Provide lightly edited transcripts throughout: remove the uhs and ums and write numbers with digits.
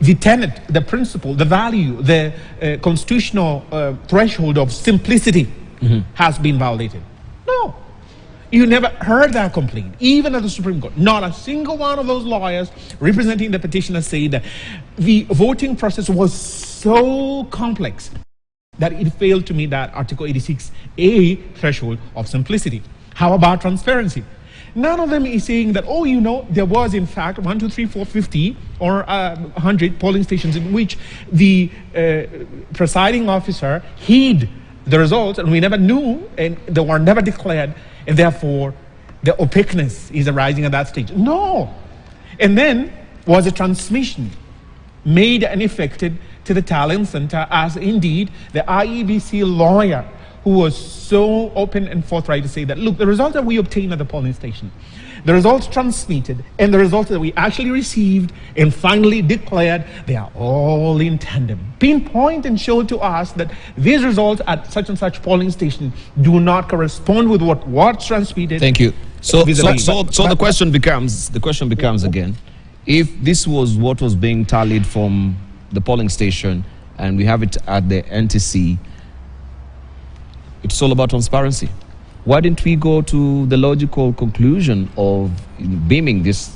the tenet, the principle, the value, the constitutional threshold of simplicity has been violated? No. You never heard that complaint, even at the Supreme Court. Not a single one of those lawyers representing the petitioners say that the voting process was so complex that it failed to meet that Article 86A threshold of simplicity. How about transparency? None of them is saying that, oh, you know, there was in fact 1, 2, 3, 4, 50 or 100 polling stations in which the presiding officer hid the results and we never knew and they were never declared, and therefore the opaqueness is arising at that stage. No. And then was a transmission made and effected to the talent center, as indeed the IEBC lawyer who was so open and forthright to say that, look, the results that we obtained at the polling station, the results transmitted, and the results that we actually received and finally declared, they are all in tandem. Pinpoint and show to us that these results at such and such polling station do not correspond with what's transmitted. Thank you. So the question becomes again, if this was what was being tallied from the polling station and we have it at the NTC, it's all about transparency. Why didn't we go to the logical conclusion of beaming this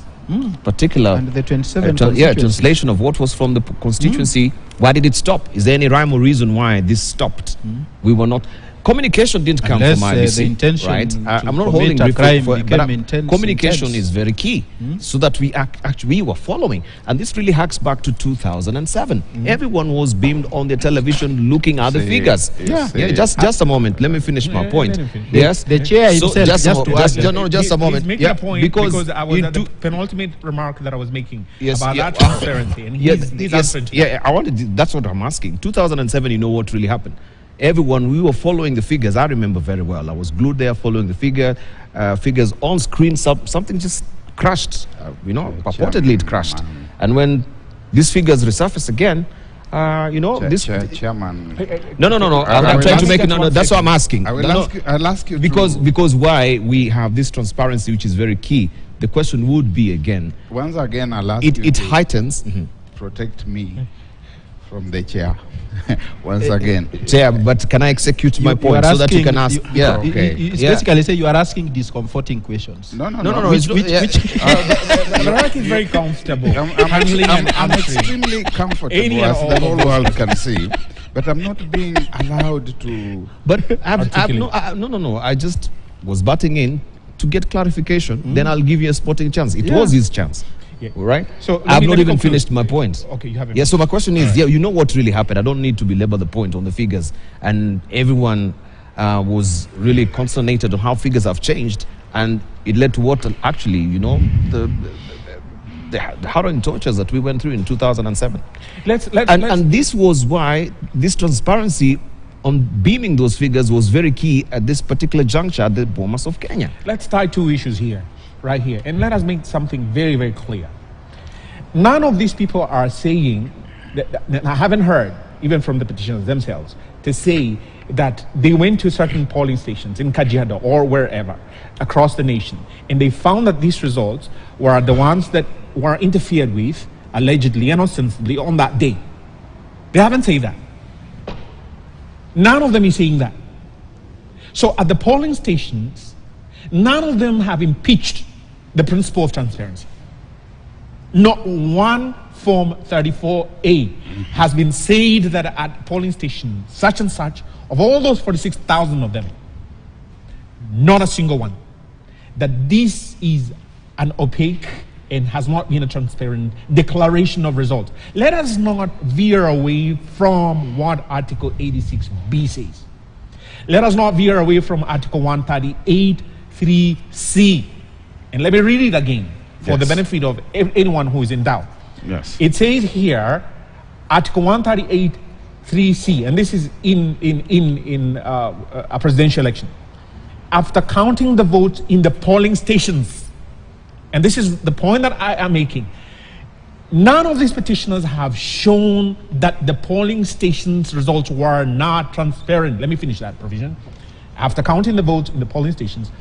particular and the 27 translation of what was from the constituency? Why did it stop? Is there any rhyme or reason why this stopped? We were not. Communication didn't come from IBC, the intention, right? I'm not holding grief for but communication is very key, so that we actually were following. And this really harks back to 2007. Everyone was beamed on the television looking at the figures. Just a moment. Let me finish my point. Yes, the chair himself. Just a moment. He's making a point because I was at the penultimate remark that I was making about that transparency. And I wanted. That's what I'm asking. 2007. You know what really happened? Everyone, we were following the figures. I remember very well. I was glued there following the figures on screen. Something just crashed. Purportedly it crashed. And when these figures resurface again, Chairman. No. I'm trying to make it. That's what I'm asking. I'll ask you because why we have this transparency, which is very key. The question would be again. Once again, I'll ask you. It heightens. Protect me from the chair. Once again, Chair, but can I execute my point so that you can ask? It's basically say you are asking discomforting questions. No. The rank is very comfortable. I'm extremely comfortable, as the whole world can see. But I'm not being allowed to. But no. I just was butting in to get clarification. Then I'll give you a sporting chance. It was his chance. Yeah. Right? So I've not even finished my point. Okay, you haven't. Yeah, so my question is, you know what really happened. I don't need to belabor the point on the figures. And everyone was really consternated on how figures have changed. And it led to what actually, the harrowing tortures that we went through in 2007. And this was why this transparency on beaming those figures was very key at this particular juncture at the Bomas of Kenya. Let's tie two issues here. Right here, and let us make something very, very clear. None of these people are saying that I haven't heard, even from the petitioners themselves, to say that they went to certain polling stations in Kajiado or wherever across the nation, and they found that these results were the ones that were interfered with, allegedly and ostensibly, on that day. They haven't said that. None of them is saying that. So at the polling stations, none of them have impeached the principle of transparency. Not one Form 34A has been said that at polling station such and such, of all those 46,000 of them, not a single one, that this is an opaque and has not been a transparent declaration of results. Let us not veer away from what Article 86B says. Let us not veer away from Article 138(3)(c). And let me read it again for the benefit of anyone who is in doubt. Yes. It says here, Article 138(3)(c), and this is in a presidential election. After counting the votes in the polling stations, and this is the point that I am making, none of these petitioners have shown that the polling stations' results were not transparent. Let me finish that provision. After counting the votes in the polling stations,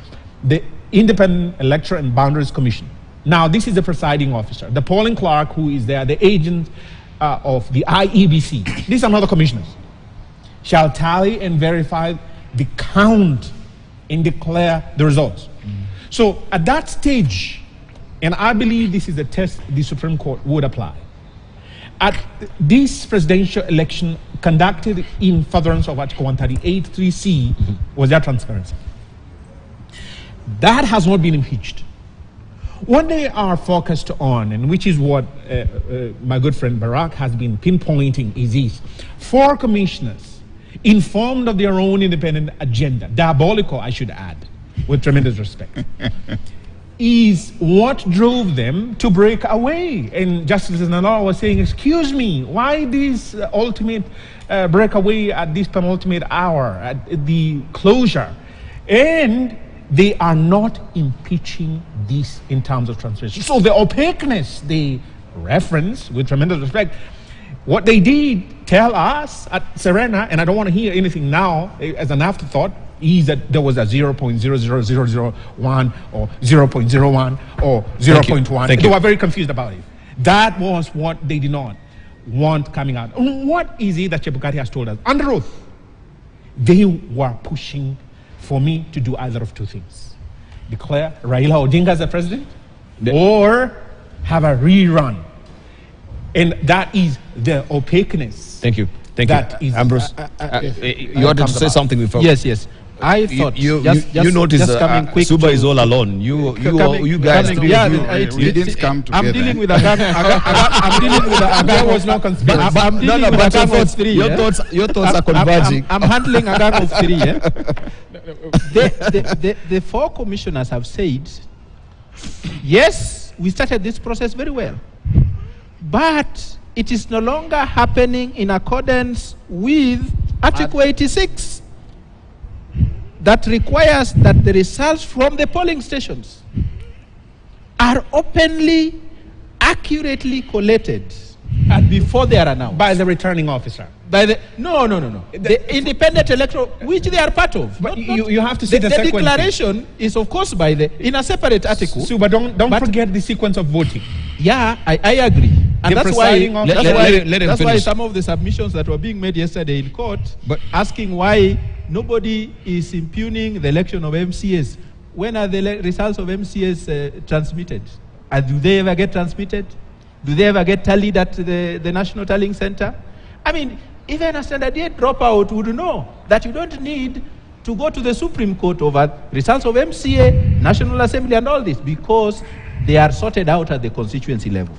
the Independent Electoral and Boundaries Commission. Now, this is the presiding officer, the polling clerk who is there, the agent, of the IEBC, these are not the commissioners, shall tally and verify the count and declare the results. So at that stage, and I believe this is a test the Supreme Court would apply, at this presidential election conducted in furtherance of Article 138(3)(c, was there transparency? That has not been impeached. What they are focused on, and which is what my good friend Barack has been pinpointing, is this: 4 commissioners, informed of their own independent agenda, diabolical, I should add, with tremendous respect, is what drove them to break away. And Justice Nalawa was saying, excuse me, why this ultimate breakaway at this penultimate hour, at the closure? And they are not impeaching this in terms of transparency. So the opaqueness they reference, with tremendous respect, what they did tell us at Serena, and I don't want to hear anything now as an afterthought, is that there was a 0.00001 or 0.01 or 0.1. They were very confused about it. That was what they did not want coming out. What is it that Chebukati has told us? Under oath, they were pushing for me to do either of 2 things: declare Raila Odinga as the president, or have a rerun. And that is the opaqueness. Thank you. Thank you. Ambrose, you wanted to say something before? Yes. I thought you notice Suba is all alone. You guys. We didn't come together. I'm dealing with a gang. I'm dealing with a gang. There was no conspiracy. I'm dealing with a gang of 3. Your thoughts are converging. I'm handling a gang of 3. The 4 commissioners have said, yes, we started this process very well, but it is no longer happening in accordance with Article 86. That requires that the results from the polling stations are openly, accurately collated before they are announced. By the returning officer. By the no. The independent electoral, which they are part of. But you have to see the sequence. The declaration is, of course, in a separate article. So, but don't forget the sequence of voting. Yeah, I agree. And that's why finish. Some of the submissions that were being made yesterday in court, asking why nobody is impugning the election of MCAs. When are the results of MCAs transmitted? Do they ever get transmitted? Do they ever get tallied at the National Tallying Center? I mean, even a standard 8 dropout would know that you don't need to go to the Supreme Court over results of MCA, National Assembly, and all this, because they are sorted out at the constituency level.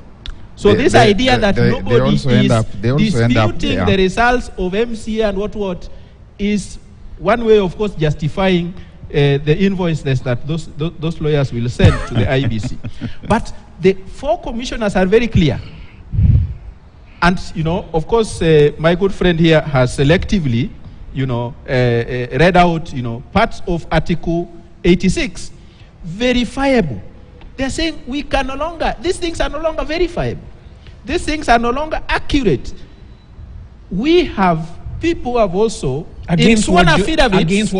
So this idea that nobody is disputing the results of MCA and what is one way, of course, justifying the invoices that those lawyers will send to the IBC. But the 4 commissioners are very clear. And, of course, my good friend here has selectively, read out, parts of Article 86. Verifiable. They're saying we can no longer, these things are no longer verifiable. These things are no longer accurate. We have people who have also, against what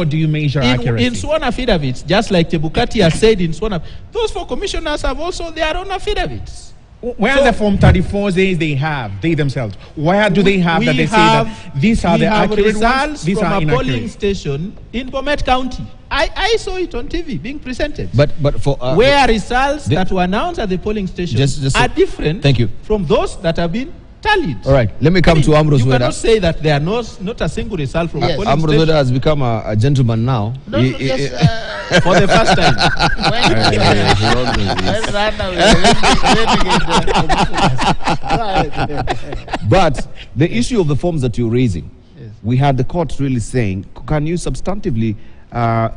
do you measure accuracy? In sworn affidavits, just like Chebukati has said in sworn affidavits, those 4 commissioners have also their own affidavits. Where are the Form 34s they have, they themselves? Where do they have that they say that these are the accurate results these from a polling station in Bomet County. I saw it on TV being presented. But for where results that were announced at the polling station are different from those that have been tallied. All right, let me come to Ambrose Weda. You cannot say that there are not a single result from a polling Ambrose station. Weda has become a gentleman now. For the first time. But the issue of the forms that you're raising, we had the court really saying, can you substantively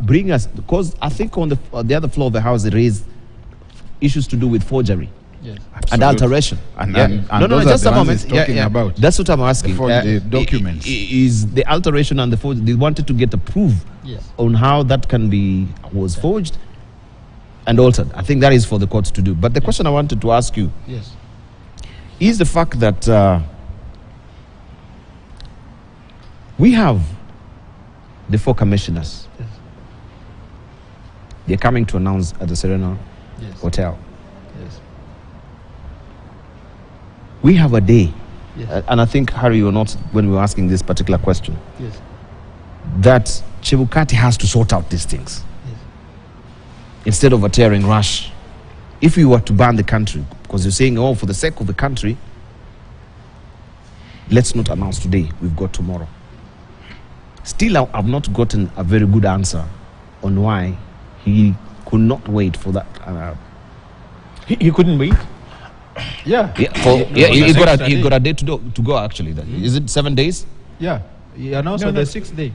bring us, because I think on the other floor of the House they raised issues to do with forgery. Yes. And alteration. And just a moment. About. That's what I'm asking. The documents. Is the alteration and the forgery, they wanted to get a proof on how that was forged and altered. I think that is for the courts to do. But the question I wanted to ask you is the fact that we have the 4 commissioners. They're coming to announce at the Serena Hotel. We have a day Yes. And I think, Harry, you were not when we were asking this particular question, Yes. that Chebukati has to sort out these things. Yes. Instead of a tearing rush. If we were to ban the country, because you're saying, oh, for the sake of the country, let's not announce today, we've got tomorrow. Still, I've not gotten a very good answer on why he could not wait for that. He couldn't wait. Yeah. He got a day to go actually. Is it 7 days? Yeah. He announced on the 6th day.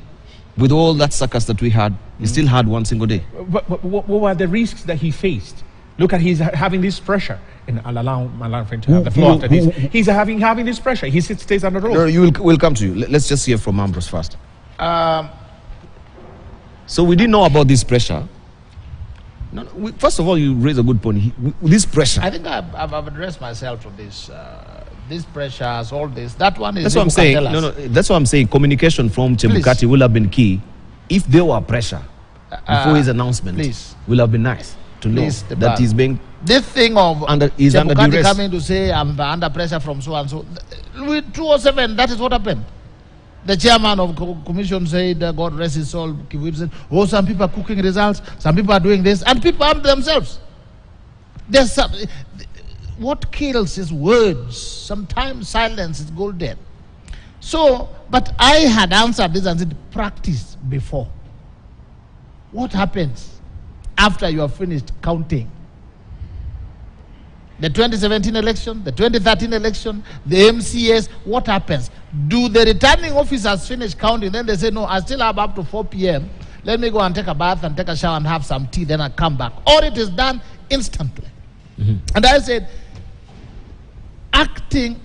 With all that circus that we had, he still had 1 single day. But what were the risks that he faced? Look at he's having this pressure. And I'll allow my friend to have the floor after this. He's having this pressure. He stays under the rope. No, we'll come to you. Let's just hear from Ambrose first. So we didn't know about this pressure. First of all, you raise a good point. This pressure. I think I've addressed myself to this. These pressures, all this. That one is. That's what I'm saying. No, that's what I'm saying. Communication from Chebukati will have been key. If there were pressure before his announcement, will have been nice to know that he's being. This thing of Chebukati coming to say I'm under pressure from so and so. With 207, that is what happened. The chairman of commission said, God rest his soul, said, oh, some people are cooking results, some people are doing this, and people arm themselves. What kills is words. Sometimes silence is golden. So, but I had answered this and said, practice before. What happens after you have finished counting? The 2017 election, the 2013 election, the MCS, what happens? Do the returning officers finish counting? Then they say, no, I still have up to 4 p.m. Let me go and take a bath and take a shower and have some tea, then I come back. Or it is done instantly. And I said, acting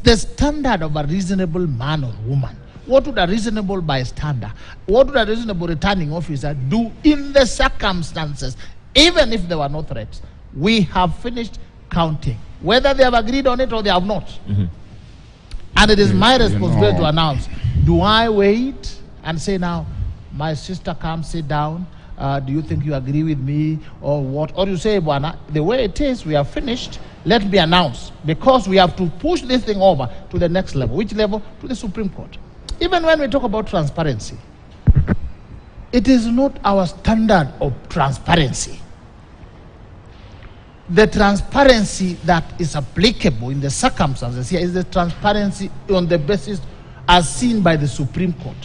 the standard of a reasonable man or woman. What would a reasonable bystander, what would a reasonable returning officer do in the circumstances, even if there were no threats? We have finished counting, whether they have agreed on it or they have not. And it is my responsibility to announce. Do I wait and say now, my sister, come sit down. Do you think you agree with me or what? Or you say, Bwana, the way it is, we have finished. Let me announce, because we have to push this thing over to the next level. Which level? To the Supreme Court. Even when we talk about transparency, it is not our standard of transparency. The transparency that is applicable in the circumstances here is the transparency on the basis as seen by the Supreme Court.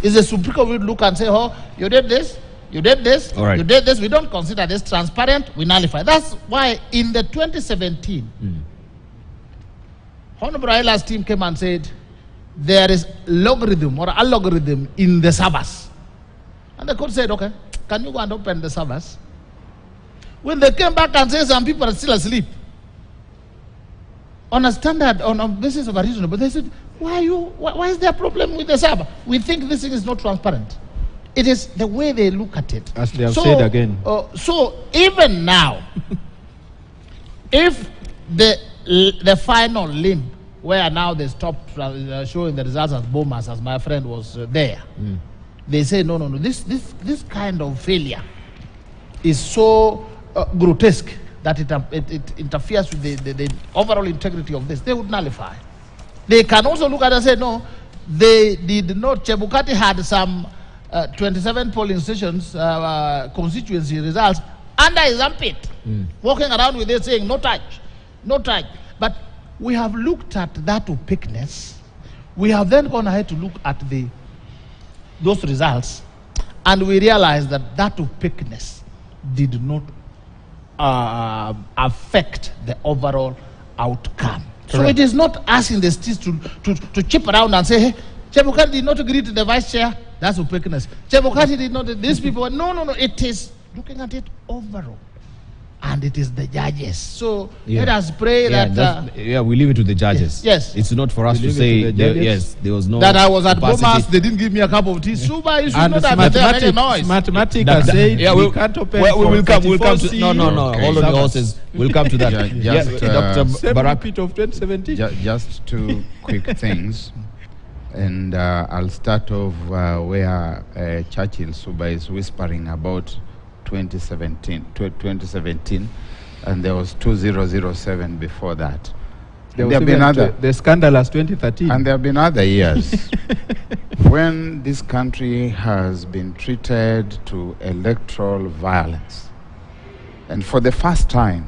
Is the Supreme Court will look and say, oh, you did this, you did this, you did this. We don't consider this transparent, we nullify. That's why in the 2017, Honorable Raila's team came and said, there is logarithm or algorithm in the servers. And the court said, okay, can you go and open the servers? When they came back and said some people are still asleep, on a standard, on a basis of a reasonable, they said, why is there a problem with the server? We think this thing is not transparent. It is the way they look at it. As they have said again. So even now, if the final limb, where now they stopped showing the results as bombers, as my friend was there, they say, no, this kind of failure is so grotesque that it interferes with the overall integrity of this. They would nullify. They can also look at it and say, no, they did not. Chebukati had some 27 polling stations, constituency results under his armpit, walking around with it saying, no touch, no touch. But we have looked at that opaqueness. We have then gone ahead to look at those results, and we realized that that opaqueness did not affect the overall outcome. Correct. So it is not us in the states to chip around and say, hey, Chebukati did not agree to the vice chair. That's opaqueness. Chebukati did not. These people. No. It is looking at it overall, and it is the judges. So let us pray that. We leave it to the judges. Yes. It's not for us to say. There was no. That I was at Bomas. They didn't give me a cup of tea. Suba, you should not have made any noise. Mathematics has said we can't open. We will come. We'll come to. No. Okay. Hold on, the horses. We'll come to that. Dr. Barak of 2017. Just two quick things. And I'll start off where Churchill Suba is whispering about 2017, and there was 2007 before that. There There was have been even other, the scandalous 2013. and there have been other years when this country has been treated to electoral violence. And for the first time,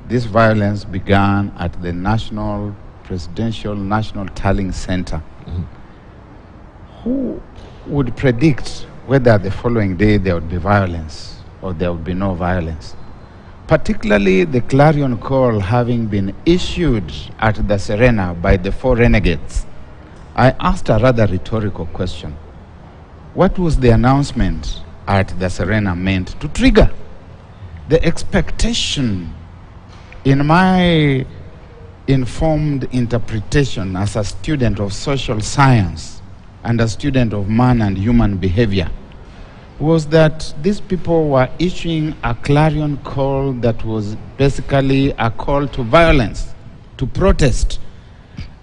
this violence began at the National Tallying Center. Who would predict whether the following day there would be violence or there would be no violence? Particularly the clarion call having been issued at the Serena by the 4 renegades. I asked a rather rhetorical question. What was the announcement at the Serena meant to trigger? The expectation, in my informed interpretation as a student of social science and a student of man and human behavior, was that these people were issuing a clarion call that was basically a call to violence, to protest.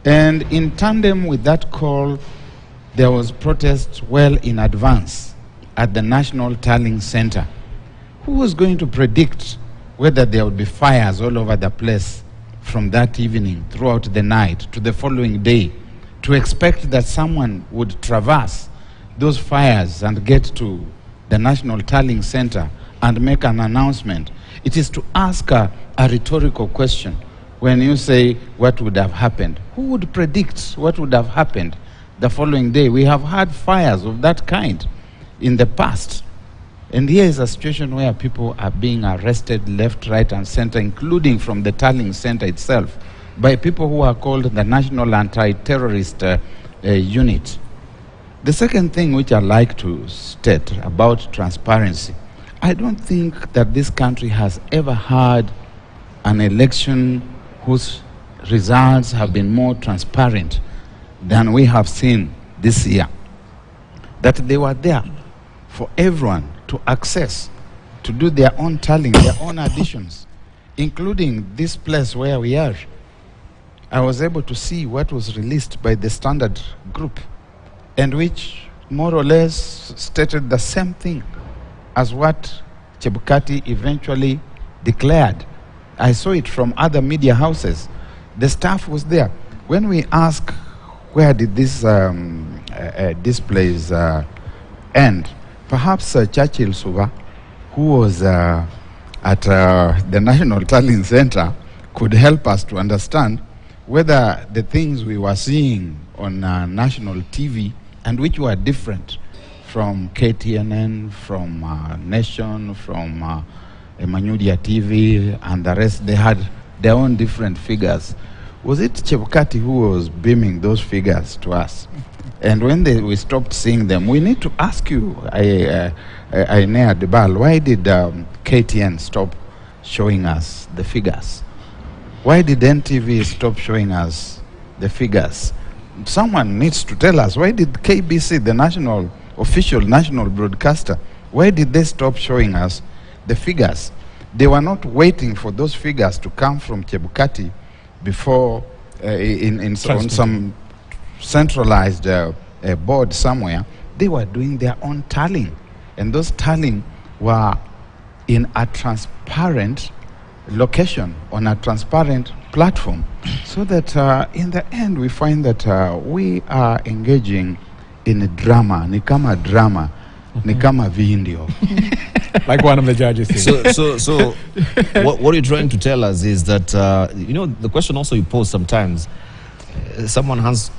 And in tandem with that call, there was protest well in advance at the National Tallying Center. Who was going to predict whether there would be fires all over the place from that evening throughout the night to the following day, to expect that someone would traverse those fires and get to the National Tallying Center and make an announcement? It is to ask a rhetorical question. When you say what would have happened, who would predict what would have happened the following day? We have had fires of that kind in the past. And here is a situation where people are being arrested left, right, and center, including from the Tallying Center itself, by people who are called the National Anti-Terrorist Unit. The second thing which I like to state about transparency, I don't think that this country has ever had an election whose results have been more transparent than we have seen this year. That they were there for everyone to access, to do their own tallying, their own additions, including this place where we are. I was able to see what was released by the Standard Group, and which more or less stated the same thing as what Chebukati eventually declared. I saw it from other media houses. The staff was there. When we ask where did this displays end, perhaps Churchill Suba, who was at the National Tallying Center, could help us to understand whether the things we were seeing on national TV, and which were different from KTNN, from Nation, from Emmanudia TV, and the rest, they had their own different figures. Was it Chebukati who was beaming those figures to us? And when we stopped seeing them, we need to ask you, Ainea Debal, why did KTN stop showing us the figures? Why did NTV stop showing us the figures? Someone needs to tell us, why did KBC, the official national broadcaster, why did they stop showing us the figures? They were not waiting for those figures to come from Chebukati before on some centralized board somewhere. They were doing their own tallying, and those tallying were in a transparent location, on a transparent platform, so that in the end we find that we are engaging in a drama, ni kama drama, ni kama video. Like one of the judges said. So what you're trying to tell us is that, the question also you pose sometimes, someone has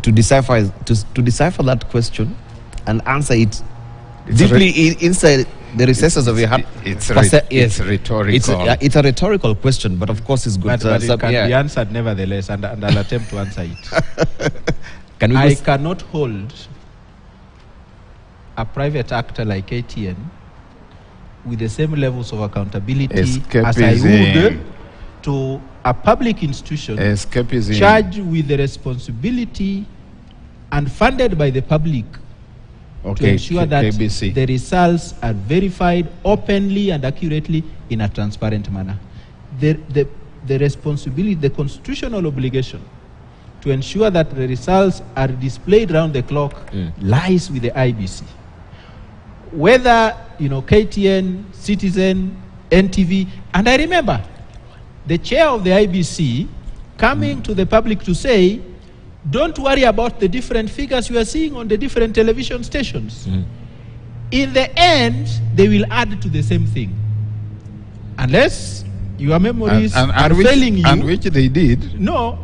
to decipher that question and answer it deeply inside the recesses of your heart. It's rhetorical. It's a rhetorical question, but of course it's good. But it can be answered nevertheless, and I'll attempt to answer it. I cannot hold a private actor like ATN with the same levels of accountability as I would to a public institution charged with the responsibility and funded by the public to ensure that KBC. The results are verified openly and accurately in a transparent manner. The responsibility, the constitutional obligation to ensure that the results are displayed round the clock lies with the IBC. Whether KTN, Citizen, NTV, and I remember the chair of the IBC coming to the public to say, don't worry about the different figures you are seeing on the different television stations. In the end, they will add to the same thing. Unless your memories are failing you. And which they did. No,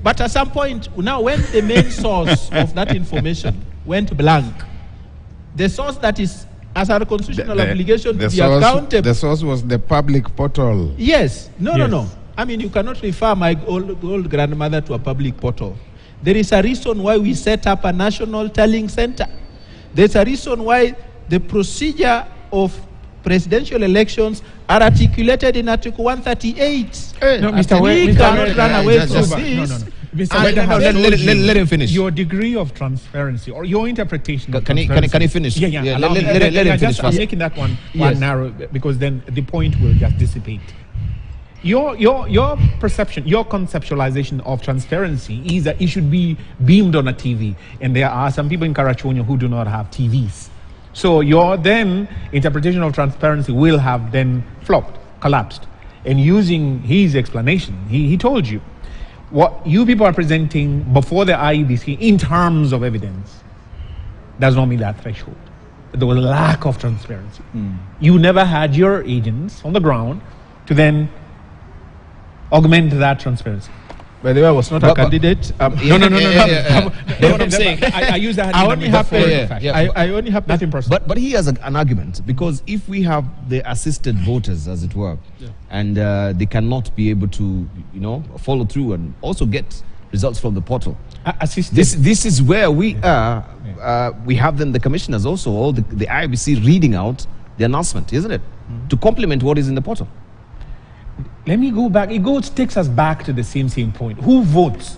but at some point, now when the main source of that information went blank, the source that is as our constitutional obligation to be accountable. The source was the public portal. Yes. No. I mean, you cannot refer my old grandmother to a public portal. There is a reason why we set up a national tallying center. There's a reason why the procedure of presidential elections are articulated in Article 138. No, Mr. We cannot run away from this. Let him finish. Your degree of transparency or your interpretation of Can he finish? Yeah. Let him finish I'm first. making that one narrow because then the point will just dissipate. Your perception, your conceptualization of transparency is that it should be beamed on a TV, and there are some people in Karachuonyo who do not have TVs. So your then interpretation of transparency will have then flopped, collapsed. And using his explanation, he told you what you people are presenting before the IEBC in terms of evidence does not meet that threshold. There was a lack of transparency. You never had your agents on the ground to then augment that transparency. By the way, I was not a candidate. No. What I'm saying, I use that. I only have I only have that impression. But he has an argument, because if we have the assisted voters, as it were, and they cannot be able to, follow through and also get results from the portal. Assisted. This is where we are. We have then the commissioners also, all the IBC reading out the announcement, isn't it? To complement what is in the portal. Let me go back. Takes us back to the same point. Who votes?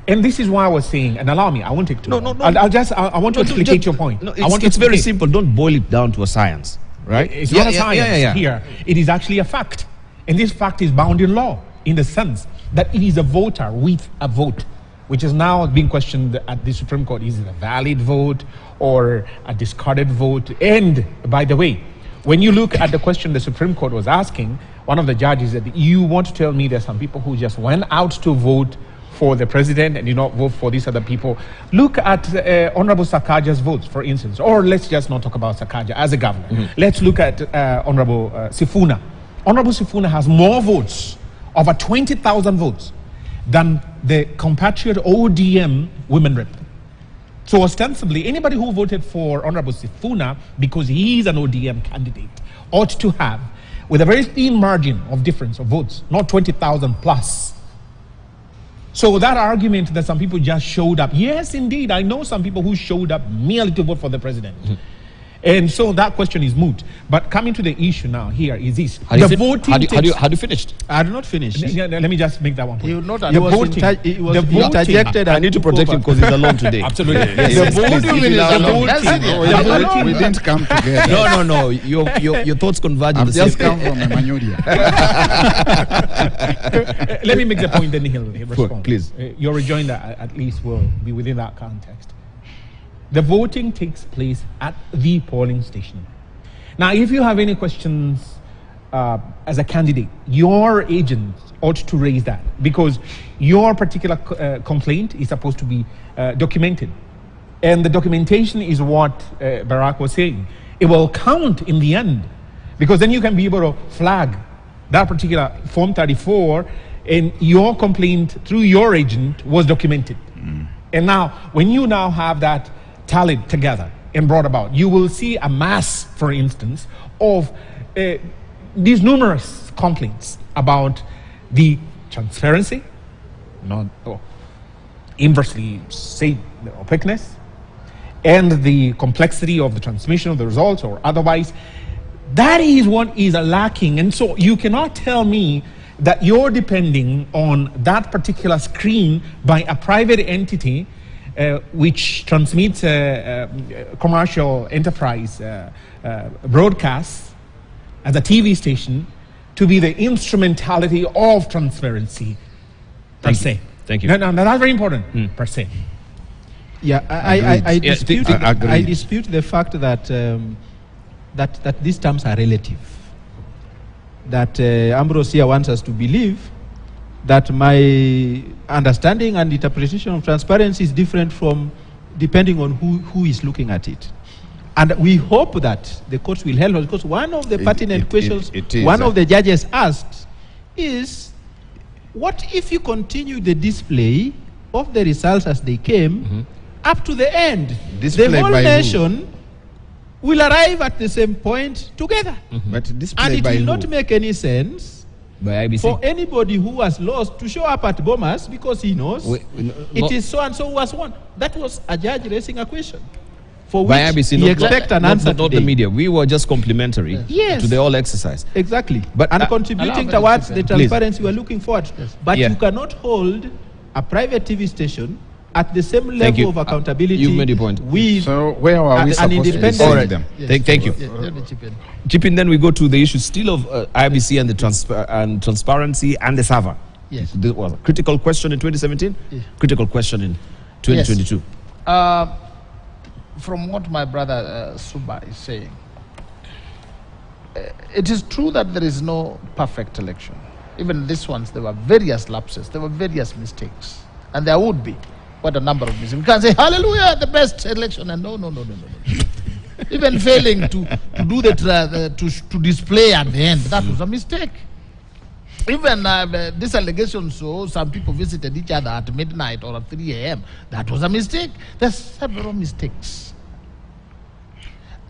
And this is why I was saying, and allow me, I won't take too long. No. I want to explicate your point. No, it's very simple. Don't boil it down to a science, right? It's not a science here. It is actually a fact. And this fact is bound in law, in the sense that it is a voter with a vote, which is now being questioned at the Supreme Court. Is it a valid vote or a discarded vote? And by the way, when you look at the question the Supreme Court was asking, one of the judges said, you want to tell me there's some people who just went out to vote for the president and did not vote for these other people. Look at Honorable Sakaja's votes, for instance. Or let's just not talk about Sakaja as a governor. Let's look at Honorable Sifuna. Honorable Sifuna has more votes, over 20,000 votes, than the compatriot ODM women rep. So ostensibly, anybody who voted for Honorable Sifuna because he's an ODM candidate ought to have, with a very thin margin of difference of votes, not 20,000 plus. So that argument that some people just showed up, yes, indeed, I know some people who showed up merely to vote for the president. And so that question is moot. But coming to the issue now here is this. Had you finished? I had not finished. Let me just make that one point. He would not. He was interjected. I need to protect him because he's alone today. Absolutely. We didn't come together. No. Your thoughts converge. I've just come from Emmanuel. Let me make the point, then he'll respond. Please. Your rejoinder at least will be within that context. The voting takes place at the polling station. Now, if you have any questions as a candidate, your agent ought to raise that, because your particular complaint is supposed to be documented. And the documentation is what Barack was saying. It will count in the end, because then you can be able to flag that particular Form 34, and your complaint through your agent was documented. And now, when you now have that tallied together and brought about, you will see a mass, for instance, of these numerous complaints about the transparency, inversely say the opaqueness, and the complexity of the transmission of the results or otherwise. That is what is lacking. And so you cannot tell me that you're depending on that particular screen by a private entity which transmits commercial enterprise broadcasts as a TV station to be the instrumentality of transparency per se. Thank you. No, that's very important, per se. Yeah, I dispute the fact that that these terms are relative. that Ambrose here wants us to believe, that my understanding and interpretation of transparency is different from depending on who is looking at it. And we hope that the courts will help us, because one of the pertinent questions one of the judges asked is, what if you continue the display of the results as they came up to the end? Display the whole by nation will arrive at the same point together. But And display it by will who? not make any sense By IBC. for anybody who was lost to show up at Bomas because he knows it is so and so who was won. That was a judge raising a question for which by IBC, he expect an answer not the today. media. We were just complimentary Yes. to the whole exercise. Exactly. But, and allow contributing me towards to the chip in. transparency we're looking forward. But Yeah. you cannot hold a private TV station at the same Thank level you. of accountability You've made your point. with So where are we an supposed to be independent- seeing All right. them? Yes. Thank you. Yes, let me chip in. Chip in, then we go to the issue still of IBC and the transparency and the server. Yes. This was a critical question in 2017, Yeah. critical question in 2022. From what my brother Suba is saying, it is true that there is no perfect election. Even this ones, there were various lapses, there were various mistakes, and there would be quite a number of mistakes. We can't say, hallelujah, the best election, and no. Even failing to do to display at the end, that was a mistake. Even this allegation, so some people visited each other at midnight or at 3 a.m. That was a mistake. There's several mistakes.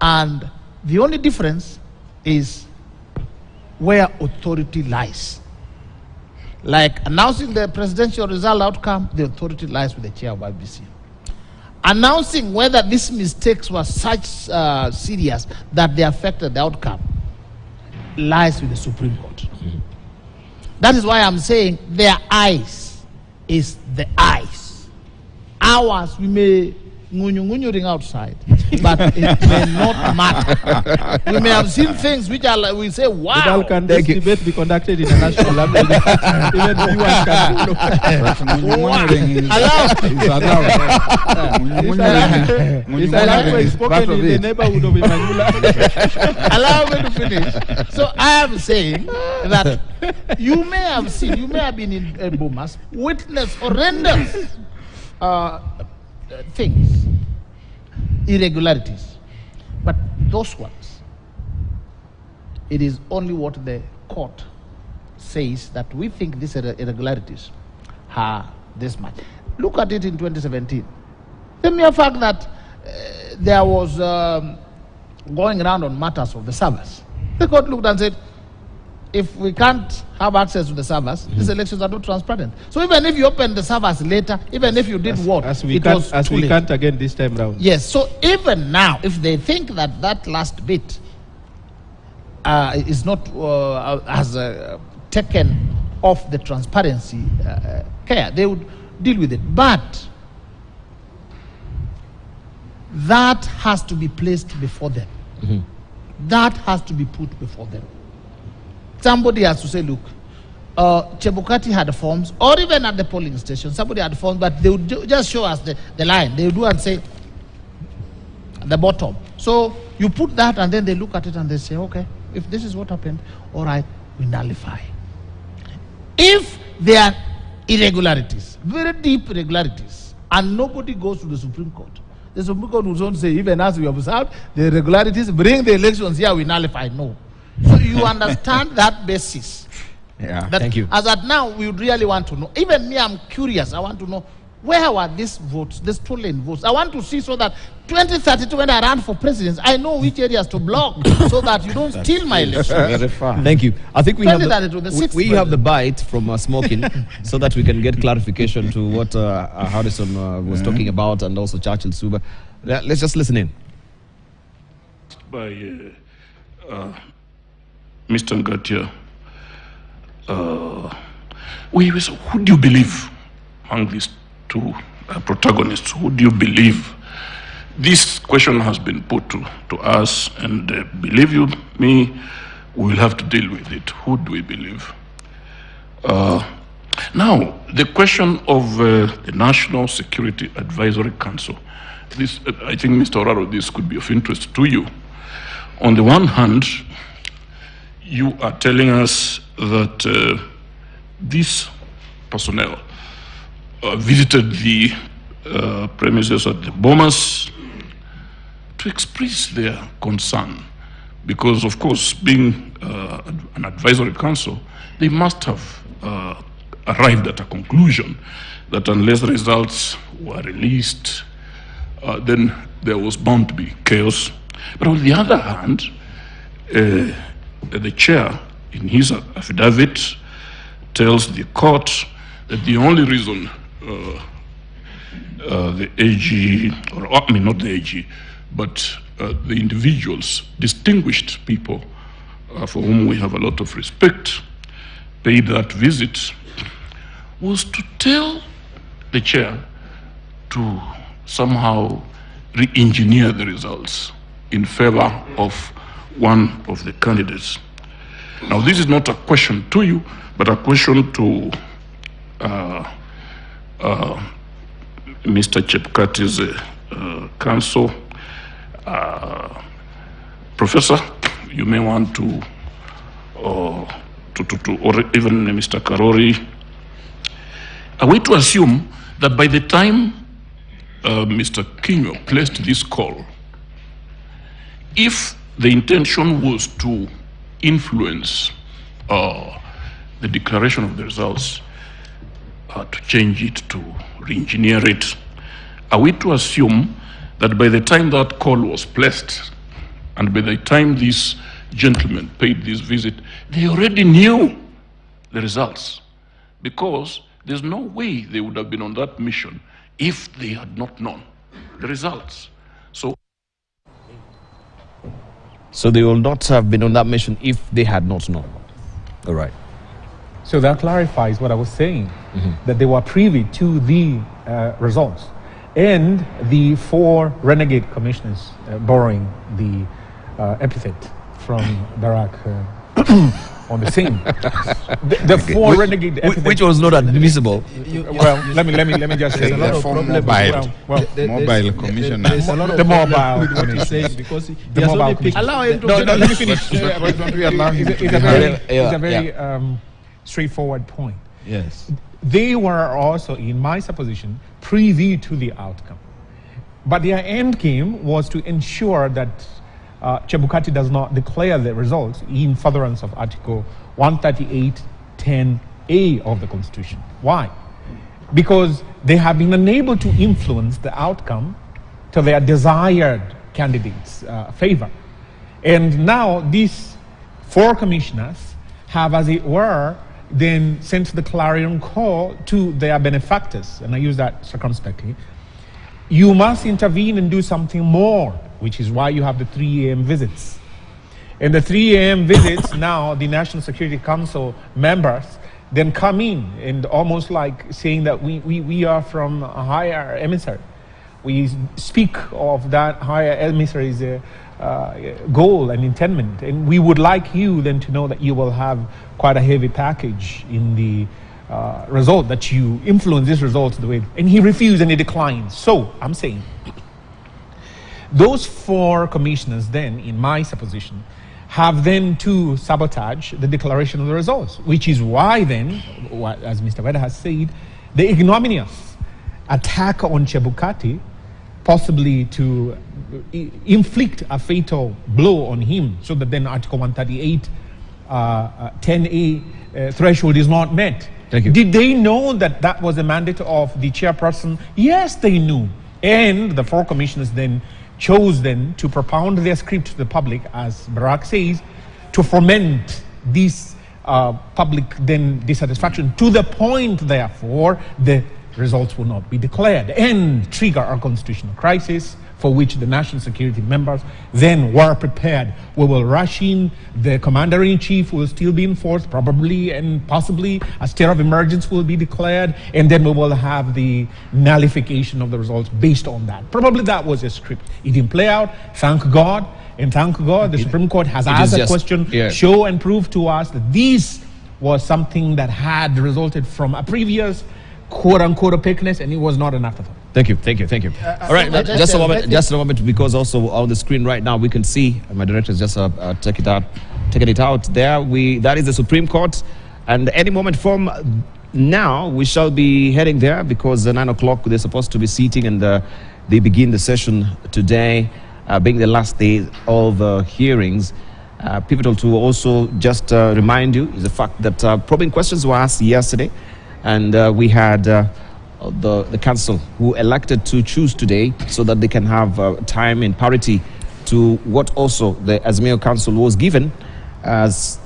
And the only difference is where authority lies. Like announcing the presidential result outcome, the authority lies with the chair of IBC. Announcing whether these mistakes were such serious that they affected the outcome lies with the Supreme Court. That is why I'm saying their eyes is the eyes. Ours, we may ring outside, but it may not matter. We may have seen things which are like, we say, wow. Can this debate be conducted in a national language? Even viewers can It's a language spoken in the neighborhood of Emmanuel. Allow me to finish. So I am saying that you may have seen, you may have been in Bomas, witness horrendous things, irregularities. But those ones, it is only what the court says that we think these irregularities are this much. Look at it in 2017. The mere fact that there was going around on matters of the servers. The court looked and said, if we can't have access to the servers, these elections are not transparent. So even if you open the servers later, even if you did what, as we it was too late. can't again this time round. Yes, so even now, if they think that that last bit is not has taken off the transparency care, they would deal with it. But that has to be placed before them. That has to be put before them. Somebody has to say, look, Chebukati had forms, or even at the polling station, somebody had forms, but they would just show us the line. They would do and say, at the bottom. So you put that, and then they look at it and they say, okay, if this is what happened, all right, we nullify. If there are irregularities, very deep irregularities, and nobody goes to the Supreme Court, the Supreme Court will not say, even as we observed, the irregularities, bring the elections here, we nullify. No. So you understand that basis. Yeah. That Thank you. As at now, we would really want to know. Even me, I'm curious. I want to know, where were these votes, the stolen votes? I want to see so that 2032, when I run for president, I know which areas to block so that you don't steal my election. Very far. Thank you. I think we have 2032, the sixth we have the president. bite from smoking so that we can get clarification to what Harrison was talking about, and also Churchill Suba. Let's just listen in. By Mr. Ngatia, who do you believe among these two protagonists? Who do you believe? This question has been put to us, and believe you me, we will have to deal with it. Who do we believe? Now, the question of the National Security Advisory Council. This, I think, Mr. Oraro, this could be of interest to you. On the one hand, you are telling us that these personnel visited the premises at the Bomas to express their concern, because, of course, being an advisory council, they must have arrived at a conclusion that unless the results were released, then there was bound to be chaos. But on the other hand, the chair, in his affidavit, tells the court that the only reason the AG, or I mean not the AG, but the individuals, distinguished people for whom we have a lot of respect, paid that visit, was to tell the chair to somehow re-engineer the results in favor of one of the candidates. Now, this is not a question to you, but a question to Mr. Chebukati's counsel. Professor, you may want to, or even Mr. Karori, are we to assume that by the time Mr. Kinyo placed this call, if the intention was to influence the declaration of the results, to change it, to re-engineer it, are we to assume that by the time that call was placed and by the time these gentlemen paid this visit, they already knew the results? Because there's no way they would have been on that mission if they had not known the results. So they will not have been on that mission if they had not known. All right. So that clarifies what I was saying, that they were privy to the results. And the 4 renegade commissioners, borrowing the epithet from Barack on the scene. The 4 renegade epithets, which was not admissible. Well, let me just say There's a lot of problem. Mobile commissioner. There's a lot of The problem mobile with what he's saying, because he has mobile only picked. Allow him to No, finish. let me finish. Don't we allow him to It's a very, Yeah, it's a very straightforward point. Yes. They were also, in my supposition, privy to the outcome. But their end game was to ensure that Chebukati does not declare the results in furtherance of Article 138(10)A of the Constitution. Why? Because they have been unable to influence the outcome to their desired candidate's favor. And now these 4 commissioners have, as it were, then sent the clarion call to their benefactors, and I use that circumspectly. You must intervene and do something more, which is why you have the 3 a.m. visits. And the 3 a.m. visits, now the National Security Council members then come in and almost like saying that we are from a higher emissary. We speak of that higher emissary's goal and intendment, and we would like you then to know that you will have quite a heavy package in the result, that you influence this result the way. And he refused and he declined. So I'm saying those 4 commissioners then, in my supposition, have then to sabotage the declaration of the results, which is why then, as Mr. Weda has said, the ignominious attack on Chebukati, possibly to inflict a fatal blow on him, so that then Article 138(10)A threshold is not met. Thank you. Did they know that that was the mandate of the chairperson? Yes, they knew. And the 4 commissioners then chose then to propound their script to the public, as Barack says, to foment this public then dissatisfaction to the point, therefore, the results will not be declared and trigger a constitutional crisis for which the national security members then were prepared. We will rush in, the commander-in-chief will still be enforced, probably and possibly a state of emergency will be declared, and then we will have the nullification of the results based on that. Probably that was a script. It didn't play out, thank God, and thank God the Supreme Court has asked a question, show and prove to us that this was something that had resulted from a previous quote-unquote opaqueness, and it was not an afterthought. Thank you. All right, just a moment, because also on the screen right now we can see, and my director just take it out, taken it out there. That is the Supreme Court, and any moment from now we shall be heading there, because at 9 o'clock they're supposed to be seating, and they begin the session today, being the last day of hearings. Pivotal to also just remind you is the fact that probing questions were asked yesterday, and we had the council who elected to choose today so that they can have time in parity to what also the Azimio Council was given as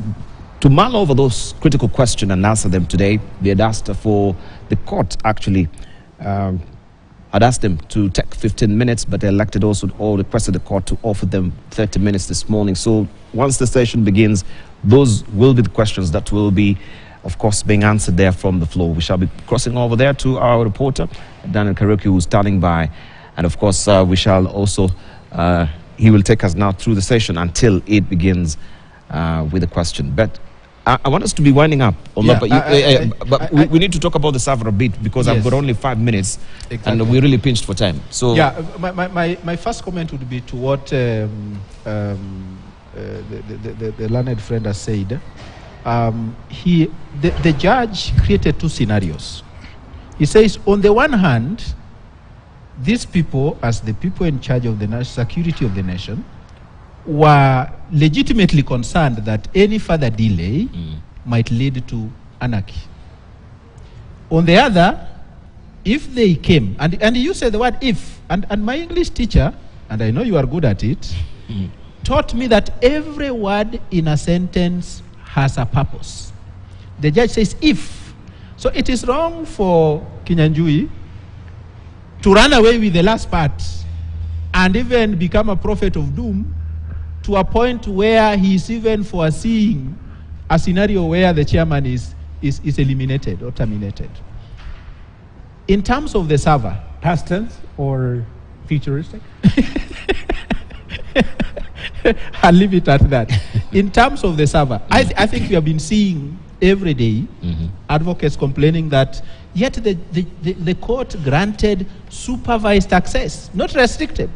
to mull over those critical questions and answer them today. They had asked for the court actually had asked them to take 15 minutes, but they elected also or requested the court to offer them 30 minutes this morning. So once the session begins, those will be the questions that will be, of course, being answered there from the floor. We shall be crossing over there to our reporter, Daniel Karaoke, who's standing by. And of course, we shall also, he will take us now through the session until it begins with a question. But I want us to be winding up on that, but we need to talk about the server a bit, because I've got only 5 minutes, and we're really pinched for time. So yeah, my first comment would be to what the learned friend has said. The judge created two scenarios. He says, on the one hand, these people, as the people in charge of the security of the nation, were legitimately concerned that any further delay might lead to anarchy. On the other, if they came, and you said the word if, and my English teacher, and I know you are good at it, taught me that every word in a sentence has a purpose. The judge says if. So it is wrong for Kinyanjui to run away with the last part and even become a prophet of doom, to a point where he is even foreseeing a scenario where the chairman is eliminated or terminated. In terms of the server, Past tense or futuristic? I'll leave it at that. In terms of the server, I think we have been seeing every day advocates complaining that yet the court granted supervised access, not restricted.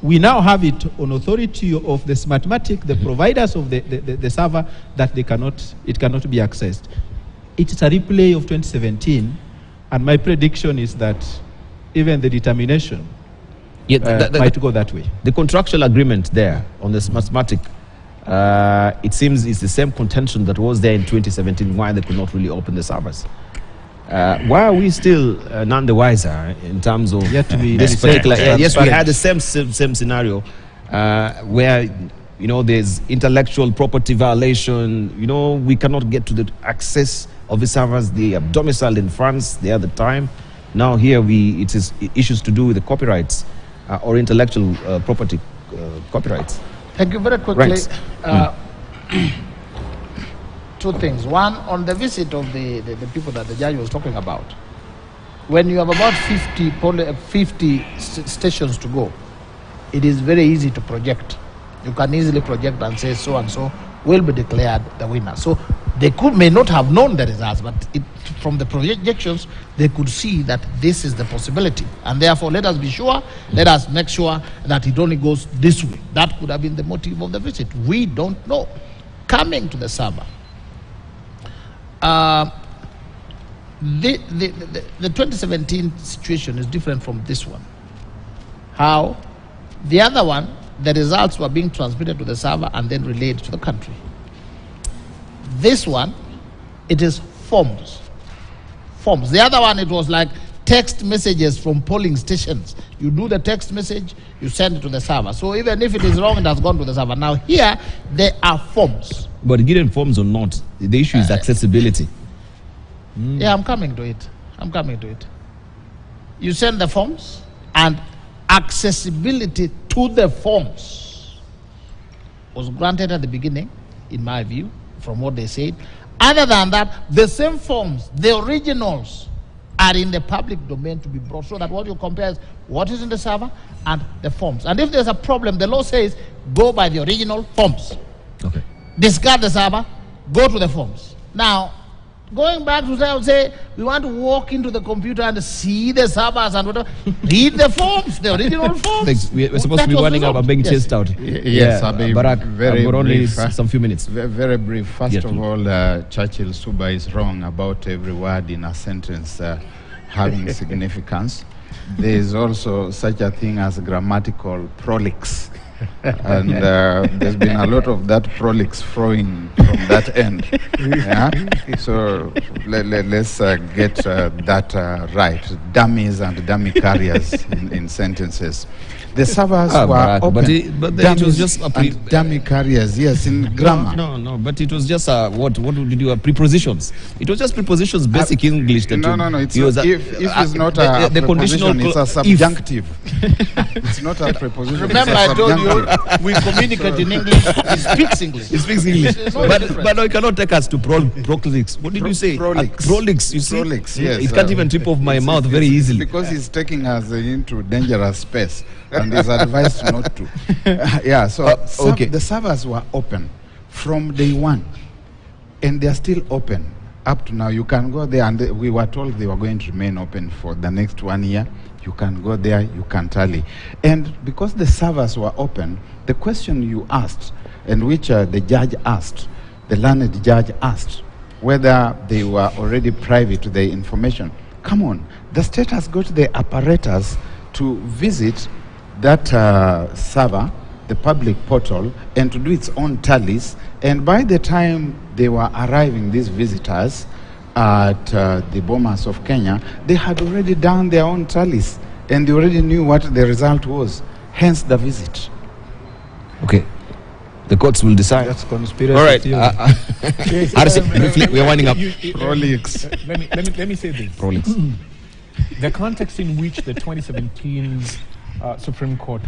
We now have it on authority of the Smartmatic, the providers of the server, that it cannot be accessed. It is a replay of 2017, and my prediction is that even the determination might go that way. The contractual agreement there on the Smartmatic, it seems is the same contention that was there in 2017, why they could not really open the servers. Why are we still none the wiser in terms of this particular? Yes, we had the same scenario where there's intellectual property violation. We cannot get to the access of the servers. They are domiciled in France the other time. Now here it is issues to do with the copyrights or intellectual property copyrights. Thank you. Very quickly. Two things. One, on the visit of the people that the judge was talking about. When you have about 50 stations to go, it is very easy to project. You can easily project and say so and so will be declared the winner. So they may not have known the results, but from the projections, they could see that this is the possibility. And therefore, let us be sure, let us make sure that it only goes this way. That could have been the motive of the visit. We don't know. Coming to the server, the 2017 situation is different from this one. How? The other one, the results were being transmitted to the server and then relayed to the country. This one, it is forms. The other one, it was like text messages from polling stations. You do the text message, you send it to the server. So even if it is wrong, it has gone to the server. Now here, there are forms. But given forms or not, the issue is accessibility. Yeah, I'm coming to it. You send the forms, and accessibility to the forms was granted at the beginning, in my view, from what they said. Other than that, the same forms, the originals, are in the public domain to be brought, so that what you compare is what is in the server and the forms. And if there's a problem, the law says go by the original forms. Okay. Discard the server, go to the forms. Now, Going back to say, I would say, we want to walk into the computer and see the servers and whatever. Read the forms, the original forms. We're supposed to be running out and being chased out. Yes, I'll be Barack, very but only brief. some few minutes. Very brief. First Yes, of please. all, Churchill Suba is wrong about every word in a sentence having significance. There is also such a thing as grammatical prolix. And there's been a lot of that prolix flowing from that end. Yeah? So let's get that right. Dummies and dummy carriers in sentences. The servers were Barack, open. but then it was just a and dummy carriers, yes, in grammar. No, but it was just what did you prepositions? It was just prepositions, basic English. That No, it's not, if it's not a the conditional preposition, it's a subjunctive. It's not a preposition. Remember, it's a I told you, subjunctive. we communicate in English. He speaks English. He speaks English, It's not but different. no, you cannot take us to prolix. What did you say? Prolix. Prolix. You see, Prolix, yes. it can't even trip off my mouth very easily. Because he's taking us into dangerous space and is advised not to. Yeah, so okay. the servers were open from day one, and they're still open up to now. You can go there, and we were told they were going to remain open for the next 1 year. You can go there, you can tally. And because the servers were open, the question you asked, and which the judge asked, the learned judge asked, whether they were already private to the information. Come on, the state has got the apparatus to visit that server, the public portal, and to do its own tallies. And by the time they were arriving, these visitors at the Bomas of Kenya, they had already done their own tallies, and they already knew what the result was, hence the visit. Okay, the courts will decide. That's conspiracy All right, theory. Harrison, briefly, we are winding up. Prolix. Let me say this. Prolix. The context in which the 2017 Supreme Court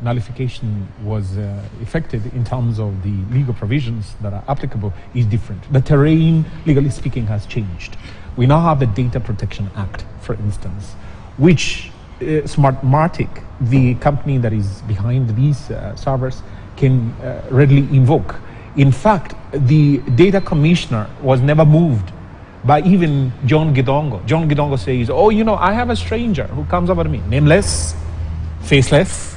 nullification was effected in terms of the legal provisions that are applicable is different. The terrain, legally speaking, has changed. We now have the Data Protection Act, for instance, which Smartmatic, the company that is behind these servers, can readily invoke. In fact, the data commissioner was never moved by even John Gidongo. John Gidongo says, oh, I have a stranger who comes over to me, nameless, faceless,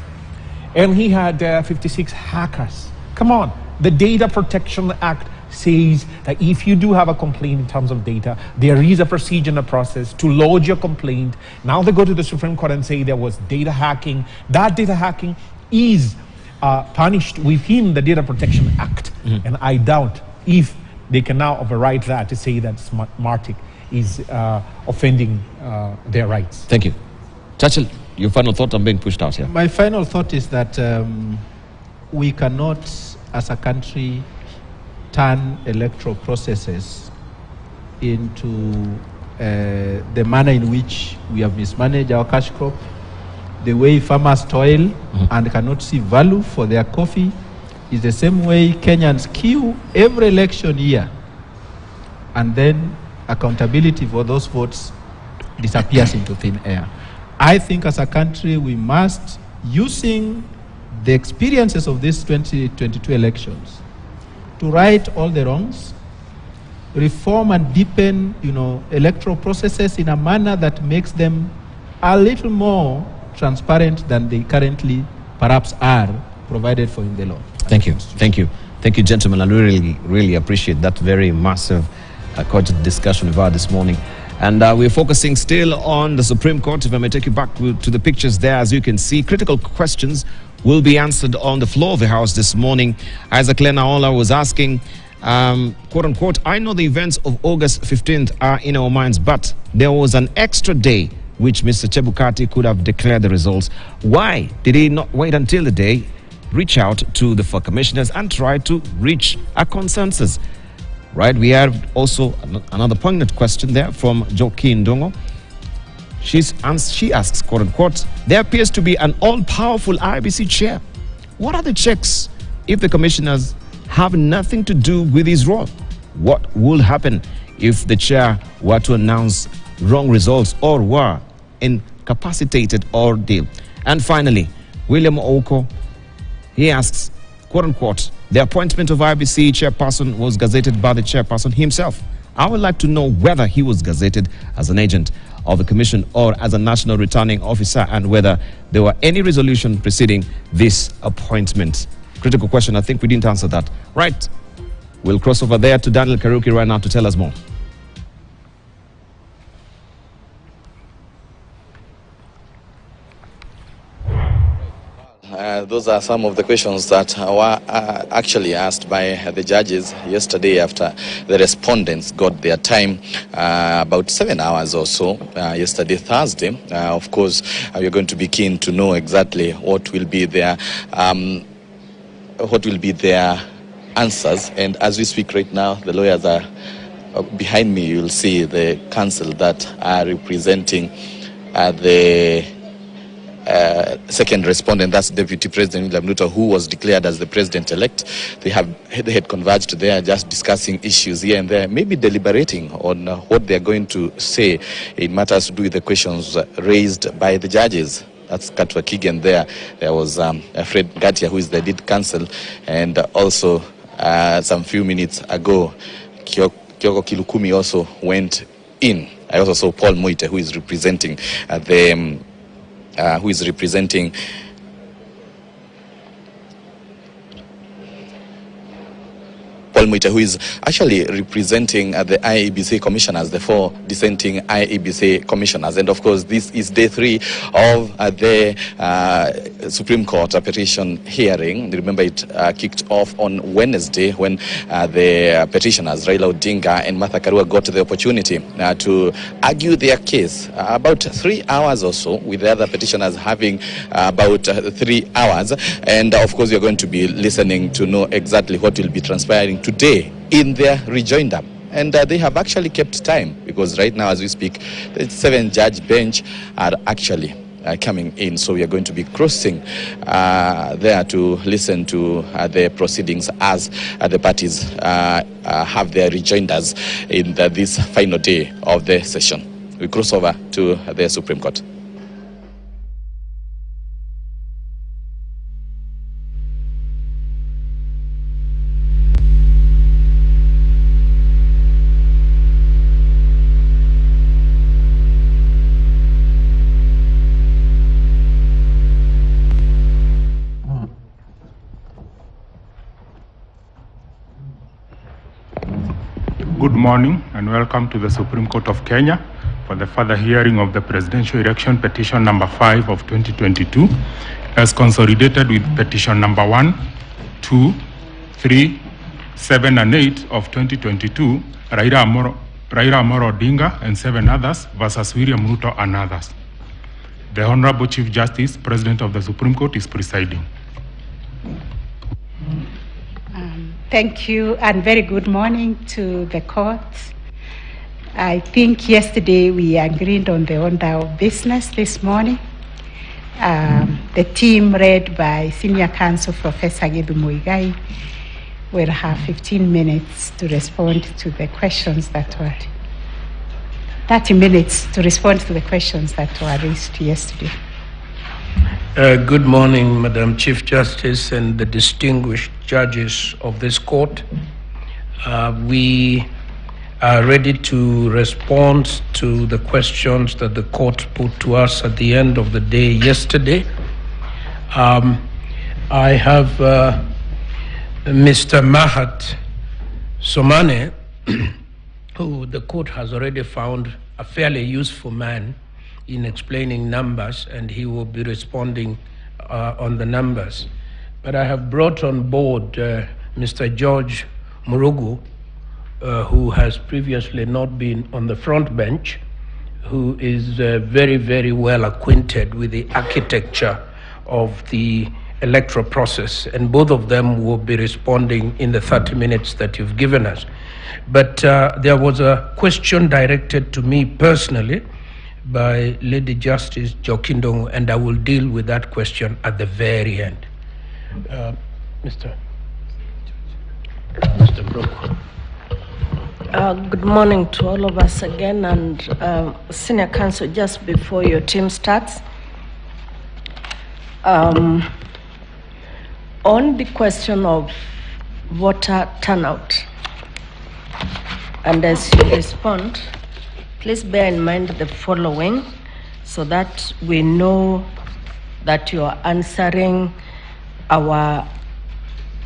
and he had 56 hackers. Come on, the Data Protection Act says that if you do have a complaint in terms of data, there is a procedure and a process to lodge your complaint. Now they go to the Supreme Court and say there was data hacking. That data hacking is punished within the Data Protection Act, and I doubt if they can now override that to say that Smartmatic is offending their rights. Thank you. Churchill, your final thought? I'm being pushed out here. My final thought is that we cannot, as a country, turn electoral processes into the manner in which we have mismanaged our cash crop, the way farmers toil and cannot see value for their coffee, is the same way Kenyans queue every election year, and then accountability for those votes disappears into thin air. I think as a country we must, using the experiences of these 2022 elections, to right all the wrongs, reform and deepen, electoral processes in a manner that makes them a little more transparent than they currently perhaps are, provided for in the law. Thank you, gentlemen. I really appreciate that very massive cogent discussion we've had this morning. And we're focusing still on the Supreme Court. If I may take you back to the pictures there, as you can see, critical questions will be answered on the floor of the House this morning. Isaac Lenaola was asking, quote unquote, I know the events of August 15th are in our minds, but there was an extra day which Mr. Chebukati could have declared the results. Why did he not wait until the day, reach out to the four commissioners and try to reach a consensus? Right, we have also another poignant question there from Joaquin Dongo. She asks, quote unquote, there appears to be an all-powerful IBC chair. What are the checks if the commissioners have nothing to do with his role? What will happen if the chair were to announce wrong results or were incapacitated ordeal? And finally, William Oko, he asks, quote unquote, the appointment of IBC chairperson was gazetted by the chairperson himself. I would like to know whether he was gazetted as an agent of the commission or as a national returning officer, and whether there were any resolution preceding this appointment. Critical question. I think we didn't answer that. Right. We'll cross over there to Daniel Karuki right now to tell us more. Those are some of the questions that were actually asked by the judges yesterday after the respondents got their time, about 7 hours or so, yesterday, Thursday. Of course, we are going to be keen to know exactly what will be their answers. And as we speak right now, the lawyers are behind me. You'll see the counsel that are representing the second respondent, that's Deputy President William Ruto, who was declared as the president-elect. They had converged there, just discussing issues here and there, maybe deliberating on what they're going to say in matters to do with the questions raised by the judges. That's Katwa Kigen there. There was Fred Gatia, who is the lead counsel, and also some few minutes ago, Kyoko Kilukumi also went in. I also saw Paul Moite, who is representing Paul Moite, who is actually representing the IEBC commissioners, the 4 dissenting IEBC commissioners. And of course, this is day 3 of the Supreme Court petition hearing. Remember, it kicked off on Wednesday when the petitioners, Raila Odinga and Martha Karua, got the opportunity to argue their case. About 3 hours or so, with the other petitioners having about 3 hours. And of course, you're going to be listening to know exactly what will be transpiring today in their rejoinder. And they have actually kept time, because right now as we speak, the 7-judge bench are actually coming in. So we are going to be crossing there to listen to the proceedings as the parties have their rejoinders in this final day of the session. We cross over to the Supreme Court. Good morning and welcome to the Supreme Court of Kenya for the further hearing of the presidential election petition number 5 of 2022 as consolidated with petition number 1, 2, 3, 7 and 8 of 2022, Raila Amolo Odinga and 7 others versus William Ruto and others. The Honorable Chief Justice, President of the Supreme Court, is presiding. Thank you and very good morning to the court. I think yesterday we agreed on the order of business this morning. The team led by Senior Counsel Professor Githu Muigai will have 15 minutes to respond to the questions that were 30 minutes to respond to the questions that were raised yesterday. Good morning, Madam Chief Justice and the distinguished judges of this court. We are ready to respond to the questions that the court put to us at the end of the day yesterday. I have Mr. Mahat Somane, who the court has already found a fairly useful man in explaining numbers, and he will be responding on the numbers. But I have brought on board Mr. George Murugu, who has previously not been on the front bench, who is very, very well acquainted with the architecture of the electoral process, and both of them will be responding in the 30 minutes that you've given us. But there was a question directed to me personally by Lady Justice Jokindong, and I will deal with that question at the very end. Mr. Brooke. Good morning to all of us again, and Senior Counsel, just before your team starts, on the question of voter turnout, And as you respond, please bear in mind the following so that we know that you are answering our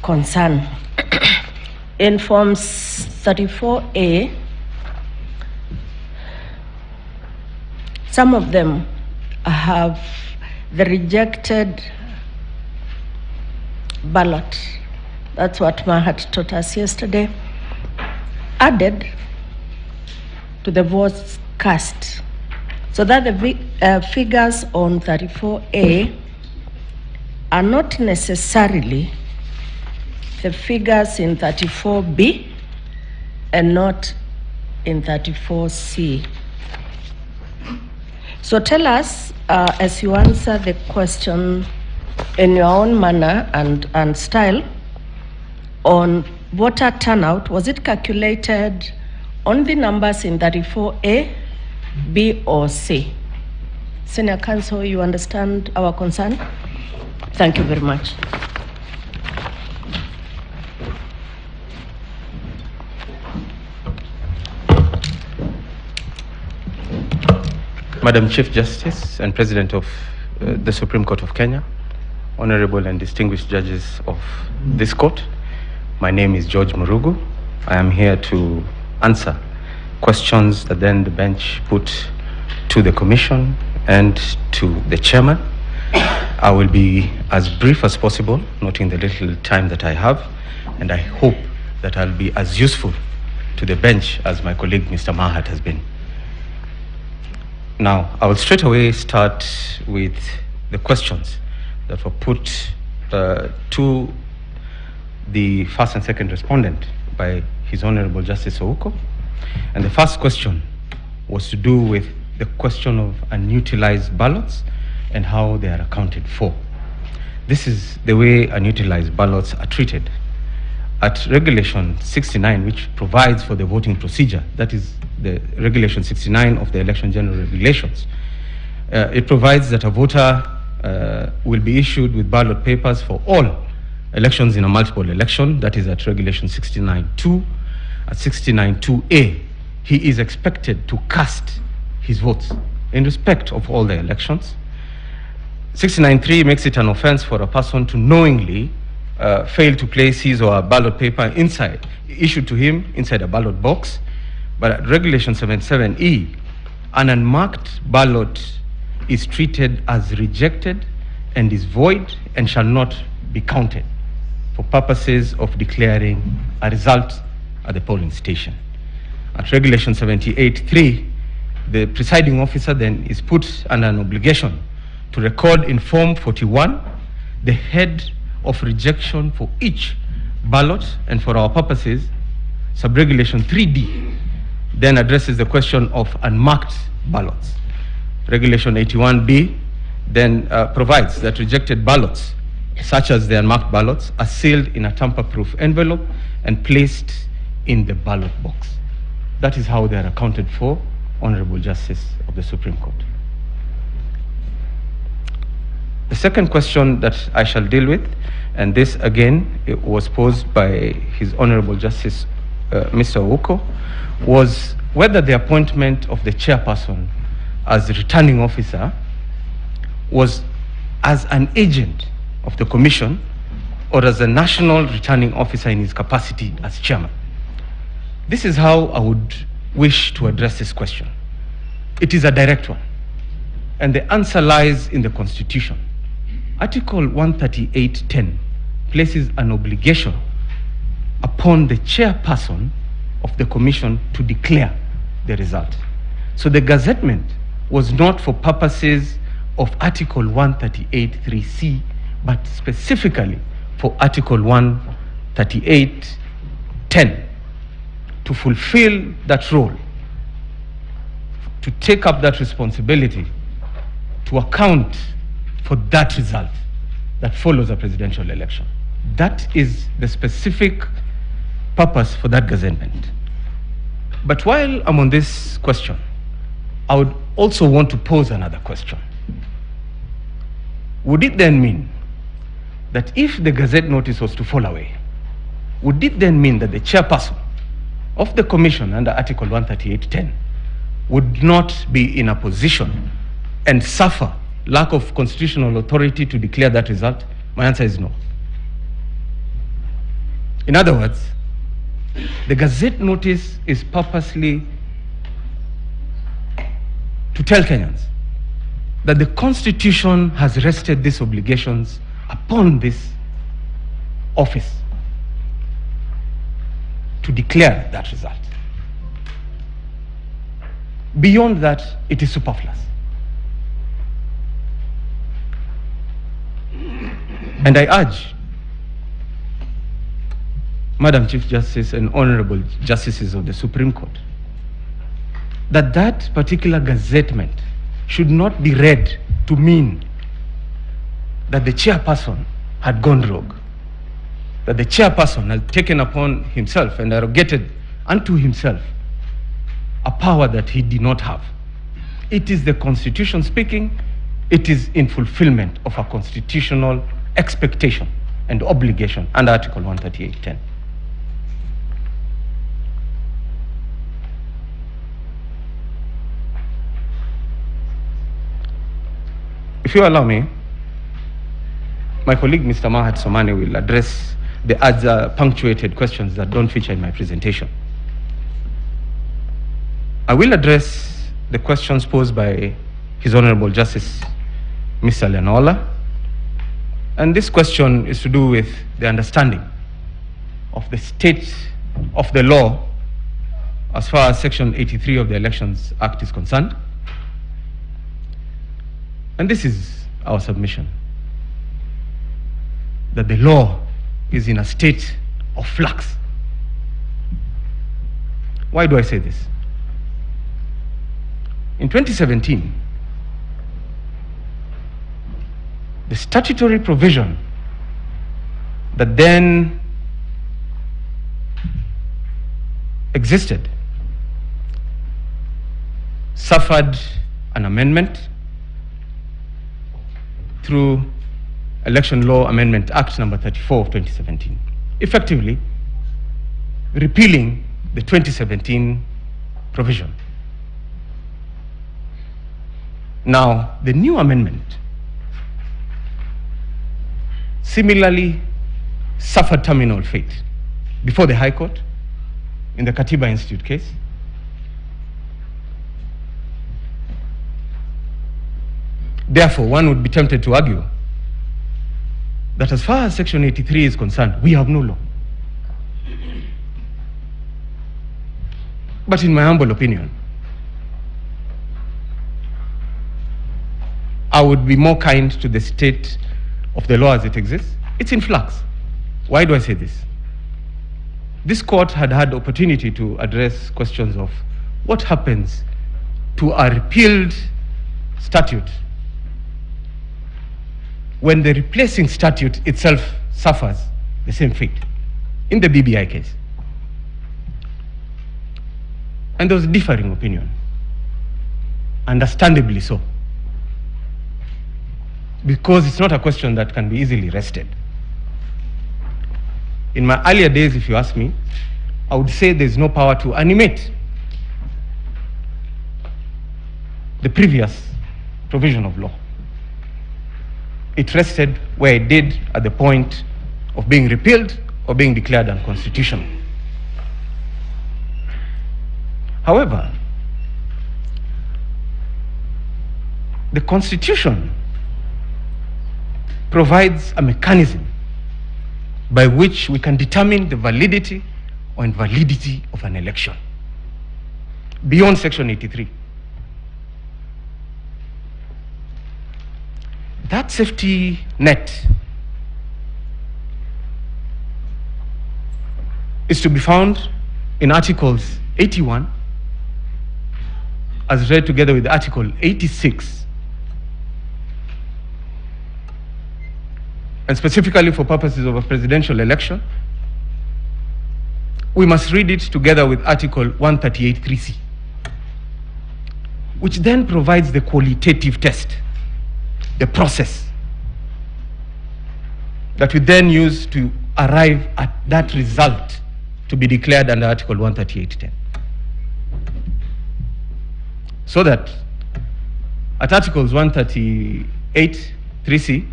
concern. In Forms 34A, some of them have the rejected ballot. That's what Mahat taught us yesterday, added to the votes cast, so that the figures on 34A are not necessarily the figures in 34B and not in 34C. So tell us, as you answer the question in your own manner and style, on voter turnout, was it calculated on the numbers in 34A, B, or C? Senior Counsel, you understand our concern? Thank you very much. Madam Chief Justice and President of the Supreme Court of Kenya, honorable and distinguished judges of this court, my name is George Murugu. I am here to answer questions that then the bench put to the commission and to the chairman. I will be as brief as possible, noting the little time that I have, and I hope that I'll be as useful to the bench as my colleague Mr. Mahat has been. Now, I will straight away start with the questions that were put to the first and second respondent by His Honorable Justice Ouko. And the first question was to do with the question of unutilized ballots and how they are accounted for. This is the way unutilized ballots are treated. At Regulation 69, which provides for the voting procedure, that is the Regulation 69 of the Election General Regulations, it provides that a voter will be issued with ballot papers for all elections in a multiple election. That is at Regulation 69.2. At 69.2A, he is expected to cast his votes in respect of all the elections. 69.3 makes it an offense for a person to knowingly fail to place his or her ballot paper issued to him inside a ballot box. But at Regulation 77E, an unmarked ballot is treated as rejected and is void and shall not be counted for purposes of declaring a result at the polling station. At Regulation 78.3, the presiding officer then is put under an obligation to record in Form 41 the head of rejection for each ballot, and for our purposes, Sub-Regulation 3D then addresses the question of unmarked ballots. Regulation 81B then provides that rejected ballots, such as the unmarked ballots, are sealed in a tamper-proof envelope and placed in the ballot box. That is how they are accounted for, Honorable Justice of the Supreme Court. The second question that I shall deal with, and this again it was posed by His Honorable Justice Mr. Ouko, was whether the appointment of the chairperson as returning officer was as an agent of the commission or as a national returning officer in his capacity as chairman. This is how I would wish to address this question. It is a direct one, and the answer lies in the Constitution. Article 138.10 places an obligation upon the chairperson of the commission to declare the result. So the gazettement was not for purposes of Article 138.3c, but specifically for Article 138.10 to fulfill that role, to take up that responsibility, to account for that result that follows a presidential election. That is the specific purpose for that gazettement. But while I'm on this question, I would also want to pose another question. Would it then mean that if the gazette notice was to fall away, would it then mean that the chairperson of the commission under Article 138.10 would not be in a position and suffer lack of constitutional authority to declare that result? My answer is no. In other words, the Gazette notice is purposely to tell Kenyans that the Constitution has rested these obligations upon this office to declare that result. Beyond that, it is superfluous. And I urge Madam Chief Justice and Honorable Justices of the Supreme Court that that particular gazettement should not be read to mean that the chairperson had gone rogue, that the chairperson had taken upon himself and arrogated unto himself a power that he did not have. It is the Constitution speaking. It is in fulfillment of a constitutional expectation and obligation under Article 138.10. If you allow me, my colleague Mr. Mahat Somane will address the other punctuated questions that don't feature in my presentation. I will address the questions posed by His Honorable Justice Mr. Leonola, and this question is to do with the understanding of the state of the law as far as Section 83 of the Elections Act is concerned. And this is our submission, that the law is in a state of flux. Why do I say this? In 2017, the statutory provision that then existed suffered an amendment through Election Law Amendment Act number 34 of 2017, effectively repealing the 2017 provision. Now, the new amendment similarly suffered terminal fate before the High Court in the Katiba Institute case. Therefore, one would be tempted to argue that as far as Section 83 is concerned, we have no law. But in my humble opinion, I would be more kind to the state of the law as it exists. It's in flux. Why do I say this? This court had had opportunity to address questions of what happens to a repealed statute when the replacing statute itself suffers the same fate, in the BBI case. And there was differing opinion, understandably so, because it's not a question that can be easily wrested. In my earlier days, if you ask me, I would say there's no power to animate the previous provision of law. It rested where it did at the point of being repealed or being declared unconstitutional. However, the Constitution provides a mechanism by which we can determine the validity or invalidity of an election beyond Section 83. That safety net is to be found in Articles 81 as read together with Article 86, and specifically for purposes of a presidential election, we must read it together with Article 138(3)(c), which then provides the qualitative test, the process that we then use to arrive at that result to be declared under Article 138.10. So that at Articles 138, 3C,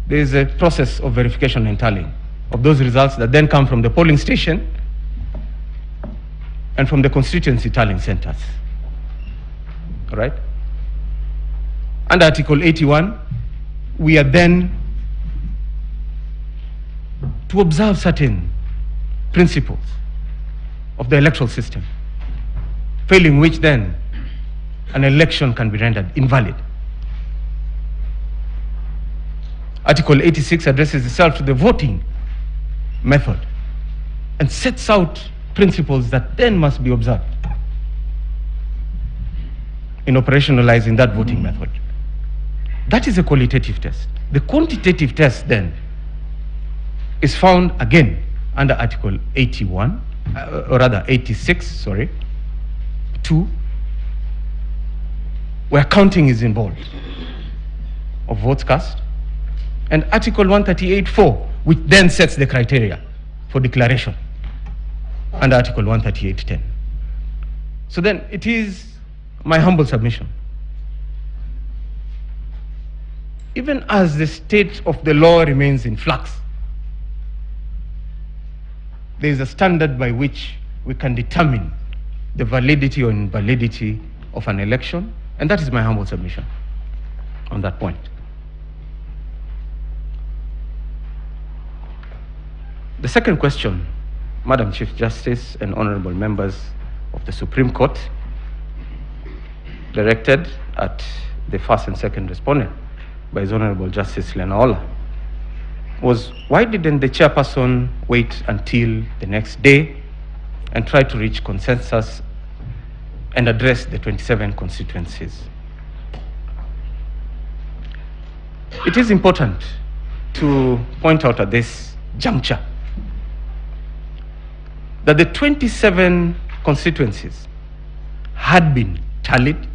there is a process of verification and tallying of those results that then come from the polling station and from the constituency tallying centers. All right? Under Article 81, we are then to observe certain principles of the electoral system, failing which then an election can be rendered invalid. Article 86 addresses itself to the voting method and sets out principles that then must be observed in operationalizing that voting method. That is a qualitative test. The quantitative test then is found again under Article 81, or rather 86, sorry, 2, where counting is involved of votes cast, and Article 138.4, which then sets the criteria for declaration under Article 138.10. So then it is my humble submission, even as the state of the law remains in flux, there is a standard by which we can determine the validity or invalidity of an election, and that is my humble submission on that point. The second question, Madam Chief Justice and honorable members of the Supreme Court, directed at the first and second respondent by His Honorable Justice Lenaola, was why didn't the chairperson wait until the next day and try to reach consensus and address the 27 constituencies? It is important to point out at this juncture that the 27 constituencies had been tallied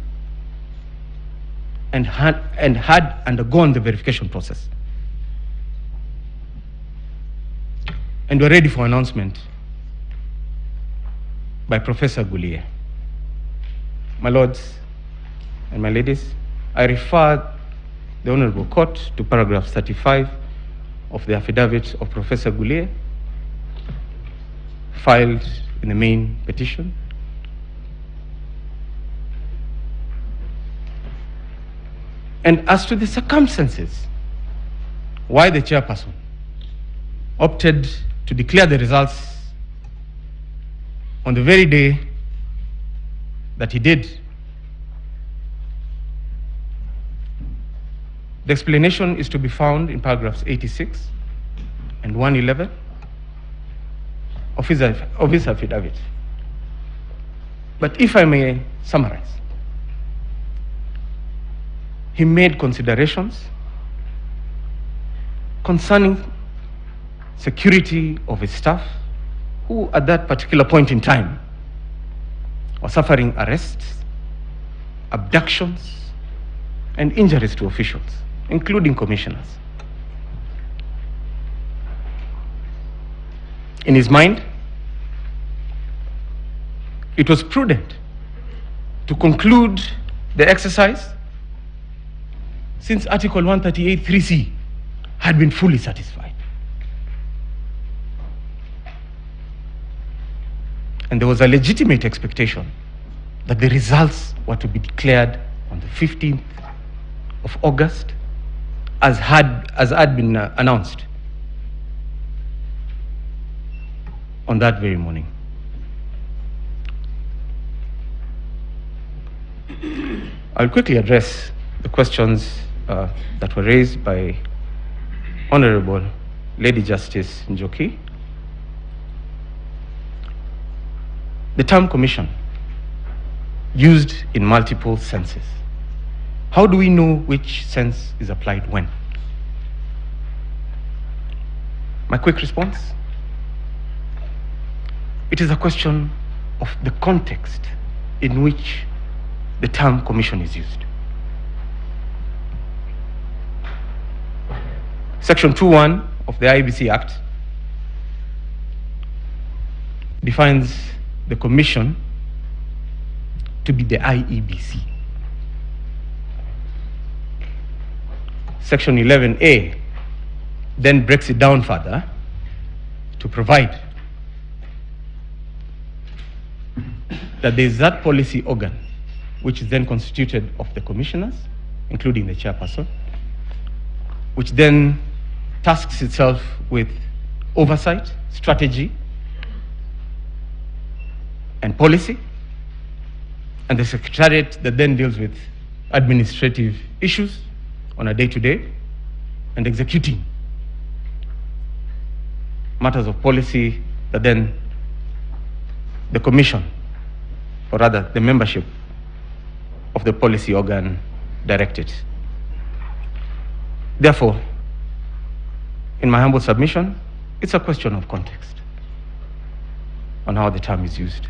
and had undergone the verification process and were ready for announcement by Professor Goulier. My lords and my ladies, I refer the Honorable Court to paragraph 35 of the affidavit of Professor Goulier, filed in the main petition. And as to the circumstances why the chairperson opted to declare the results on the very day that he did, the explanation is to be found in paragraphs 86 and 111 of his affidavit. But if I may summarize, he made considerations concerning security of his staff, who at that particular point in time were suffering arrests, abductions, and injuries to officials, including commissioners. In his mind, it was prudent to conclude the exercise since Article 138.3c had been fully satisfied. And there was a legitimate expectation that the results were to be declared on the 15th of August as had been announced on that very morning. I'll quickly address the questions that were raised by Honorable Lady Justice Njoki. The term commission used in multiple senses. How do we know which sense is applied when? My quick response: it is a question of the context in which the term commission is used. Section 2(1) of the IEBC Act defines the commission to be the IEBC. Section 11A then breaks it down further to provide that there is that policy organ which is then constituted of the commissioners, including the chairperson, which then tasks itself with oversight, strategy, and policy, and the secretariat that then deals with administrative issues on a day-to-day and executing matters of policy that then the commission, or rather the membership of the policy organ directed. Therefore, in my humble submission, it's a question of context on how the term is used.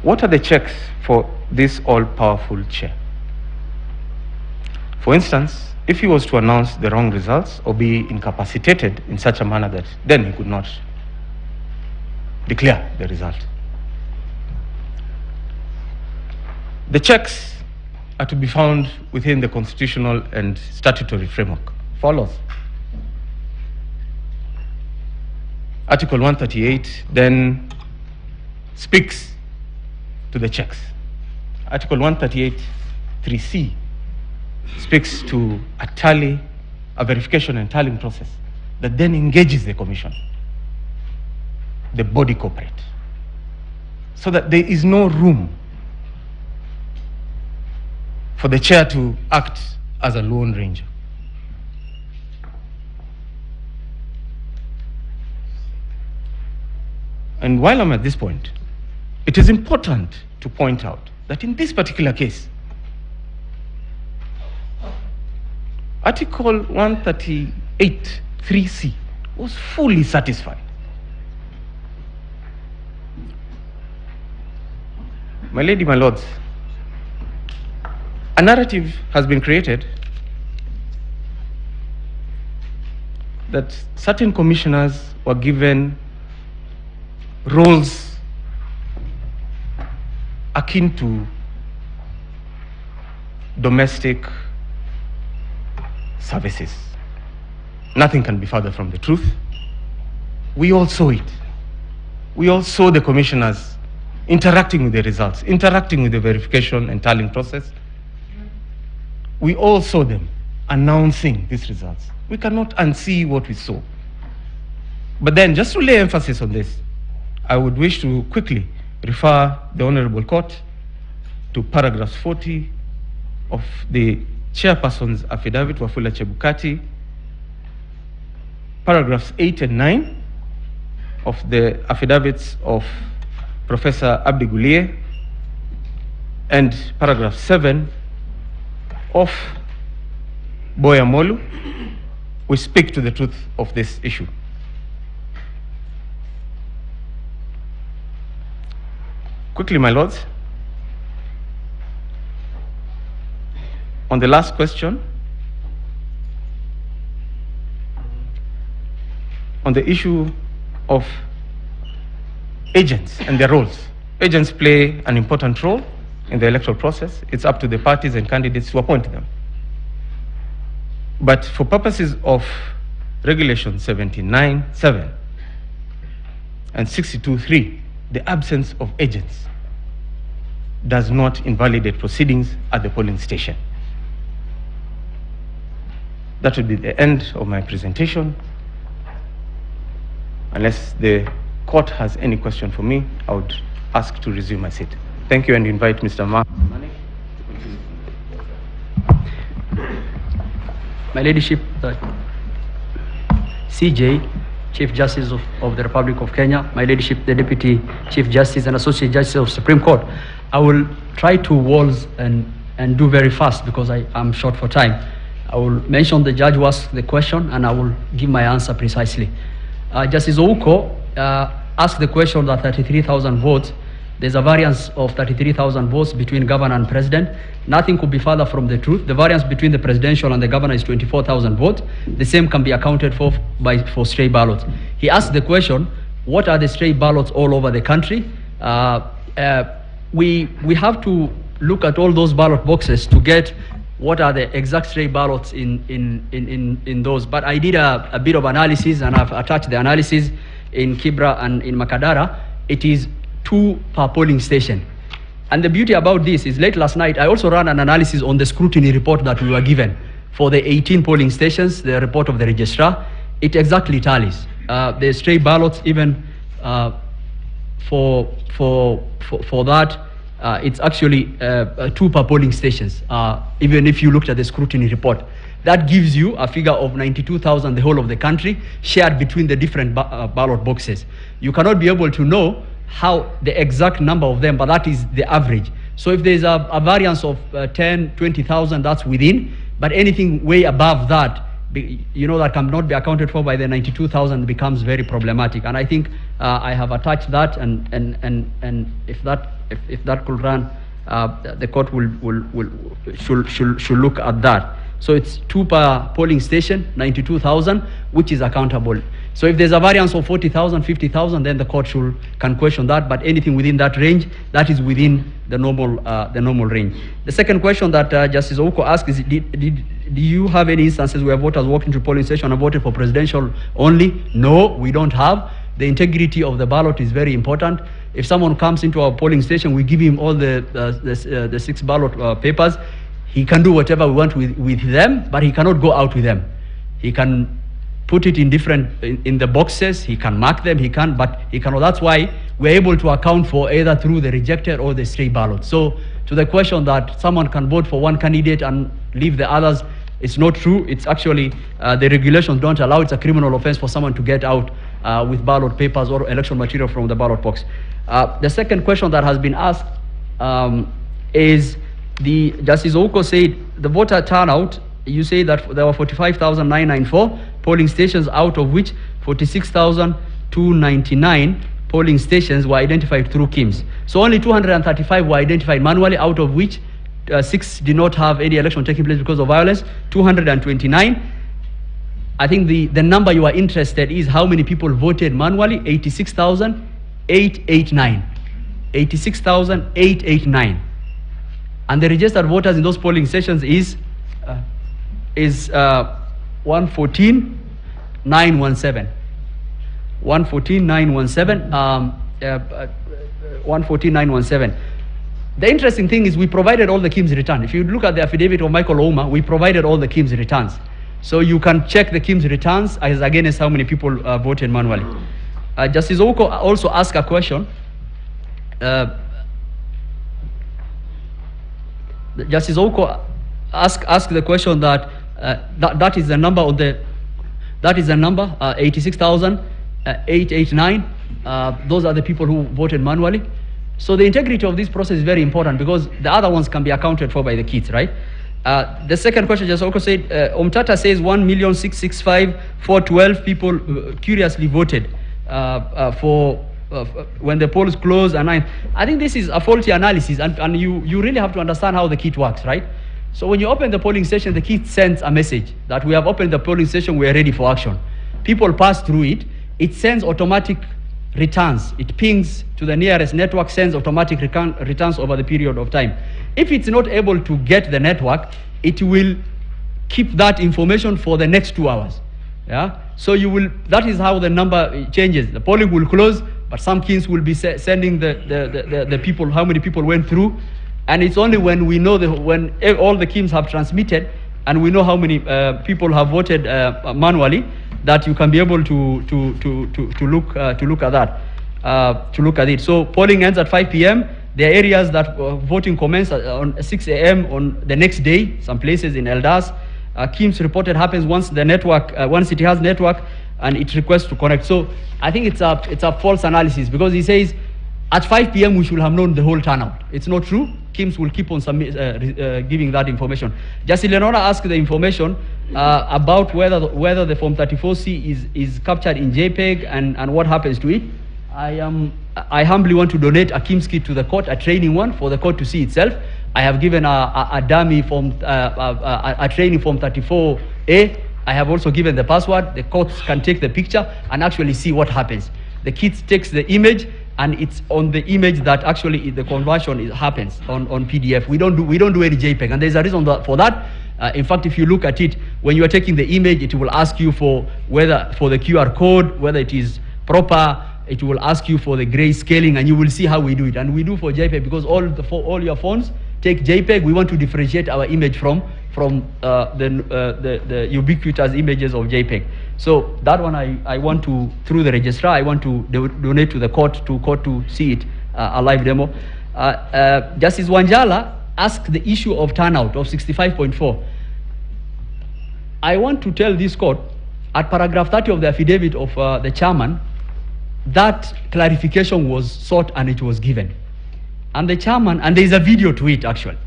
What are the checks for this all-powerful chair? For instance, if he was to announce the wrong results or be incapacitated in such a manner that then he could not declare the result. The checks are to be found within the constitutional and statutory framework. Follows. Article 138 then speaks to the checks. Article 138 3C speaks to a verification and tallying process that then engages the commission, the body corporate, so that there is no room for the chair to act as a lone ranger. And while I'm at this point, it is important to point out that in this particular case, Article 138 3C was fully satisfied. My lady, my lords, a narrative has been created that certain commissioners were given roles akin to domestic services. Nothing can be further from the truth. We all saw it. We all saw the commissioners interacting with the results, interacting with the verification and tallying process. We all saw them announcing these results. We cannot unsee what we saw. But then, just to lay emphasis on this, I would wish to quickly refer the Honorable Court to paragraph 40 of the Chairperson's affidavit, Wafula Chebukati, paragraphs 8 and 9 of the affidavits of Professor Abdi Gulier, and paragraph 7 of Boya Molu, which speak to the truth of this issue. Quickly, my lords, on the last question, on the issue of agents and their roles. Agents play an important role in the electoral process. It's up to the parties and candidates to appoint them. But for purposes of Regulation 79(7) and 62(3), the absence of agents does not invalidate proceedings at the polling station. That would be the end of my presentation. Unless the court has any question for me, I would ask to resume my seat. Thank you, and invite Mr. Ma. My Ladyship, CJ, Chief Justice of the Republic of Kenya, my Ladyship, the Deputy Chief Justice and Associate Justice of Supreme Court. I will try to waltz and do very fast because I am short for time. I will mention the judge who asked the question and I will give my answer precisely. Justice Ouko asked the question that 33,000 votes there's a variance of 33,000 votes between governor and president. Nothing could be further from the truth. The variance between the presidential and the governor is 24,000 votes. The same can be accounted for stray ballots. He asked the question, what are the stray ballots all over the country? We have to look at all those ballot boxes to get what are the exact stray ballots in those. But I did a bit of analysis, and I've attached the analysis in Kibra and in Makadara. It is 2 per polling station. And the beauty about this is late last night, I also ran an analysis on the scrutiny report that we were given for the 18 polling stations, the report of the registrar. It exactly tallies. The stray ballots, even for that, it's actually 2 per polling stations, even if you looked at the scrutiny report. That gives you a figure of 92,000, the whole of the country, shared between the different ballot boxes. You cannot be able to know how the exact number of them, but that is the average. So if there's a variance of 10, 20,000, that's within, but anything way above that, that cannot be accounted for by the 92,000 becomes very problematic. And I think I have attached that, and if that could run, the court should look at that. So it's 2 per polling station, 92,000, which is accountable. So if there's a variance of 40,000, 50,000, then the court can question that. But anything within that range, that is within the normal range. The second question that Justice Ouko asked is, do you have any instances where voters walked into polling station and voted for presidential only? No, we don't have. The integrity of the ballot is very important. If someone comes into our polling station, we give him all the 6 ballot papers. He can do whatever we want with them, but he cannot go out with them. He can put it in the boxes, he can mark them, but he cannot. That's why we're able to account for either through the rejected or the stray ballot. So to the question that someone can vote for one candidate and leave the others, it's not true. It's actually, the regulations don't allow, it's a criminal offense for someone to get out with ballot papers or election material from the ballot box. The second question that has been asked is, Justice Ouko said the voter turnout, you say that there were 45,994 polling stations, out of which 46,299 polling stations were identified through KIMS. So only 235 were identified manually, out of which 6 did not have any election taking place because of violence, 229. I think the number you are interested is how many people voted manually, 86,889. 86,889. And the registered voters in those polling stations is 114,917. 114,917. 114,917. The interesting thing is we provided all the KIMS return. If you look at the affidavit of Michael Ouma, we provided all the KIMS returns. So you can check the KIMS returns as against how many people voted manually. Justice Ouko also asked a question. Justice Ouko asked the question that that is the number of 86,889. Those are the people who voted manually. So the integrity of this process is very important because the other ones can be accounted for by the kids, right? The second question, Justice Ouko said, Omtata says 1,665,412 people curiously voted for when the polls closed. And I think this is a faulty analysis, and you really have to understand how the kit works, right? So when you open the polling station, the kit sends a message that we have opened the polling station, we are ready for action. People pass through it, it sends automatic returns. It pings to the nearest network, sends automatic returns over the period of time. If it's not able to get the network, it will keep that information for the next 2 hours. Yeah. So that is how the number changes. The polling will close, but some kins will be sending the people, how many people went through. And it's only when we know when all the KIMs have transmitted and we know how many people have voted manually that you can be able to look at that, to look at it. So polling ends at 5 p.m. There are areas that voting commenced on 6 a.m. on the next day. Some places in Eldas, KIMs reported happens once the network, once it has network, and it requests to connect. So I think it's a false analysis because he says at 5 p.m. we should have known the whole turnout. It's not true. KIMs will keep on giving that information. Justice Lenora asked the information about whether the Form 34C is captured in JPEG and what happens to it. I humbly want to donate a Kim's kit to the court, a training one for the court to see itself. I have given a dummy form, a training form 34A. I have also given the password. The courts can take the picture and actually see what happens. The kit takes the image, and it's on the image that actually the conversion happens on PDF. We don't do any JPEG, and there's a reason for that. In fact, if you look at it, when you are taking the image, it will ask you for the QR code, whether it is proper. It will ask you for the gray scaling, and you will see how we do it. And we do for JPEG because all your phones take JPEG. We want to differentiate our image from the ubiquitous images of JPEG. So that one I want to, through the registrar, I want to donate to the court to see it, a live demo. Justice Wanjala asked the issue of turnout of 65.4. I want to tell this court, at paragraph 30 of the affidavit of the chairman, that clarification was sought and it was given. And the chairman, and there is a video to it actually,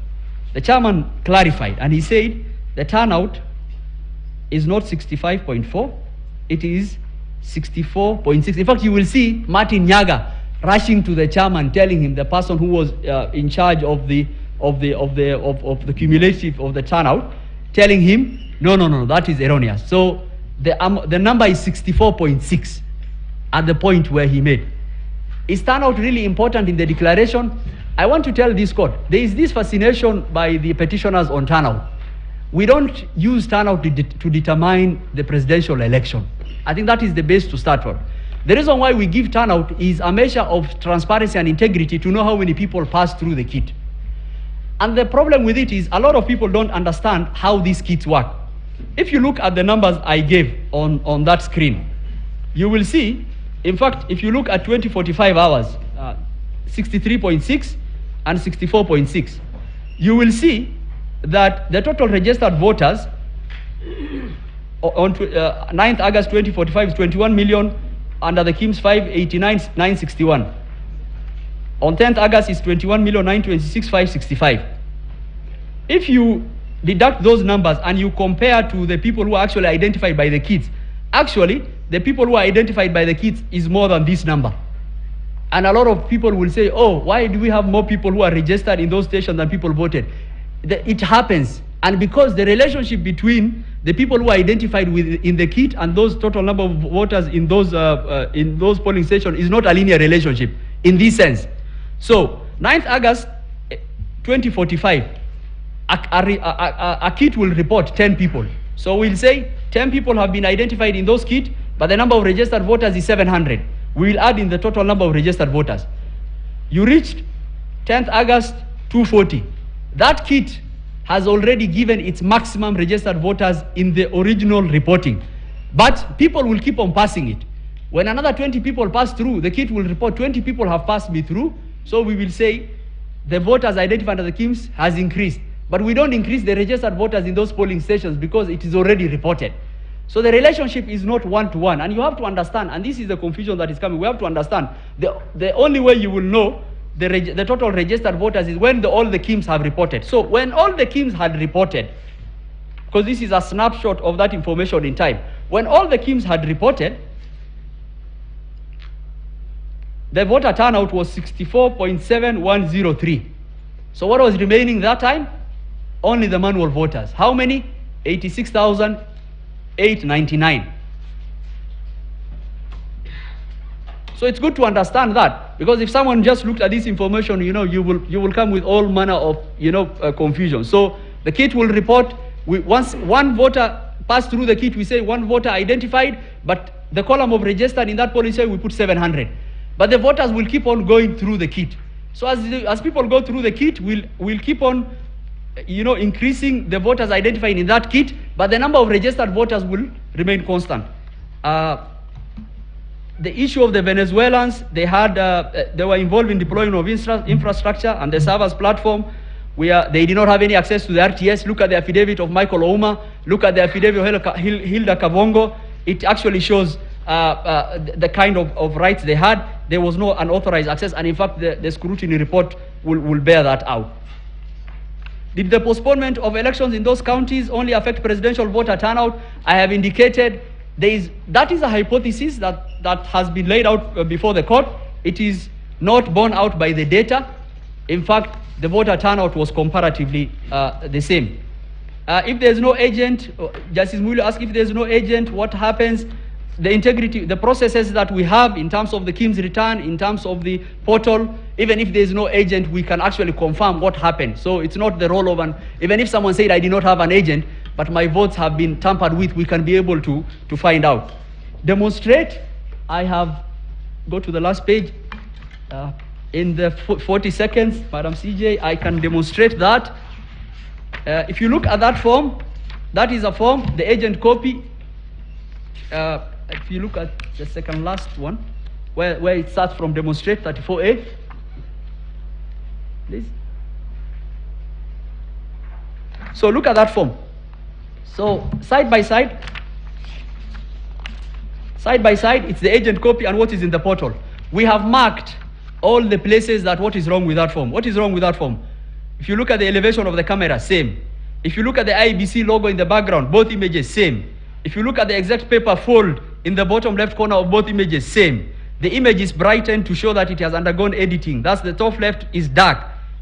the chairman clarified and he said the turnout is not 65.4, it is 64.6. In fact, you will see Martin Nyaga rushing to the chairman, telling him, the person who was in charge of the cumulative of the turnout, telling him, no, that is erroneous. So the number is 64.6 at the point where he made. Is turnout really important in the declaration? I want to tell this court, there is this fascination by the petitioners on turnout. We don't use turnout to determine the presidential election. I think that is the base to start from. The reason why we give turnout is a measure of transparency and integrity to know how many people pass through the kit. And the problem with it is a lot of people don't understand how these kits work. If you look at the numbers I gave on that screen, you will see, in fact, if you look at 20-45 hours, 63.6 and 64.6, you will see that the total registered voters on 9th August 2045 is 21 million, under the KIMS 589,961. On 10th August is 21,926,565. If you deduct those numbers and you compare to the people who are actually identified by the kids, actually the people who are identified by the kids is more than this number. And a lot of people will say, oh, why do we have more people who are registered in those stations than people voted? It happens. And because the relationship between the people who are identified in the kit and those total number of voters in those polling stations is not a linear relationship in this sense. So 9th August 2045, a kit will report 10 people. So we'll say 10 people have been identified in those kits, but the number of registered voters is 700. We will add in the total number of registered voters. You reached 10th August 240. That kit has already given its maximum registered voters in the original reporting. But people will keep on passing it. When another 20 people pass through, the kit will report 20 people have passed me through. So we will say the voters identified as the KIMS has increased. But we don't increase the registered voters in those polling stations because it is already reported. So the relationship is not one-to-one. And you have to understand, and this is the confusion that is coming, we have to understand, the only way you will know the total registered voters is when all the KIMS have reported. So when all the KIMS had reported, because this is a snapshot of that information in time, when all the KIMS had reported, the voter turnout was 64.7103. So what was remaining that time? Only the manual voters. How many? 86,899. So it's good to understand that, because if someone just looked at this information, you will come with all manner of confusion. So the kit will report, once one voter passed through the kit, we say one voter identified, but the column of registered in that policy we put 700. But the voters will keep on going through the kit. So as people go through the kit, we'll keep on increasing the voters identified in that kit, but the number of registered voters will remain constant. The issue of the Venezuelans, they were involved in deployment of infrastructure and the servers platform. They did not have any access to the RTS. Look at the affidavit of Michael Ouma. Look at the affidavit of Hilda Kavongo. It actually shows the kind of rights they had. There was no unauthorized access, and in fact the scrutiny report will bear that out. Did the postponement of elections in those counties only affect presidential voter turnout? I have indicated that is a hypothesis that that has been laid out before the court, it is not borne out by the data. In fact, the voter turnout was comparatively the same. If there's no agent, Justice Mulu asked if there's no agent, what happens? The integrity, the processes that we have in terms of the KIMS return, in terms of the portal, even if there's no agent, we can actually confirm what happened. So it's not the role of even if someone said I did not have an agent, but my votes have been tampered with, we can be able to find out. Demonstrate, I have, go to the last page. In the 40 seconds, Madam CJ, I can demonstrate that. If you look at that form, that is a form, the agent copy. If you look at the second last one, where it starts from demonstrate 34A, please. So look at that form. So side by side, it's the agent copy and what is in the portal. We have marked all the places that what is wrong with that form. What is wrong with that form? If you look at the elevation of the camera, same. If you look at the IEBC logo in the background, both images, same. If you look at the exact paper fold in the bottom left corner of both images, same. The image is brightened to show that it has undergone editing. That's the top left is dark.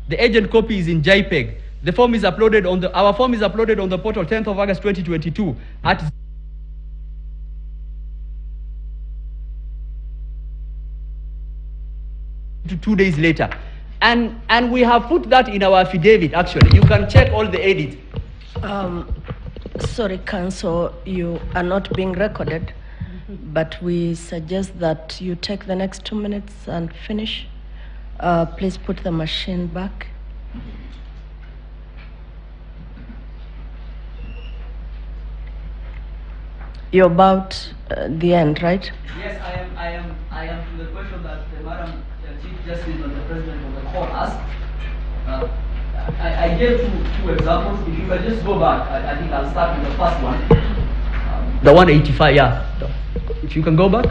The agent copy is in JPEG. The form is uploaded on our form is uploaded on the portal 10th of August 2022 at 2 days later. And we have put that in our affidavit, actually. You can check all the edits. Sorry, Counsel, you are not being recorded, but we suggest that you take the next 2 minutes and finish. Please put the machine back. You're about the end, right? Yes, I am to the question that Madam Chief Justice and the President of the Court asked. I gave two examples. If you can just go back, I think I'll start with the first one. The 185, yeah. If you can go back.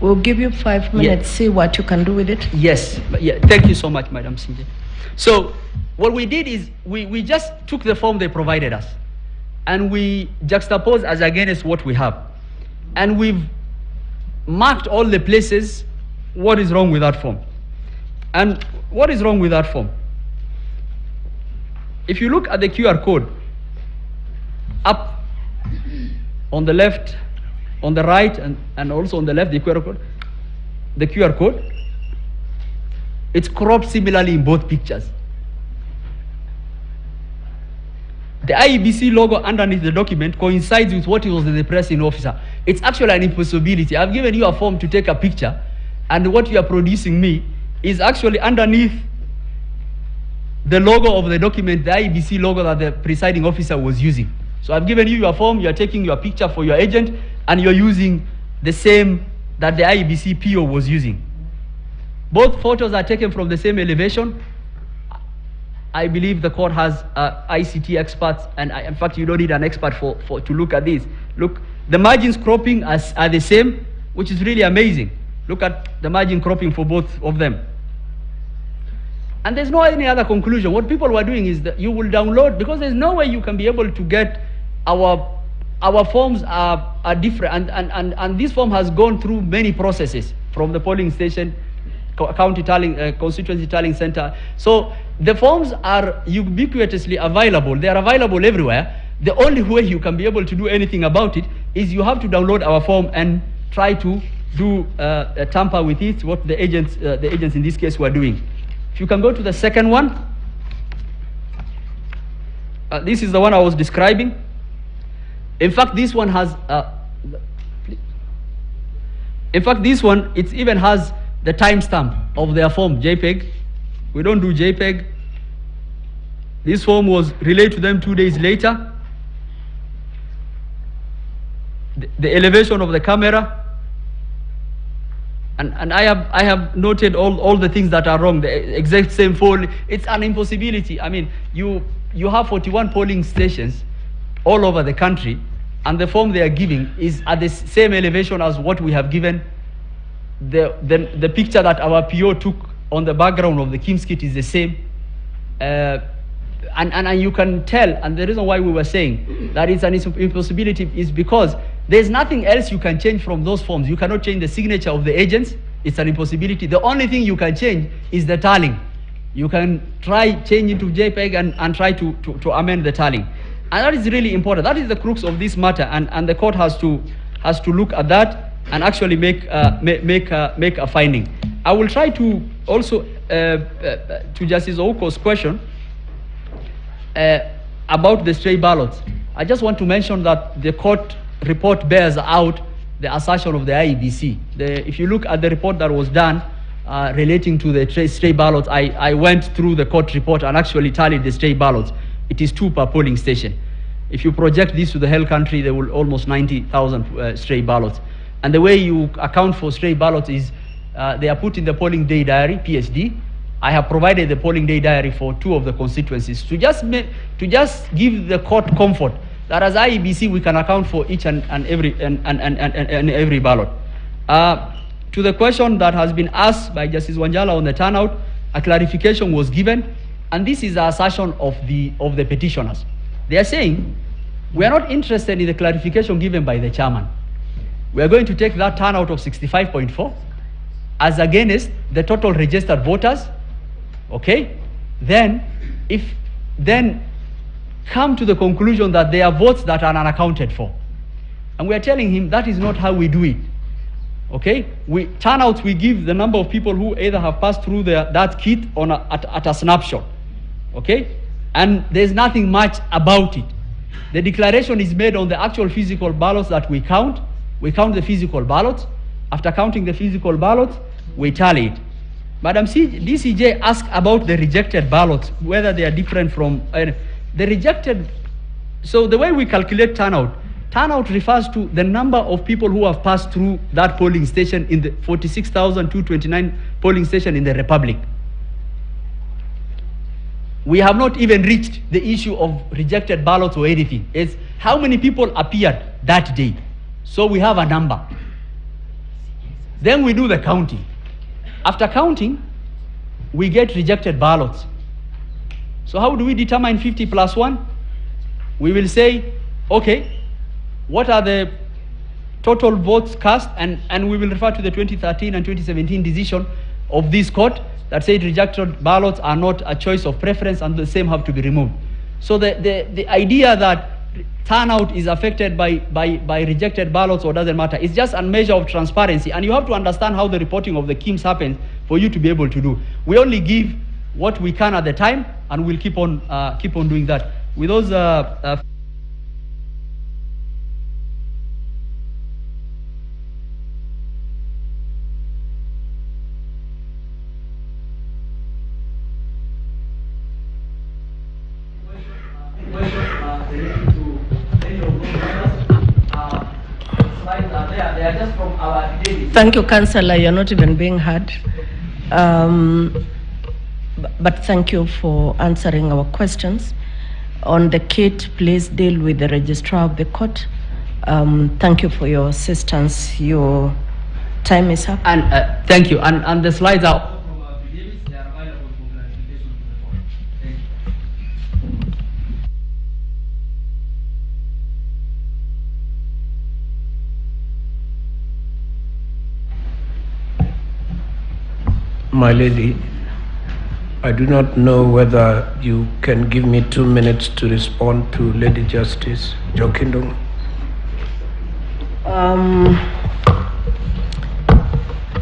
We'll give you 5 minutes, see what you can do with it. Yes, yeah. Thank you so much, Madam CJ. So what we did is we just took the form they provided us and we juxtaposed as against what we have. And we've marked all the places what is wrong with that form. And what is wrong with that form? If you look at the QR code, up on the left, on the right, and also on the left, the QR code, it's cropped similarly in both pictures. The IEBC logo underneath the document coincides with what was the pressing officer. It's actually an impossibility. I've given you a form to take a picture, and what you are producing me is actually underneath the logo of the document, the IEBC logo that the presiding officer was using. So I've given you your form, you're taking your picture for your agent, and you're using the same that the IEBC PO was using. Both photos are taken from the same elevation. I believe the court has ICT experts, and in fact, you don't need an expert to look at this. Look, the margins cropping are the same, which is really amazing. Look at the margin cropping for both of them. And there's no any other conclusion. What people were doing is that you will download, because there's no way you can be able to get our forms are different, and this form has gone through many processes from the polling station, county tallying, constituency tallying center. So the forms are ubiquitously available. They are available everywhere. The only way you can be able to do anything about it is you have to download our form and try to do tamper with it, what the agents in this case were doing. If you can go to the second one. This is the one I was describing. In fact, this one has, it even has the timestamp of their form, JPEG. We don't do JPEG. This form was relayed to them 2 days later. The elevation of the camera. And I have noted all the things that are wrong, the exact same fold. It's an impossibility. I mean, you have 41 polling stations all over the country, and the form they are giving is at the same elevation as what we have given. The picture that our PO took on the background of the KIMS kit is the same. And you can tell, and the reason why we were saying that it's an impossibility is because There's nothing else you can change from those forms. You cannot change the signature of the agents. It's an impossibility. The only thing you can change is the tallying. You can try changing to JPEG and try to amend the tallying. And that is really important. That is the crux of this matter, and the court has to look at that and actually make a finding. I will try to also to Justice Ouko's question about the stray ballots. I just want to mention that the court report bears out the assertion of the IEBC. If you look at the report that was done relating to the stray ballots, I went through the court report and actually tallied the stray ballots. It is 2 per polling station. If you project this to the whole country, there will almost 90,000 stray ballots. And the way you account for stray ballots is they are put in the polling day diary, PSD. I have provided the polling day diary for 2 of the constituencies to just give the court comfort that as IEBC we can account for each and every ballot. To the question that has been asked by Justice Wanjala on the turnout, a clarification was given, and this is the assertion of the petitioners. They are saying we are not interested in the clarification given by the chairman. We are going to take that turnout of 65.4 as against the total registered voters. Okay, then come to the conclusion that there are votes that are unaccounted for. And we are telling him that is not how we do it. Okay, turnouts, we give the number of people who either have passed through that kit on at a snapshot. Okay, and there's nothing much about it. The declaration is made on the actual physical ballots that we count. We count the physical ballots. After counting the physical ballots, we tally it. Madam DCJ asked about the rejected ballots, whether they are different from the rejected. So the way we calculate turnout refers to the number of people who have passed through that polling station in the 46,229 polling station in the Republic. We have not even reached the issue of rejected ballots or anything. It's how many people appeared that day. So we have a number. Then we do the counting. After counting, we get rejected ballots. So how do we determine 50 plus 1? We will say, okay, what are the total votes cast? And we will refer to the 2013 and 2017 decision of this court that said rejected ballots are not a choice of preference and the same have to be removed. So the idea that turnout is affected by rejected ballots or doesn't matter, it's just a measure of transparency, and you have to understand how the reporting of the KIMS happens for you to be able to do. We only give what we can at the time, and we'll keep on doing that. With those Thank you, Councillor. You're not even being heard. But thank you for answering our questions. On the kit, please deal with the registrar of the court. Thank you for your assistance. Your time is up. And thank you. And the slides are. My lady, I do not know whether you can give me 2 minutes to respond to Lady Justice Jokindong.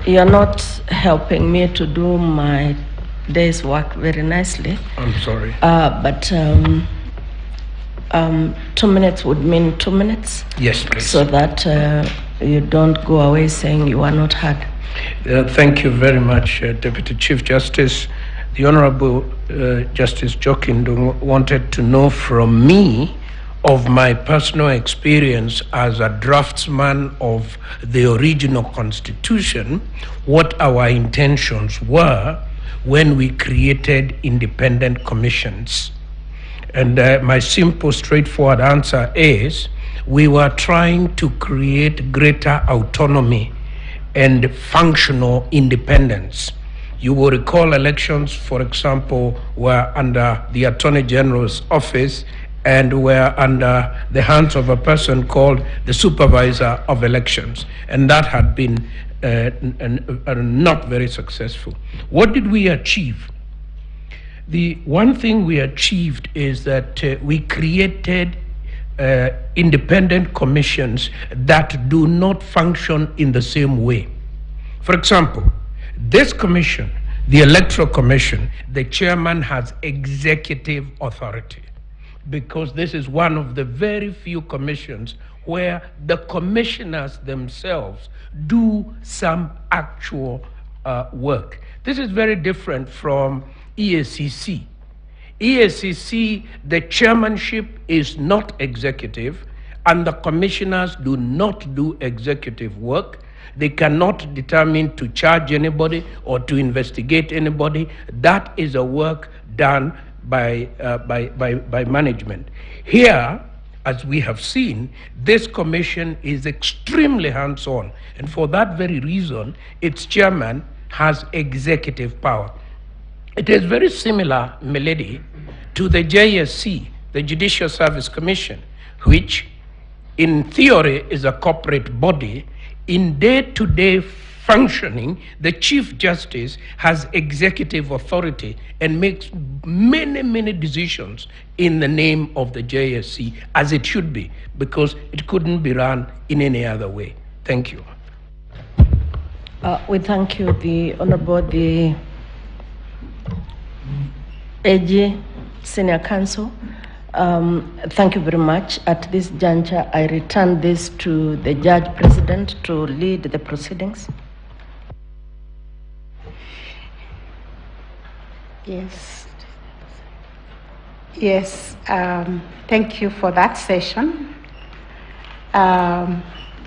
You're not helping me to do my day's work very nicely. I'm sorry. But 2 minutes would mean 2 minutes. Yes, please. So that you don't go away saying you are not heard. Thank you very much, Deputy Chief Justice. The Honorable Justice Jokindong wanted to know from me of my personal experience as a draftsman of the original Constitution, what our intentions were when we created independent commissions. And my simple, straightforward answer is we were trying to create greater autonomy and functional independence. You will recall elections, for example, were under the Attorney General's office and were under the hands of a person called the supervisor of elections, and that had been not very successful. What did we achieve? The one thing we achieved is that we created independent commissions that do not function in the same way. For example, this commission, the Electoral Commission, the chairman has executive authority, because this is one of the very few commissions where the commissioners themselves do some actual work. This is very different from EACC. EACC, the chairmanship is not executive, and the commissioners do not do executive work. They cannot determine to charge anybody or to investigate anybody. That is a work done by management. Here, as we have seen, this commission is extremely hands-on, and for that very reason, its chairman has executive power. It is very similar, Milady, to the JSC, the Judicial Service Commission, which in theory is a corporate body. In day-to-day functioning, the Chief Justice has executive authority and makes many, many decisions in the name of the JSC, as it should be, because it couldn't be run in any other way. Thank you. We thank you, the Honorable, the AG Senior Counsel. Thank you very much. At this juncture, I return this to the Judge President to lead the proceedings. Yes. Yes, thank you for that session.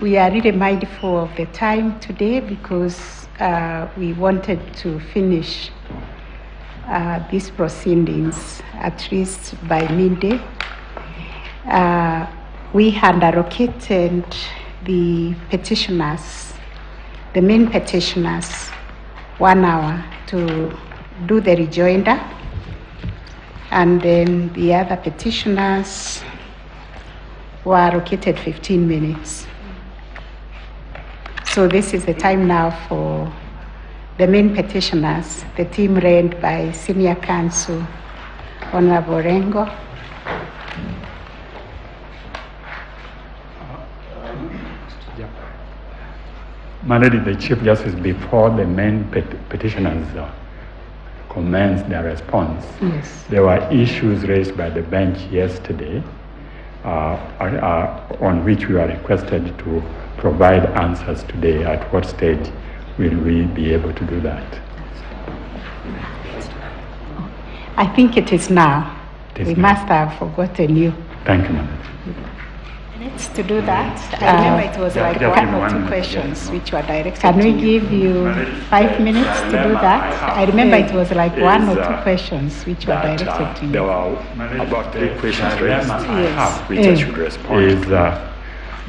We are really mindful of the time today because we wanted to finish these proceedings at least by midday. We had allocated the petitioners, the main petitioners, 1 hour to do the rejoinder, and then the other petitioners were allocated 15 minutes. So this is the time now for the main petitioners, the team led by Senior Counsel Honorable Rengo. My Lady, the Chief Justice, before the main petitioners commenced their response, yes, there were issues raised by the bench yesterday on which we are requested to provide answers today. At what stage will we be able to do that? I think it is now. We now. must have forgotten you. Thank you, Madam. Minutes to do that. I remember it was like just one give or me two 1 minute, questions yes. which were directed. Can we give you 5 minutes to do that? I remember it was like one or two questions which were directed to you. There were about 3 questions raised, Yes. which I should respond to.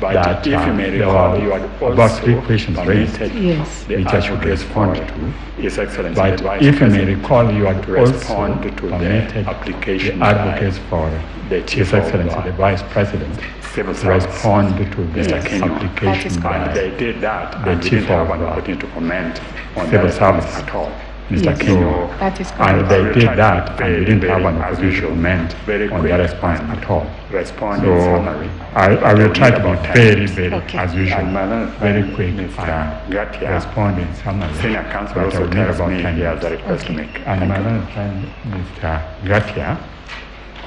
But if you may recall, you had about 3 questions raised, Yes. which I should respond to. His Excellency, but the Vice if you may President, recall, you had to also respond to permitted the application the advocates for the His Chief of Excellency, the Vice President, Civil to Service, respond to Mr. the Kenyo. application And they by did that, the and we Chief didn't have of an opportunity to comment on Civil the response Service, at all. Mr. Yes. Kenyo. That is And correct. they I will did try that, to and we very, didn't have very, an as opportunity to usual, comment very on quick the response and at all. respond So in summary. I will try to be About 10 very, minutes. very, Okay. as usual, And Madam, very quick Mr. and Gatia, respond in summary. Senior Counsel But I also will need tells about me 10 he has a minutes. request to make. And Madam Mr. Gatia,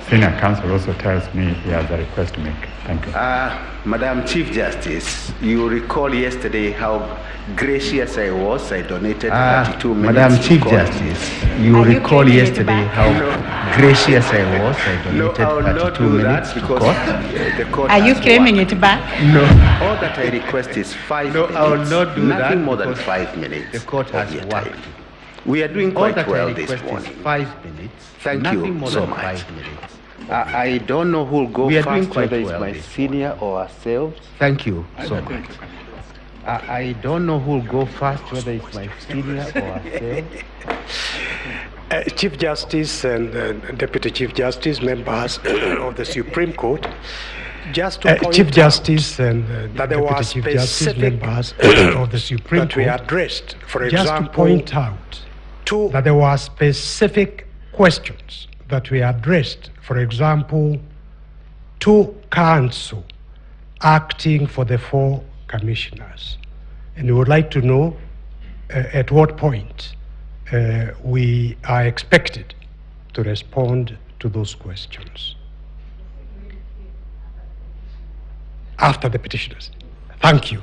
Senior Counsel also tells me he has a request to make. Thank you. Madam Chief Justice, you recall yesterday how gracious I was. I donated 32 minutes. Madam to Chief court. Justice, you recall yesterday how gracious I was. I No, donated I will not 32 do minutes that to because court. the court Are you has claiming work. it back? No, All that I request is 5 no, minutes. I will not do that. Nothing more than because 5 minutes. The court of has your work. time. We are doing All quite that well I this request is morning. 5 minutes. Thank Nothing you more so than much. 5 minutes. I don't know who will go We are doing first, quite whether it's well my this senior or ourselves. Thank you so much. I don't know who will go first, whether it's my senior or ourselves. Chief Justice and Deputy Chief Justice, members of the Supreme Court, just to point Chief out Justice and that there were Deputy Chief Justice, specific members of the Supreme that we Court, addressed. For just example, to point out that there were specific questions that we addressed. For example, to counsel acting for the 4 commissioners. And we would like to know at what point we are expected to respond to those questions. After the petitioners. Thank you.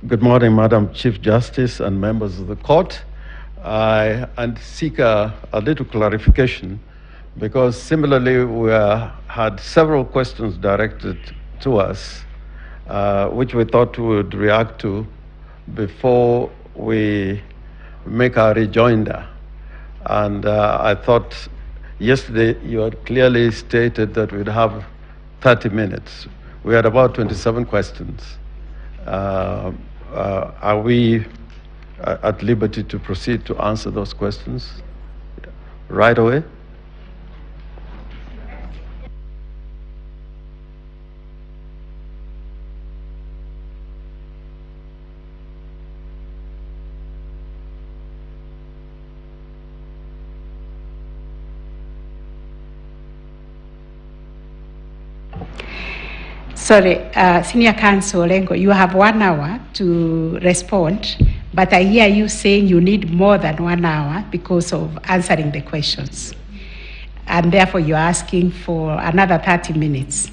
Good morning, Madam Chief Justice and members of the court. I seek a little clarification because similarly we had several questions directed to us which we thought we would react to before we make our rejoinder. And I thought yesterday you had clearly stated that we'd have 30 minutes. We had about 27 questions. Are we at liberty to proceed to answer those questions right away? Sorry, Senior Counsel Lengo, you have 1 hour to respond, but I hear you saying you need more than 1 hour because of answering the questions. And therefore you're asking for another 30 minutes.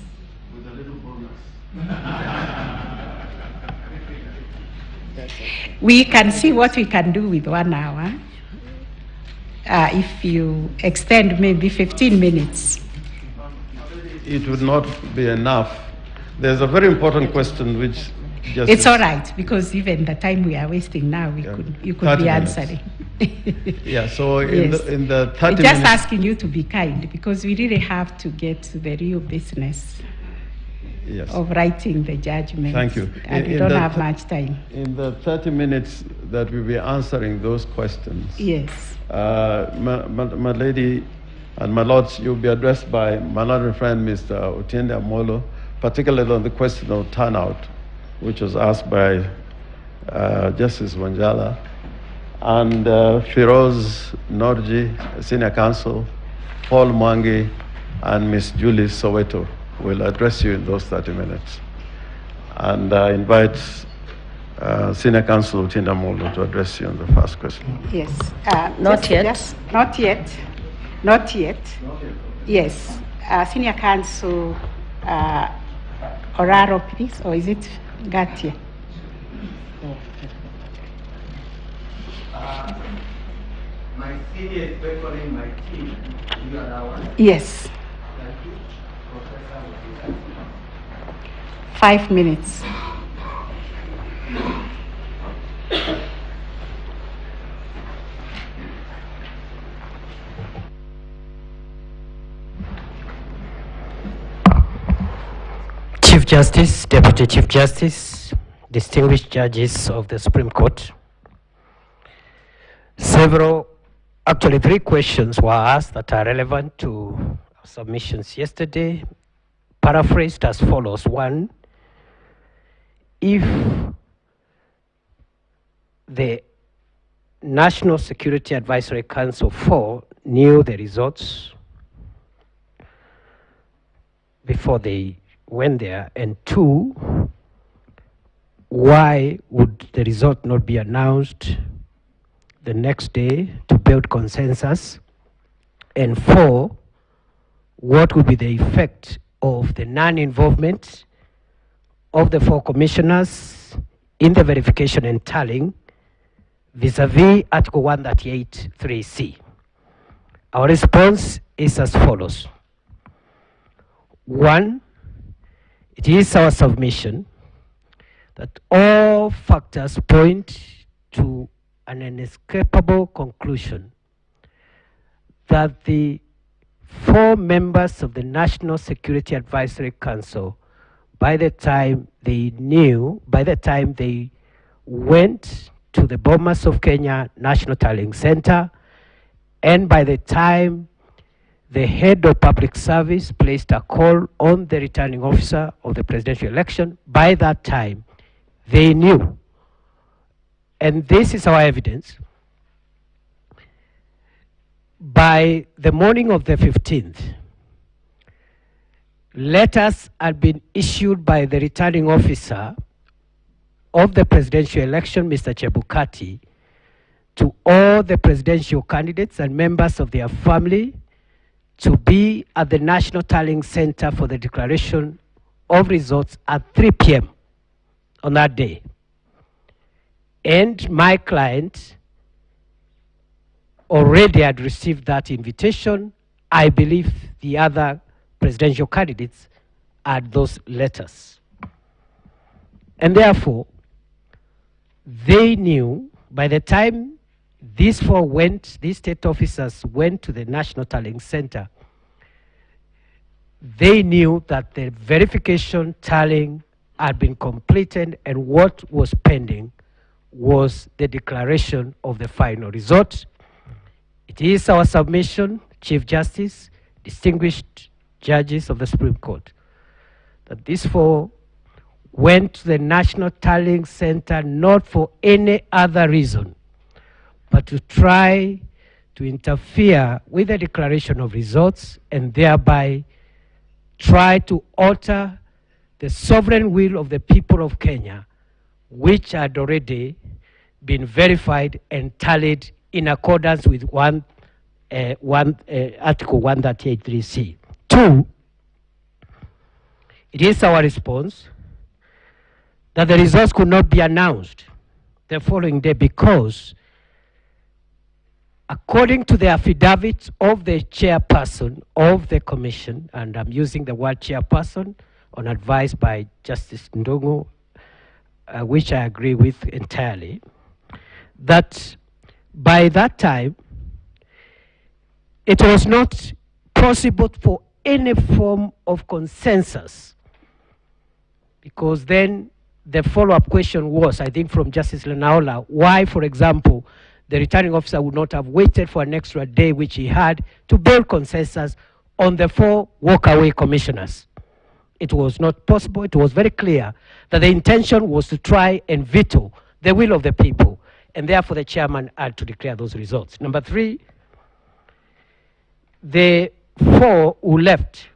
With a little bonus. We can see what we can do with 1 hour. If you extend maybe 15 minutes. It would not be enough. There's a very important question which just... It's all right, because even the time we are wasting now, you could be answering. Yeah, so Yes. in the 30 We're just minutes... asking you to be kind, because we really have to get to the real business of writing the judgment. Thank you. And we don't have much time. In the 30 minutes that we'll be answering those questions, Yes. my lady and my lords, you'll be addressed by my learned friend, Mr. Otiende Amolo, particularly on the question of turnout, which was asked by Justice Wanjala, and Firoz Norji, Senior Counsel, Paul Mwangi, and Ms. Julie Soweto will address you in those 30 minutes. And I invite Senior Counsel Otiende Amolo to address you on the first question. Yes. Not yet. Not yet. Not yet. Yes. Senior Counsel Oraro, please, or is it Gatia? My senior is beckoning my team. You allow one? Yes. 5 minutes. Chief Justice, Deputy Chief Justice, distinguished judges of the Supreme Court. Actually 3 questions were asked that are relevant to submissions yesterday, paraphrased as follows. 1, if the National Security Advisory Council 4 knew the results before they went there, and 2, why would the result not be announced the next day to build consensus? And 4, what would be the effect of the non-involvement of the 4 commissioners in the verification and tallying vis-a-vis Article 138(3)(c? Our response is as follows. 1, it is our submission that all factors point to an inescapable conclusion that the 4 members of the National Security Advisory Council by the time they knew, by the time they went to the Bomas of Kenya National Tallying Center, and by the time the head of public service placed a call on the returning officer of the presidential election, by that time they knew. And this is our evidence. By the morning of the 15th, letters had been issued by the returning officer of the presidential election, Mr. Chebukati, to all the presidential candidates and members of their family to be at the National Tallying Center for the declaration of results at 3 p.m. on that day. And my client already had received that invitation. I believe the other presidential candidates had those letters. And therefore, they knew by the time these state officers went to the National Tallying Center, they knew that the verification tallying had been completed, and what was pending was the declaration of the final result. It is our submission, Chief Justice, distinguished judges of the Supreme Court, that these four went to the National Tallying Center not for any other reason, but to try to interfere with the declaration of results and thereby try to alter the sovereign will of the people of Kenya, which had already been verified and tallied in accordance with Article 138(3)(c). 2, it is our response that the results could not be announced the following day because, according to the affidavit of the chairperson of the commission, and I'm using the word chairperson on advice by Justice Ndungu, which I agree with entirely, that by that time, it was not possible for any form of consensus, because then the follow-up question was, I think from Justice Lenaola, why, for example, the returning officer would not have waited for an extra day, which he had, to build consensus on the 4 walk-away commissioners. It was not possible. It was very clear that the intention was to try and veto the will of the people, and therefore the chairman had to declare those results. Number 3, the 4 who left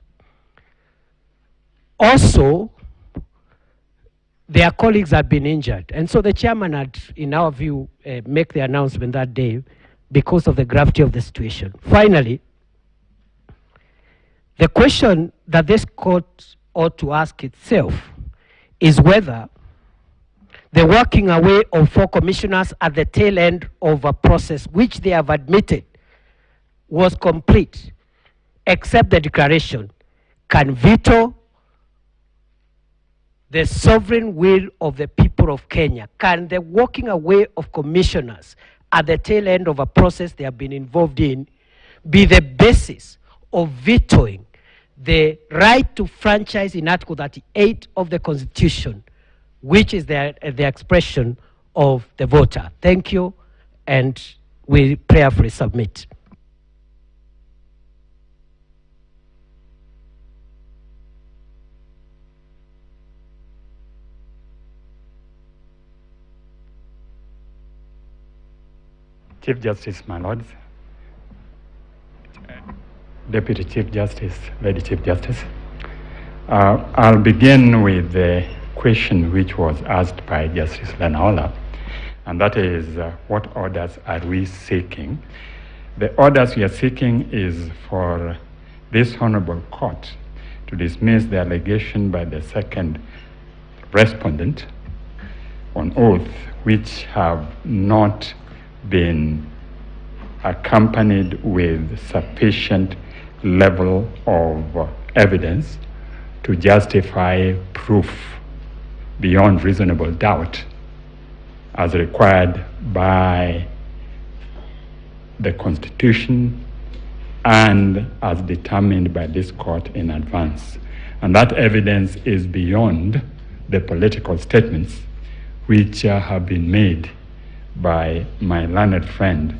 also, their colleagues had been injured. And so the chairman had, in our view, make the announcement that day because of the gravity of the situation. Finally, the question that this court ought to ask itself is whether the walking away of 4 commissioners at the tail end of a process which they have admitted was complete, except the declaration, can veto the sovereign will of the people of Kenya. Can the walking away of commissioners at the tail end of a process they have been involved in be the basis of vetoing the right to franchise in Article 38 of the Constitution, which is the expression of the voter? Thank you, and we prayerfully submit. Chief Justice, my lords, Deputy Chief Justice, Lady Chief Justice, I'll begin with the question which was asked by Justice Lenaola, and that is, what orders are we seeking? The orders we are seeking is for this honorable court to dismiss the allegation by the second respondent on oath, which have not been accompanied with sufficient level of evidence to justify proof beyond reasonable doubt as required by the Constitution and as determined by this court in advance. And that evidence is beyond the political statements which have been made by my learned friend,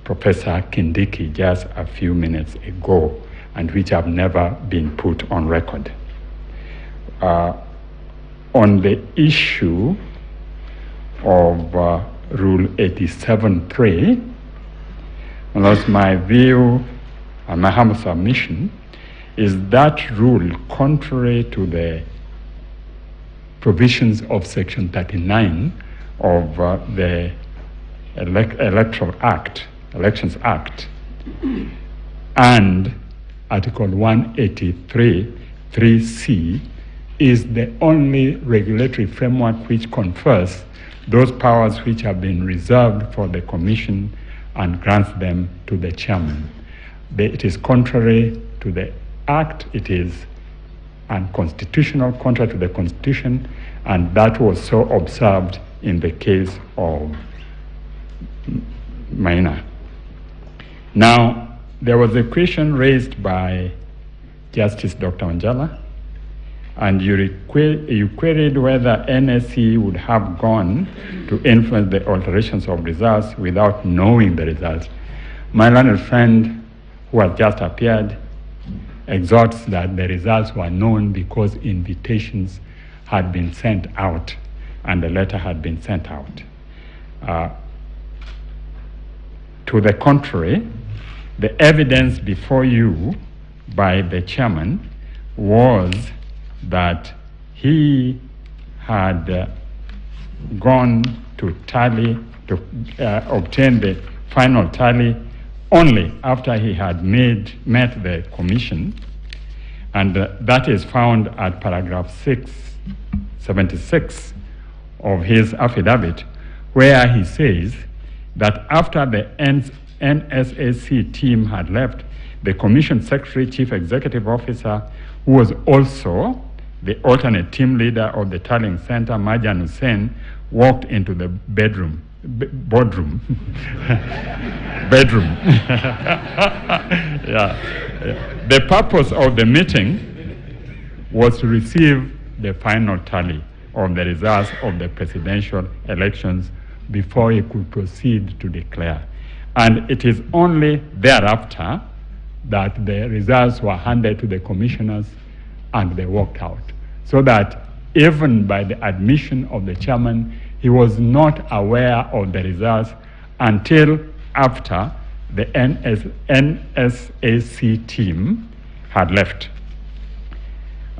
Professor Kindiki, just a few minutes ago, and which have never been put on record. On the issue of Rule 87.3, that's my view and my humble submission, is that rule contrary to the provisions of Section 39 of the Elections Act and Article 183 3C is the only regulatory framework which confers those powers which have been reserved for the Commission and grants them to the chairman. It is contrary to the Act, it is unconstitutional, contrary to the Constitution, and that was so observed in the case of Maina. Now, there was a question raised by Justice Dr. Wanjala, and you queried whether NSC would have gone to influence the alterations of results without knowing the results. My learned friend, who has just appeared, exhorts that the results were known because invitations had been sent out and the letter had been sent out. To the contrary, the evidence before you by the chairman was that he had gone to tally, to obtain the final tally only after he had met the commission, and that is found at paragraph 676 of his affidavit, where he says that after the NSAC team had left, the commission secretary, chief executive officer, who was also the alternate team leader of the tallying center, Marjan Hussain, walked into the boardroom. Yeah. The purpose of the meeting was to receive the final tally of the results of the presidential elections before he could proceed to declare. And it is only thereafter that the results were handed to the commissioners and they walked out. So that even by the admission of the chairman, he was not aware of the results until after the NSAC team had left.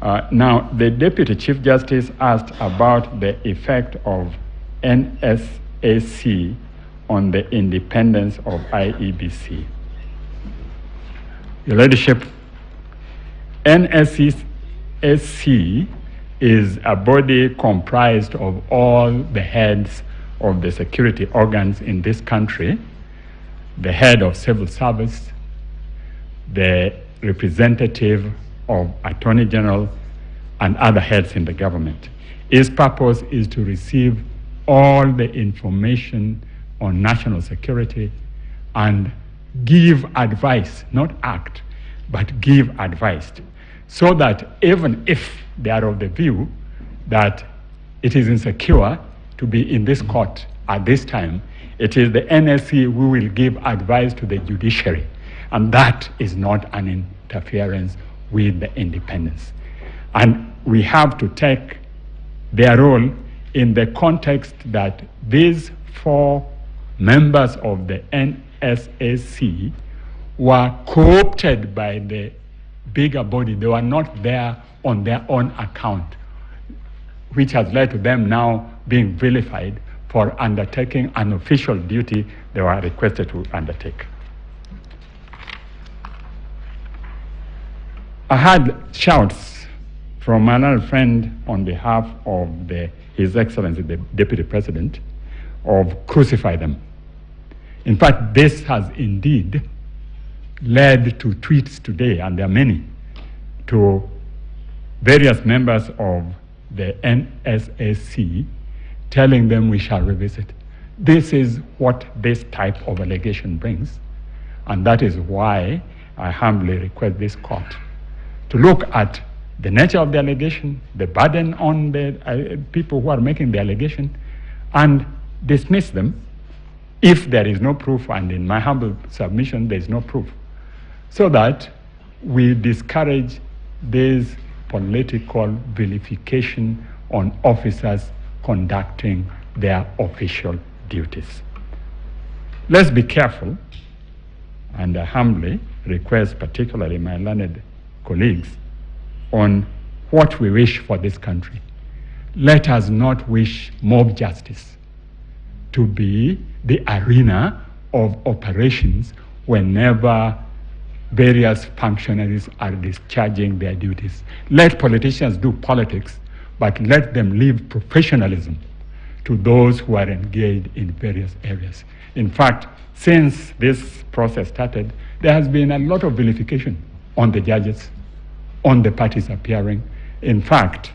Now, the Deputy Chief Justice asked about the effect of NSAC on the independence of IEBC. Your Ladyship, NSAC is a body comprised of all the heads of the security organs in this country, the head of civil service, the representative of Attorney General, and other heads in the government. Its purpose is to receive all the information on national security and give advice, not act, but give advice, so that even if they are of the view that it is insecure to be in this court at this time, it is the NSC who will give advice to the judiciary, and that is not an interference with the independence. And we have to take their role in the context that these 4 members of the NSAC were co-opted by the bigger body. They were not there on their own account, which has led to them now being vilified for undertaking an official duty they were requested to undertake. I had shouts from another friend on behalf of His Excellency, the Deputy President, of crucify them. In fact, this has indeed led to tweets today, and there are many, to various members of the NSAC telling them we shall revisit. This is what this type of allegation brings, and that is why I humbly request this court to look at the nature of the allegation, the burden on the people who are making the allegation, and dismiss them if there is no proof, and in my humble submission, there is no proof, so that we discourage this political vilification on officers conducting their official duties. Let's be careful, and I humbly request particularly my learned colleagues on what we wish for this country. Let us not wish mob justice to be the arena of operations whenever various functionaries are discharging their duties. Let politicians do politics, but let them leave professionalism to those who are engaged in various areas. In fact, since this process started, there has been a lot of vilification on the judges, on the parties appearing. In fact,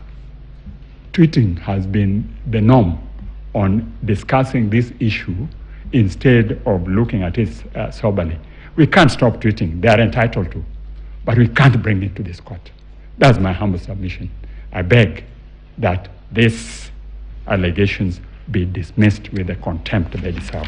tweeting has been the norm on discussing this issue instead of looking at it soberly. We can't stop tweeting, they are entitled to, but we can't bring it to this court. That's my humble submission. I beg that these allegations be dismissed with the contempt they deserve.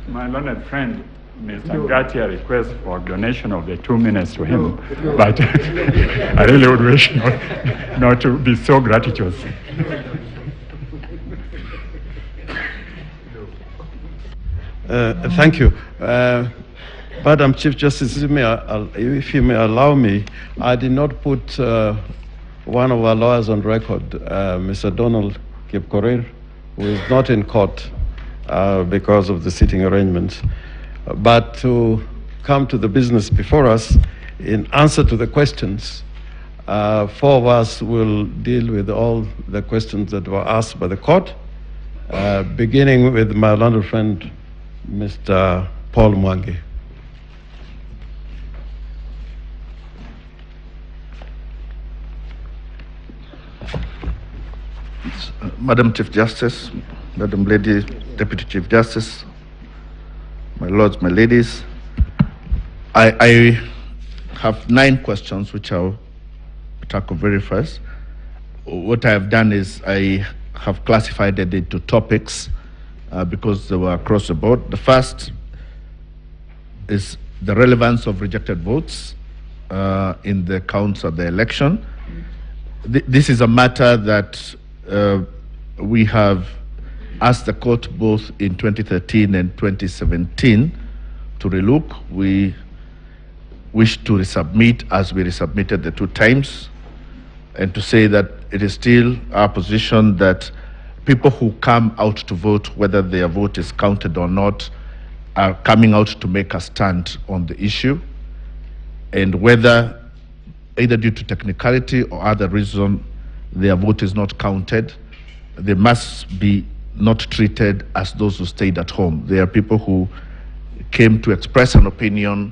My learned friend, Mr. Ngatia, requests for donation of the 2 minutes to him, but I really would wish not to be so gratuitous. Thank you. Madam Chief Justice, if you may allow me, I did not put one of our lawyers on record, Mr. Donald Kipkorir, who is not in court because of the sitting arrangements. But to come to the business before us, in answer to the questions, 4 of us will deal with all the questions that were asked by the court, beginning with my learned friend, Mr. Paul Mwangi. Madam Chief Justice, Madam Lady Deputy Chief Justice, my lords, my ladies, I have 9 questions which I'll tackle very first. What I have done is I have classified it into topics because they were across the board. The first is the relevance of rejected votes in the counts of the election. This is a matter that we have asked the court both in 2013 and 2017 to relook. We wish to resubmit as we resubmitted the 2 times, and to say that it is still our position that people who come out to vote, whether their vote is counted or not, are coming out to make a stand on the issue, and whether either due to technicality or other reason their vote is not counted, they must be not treated as those who stayed at home. They are people who came to express an opinion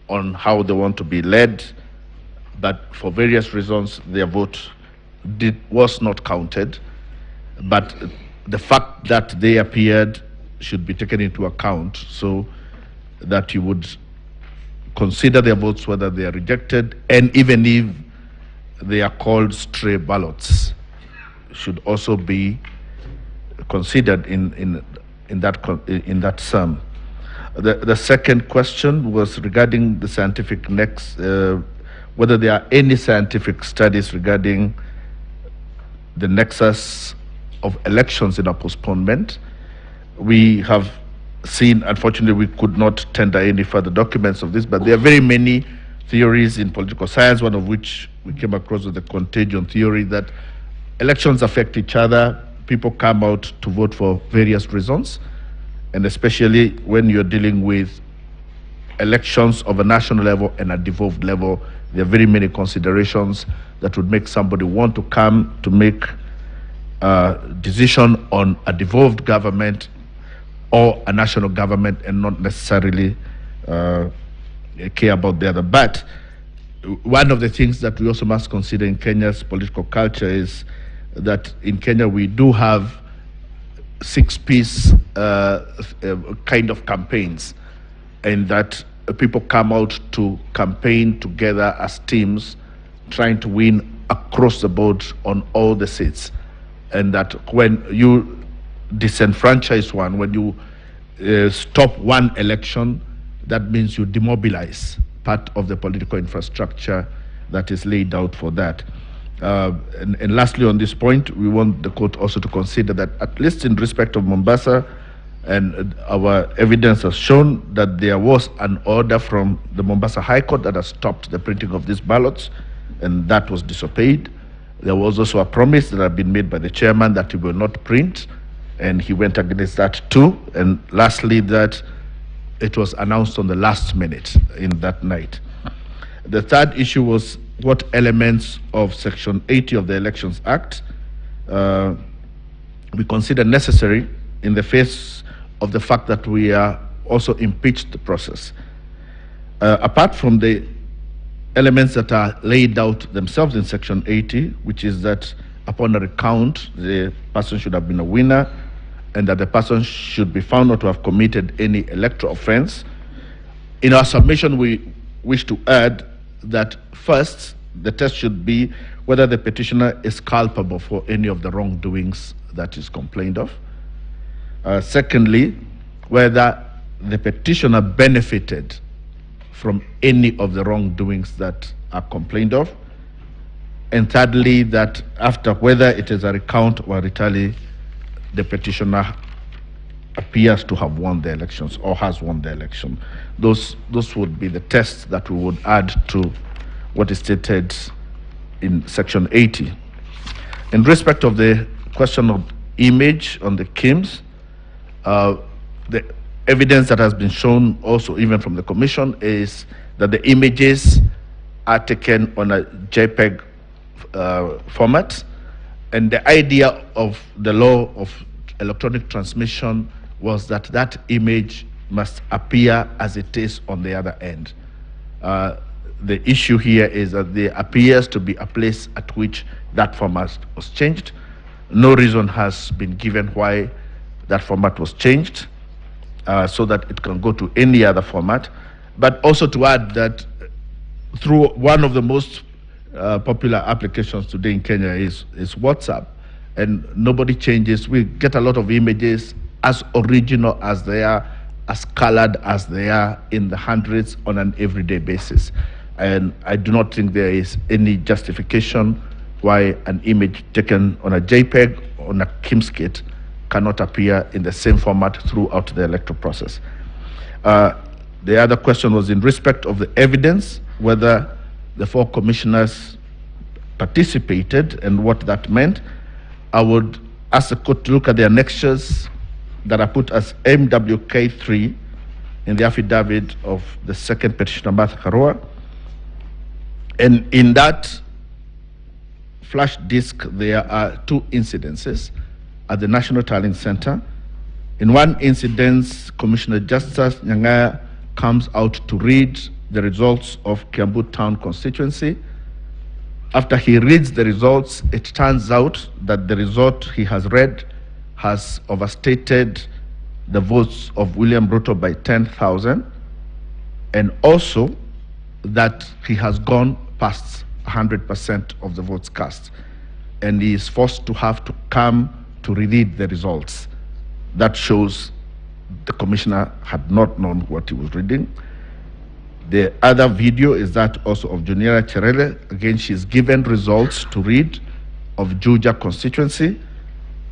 on how they want to be led, but for various reasons their vote was not counted. But the fact that they appeared should be taken into account, so that you would consider their votes whether they are rejected, and even if they are called stray ballots, should also be considered in that sum. The second question was regarding the scientific whether there are any scientific studies regarding the nexus of elections in a postponement. We have seen, unfortunately, we could not tender any further documents of this, but there are very many theories in political science, one of which we came across with the contagion theory, that elections affect each other. People come out to vote for various reasons, and especially when you're dealing with elections of a national level and a devolved level, there are very many considerations that would make somebody want to come to make a decision on a devolved government or a national government and not necessarily care about the other. But one of the things that we also must consider in Kenya's political culture is that in Kenya we do have six-piece kind of campaigns, and that people come out to campaign together as teams, trying to win across the board on all the seats. And that when you disenfranchise one, when you stop one election, that means you demobilize part of the political infrastructure that is laid out for that. And lastly, on this point, we want the court also to consider that, at least in respect of Mombasa, and our evidence has shown that there was an order from the Mombasa High Court that has stopped the printing of these ballots, and that was disobeyed. There was also a promise that had been made by the chairman that he will not print, and he went against that too. And lastly, that it was announced on the last minute in that night. The third issue was what elements of Section 80 of the Elections Act we consider necessary in the face of the fact that we are also impeached the process. Apart from the elements that are laid out themselves in Section 80, which is that upon a recount, the person should have been a winner, and that the person should be found not to have committed any electoral offense. In our submission, we wish to add that first, the test should be whether the petitioner is culpable for any of the wrongdoings that is complained of. Secondly, whether the petitioner benefited from any of the wrongdoings that are complained of. And thirdly, that after, whether it is a recount or a retally, the petitioner appears to have won the elections or has won the election. Those would be the tests that we would add to what is stated in Section 80. In respect of the question of image on the KIMS, the evidence that has been shown also even from the Commission is that the images are taken on a JPEG format, and the idea of the law of electronic transmission was that that image must appear as it is on the other end. The issue here is that there appears to be a place at which that format was changed. No reason has been given why that format was changed, so that it can go to any other format. But also to add that through one of the most popular applications today in Kenya is WhatsApp, and nobody changes. We get a lot of images as original as they are, as colored as they are, in the hundreds on an everyday basis. And I do not think there is any justification why an image taken on a JPEG on a KIMS kit cannot appear in the same format throughout the electoral process. The other question was in respect of the evidence, whether the four commissioners participated and what that meant. I would ask the court to look at the annexures that are put as MWK3 in the affidavit of the second petitioner, Martha Karua. And in that flash disk, there are two incidences at the National Tallying Center. In one incident, Commissioner Justice Nyang'aya comes out to read the results of Kiambu Town constituency. After he reads the results, it turns out that the result he has read has overstated the votes of William Ruto by 10,000, and also that he has gone past 100% of the votes cast, and he is forced to have to come to reread the results. That shows the commissioner had not known what he was reading. The other video is that also of Juniera Cherele. Again, she's given results to read of Juja constituency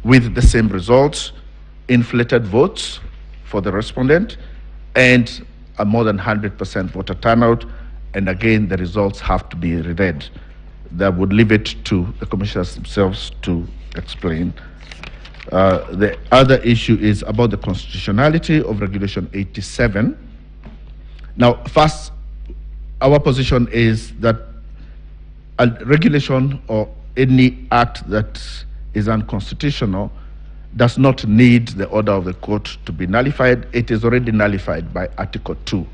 with the same results, inflated votes for the respondent, and a more than 100% voter turnout. And again, the results have to be reread. That would leave it to the commissioners themselves to explain. The other issue is about the constitutionality of Regulation 87. Now, first, our position is that a regulation or any act that is unconstitutional does not need the order of the court to be nullified. It is already nullified by Article 2.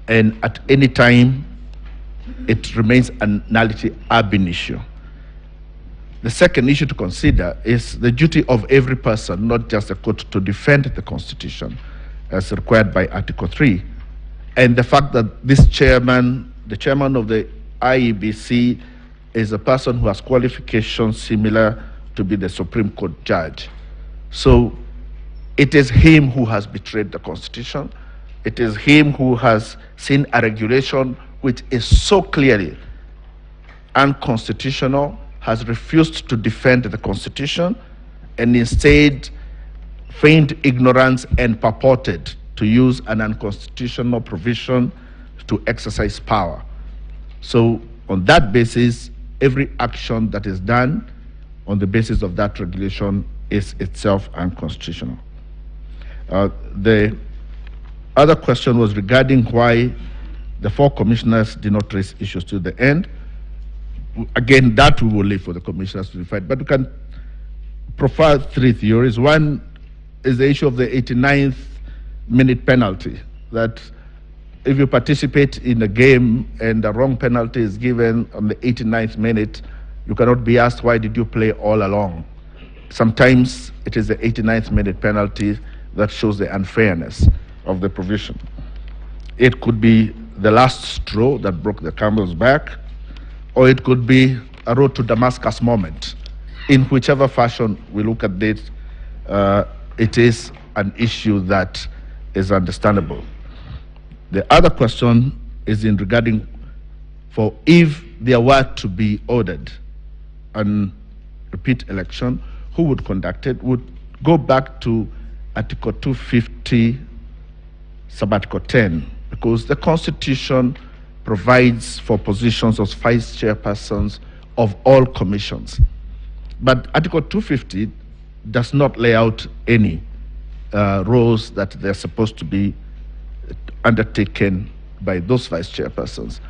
And at any time, it remains a nullity ab initio. The second issue to consider is the duty of every person, not just the court, to defend the Constitution as required by Article 3. And the fact that this chairman, the chairman of the IEBC, is a person who has qualifications similar to be the Supreme Court judge. So it is him who has betrayed the Constitution. It is him who has seen a regulation which is so clearly unconstitutional, has refused to defend the Constitution, and instead feigned ignorance and purported to use an unconstitutional provision to exercise power. So on that basis, every action that is done on the basis of that regulation is itself unconstitutional. The other question was regarding why the 4 commissioners did not raise issues to the end. Again, that we will leave for the commissioners to decide, but we can profile 3 theories. One is the issue of the 89th minute penalty, that if you participate in a game and the wrong penalty is given on the 89th minute, you cannot be asked, why did you play all along? Sometimes it is the 89th minute penalty that shows the unfairness of the provision. It could be the last straw that broke the camel's back, or it could be a road to Damascus moment. In whichever fashion we look at it, it is an issue that is understandable. The other question is in regarding for if there were to be ordered a repeat election, who would conduct it? Would go back to Article 250, Sub-Article 10, because the Constitution provides for positions of vice chairpersons of all commissions. But Article 250 does not lay out any roles that they're supposed to be undertaken by those vice chairpersons.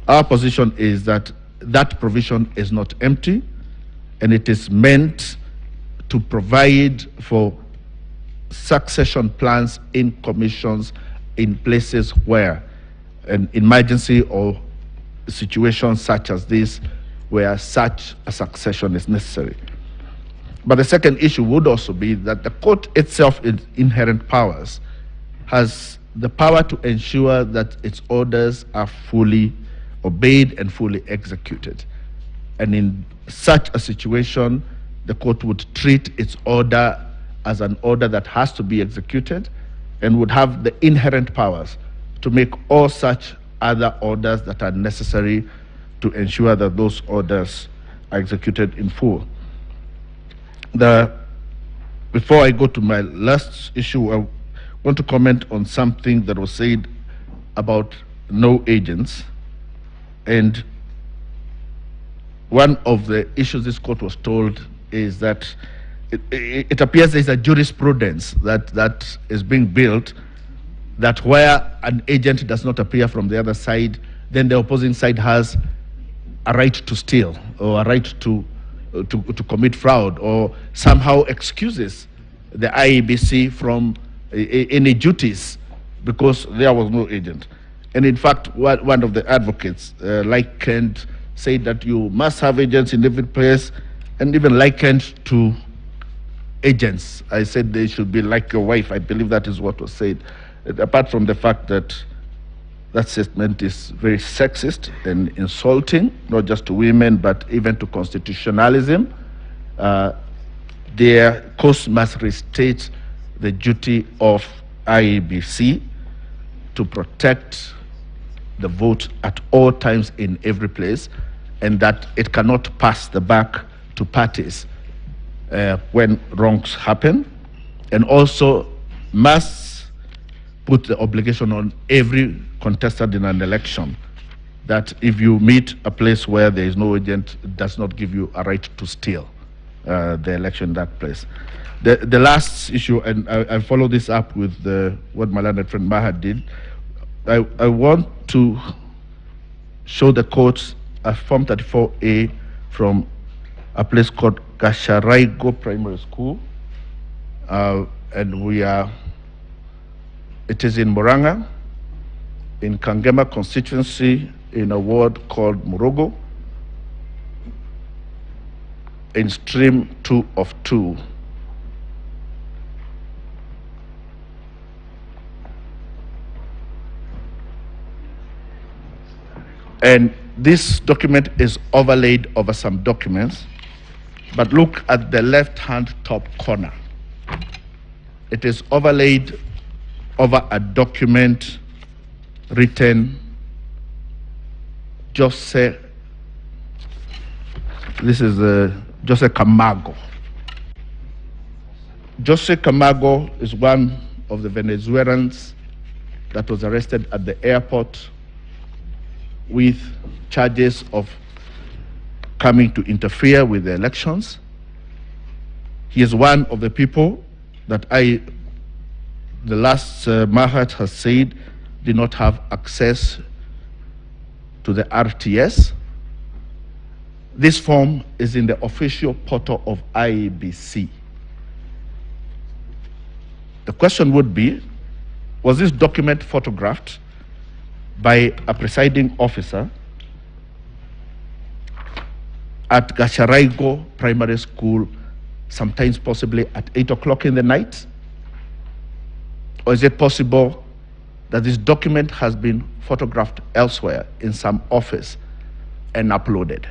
Our position is that that provision is not empty, and it is meant to provide for succession plans in commissions in places where an emergency or situations such as this, where such a succession is necessary. But the second issue would also be that the court itself, in inherent powers, has the power to ensure that its orders are fully obeyed and fully executed. And in such a situation, the court would treat its order as an order that has to be executed and would have the inherent powers to make all such other orders that are necessary to ensure that those orders are executed in full. Before I go to my last issue, I want to comment on something that was said about no agents. And one of the issues this court was told is that it appears there's a jurisprudence that is being built that where an agent does not appear from the other side, then the opposing side has a right to steal or a right to commit fraud, or somehow excuses the IEBC from any duties because there was no agent. And in fact, one of the advocates likened, said that you must have agents in every place, and even likened to agents. I said they should be like your wife. I believe that is what was said. Apart from the fact that that statement is very sexist and insulting, not just to women, but even to constitutionalism, their course must restate the duty of IEBC to protect the vote at all times in every place, and that it cannot pass the buck to parties when wrongs happen, and also must put the obligation on every contestant in an election that if you meet a place where there is no agent, it does not give you a right to steal the election in that place. The last issue, and I follow this up with what my learned friend Maha did, I want to show the courts a Form 34A from a place called Gasharaigo Primary School, and it is in Murang'a, in Kangema constituency, in a ward called Murogo. in stream 2 of 2. And this document is overlaid over some documents, but look at the left-hand top corner. It is overlaid over a document written Jose Camargo. Jose Camargo is one of the Venezuelans that was arrested at the airport with charges of coming to interfere with the elections. He is one of the people that the last Mahat has said did not have access to the RTS. This form is in the official portal of IEBC. The question would be, was this document photographed by a presiding officer at Gasharaigo Primary School, sometimes possibly at 8 o'clock in the night? Or is it possible that this document has been photographed elsewhere in some office and uploaded?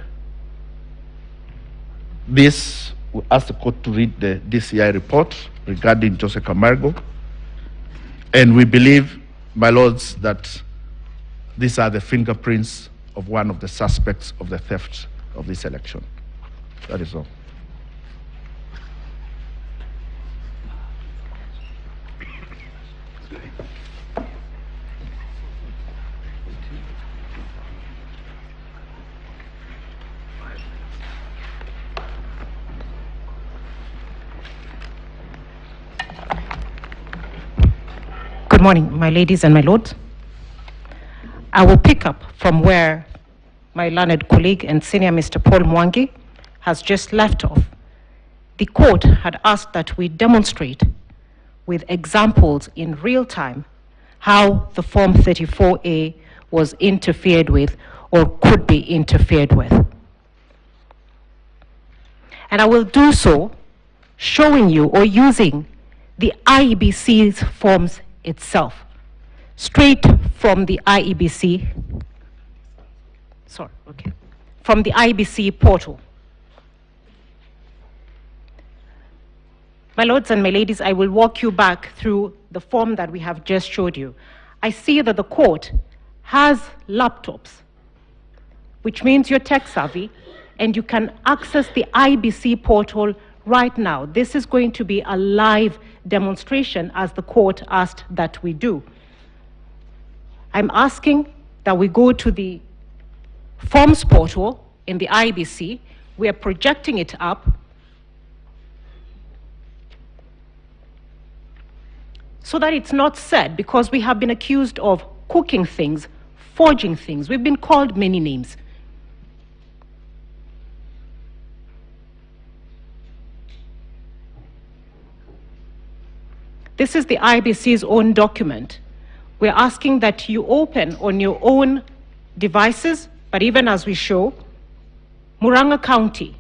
This, we ask the court to read the DCI report regarding Jose Camargo, and we believe, my lords, that these are the fingerprints of one of the suspects of the theft of this election. That is all. Good morning, my ladies and my lords. I will pick up from where my learned colleague and senior Mr. Paul Mwangi has just left off. The court had asked that we demonstrate with examples in real time how the Form 34A was interfered with or could be interfered with. And I will do so showing you or using the IEBC's forms itself, straight from the IEBC, from the IEBC portal. My lords and my ladies, I will walk you back through the form that we have just showed you. I see that the court has laptops, which means you're tech savvy, and you can access the IEBC portal right now. This is going to be a live demonstration, as the court asked that we do. I'm asking that we go to the forms portal in the IEBC. We are projecting it up so that it's not said, because we have been accused of cooking things, forging things. We've been called many names. This is the IBC's own document. We're asking that you open on your own devices, but even as we show, Murang'a County.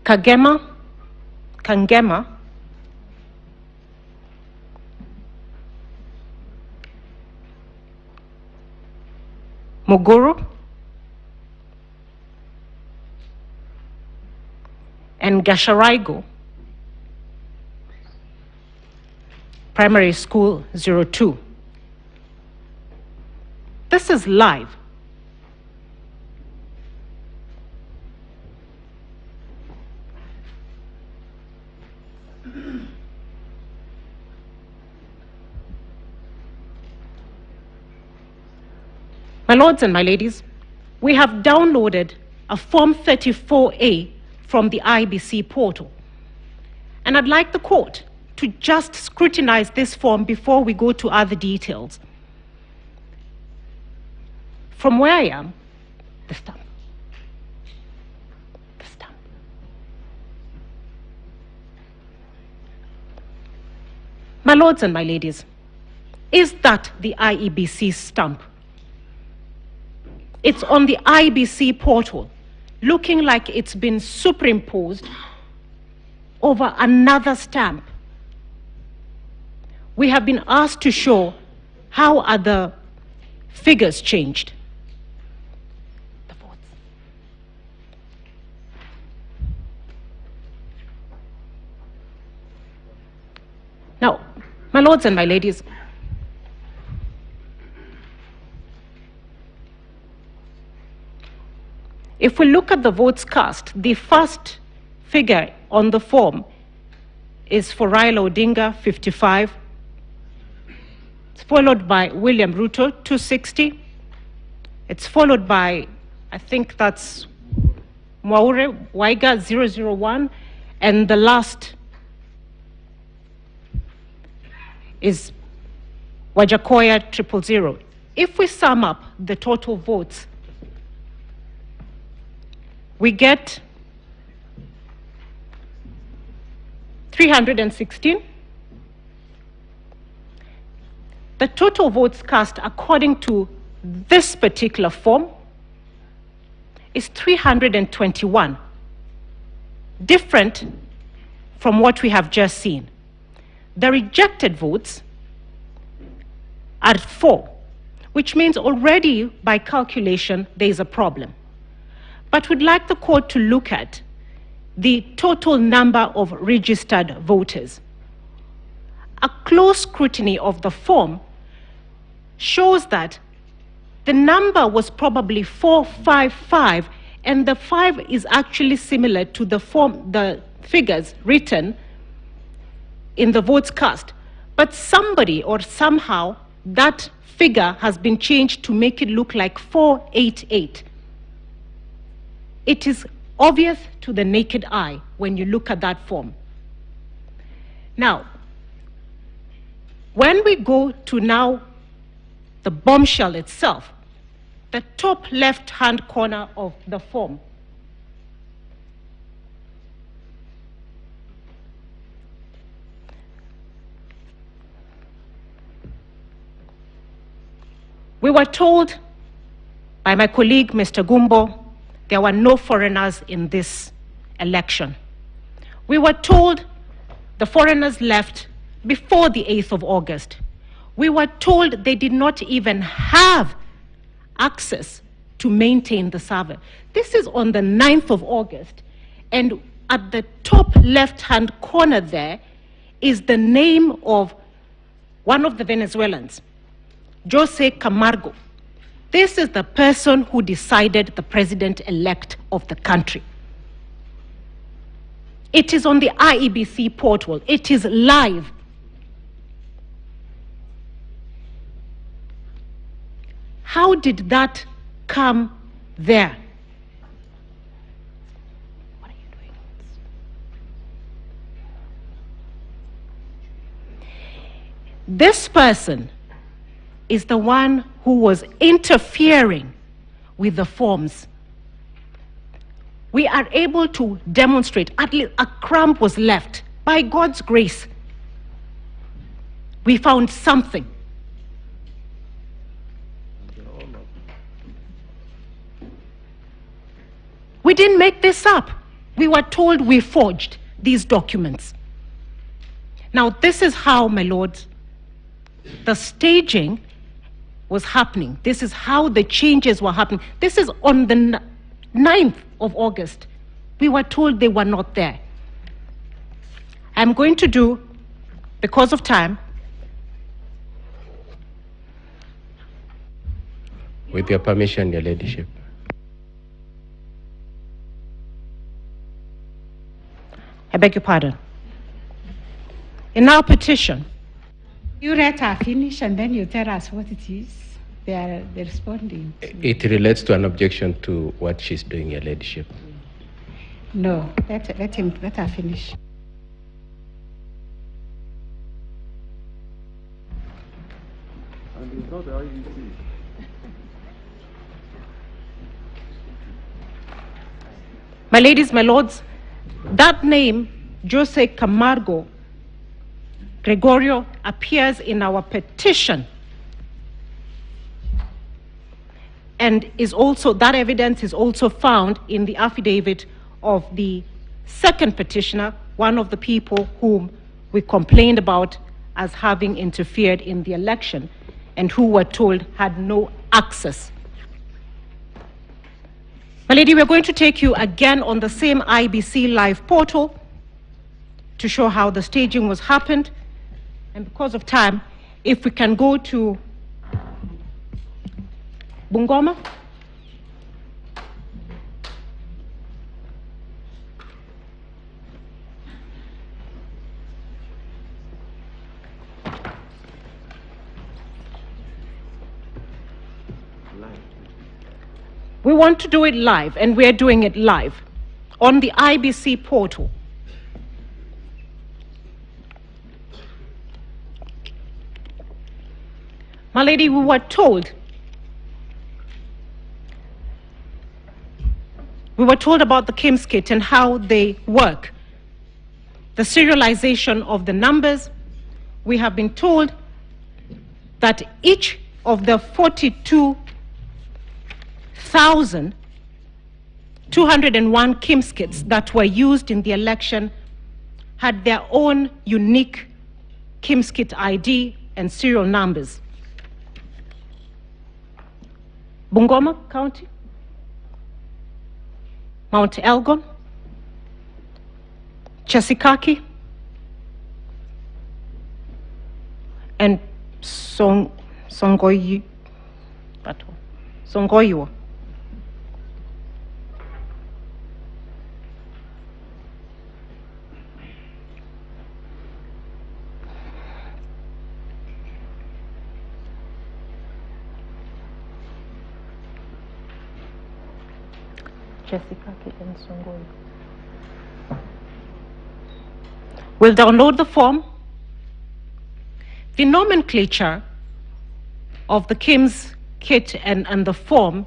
Kangema, Mogoro, and Gasharaigo Primary School 02. This is live. My lords and my ladies, we have downloaded a Form 34A from the IBC portal. And I'd like the court to just scrutinize this form before we go to other details. From where I am, the stamp. My lords and my ladies, is that the IEBC stamp? It's on the IEBC portal, looking like it's been superimposed over another stamp. We have been asked to show how are the figures changed. The votes. Now, my lords and my ladies, if we look at the votes cast, the first figure on the form is for Raila Odinga, 55. It's followed by William Ruto, 260. It's followed by, I think that's Mwaure Waiga, 001. And the last is Wajakoya, 000. If we sum up the total votes, we get 316. The total votes cast according to this particular form is 321, different from what we have just seen. The rejected votes are 4, which means already by calculation there is a problem. But we'd like the court to look at the total number of registered voters. A close scrutiny of the form shows that the number was probably 455, and the 5 is actually similar to the figures written in the votes cast. But somebody or somehow that figure has been changed to make it look like 488. It is obvious to the naked eye when you look at that form. Now, when we go to now the bombshell itself, the top left-hand corner of the form, we were told by my colleague, Mr. Gumbo, there were no foreigners in this election. We were told the foreigners left before the 8th of August. We were told they did not even have access to maintain the server. This is on the 9th of August, and at the top left-hand corner there is the name of one of the Venezuelans, Jose Camargo. This is the person who decided the president-elect of the country. It is on the IEBC portal. It is live. How did that come there? What are you doing? This person is the one who was interfering with the forms. We are able to demonstrate, at least a crumb was left. By God's grace, we found something. We didn't make this up. We were told we forged these documents. Now, this is how, my lords, the staging was happening. This is how the changes were happening. This is on the 9th of August. We were told they were not there. I'm going to do, because of time, with your permission, Your Ladyship. I beg your pardon. In our petition, You let her finish and then you tell us what it is. They're responding. It relates to an objection to what she's doing, Your Ladyship. No, let her finish. And it's not the IEC. my ladies, my lords, that name, Jose Camargo Gregorio appears in our petition and is also, that evidence is also found in the affidavit of the second petitioner, one of the people whom we complained about as having interfered in the election and who were told had no access. My lady, we're going to take you again on the same IBC live portal to show how the staging was happened. And because of time, if we can go to Bungoma. We want to do it live, and we're doing it live on the IBC portal. My lady, we were told about the KIMS kit and how they work. The serialization of the numbers. We have been told that each of the 42,201 KIMS kits that were used in the election had their own unique KIMS kit ID and serial numbers. Bungoma County, Mount Elgon, Chesikaki, and Songoyiwa. We'll download the form. The nomenclature of the KIMS kit and the form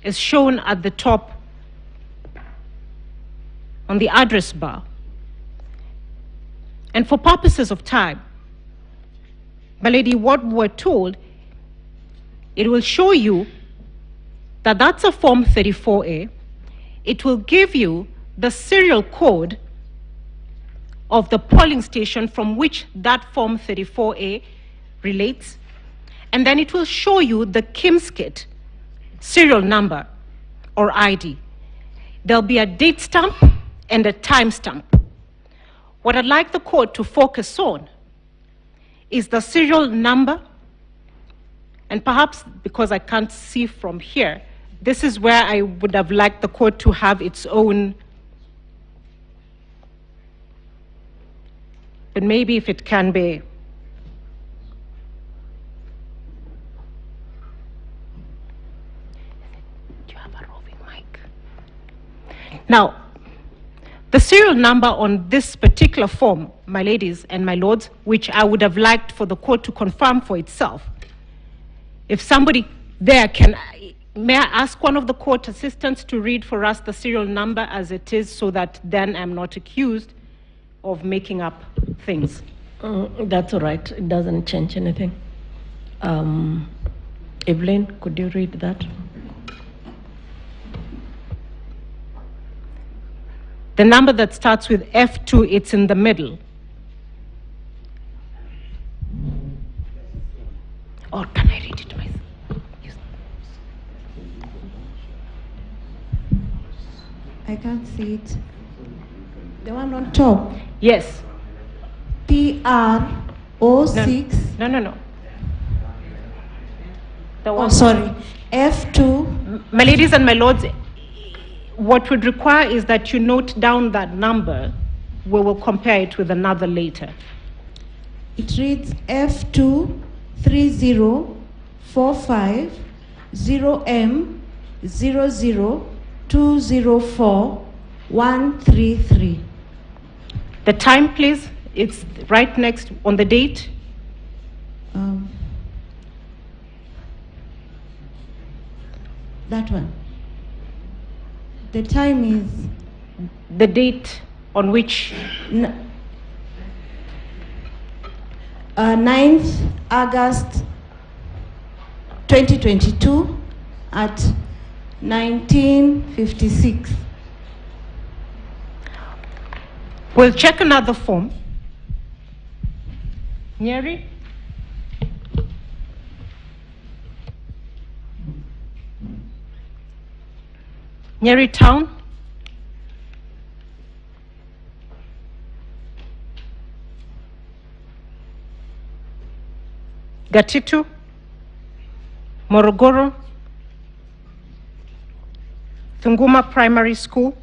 is shown at the top on the address bar. And for purposes of time, my lady, what we're told, it will show you that that's a Form 34A. It will give you the serial code of the polling station from which that Form 34A relates. And then it will show you the KIMS kit serial number or ID. There'll be a date stamp and a time stamp. What I'd like the court to focus on is the serial number, and perhaps because I can't see from here, this is where I would have liked the court to have its own, but maybe if it can be. Do you have a roving mic? Now, the serial number on this particular form, my ladies and my lords, which I would have liked for the court to confirm for itself. If somebody there can, may I ask one of the court assistants to read for us the serial number as it is, so that then I'm not accused of making up things? That's all right. It doesn't change anything. Evelyn, could you read that? The number that starts with F2, it's in the middle. Or can I read it myself? Yes. I can't see it. The one on top? Yes. PR06. No. The one. Oh, sorry. F2. My ladies and my lords, what would require is that you note down that number. We will compare it with another later. It reads F2 3045 0M 00204 133. The time, please. It's right next on the date. That one. The time is the date on which 9th August 2022 at 1956. We'll check another form. Nyeri? Nyeri Town? Gatitu? Morogoro? Tunguma Primary School?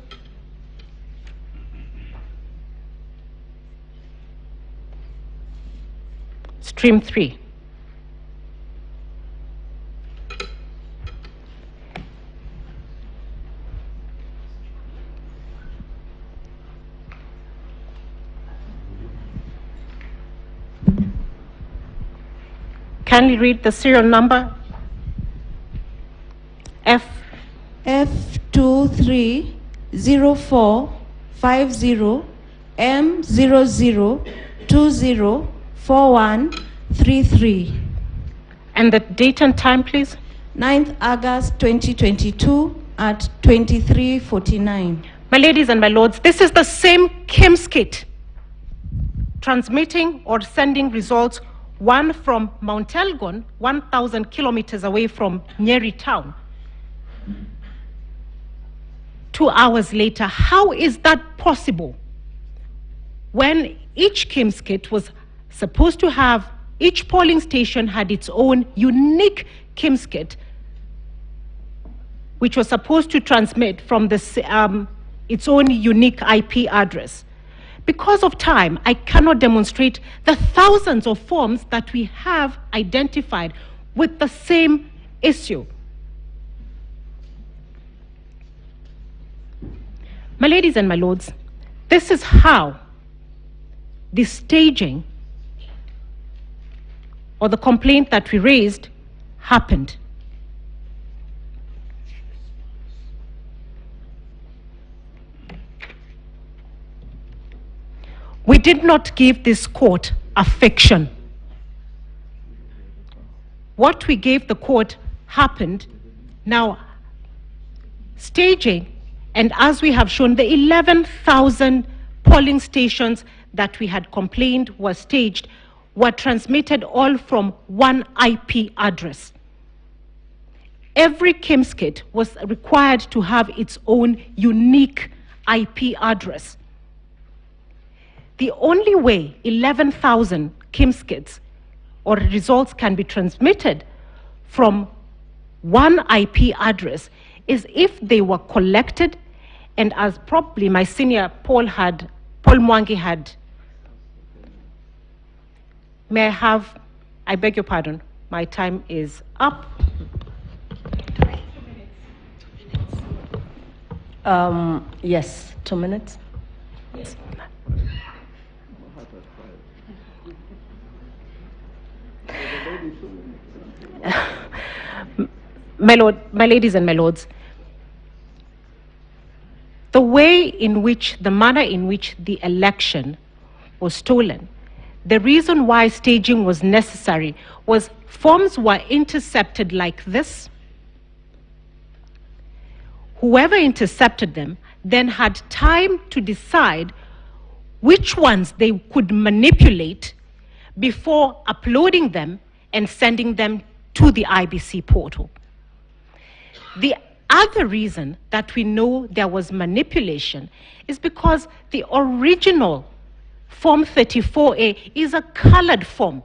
Stream 3. Kindly read the serial number. F230450 M00204133. And the date and time, please? 9th August 2022 at 23:49. My ladies and my lords, this is the same KIMS kit transmitting or sending results, one from Mount Elgon, 1,000 kilometers away from Nyeri Town. 2 hours later, how is that possible? When each KIMS kit was supposed to have, each polling station had its own unique KIMS kit, which was supposed to transmit from its own unique IP address. Because of time, I cannot demonstrate the thousands of forms that we have identified with the same issue. My ladies and my lords, this is how the staging or the complaint that we raised happened. We did not give this court a fiction. What we gave the court happened. Now, staging, and as we have shown, the 11,000 polling stations that we had complained were staged were transmitted all from one IP address. Every KIMS kit was required to have its own unique IP address. The only way 11,000 KIMS kits or results can be transmitted from one IP address is if they were collected, and as probably my senior Paul Mwangi had. May I beg your pardon, my time is up. Yes, 2 minutes. Yes. My ladies and my lords, the manner in which the election was stolen, the reason why staging was necessary was forms were intercepted like this. Whoever intercepted them then had time to decide which ones they could manipulate before uploading them and sending them to the IBC portal. The other reason that we know there was manipulation is because the original Form 34A is a colored form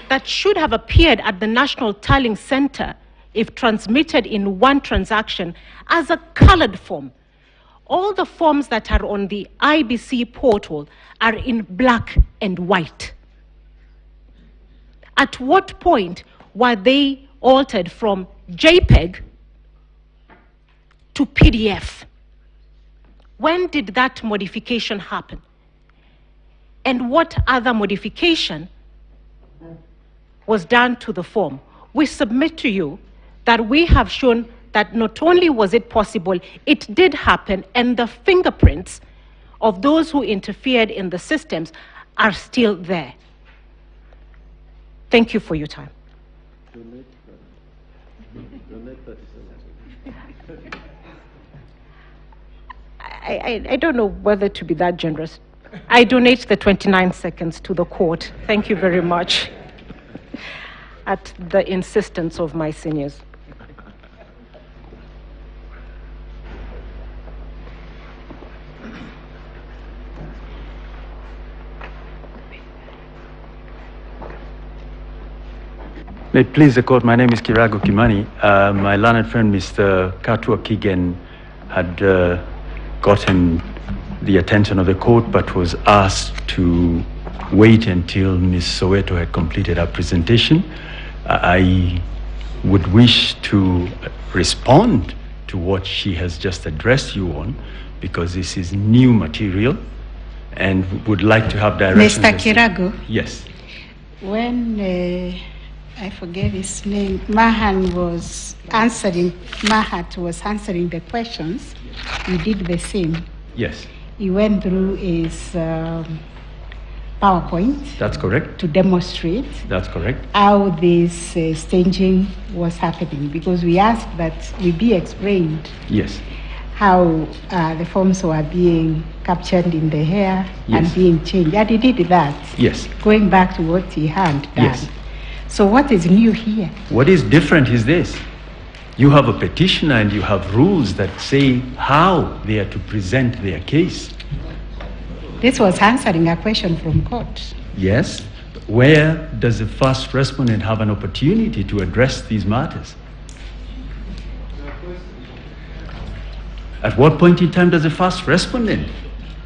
that should have appeared at the National Tallying Center if transmitted in one transaction as a colored form. All the forms that are on the IBC portal are in black and white. At what point were they altered from JPEG to PDF? When did that modification happen? And what other modification was done to the form? We submit to you that we have shown that not only was it possible, it did happen, and the fingerprints of those who interfered in the systems are still there. Thank you for your time. I don't know whether to be that generous. I donate the 29 seconds to the court. Thank you very much. At the insistence of my seniors. May it please the court, my name is Kirago Kimani. My learned friend, Mr. Katua Kigen, had gotten the attention of the court, but was asked to wait until Ms. Soweto had completed her presentation. I would wish to respond to what she has just addressed you on, because this is new material, and would like to have directions. Mr. Kirago? Yes. When I forget his name, Mahat was answering the questions, he did the same. Yes. He went through his PowerPoint. That's correct. To demonstrate. That's correct. How this staging was happening, because we asked that we be explained. Yes. How the forms were being captured in the hair and Yes. being changed. And he did that. Yes. Going back to what he had done. Yes. So what is new here? What is different is this. You have a petitioner and you have rules that say how they are to present their case. This was answering a question from court. Yes. Where does the first respondent have an opportunity to address these matters? At what point in time does the first respondent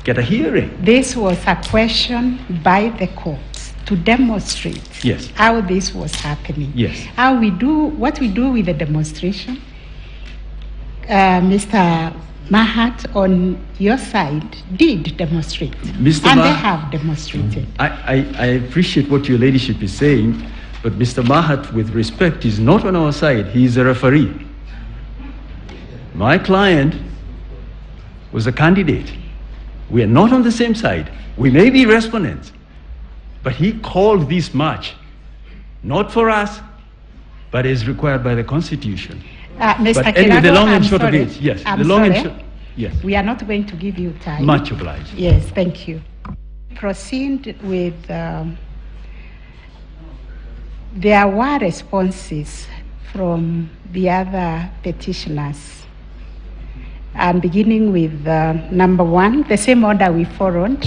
get a hearing? This was a question by the court to demonstrate Yes. how this was happening. Yes. How we do, what we do with the demonstration. Mr. Mahat, on your side, did demonstrate. Mr. And they Mahat- have demonstrated. I appreciate what your ladyship is saying, but Mr. Mahat, with respect, is not on our side. He is a referee. My client was a candidate. We are not on the same side. We may be respondents, but he called this match, not for us, but as required by the Constitution. Mr. But anyway, the Kirago, long and I'm short sorry. of it, yes. I'm the long sorry. and short, yes. We are not going to give you time. Much obliged. Yes, thank you. Proceed with, there were responses from the other petitioners. And beginning with number one, the same order we followed.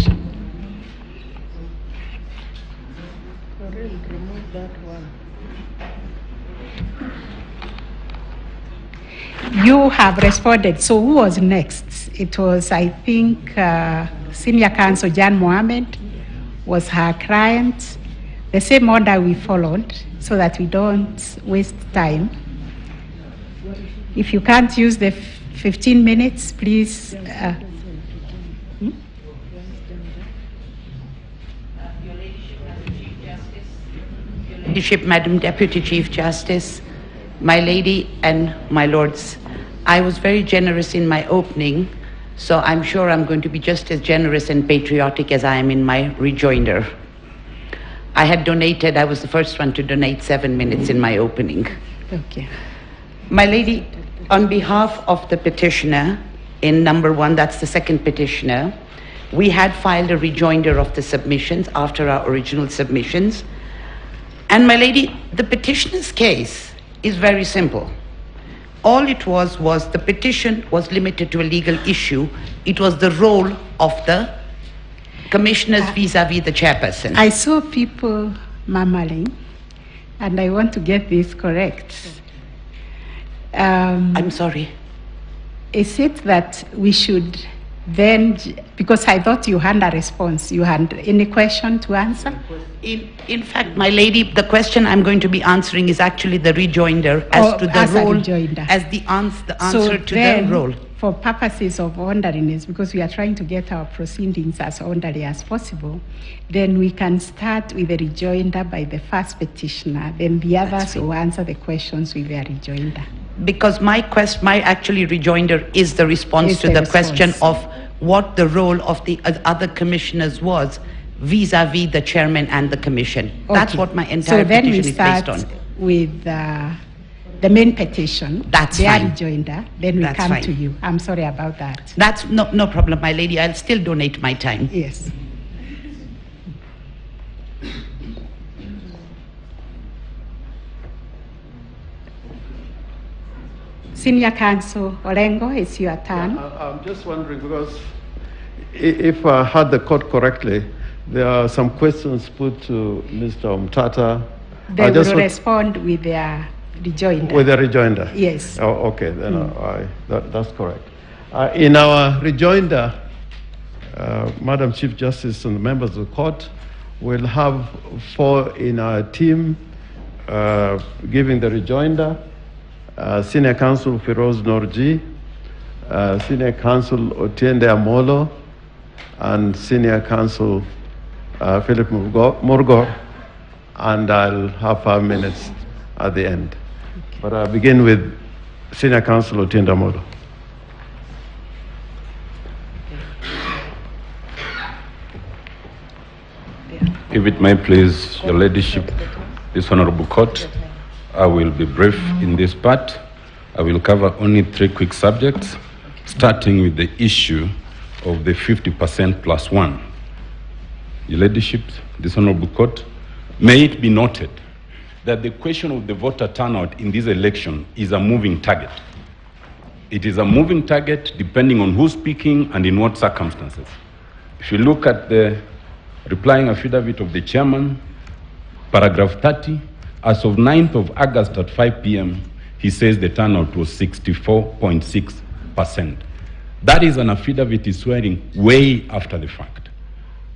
You have responded. So who was next? It was, I think, Senior Counsel Jan Mohammed was her client. The same order we followed so that we don't waste time. If you can't use the 15 minutes, please. Ladyship, Madam Deputy Chief Justice, my lady and my lords, I was very generous in my opening, so I'm sure I'm going to be just as generous and patriotic as I am in my rejoinder. I was the first one to donate 7 minutes in my opening. Okay. My lady, on behalf of the petitioner in number one, that's the second petitioner, we had filed a rejoinder of the submissions after our original submissions. And my lady, the petitioner's case is very simple. All it was the petition was limited to a legal issue. It was the role of the commissioners vis-a-vis the chairperson. I saw people murmuring, and I want to get this correct. I'm sorry. Is it that we should then, because I thought you had a response, you had any question to answer? In fact, my lady, the question I'm going to be answering is actually the rejoinder as to the role, as the answer to the role. For purposes of orderliness, because we are trying to get our proceedings as orderly as possible, then we can start with the rejoinder by the first petitioner, then the others will answer the questions with their rejoinder. Because my actually rejoinder is the response to the question of what the role of the other commissioners was vis-a-vis the chairman and the commission. That's Okay. what my entire So then we petition is based start on. with the main petition. That's their fine. rejoinder. Then we That's come fine. to you. I'm sorry about that. That's no problem, my lady. I'll still donate my time. Yes. Senior Counsel Olengo, it's your turn. I'm just wondering because if I heard the court correctly, there are some questions put to Mr. Umtata. They will respond with their rejoinder. With a rejoinder? Yes. Oh, okay, then that's correct. In our rejoinder, Madam Chief Justice and the members of the court will have 4 in our team giving the rejoinder. Senior Counsel Firoz Norji, Senior Counsel Otiende Amolo, and Senior Counsel Philip Murgor, and I'll have 5 minutes at the end. But I'll begin with Senior Counsel Otiende Amolo. If it may please your ladyship, this honorable court, I will be brief in this part. I will cover only 3 quick subjects, starting with the issue of the 50% plus 1. Your ladyship, this honorable court, may it be noted that the question of the voter turnout in this election is a moving target. It is a moving target depending on who's speaking and in what circumstances. If you look at the replying affidavit of the chairman, paragraph 30, as of 9th of August at 5 p.m., he says the turnout was 64.6%. That is an affidavit he's swearing way after the fact.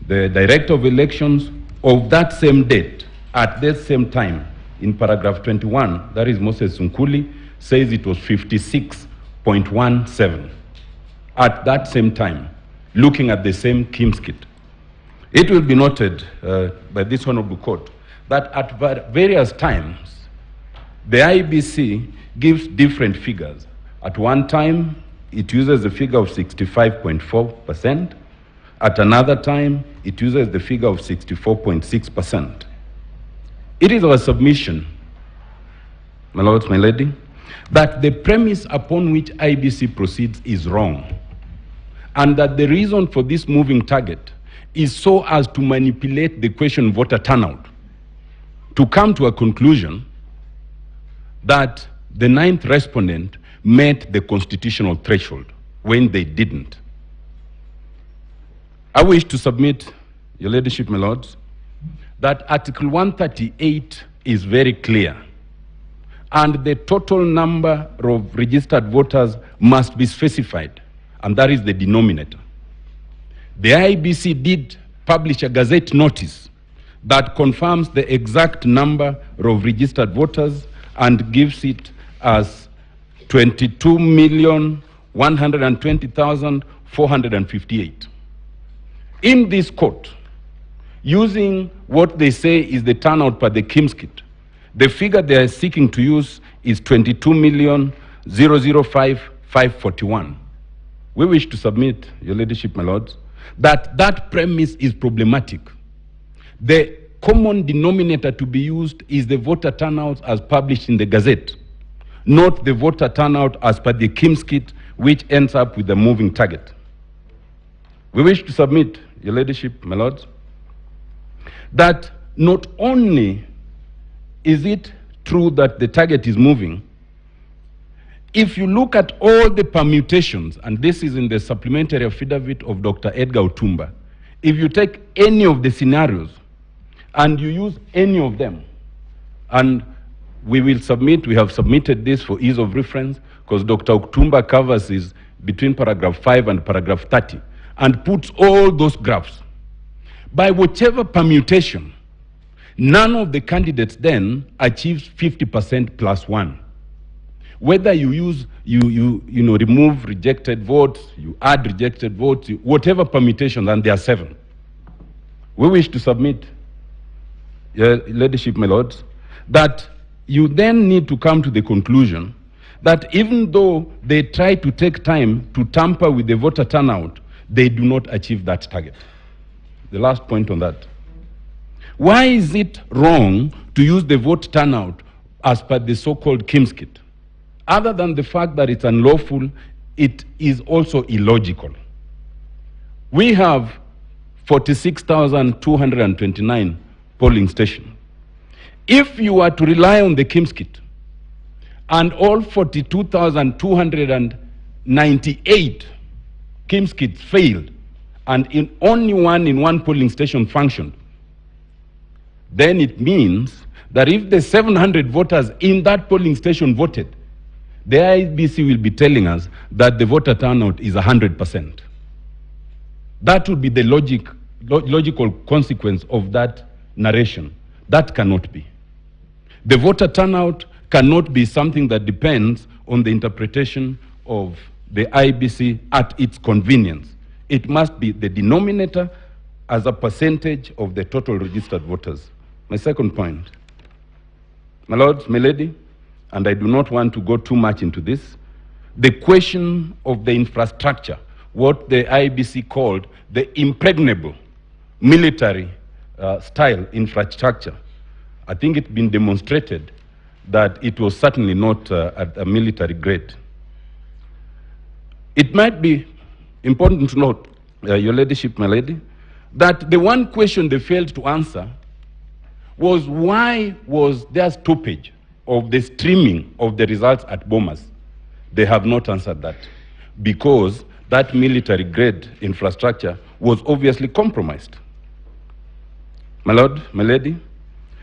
The director of elections of that same date, at that same time, in paragraph 21, that is Moses Sunkuli, says it was 56.17 at that same time, looking at the same Kimskit. It will be noted by this honorable court that at various times, the IEBC gives different figures. At one time, it uses the figure of 65.4%. At another time, it uses the figure of 64.6%. It is our submission, my lords, my lady, that the premise upon which IEBC proceeds is wrong, and that the reason for this moving target is so as to manipulate the question voter turnout, to come to a conclusion that the 9th respondent met the constitutional threshold when they didn't. I wish to submit, your ladyship, my lords, that Article 138 is very clear, and the total number of registered voters must be specified, and that is the denominator. The IEBC did publish a Gazette notice that confirms the exact number of registered voters and gives it as 22,120,458. In this court, using what they say is the turnout per the Kimskit, the figure they are seeking to use is 22,005,541. We wish to submit, your ladyship, my lords, that that premise is problematic. The common denominator to be used is the voter turnout as published in the Gazette, not the voter turnout as per the Kimskit, which ends up with a moving target. We wish to submit, your ladyship, my lords, that not only is it true that the target is moving, if you look at all the permutations, and this is in the supplementary affidavit of Dr. Edgar Otumba, if you take any of the scenarios and you use any of them, and we will submit, we have submitted this for ease of reference, because Dr. Otumba covers is between paragraph 5 and paragraph 30, and puts all those graphs. By whichever permutation, none of the candidates then achieves 50% plus 1. Whether you use, remove rejected votes, you add rejected votes, whatever permutation, and there are 7. We wish to submit, your ladyship, my lords, that you then need to come to the conclusion that even though they try to take time to tamper with the voter turnout, they do not achieve that target. the last point on that. Why is it wrong to use the vote turnout as per the so-called Kim's kit? Other than the fact that it's unlawful, it is also illogical. We have 46,229 polling stations. If you were to rely on the Kim's kit, and all 42,298 Kim's kits failed, and only one in one polling station functioned, then it means that if the 700 voters in that polling station voted, the IBC will be telling us that the voter turnout is 100%. That would be the logical consequence of that narration. That cannot be. The voter turnout cannot be something that depends on the interpretation of the IBC at its convenience. It must be the denominator as a percentage of the total registered voters. My second point, my lords, my lady, and I do not want to go too much into this, the question of the infrastructure, what the IBC called the impregnable military style infrastructure. I think it's been demonstrated that it was certainly not at a military grade. It might be important to note, Your Ladyship, my lady, that the one question they failed to answer was why was there stoppage of the streaming of the results at Bomas? They have not answered that, because that military grade infrastructure was obviously compromised. My lord, my lady,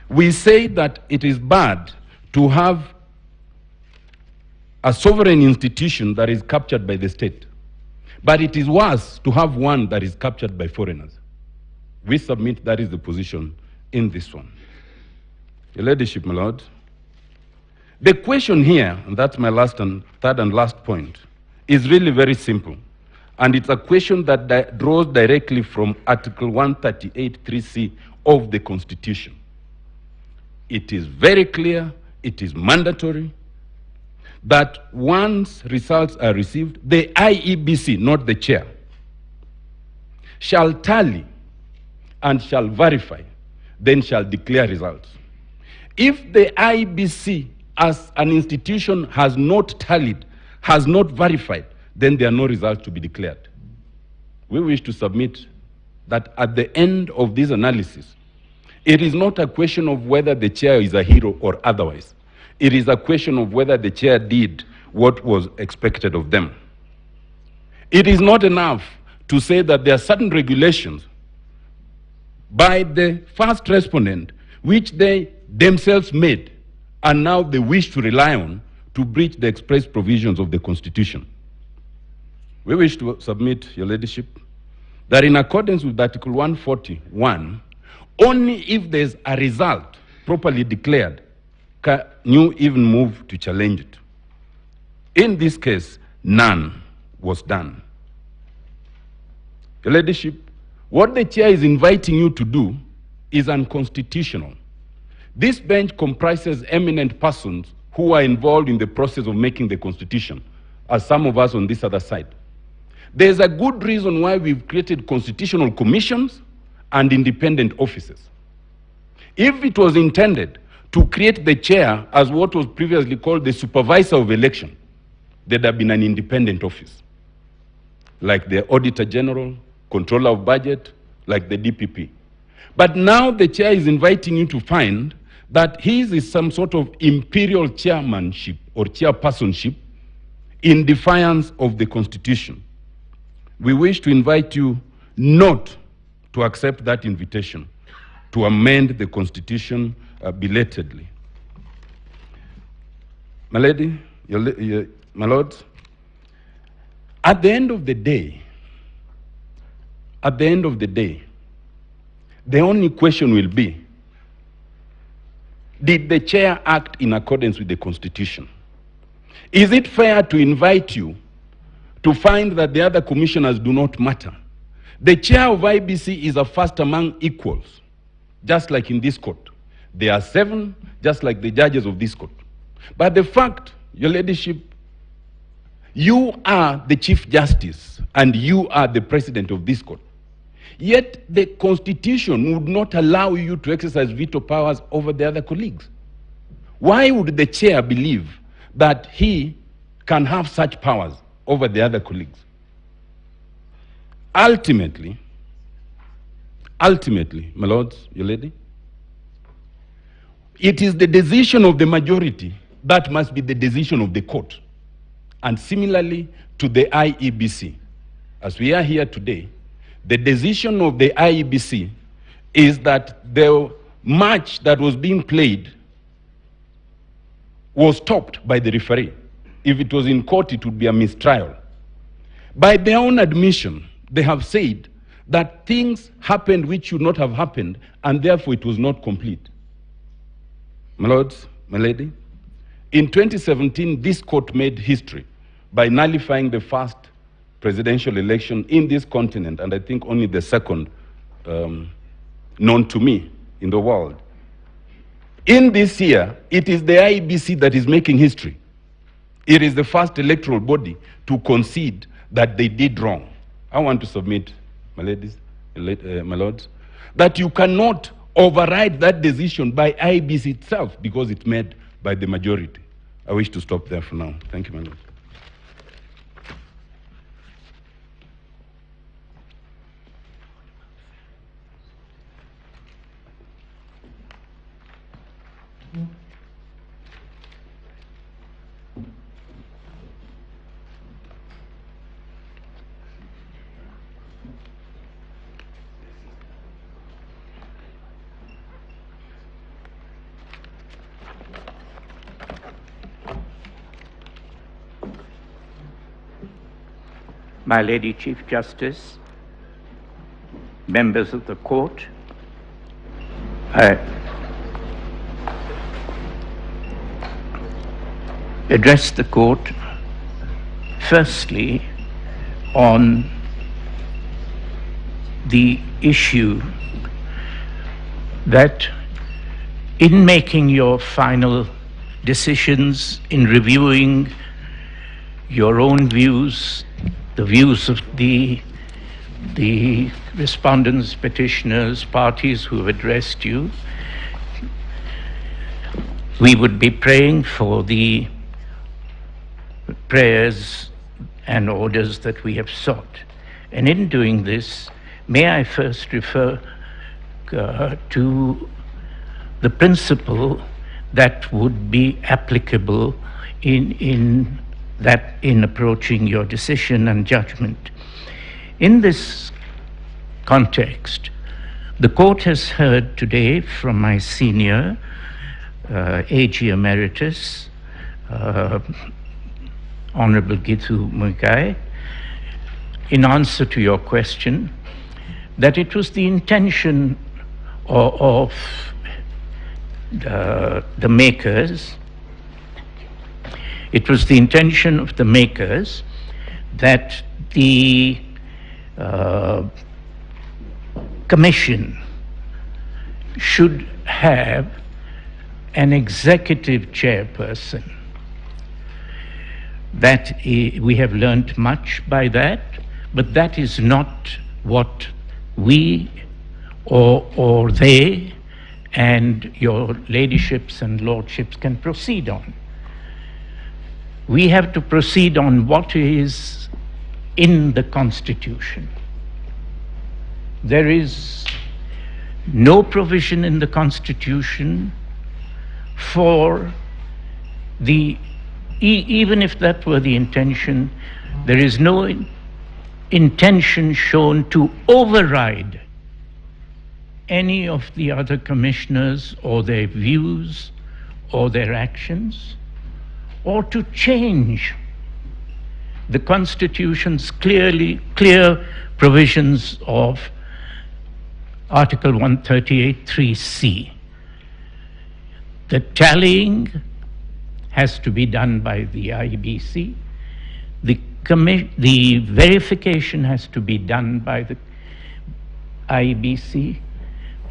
we say that it is bad to have a sovereign institution that is captured by the state, but it is worse to have one that is captured by foreigners. We submit that is the position in this one. Your Ladyship, my lord, the question here, and that's my third and last point, is really very simple. And it's a question that draws directly from Article 138(3)(c) of the Constitution. It is very clear, it is mandatory, that once results are received, the IEBC, not the chair, shall tally and shall verify, then shall declare results. If the IEBC as an institution has not tallied, has not verified, then there are no results to be declared. We wish to submit that at the end of this analysis, it is not a question of whether the chair is a hero or otherwise. It is a question of whether the chair did what was expected of them. It is not enough to say that there are certain regulations by the first respondent which they themselves made and now they wish to rely on to breach the express provisions of the Constitution. We wish to submit, Your Ladyship, that in accordance with Article 141, only if there's a result properly declared can you even move to challenge it. In this case, none was done. Your Ladyship, what the chair is inviting you to do is unconstitutional. This bench comprises eminent persons who are involved in the process of making the Constitution, as some of us on this other side. There's a good reason why we've created constitutional commissions and independent offices. If it was intended to create the chair as what was previously called the supervisor of election, there'd have been an independent office, like the Auditor General, Controller of Budget, like the DPP. But now the chair is inviting you to find that his is some sort of imperial chairmanship or chairpersonship in defiance of the Constitution. We wish to invite you not to accept that invitation to amend the Constitution belatedly. My lady, my lord, at the end of the day, the only question will be, did the chair act in accordance with the Constitution? Is it fair to invite you to find that the other commissioners do not matter? The chair of IBC is a first among equals, just like in this court. There are 7, just like the judges of this court. But the fact, Your Ladyship, you are the Chief Justice and you are the President of this court. Yet the Constitution would not allow you to exercise veto powers over the other colleagues. Why would the chair believe that he can have such powers over the other colleagues? Ultimately, my lords, your lady, it is the decision of the majority that must be the decision of the court. And similarly to the IEBC, as we are here today, the decision of the IEBC is that the match that was being played was stopped by the referee. If it was in court, it would be a mistrial. By their own admission, they have said that things happened which should not have happened, and therefore it was not complete. My lords, my lady, in 2017, this court made history by nullifying the first presidential election in this continent, and I think only the second known to me in the world. In this year, it is the IEBC that is making history. It is the first electoral body to concede that they did wrong. I want to submit, my ladies, my lords, that you cannot override that decision by IEBC itself because it's made by the majority. I wish to stop there for now. Thank you, my lord. My Lady Chief Justice, members of the court, I address the court firstly on the issue that in making your final decisions, in reviewing your own views, the views of the respondents, petitioners, parties who have addressed you, we would be praying for the prayers and orders that we have sought. And in doing this, may I first refer to the principle that would be applicable in approaching your decision and judgment. In this context, the court has heard today from my senior AG Emeritus, Honorable Gitu Muigai, in answer to your question, that it was the intention of the makers. It was the intention of the makers that the commission should have an executive chairperson. That we have learnt much by that, but that is not what we or they and your ladyships and lordships can proceed on. We have to proceed on what is in the Constitution. There is no provision in the Constitution for even if that were the intention, there is no intention shown to override any of the other commissioners or their views or their actions, or to change the Constitution's clear provisions of Article 138(3)(c). The tallying has to be done by the IEBC. The verification has to be done by the IEBC.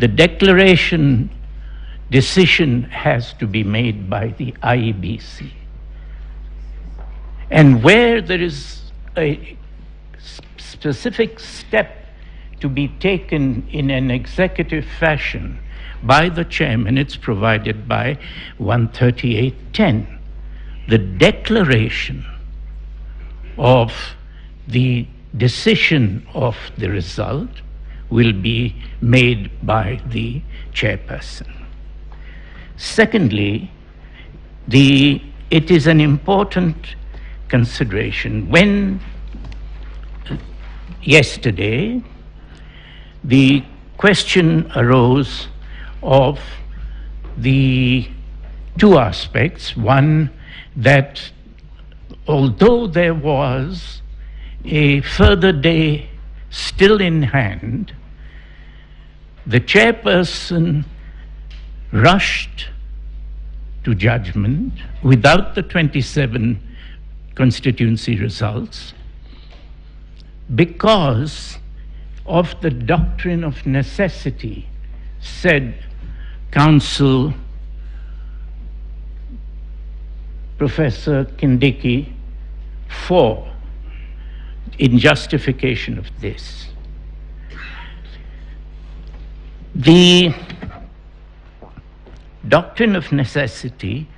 The declaration decision has to be made by the IEBC. And where there is a specific step to be taken in an executive fashion by the chairman, it's provided by 138.10. The declaration of the decision of the result will be made by the chairperson. Secondly, it is an important consideration. When yesterday the question arose of the two aspects. One, that although there was a further day still in hand, the chairperson rushed to judgment without the 27 constituency results because of the doctrine of necessity, said Counsel Professor Kindiki in justification of this. The doctrine of necessity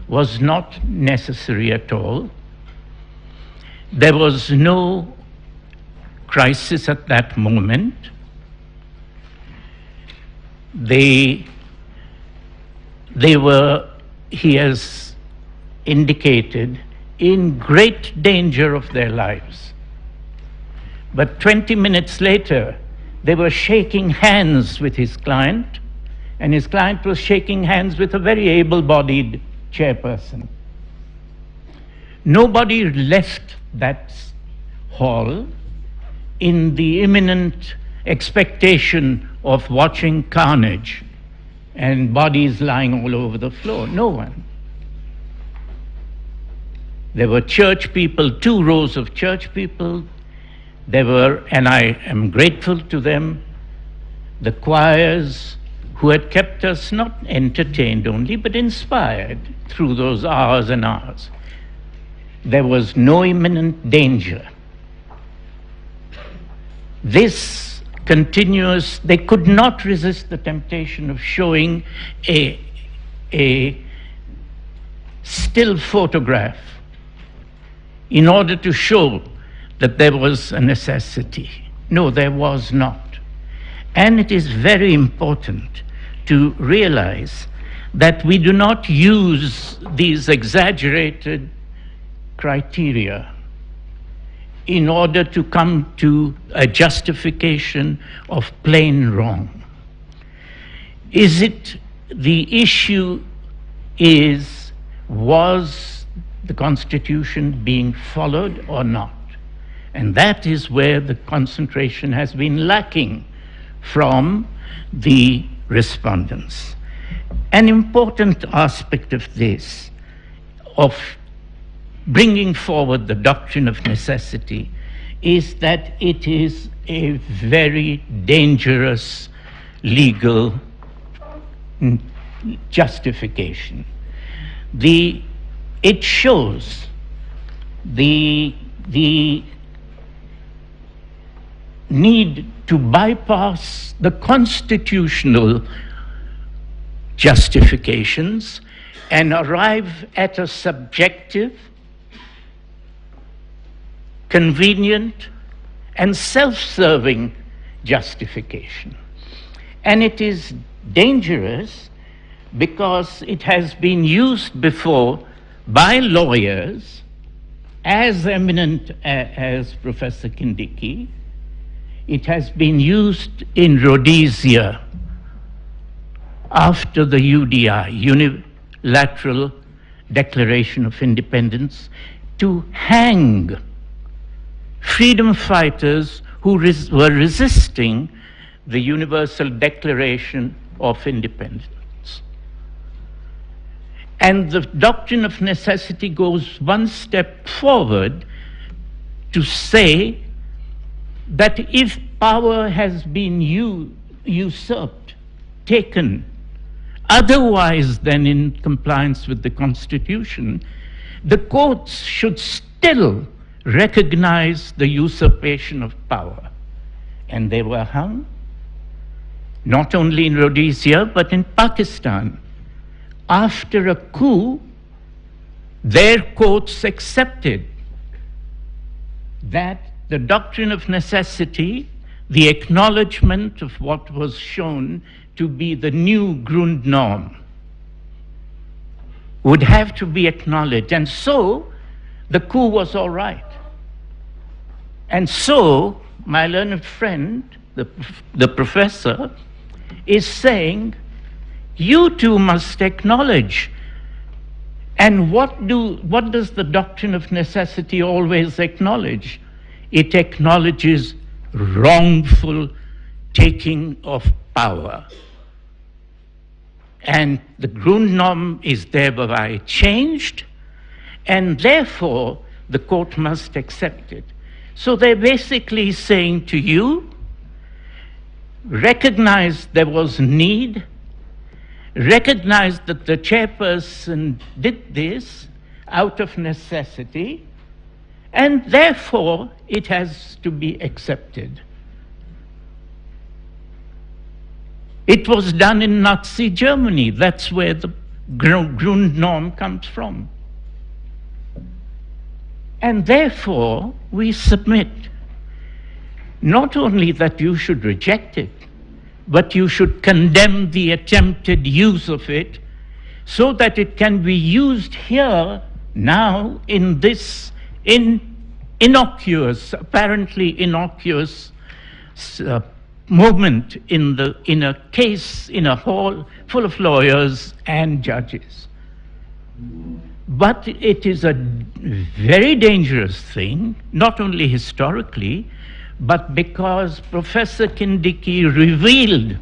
was not necessary at all. There was no crisis at that moment. They were, he has indicated, in great danger of their lives. But 20 minutes later, they were shaking hands with his client, and his client was shaking hands with a very able-bodied chairperson. Nobody left that hall in the imminent expectation of watching carnage and bodies lying all over the floor. No one. There were church people, 2 rows of church people. There were, and I am grateful to them, the choirs who had kept us not entertained only, but inspired through those hours and hours. There was no imminent danger. This continuous, they could not resist the temptation of showing a still photograph in order to show that there was a necessity. No, there was not. And it is very important to realize that we do not use these exaggerated criteria in order to come to a justification of plain wrong. Is it, the issue is, was the Constitution being followed or not? And that is where the concentration has been lacking from the respondents. An important aspect of this, of bringing forward the doctrine of necessity, is that it is a very dangerous legal justification. It shows the need to bypass the constitutional justifications and arrive at a subjective, convenient, and self-serving justification. And it is dangerous because it has been used before by lawyers as eminent as Professor Kindiki. It has been used in Rhodesia after the UDI, Unilateral Declaration of Independence, to hang freedom fighters who were resisting the Universal Declaration of Independence. And the doctrine of necessity goes one step forward to say that if power has been usurped, taken, otherwise than in compliance with the Constitution, the courts should still recognize the usurpation of power and they were hung, not only in Rhodesia, but in Pakistan. After a coup, their courts accepted that the doctrine of necessity, the acknowledgement of what was shown to be the new Grundnorm, would have to be acknowledged. And so the coup was all right. And so my learned friend, the professor, is saying, you too must acknowledge. And what does the doctrine of necessity always acknowledge? It acknowledges wrongful taking of power. And the Grundnorm is thereby changed, and therefore the court must accept it. So they're basically saying to you, recognize there was need, recognize that the chairperson did this out of necessity, and therefore it has to be accepted. It was done in Nazi Germany. That's where the Grundnorm comes from. And therefore, we submit not only that you should reject it, but you should condemn the attempted use of it so that it can be used here now in this innocuous, apparently innocuous moment in a case in a hall full of lawyers and judges. But it is a very dangerous thing, not only historically, but because Professor Kindiki revealed,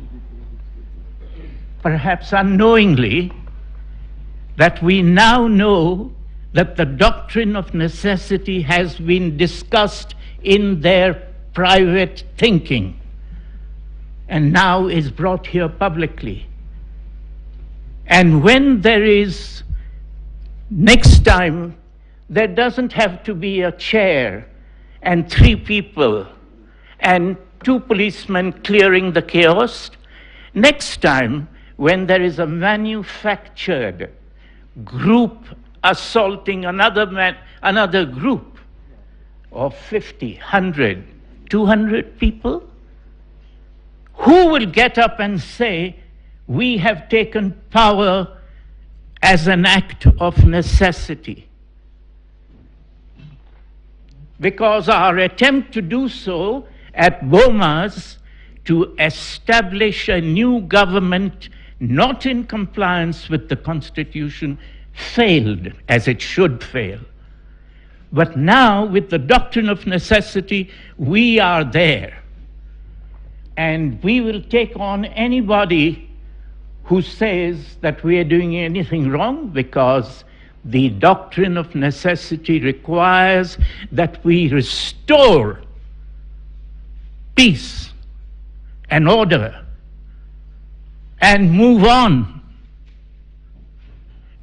perhaps unknowingly, that we now know that the doctrine of necessity has been discussed in their private thinking and now is brought here publicly. And when there is, next time, there doesn't have to be a chair and 3 people and 2 policemen clearing the chaos. Next time, when there is a manufactured group assaulting another group of 50, 100, 200 people, who will get up and say, we have taken power as an act of necessity? Because our attempt to do so at Bomas to establish a new government not in compliance with the Constitution failed, as it should fail. But now, with the doctrine of necessity, we are there. And we will take on anybody who says that we are doing anything wrong, because the doctrine of necessity requires that we restore peace and order and move on.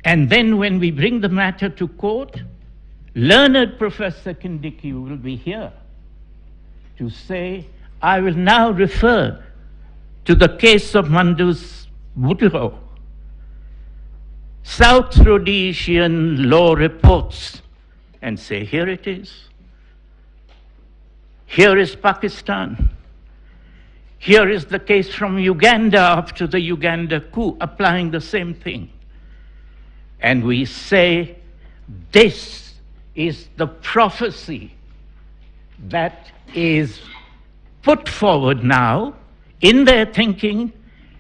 And then when we bring the matter to court, learned Professor Kindiki will be here to say, I will now refer to the case of Mandus Butiro, South Rhodesian law reports, and say, here it is. Here is Pakistan. Here is the case from Uganda after the Uganda coup, applying the same thing. And we say, this is the prophecy that is put forward now in their thinking,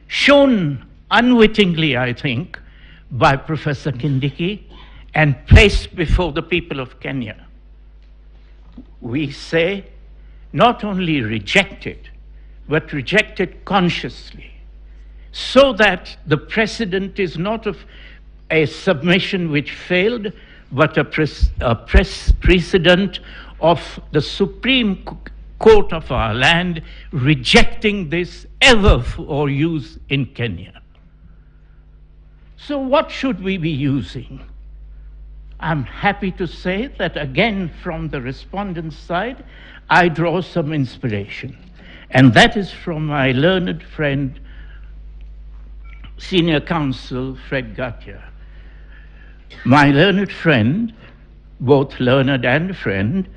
shown unwittingly, I think, by Professor Kindiki, and placed before the people of Kenya. We say, not only reject it, but reject it consciously, so that the precedent is not of a submission which failed, but a precedent of the Supreme Court of our land rejecting this ever for use in Kenya. So what should we be using? I'm happy to say that again from the respondent's side, I draw some inspiration. And that is from my learned friend, Senior Counsel Fred Gatia. My learned friend, both learned and friend,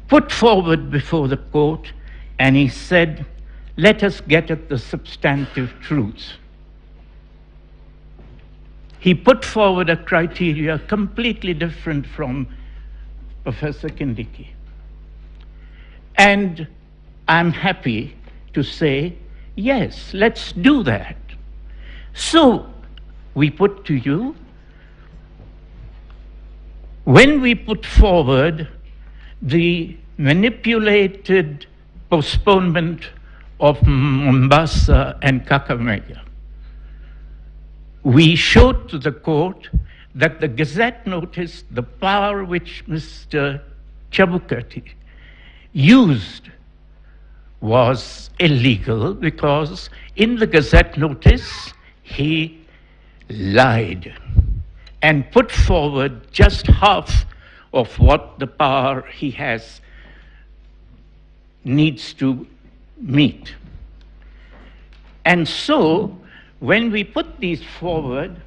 put forward before the court, and he said, let us get at the substantive truths. He put forward a criteria completely different from Professor Kindiki. And I'm happy to say, yes, let's do that. So, we put to you, when we put forward the manipulated postponement of Mombasa and Kakamega, we showed to the court that the Gazette notice, the power which Mr. Chabukati used, was illegal because in the Gazette notice he lied and put forward just half of what the power he has needs to meet. And so, when we put these forward,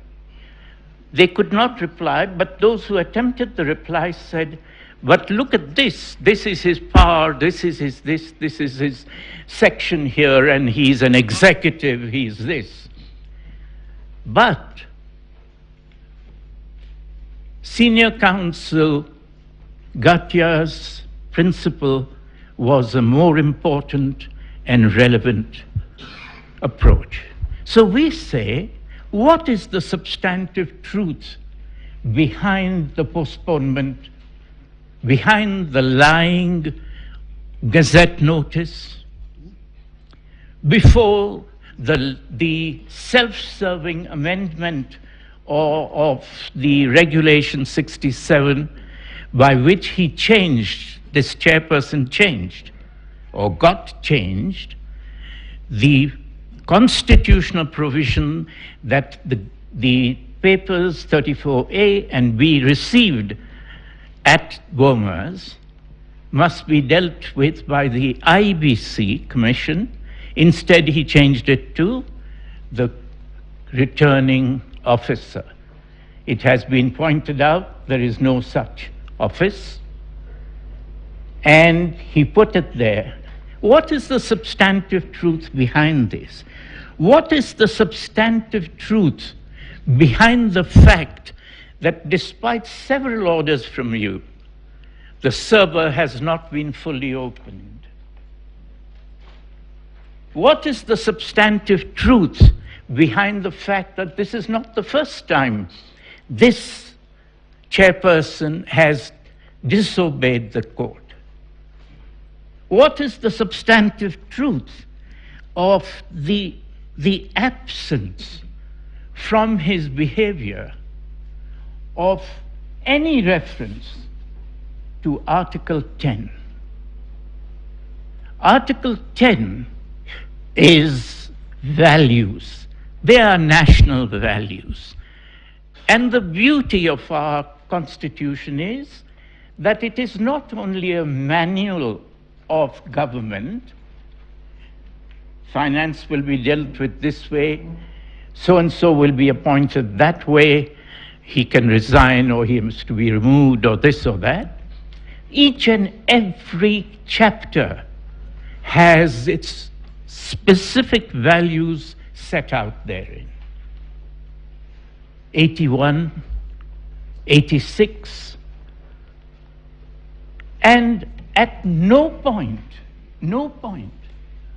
they could not reply, but those who attempted the reply said, but look at this is his power, this is his section here, and he's an executive, he's this. But Senior Counsel Gatia's principle was a more important and relevant approach. So we say, what is the substantive truth behind the postponement, behind the lying Gazette notice, before the self-serving amendment of the Regulation 67 by which he changed, this chairperson changed, or got changed, the constitutional provision that the papers 34A and B received at Gomer's must be dealt with by the IBC Commission. Instead, he changed it to the returning officer. It has been pointed out there is no such office, and he put it there. What is the substantive truth behind this? What is the substantive truth behind the fact that despite several orders from you, the server has not been fully opened? What is the substantive truth behind the fact that this is not the first time this chairperson has disobeyed the court? What is the substantive truth of the absence from his behavior of any reference to Article 10? Article 10 is values. They are national values. And the beauty of our Constitution is that it is not only a manual of government. Finance will be dealt with this way, so-and-so will be appointed that way, he can resign or he is to be removed or this or that. Each and every chapter has its specific values set out therein. 81, 86, and at no point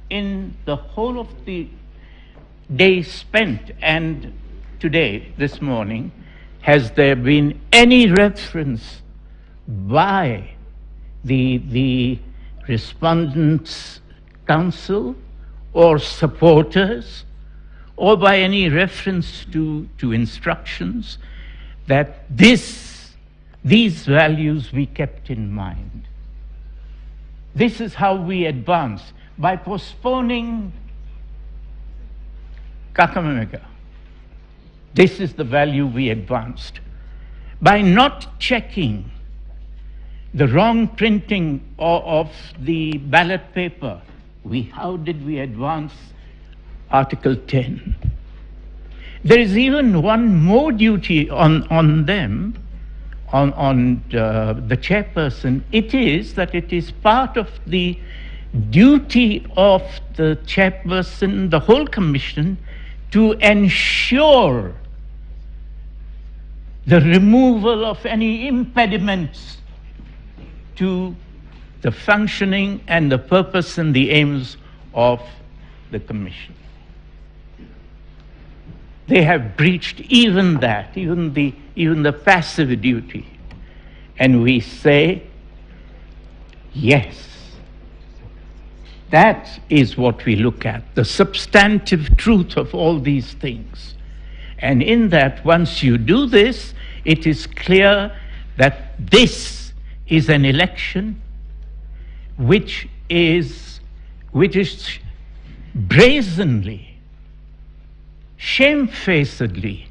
in the whole of the day spent and today, this morning, has there been any reference by the respondents' counsel or supporters, or by any reference to instructions, that these values we kept in mind. This is how we advance. By postponing Kakamega, this is the value we advanced. By not checking the wrong printing of the ballot paper how did we advance Article 10? There is even one more duty on them, on the chairperson. It is that it is part of the duty of the chairperson, the whole commission, to ensure the removal of any impediments to the functioning and the purpose and the aims of the commission. They have breached even that, even the passive duty. And we say, yes, that is what we look at, the substantive truth of all these things. And in that, once you do this, it is clear that this is an election which is brazenly, shamefacedly,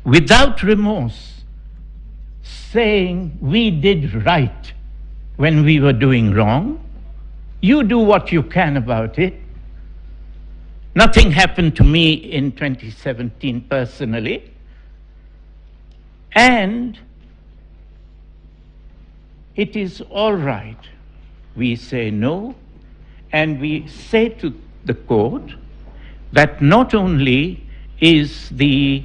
without remorse, saying we did right when we were doing wrong. You do what you can about it. Nothing happened to me in 2017 personally. And it is all right. We say no, and we say to the court that not only is the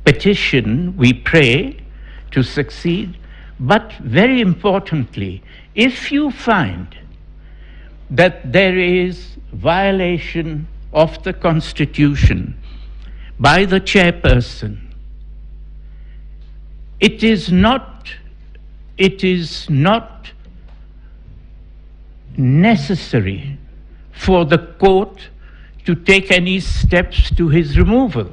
petition, we pray, to succeed, but very importantly, if you find that there is violation of the Constitution by the chairperson, it is not necessary for the court to take any steps to his removal.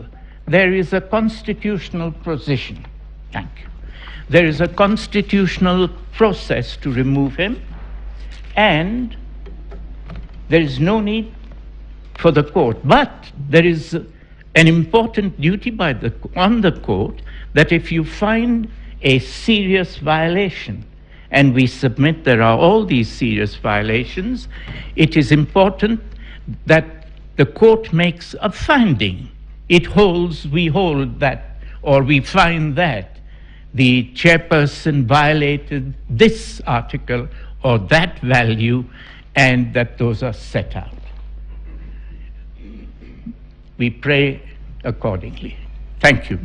There is a constitutional position. Thank you. There is a constitutional process to remove him, and there is no need for the court. But there is an important duty on the court that if you find a serious violation, and we submit there are all these serious violations, it is important that the court makes a finding. We hold that, or we find that the chairperson violated this article or that value, and that those are set out. We pray accordingly. Thank you.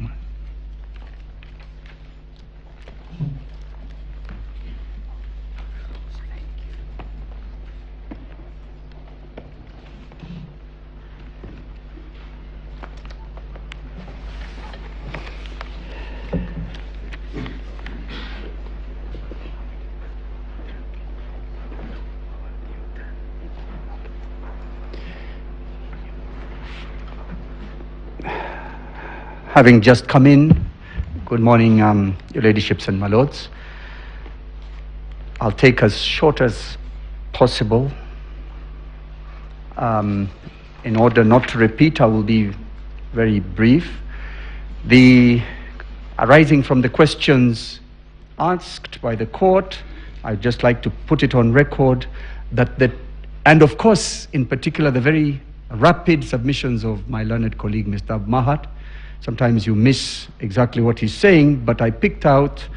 Having just come in, good morning, Your Ladyships and my Lords. I'll take as short as possible. In order not to repeat, I will be very brief. Arising from the questions asked by the court, I'd just like to put it on record and of course, in particular, the very rapid submissions of my learned colleague, Mr. Mahat. Sometimes you miss exactly what he's saying, but I picked out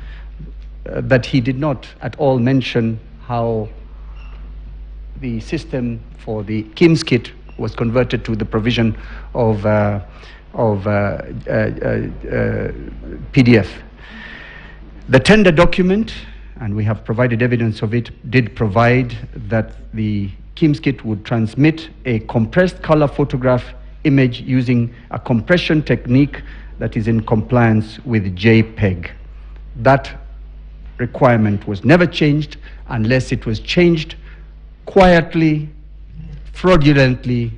that he did not at all mention how the system for the KIMS kit was converted to the provision of PDF. The tender document, and we have provided evidence of it, did provide that the KIMS kit would transmit a compressed color photograph image using a compression technique that is in compliance with JPEG. That requirement was never changed unless it was changed quietly, fraudulently,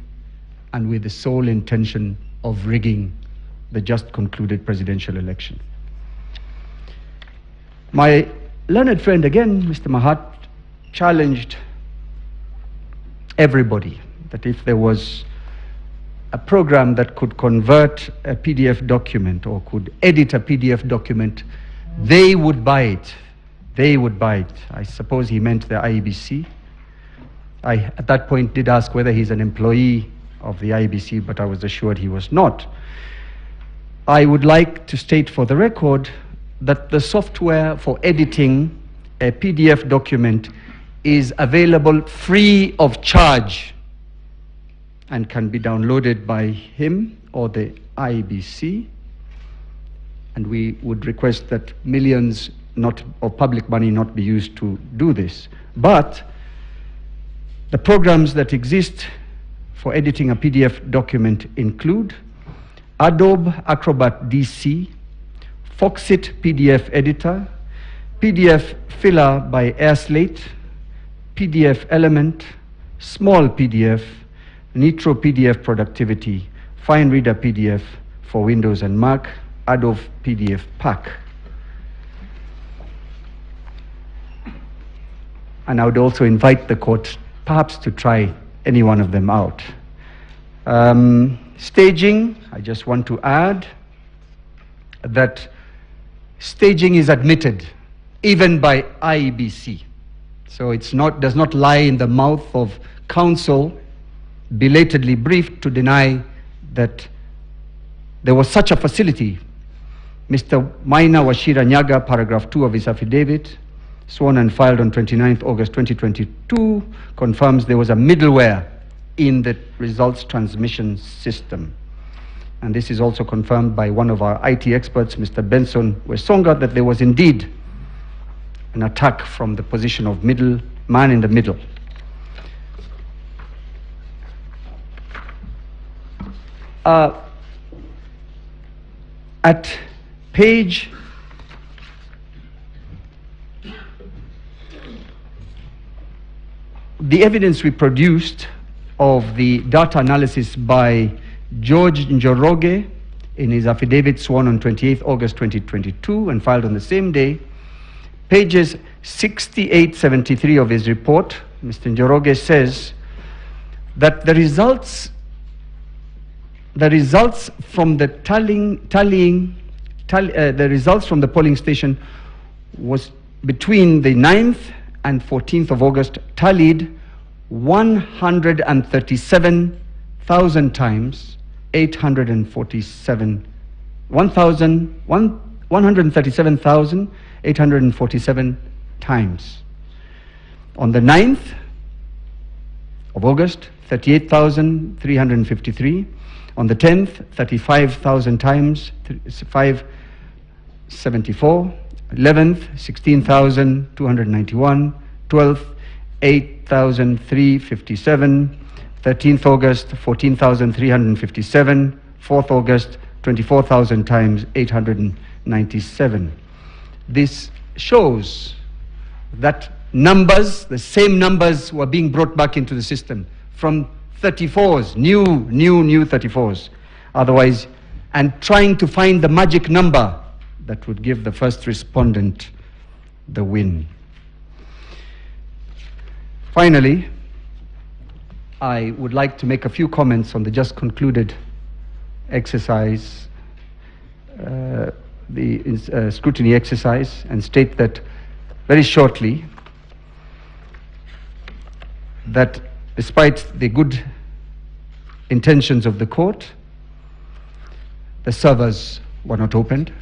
and with the sole intention of rigging the just concluded presidential election. My learned friend, again, Mr. Mahat, challenged everybody that if there was a program that could convert a PDF document or could edit a PDF document, they would buy it. They would buy it. I suppose he meant the IEBC. I, at that point, did ask whether he's an employee of the IEBC, but I was assured he was not. I would like to state for the record that the software for editing a PDF document is available free of charge and can be downloaded by him or the IEBC. And we would request that millions of public money not be used to do this. But the programs that exist for editing a PDF document include Adobe Acrobat DC, Foxit PDF Editor, PDF Filler by AirSlate, PDF Element, Small PDF, Nitro PDF Productivity, Fine Reader PDF for Windows and Mac, Adobe PDF Pack. And I would also invite the court perhaps to try any one of them out. Staging, I just want to add that staging is admitted even by IEBC. So it's not, does not lie in the mouth of counsel belatedly briefed to deny that there was such a facility. Mr. Maina Wachira Nyaga, paragraph 2 of his affidavit, sworn and filed on 29th August 2022, confirms there was a middleware in the results transmission system. And this is also confirmed by one of our IT experts, Mr. Benson Wesonga, that there was indeed an attack from the position of man in the middle. At page the evidence we produced of the data analysis by George Njoroge in his affidavit sworn on 28th August 2022 and filed on the same day, pages 68-73 of his report, Mr. Njoroge says that the results from the the results from the polling station was between the 9th and 14th of August tallied 137,000 times 137,847 times. On the 9th of August, 38,353. On the 10th, 35,000 times 574. 11th, 16,291. 12th, 8,357. 13th August, 14,357. 4th August, 24,000 times 897. This shows that numbers, the same numbers, were being brought back into the system from 34s, new 34s. Otherwise, and trying to find the magic number that would give the first respondent the win. Finally, I would like to make a few comments on the just concluded exercise, the scrutiny exercise, and state that very shortly that despite the good intentions of the court, the servers were not opened.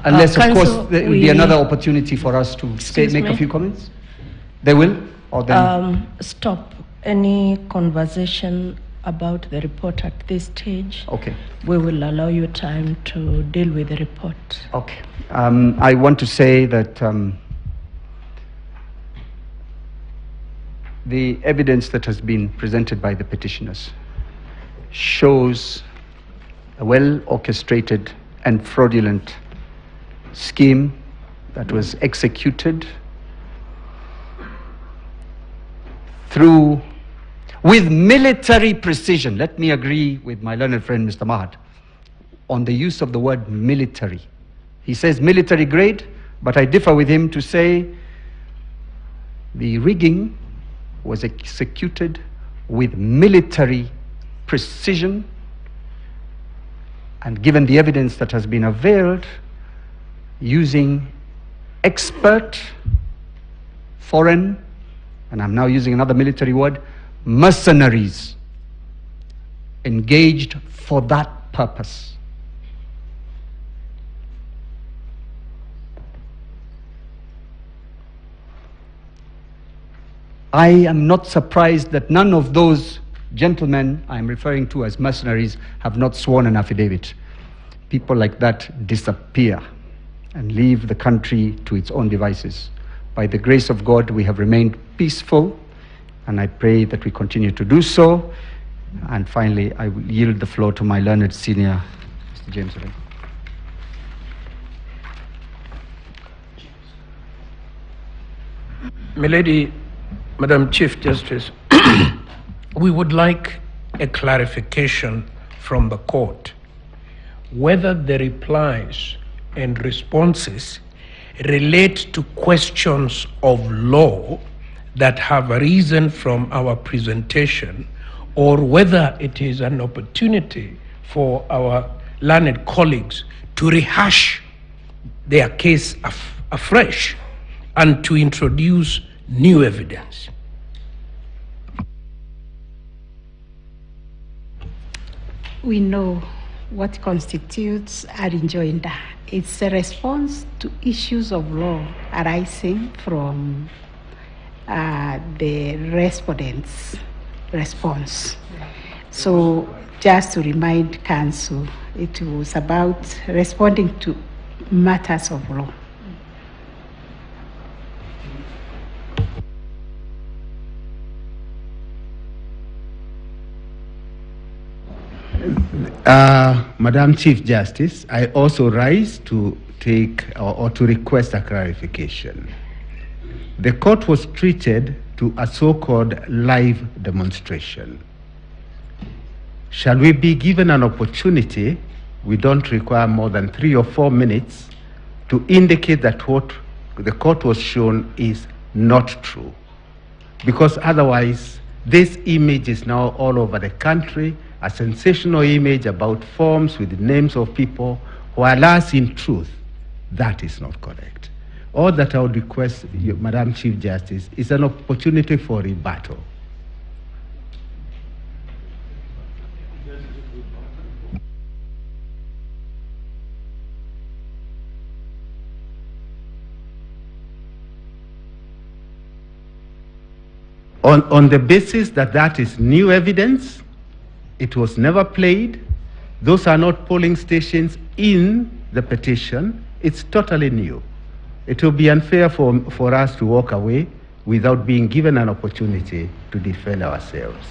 Unless, of course, there will be another opportunity for us to make a few comments. They will? Or then stop any conversation about the report at this stage. Okay. We will allow you time to deal with the report. Okay. I want to say that the evidence that has been presented by the petitioners shows a well-orchestrated and fraudulent scheme that was executed with military precision. Let me agree with my learned friend, Mr. Mahad, on the use of the word military. He says military grade, but I differ with him to say the rigging was executed with military precision, and given the evidence that has been availed, using expert, foreign, and I'm now using another military word, mercenaries engaged for that purpose. I am not surprised that none of those gentlemen I'm referring to as mercenaries have not sworn an affidavit. People like that disappear and leave the country to its own devices. By the grace of God, we have remained peaceful, and I pray that we continue to do so. And finally, I will yield the floor to my learned senior, Mr. James Ray. Milady, Madam Chief Justice, we would like a clarification from the court whether the replies and responses relate to questions of law that have arisen from our presentation, or whether it is an opportunity for our learned colleagues to rehash their case afresh and to introduce new evidence. We know what constitutes a rejoinder. It's a response to issues of law arising from the respondent's response. So just to remind Council, it was about responding to matters of law. Madam Chief Justice, I also rise to take or to request a clarification. The court was treated to a so-called live demonstration. Shall we be given an opportunity, we don't require more than 3 or 4 minutes, to indicate that what the court was shown is not true? Because otherwise, this image is now all over the country, a sensational image about forms with the names of people, whereas in truth, that is not correct. All that I would request, Madam Chief Justice, is an opportunity for rebuttal. On the basis that that is new evidence, it was never played, those are not polling stations in the petition, it's totally new. It will be unfair for us to walk away without being given an opportunity to defend ourselves.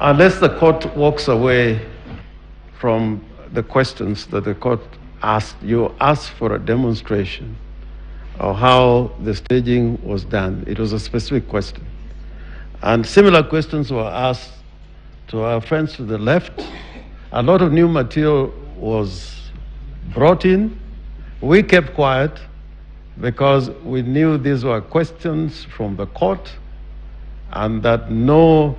Unless the court walks away from the questions that the court asked, you asked for a demonstration of how the staging was done. It was a specific question. And similar questions were asked to our friends to the left. A lot of new material was brought in. We kept quiet because we knew these were questions from the court and that no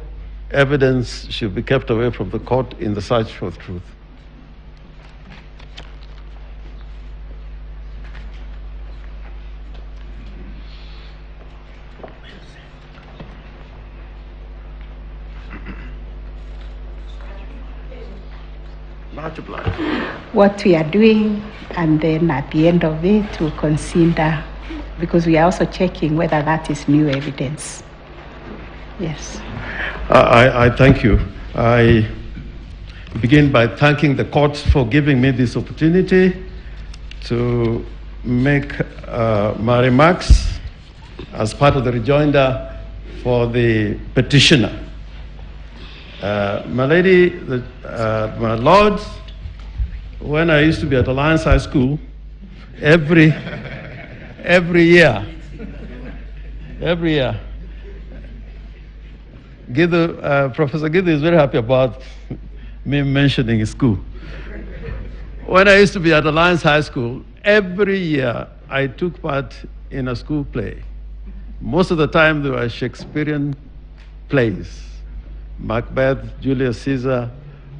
evidence should be kept away from the court in the search for truth. What we are doing, and then at the end of it, we'll consider, because we are also checking whether that is new evidence. Yes. I thank you. I begin by thanking the court for giving me this opportunity to make my remarks as part of the rejoinder for the petitioner. My lady, my lords, when I used to be at Alliance High School, every year, Professor Giddu is very happy about me mentioning his school. When I used to be at Alliance High School, every year I took part in a school play. Most of the time they were Shakespearean plays. Macbeth, Julius Caesar,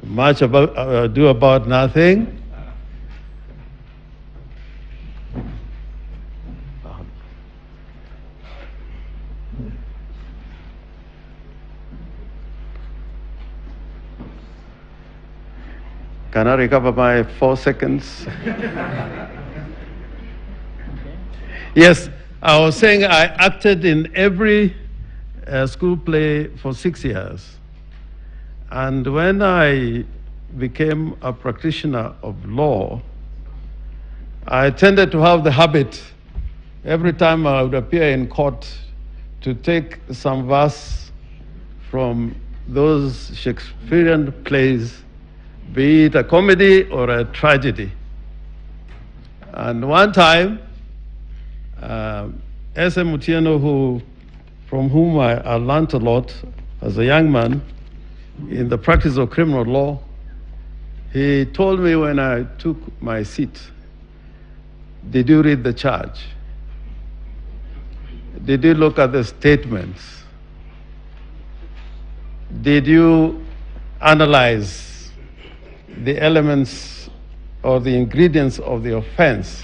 much ado about nothing. Can I recover my 4 seconds? Yes, I was saying I acted in every school play for 6 years. And when I became a practitioner of law, I tended to have the habit, every time I would appear in court, to take some verse from those Shakespearean plays, be it a comedy or a tragedy. And one time, S.M. Otieno, from whom I learned a lot as a young man in the practice of criminal law, he told me when I took my seat, did you read the charge? Did you look at the statements? Did you analyze the elements or the ingredients of the offense?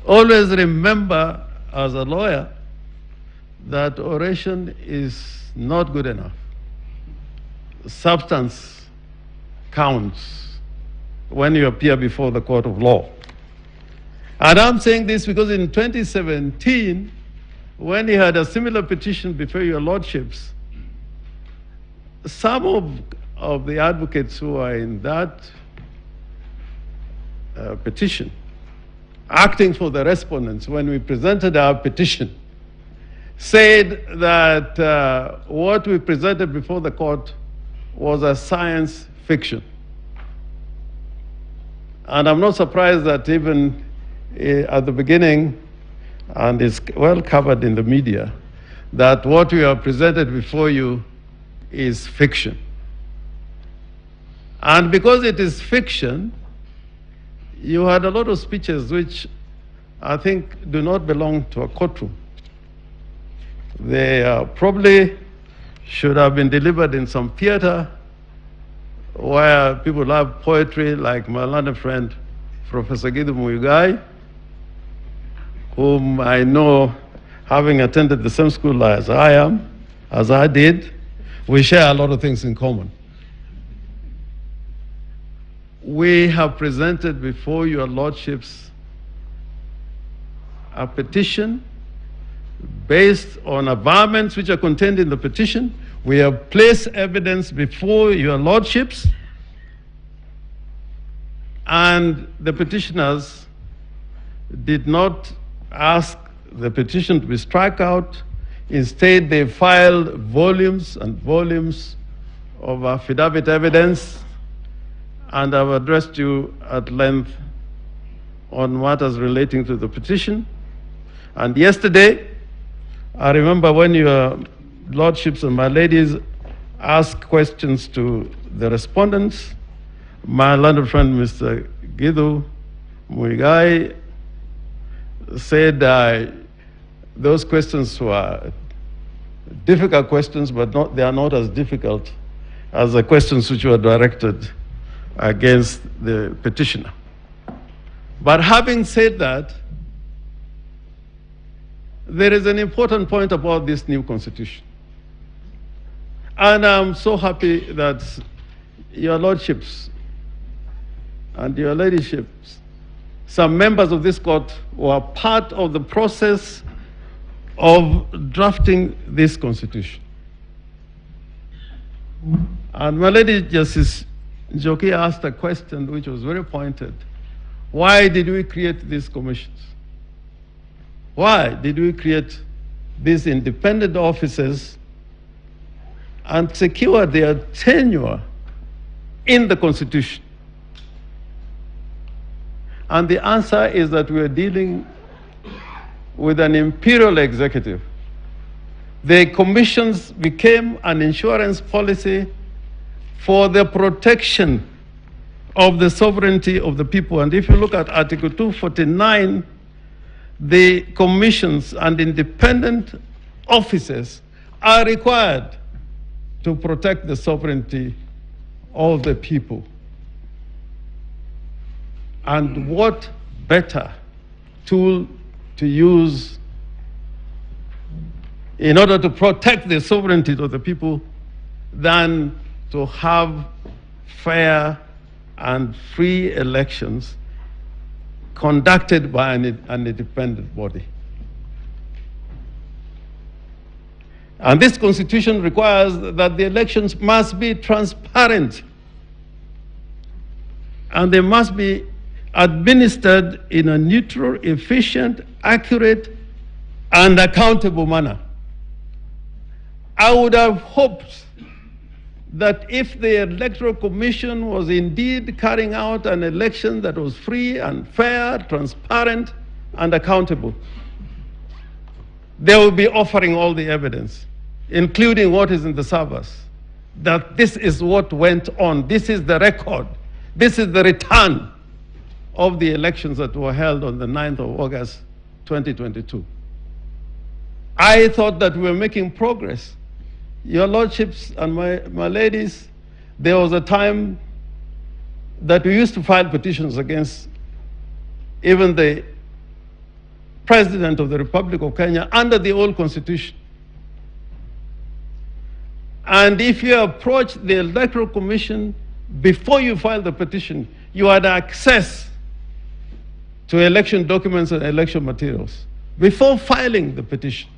Always remember, as a lawyer, that oration is not good enough. Substance counts when you appear before the court of law. And I'm saying this because in 2017, when he had a similar petition before your lordships, some of the advocates who are in that petition, acting for the respondents, when we presented our petition, said that what we presented before the court was a science fiction. And I'm not surprised that even at the beginning, and it's well covered in the media, that what we have presented before you is fiction. And because it is fiction, you had a lot of speeches which I think do not belong to a courtroom. They probably should have been delivered in some theater where people love poetry, like my learned friend, Professor Gidu Muigai, whom I know, having attended the same school as I did, we share a lot of things in common. We have presented before your lordships a petition based on averments which are contained in the petition. We have placed evidence before your lordships, and the petitioners did not ask the petition to be struck out. Instead, they filed volumes and volumes of affidavit evidence, and I've addressed you at length on matters relating to the petition. And yesterday, I remember when your lordships and my ladies asked questions to the respondents, my learned friend, Mr. Gidu Muigai, said those questions were difficult questions, but they are not as difficult as the questions which were directed against the petitioner. But having said that, there is an important point about this new constitution. And I'm so happy that your lordships and your ladyships, some members of this court, were part of the process of drafting this constitution. And my lady Justice Njoki asked a question which was very pointed. Why did we create these commissions? Why did we create these independent offices and secure their tenure in the Constitution? And the answer is that we are dealing with an imperial executive. The commissions became an insurance policy for the protection of the sovereignty of the people. And if you look at Article 249, the commissions and independent offices are required to protect the sovereignty of the people. And what better tool to use in order to protect the sovereignty of the people than to have fair and free elections conducted by an independent body. And this constitution requires that the elections must be transparent and they must be administered in a neutral, efficient, accurate, and accountable manner. I would have hoped that if the Electoral Commission was indeed carrying out an election that was free and fair, transparent, and accountable, they will be offering all the evidence, including what is in the servers, that this is what went on, this is the record, this is the return of the elections that were held on the 9th of August, 2022. I thought that we were making progress. Your Lordships and my ladies, there was a time that we used to file petitions against even the President of the Republic of Kenya under the old constitution. And if you approach the Electoral Commission before you file the petition, you had access to election documents and election materials before filing the petition.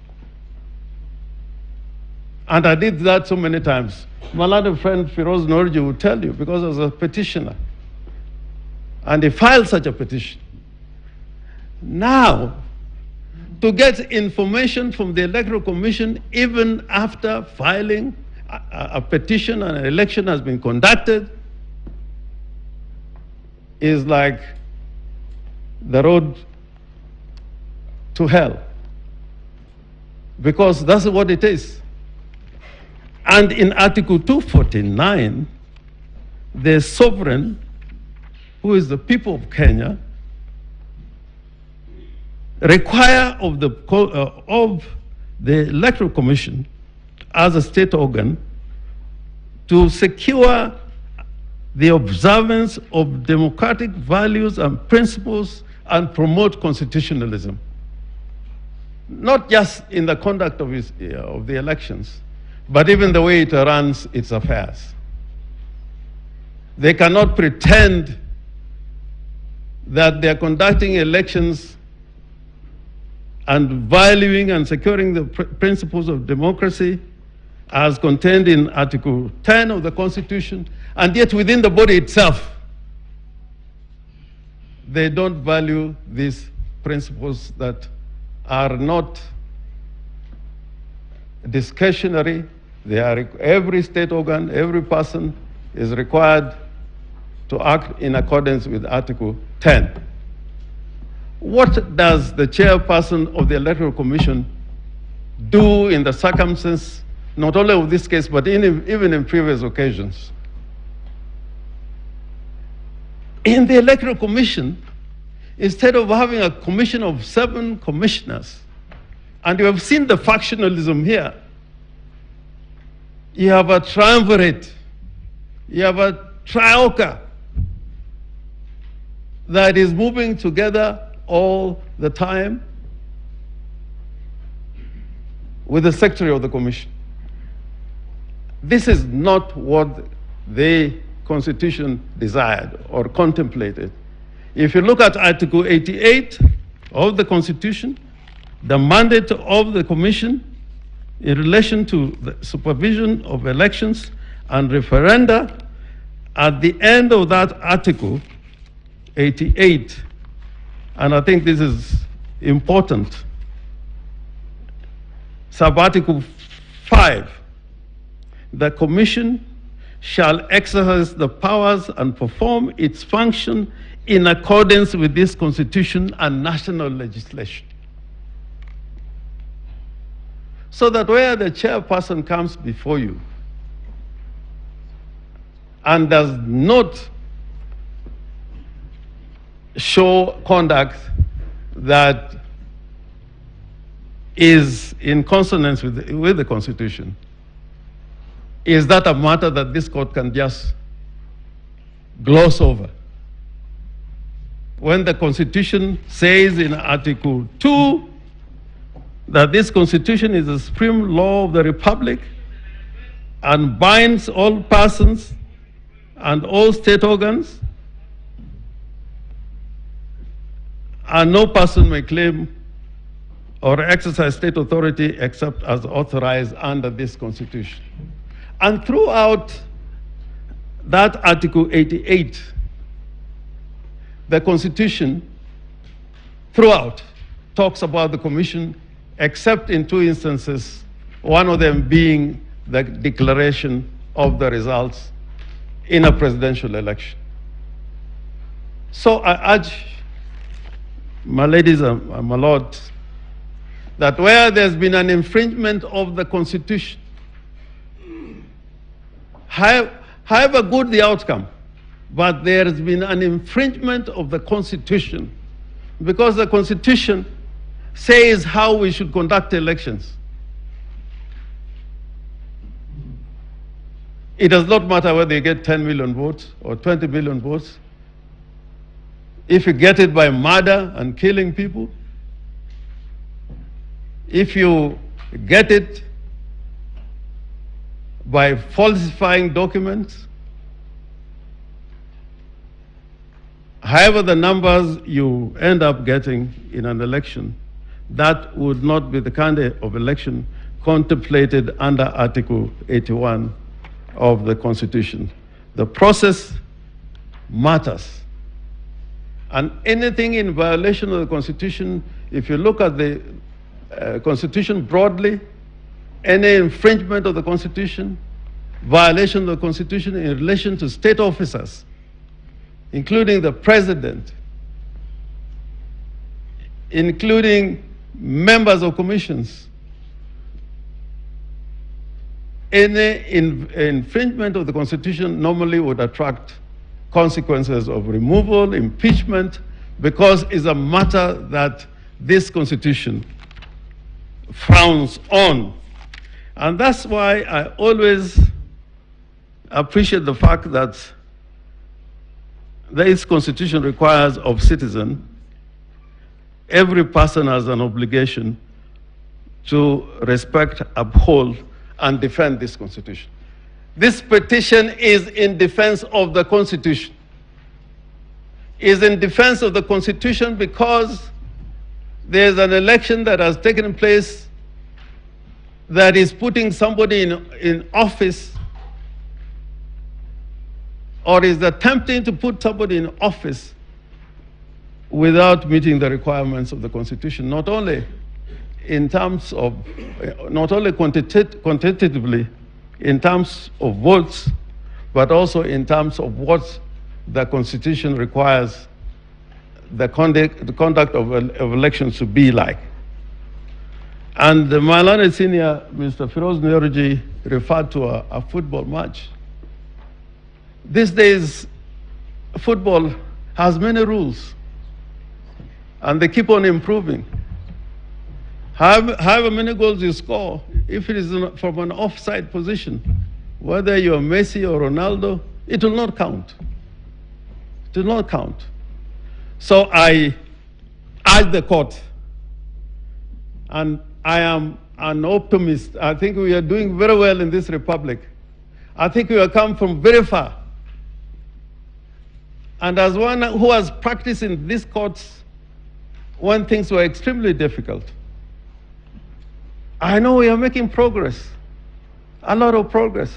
And I did that so many times. My other friend Firoz Norji will tell you, because I was a petitioner. And he filed such a petition. Now, to get information from the Electoral Commission, even after filing a petition and an election has been conducted, is like the road to hell. Because that's what it is. And in Article 249, the sovereign, who is the people of Kenya, require of the Electoral Commission as a state organ to secure the observance of democratic values and principles and promote constitutionalism. Not just in the conduct of the elections, but even the way it runs its affairs. They cannot pretend that they're conducting elections and valuing and securing the principles of democracy as contained in Article 10 of the Constitution, and yet within the body itself, they don't value these principles that are not discretionary. They are, every state organ, every person is required to act in accordance with Article 10. What does the chairperson of the Electoral Commission do in the circumstances, not only of this case, but even in previous occasions? In the Electoral Commission, instead of having a commission of 7 commissioners, and you have seen the factionalism here, you have a triumvirate, you have a trioca that is moving together all the time with the secretary of the commission. This is not what the Constitution desired or contemplated. If you look at Article 88 of the Constitution, the mandate of the Commission in relation to the supervision of elections and referenda, at the end of that Article 88, and I think this is important, sub-Article 5, the Commission shall exercise the powers and perform its function in accordance with this Constitution and national legislation. So that where the chairperson comes before you and does not show conduct that is in consonance with the Constitution, Is that a matter that this court can just gloss over? When the Constitution says in Article 2 that this Constitution is the supreme law of the Republic and binds all persons and all state organs, and no person may claim or exercise state authority except as authorized under this Constitution. And throughout that Article 88, the Constitution throughout talks about the Commission, except in two instances, one of them being the declaration of the results in a presidential election. So I urge my ladies and my lords that where there's been an infringement of the Constitution, however good the outcome, but there has been an infringement of the Constitution, because the Constitution says how we should conduct elections. It does not matter whether you get 10 million votes or 20 million votes. If you get it by murder and killing people, if you get it by falsifying documents, however the numbers you end up getting in an election, that would not be the kind of election contemplated under Article 81 of the Constitution. The process matters. And anything in violation of the Constitution, if you look at the Constitution broadly, any infringement of the Constitution, violation of the Constitution in relation to state officers, including the President, including members of commissions, any infringement of the Constitution normally would attract consequences of removal, impeachment, because it's a matter that this Constitution frowns on. And that's why I always appreciate the fact that this Constitution requires of citizens, every person has an obligation to respect, uphold, and defend this Constitution. This petition is in defense of the Constitution. Is in defense of the Constitution because there's an election that has taken place that is putting somebody in office, or is attempting to put somebody in office without meeting the requirements of the Constitution, not only in terms of, not only quantitatively in terms of votes, but also in terms of what the Constitution requires the conduct of elections to be like. And my learned senior, Mr. Firoz Nyorji, referred to a football match. These days, football has many rules, and they keep on improving. However many goals you score, if it is from an offside position, whether you're Messi or Ronaldo, it will not count. It will not count. So I urge the court, and I am an optimist. I think we are doing very well in this republic. I think we have come from very far. And as one who has practiced in these courts when things were extremely difficult, I know we are making progress, a lot of progress.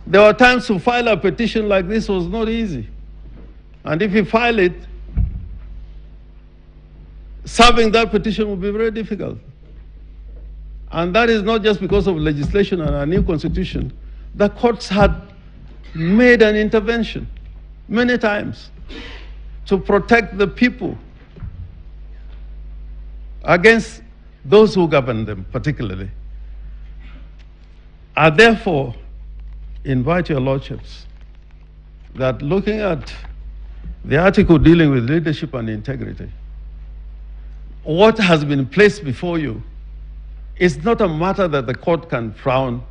There were times to file a petition like this was not easy. And if you file it, serving that petition will be very difficult. And that is not just because of legislation and a new constitution. The courts had made an intervention many times to protect the people against those who govern them, particularly. I therefore invite your lordships that looking at the article dealing with leadership and integrity, what has been placed before you is not a matter that the court can frown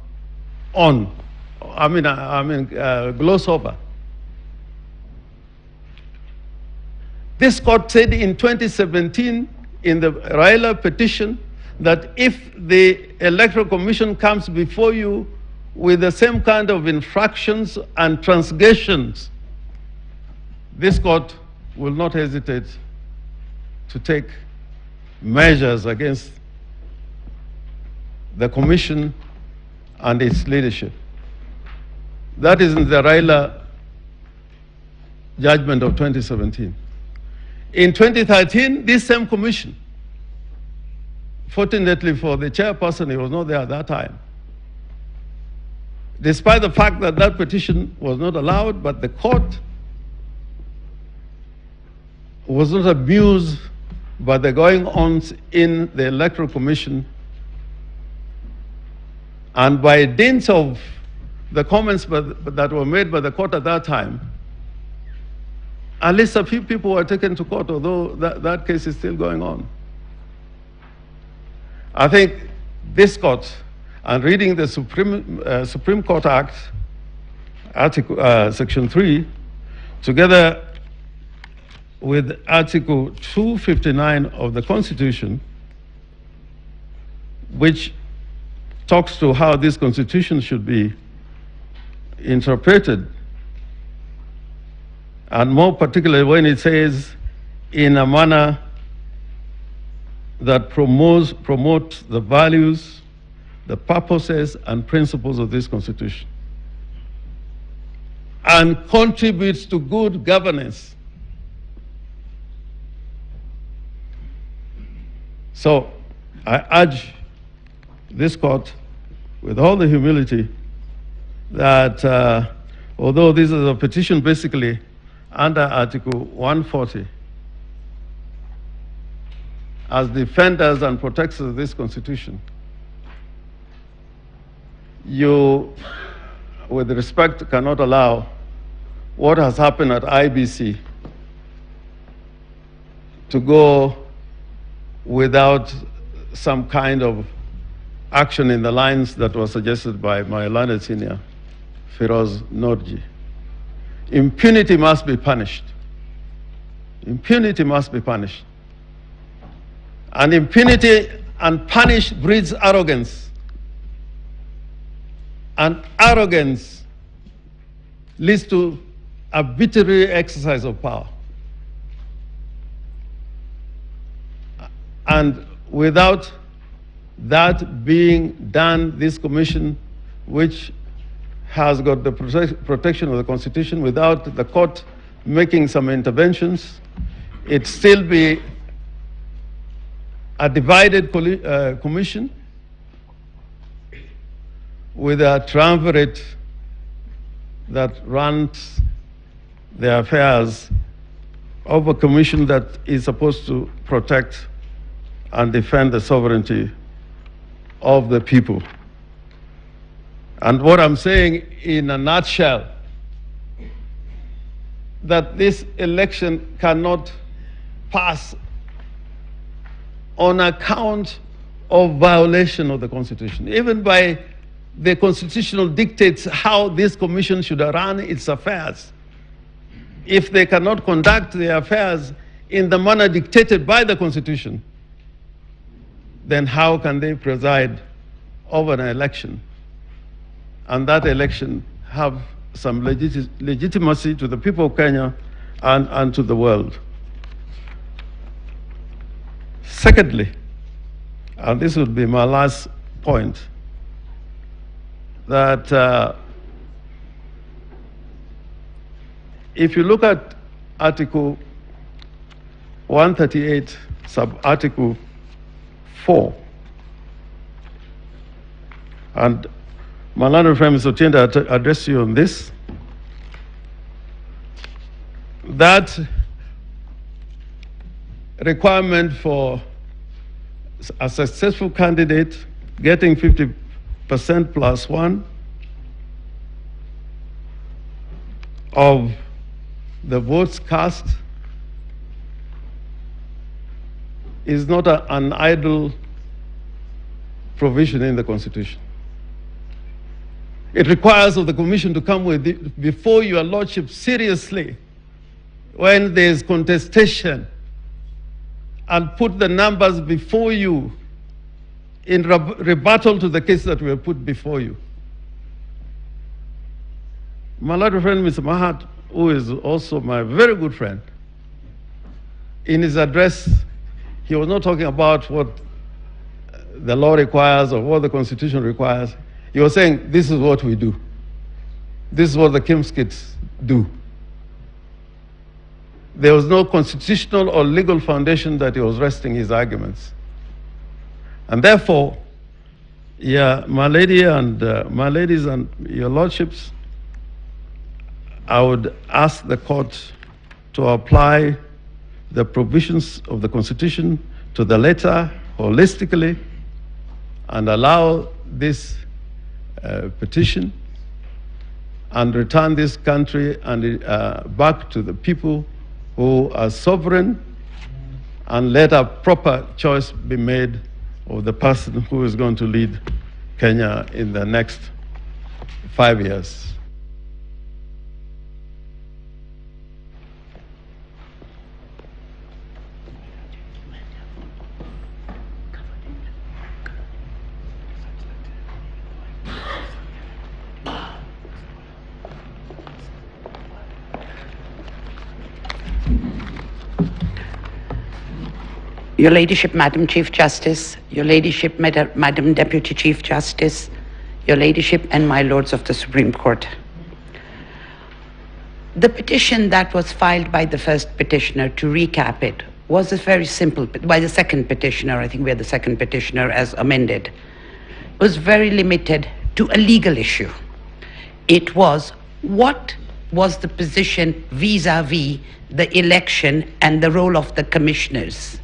gloss over. This court said in 2017 in the Raila petition that if the Electoral Commission comes before you with the same kind of infractions and transgressions, this court will not hesitate to take measures against the Commission and its leadership. That is in the Raila judgment of 2017. In 2013, this same Commission, fortunately for the chairperson, he was not there at that time, despite the fact that that petition was not allowed, but the court was not amused by the going-ons in the Electoral Commission, and by dint of the comments that were made by the court at that time, at least a few people were taken to court, although that case is still going on. I think this court, and reading the Supreme Court Act, Section 3, together with Article 259 of the Constitution, which talks to how this Constitution should be interpreted, and more particularly when it says in a manner that promotes the values, the purposes, and principles of this Constitution, and contributes to good governance. So I urge this court, with all the humility, that although this is a petition basically under Article 140, as defenders and protectors of this Constitution, you, with respect, cannot allow what has happened at IBC to go without some kind of action in the lines that was suggested by my learned senior, Firoz Norji. Impunity must be punished. Impunity must be punished. And impunity and punish breeds arrogance. And arrogance leads to arbitrary exercise of power. And without that being done, this commission, which has got the protection of the Constitution, without the court making some interventions, it still be a divided commission with a triumvirate that runs the affairs of a commission that is supposed to protect and defend the sovereignty of the people. And what I'm saying in a nutshell, that this election cannot pass on account of violation of the Constitution, even by the constitutional dictates how this commission should run its affairs. If they cannot conduct their affairs in the manner dictated by the Constitution, then how can they preside over an election, and that election have some legitimacy to the people of Kenya and to the world? Secondly, and this would be my last point, that if you look at Article 138, sub-article 4, and my learned friend Mr. Otiende address you on this, that requirement for a successful candidate getting 50% plus one of the votes cast is not an idle provision in the Constitution. It requires of the Commission to come with it before your Lordship seriously when there is contestation and put the numbers before you in rebuttal to the case that we have put before you. My lovely friend, Mr. Mahat, who is also my very good friend, in his address, he was not talking about what the law requires or what the Constitution requires. He was saying, this is what we do. This is what the Kimskits do. There was no constitutional or legal foundation that he was resting his arguments. And therefore, yeah, my ladies and your lordships, I would ask the court to apply the provisions of the Constitution to the letter holistically and allow this petition and return this country and back to the people who are sovereign, and let a proper choice be made of the person who is going to lead Kenya in the next 5 years. Your Ladyship, Madam Chief Justice, Your Ladyship, Madam Deputy Chief Justice, Your Ladyship, and my Lords of the Supreme Court. The petition that was filed by the first petitioner, to recap it, was a very simple, by the second petitioner, I think we are the second petitioner as amended, was very limited to a legal issue. It was, what was the position vis-a-vis the election and the role of the commissioners?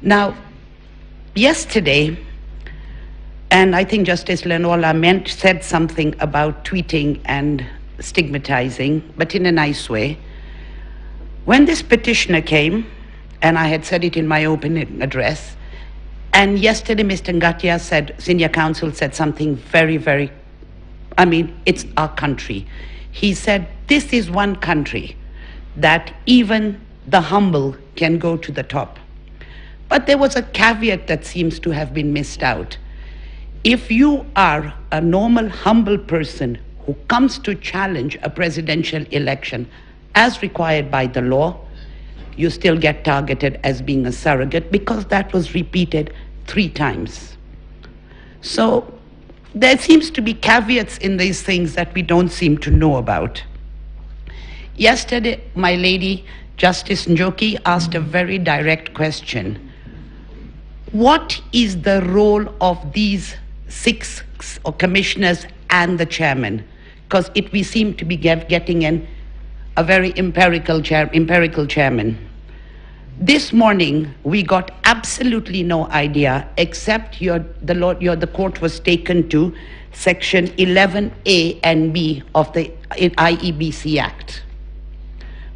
Now, yesterday, and I think Justice Lenola said something about tweeting and stigmatizing, but in a nice way. When this petitioner came, and I had said it in my opening address, and yesterday Mr. Ngatia said, senior counsel said something very, very, I mean, it's our country. He said, this is one country that even the humble can go to the top. But there was a caveat that seems to have been missed out. If you are a normal, humble person who comes to challenge a presidential election as required by the law, you still get targeted as being a surrogate, because that was repeated 3 times. So there seems to be caveats in these things that we don't seem to know about. Yesterday, my lady, Justice Njoki, asked a very direct question. What is the role of these 6 commissioners and the chairman? Because we seem to be getting in a very empirical chairman. This morning, we got absolutely no idea, except the court was taken to Section 11A and B of the IEBC Act.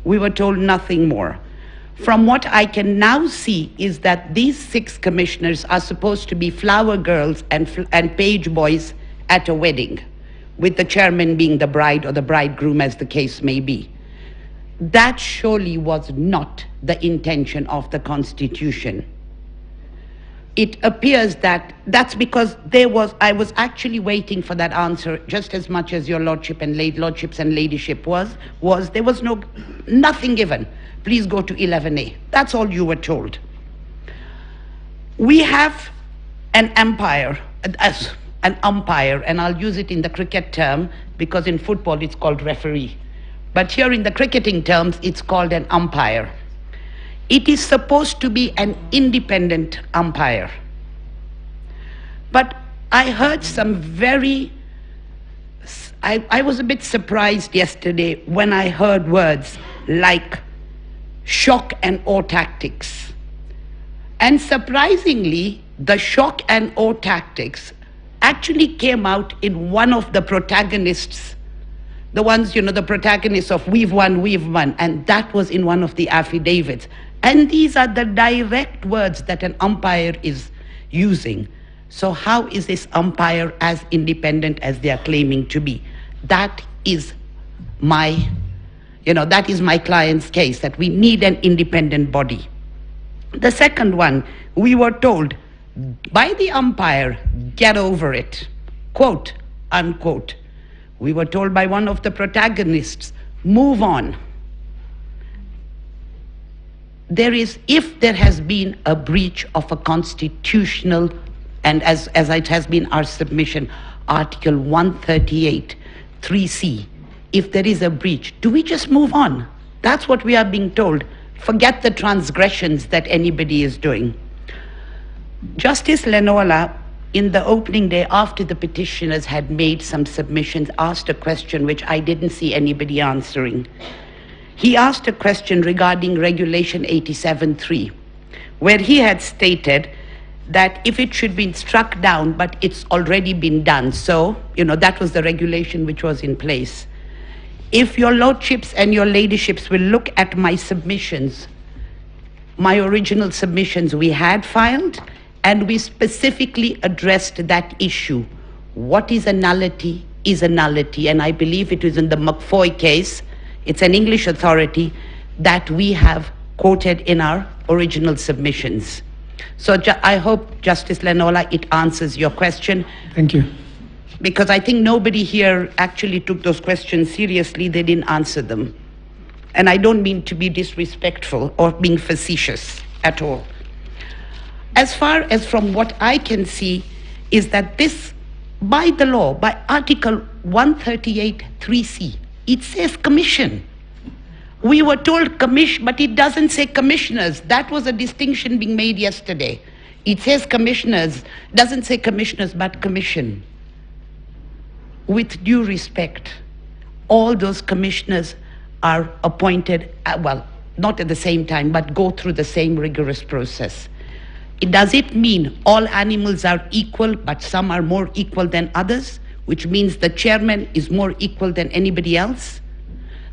We were told nothing more. From what I can now see is that these 6 commissioners are supposed to be flower girls and page boys at a wedding, with the chairman being the bride or the bridegroom, as the case may be. That surely was not the intention of the Constitution. It appears that that's because I was actually waiting for that answer just as much as your lordship and lordships and ladyship was there was nothing given. Please go to 11A. That's all you were told. We have an umpire, and I'll use it in the cricket term because in football it's called referee. But here in the cricketing terms, it's called an umpire. It is supposed to be an independent umpire. But I heard some I was a bit surprised yesterday when I heard words like shock and awe tactics. And surprisingly, the shock and awe tactics actually came out in one of the protagonists, the ones, the protagonists of We've Won, and that was in one of the affidavits. And these are the direct words that an umpire is using. So how is this umpire as independent as they are claiming to be? That is my, that is my client's case, that we need an independent body. The second one, we were told by the umpire, get over it, quote, unquote. We were told by one of the protagonists, move on. If there has been a breach of a constitutional, and as it has been our submission, Article 138, 3C, if there is a breach, do we just move on? That's what we are being told. Forget the transgressions that anybody is doing. Justice Lenola, in the opening day after the petitioners had made some submissions, asked a question which I didn't see anybody answering. He asked a question regarding Regulation 87.3, where he had stated that if it should be struck down, but it's already been done. So, that was the regulation which was in place. If your lordships and your ladyships will look at my submissions, my original submissions we had filed, and we specifically addressed that issue. What is a nullity is a nullity, and I believe it is in the McFoy case, it's an English authority, that we have quoted in our original submissions. So I hope, Justice Lenola, it answers your question. Thank you. Because I think nobody here actually took those questions seriously. They didn't answer them. And I don't mean to be disrespectful or being facetious at all. As far as from what I can see is that this, by the law, by Article 138 3C, it says commission. We were told commission, but it doesn't say commissioners. That was a distinction being made yesterday. It says commissioners, doesn't say commissioners, but commission. With due respect, all those commissioners are appointed, well, not at the same time, but go through the same rigorous process. Does it mean all animals are equal, but some are more equal than others, which means the chairman is more equal than anybody else?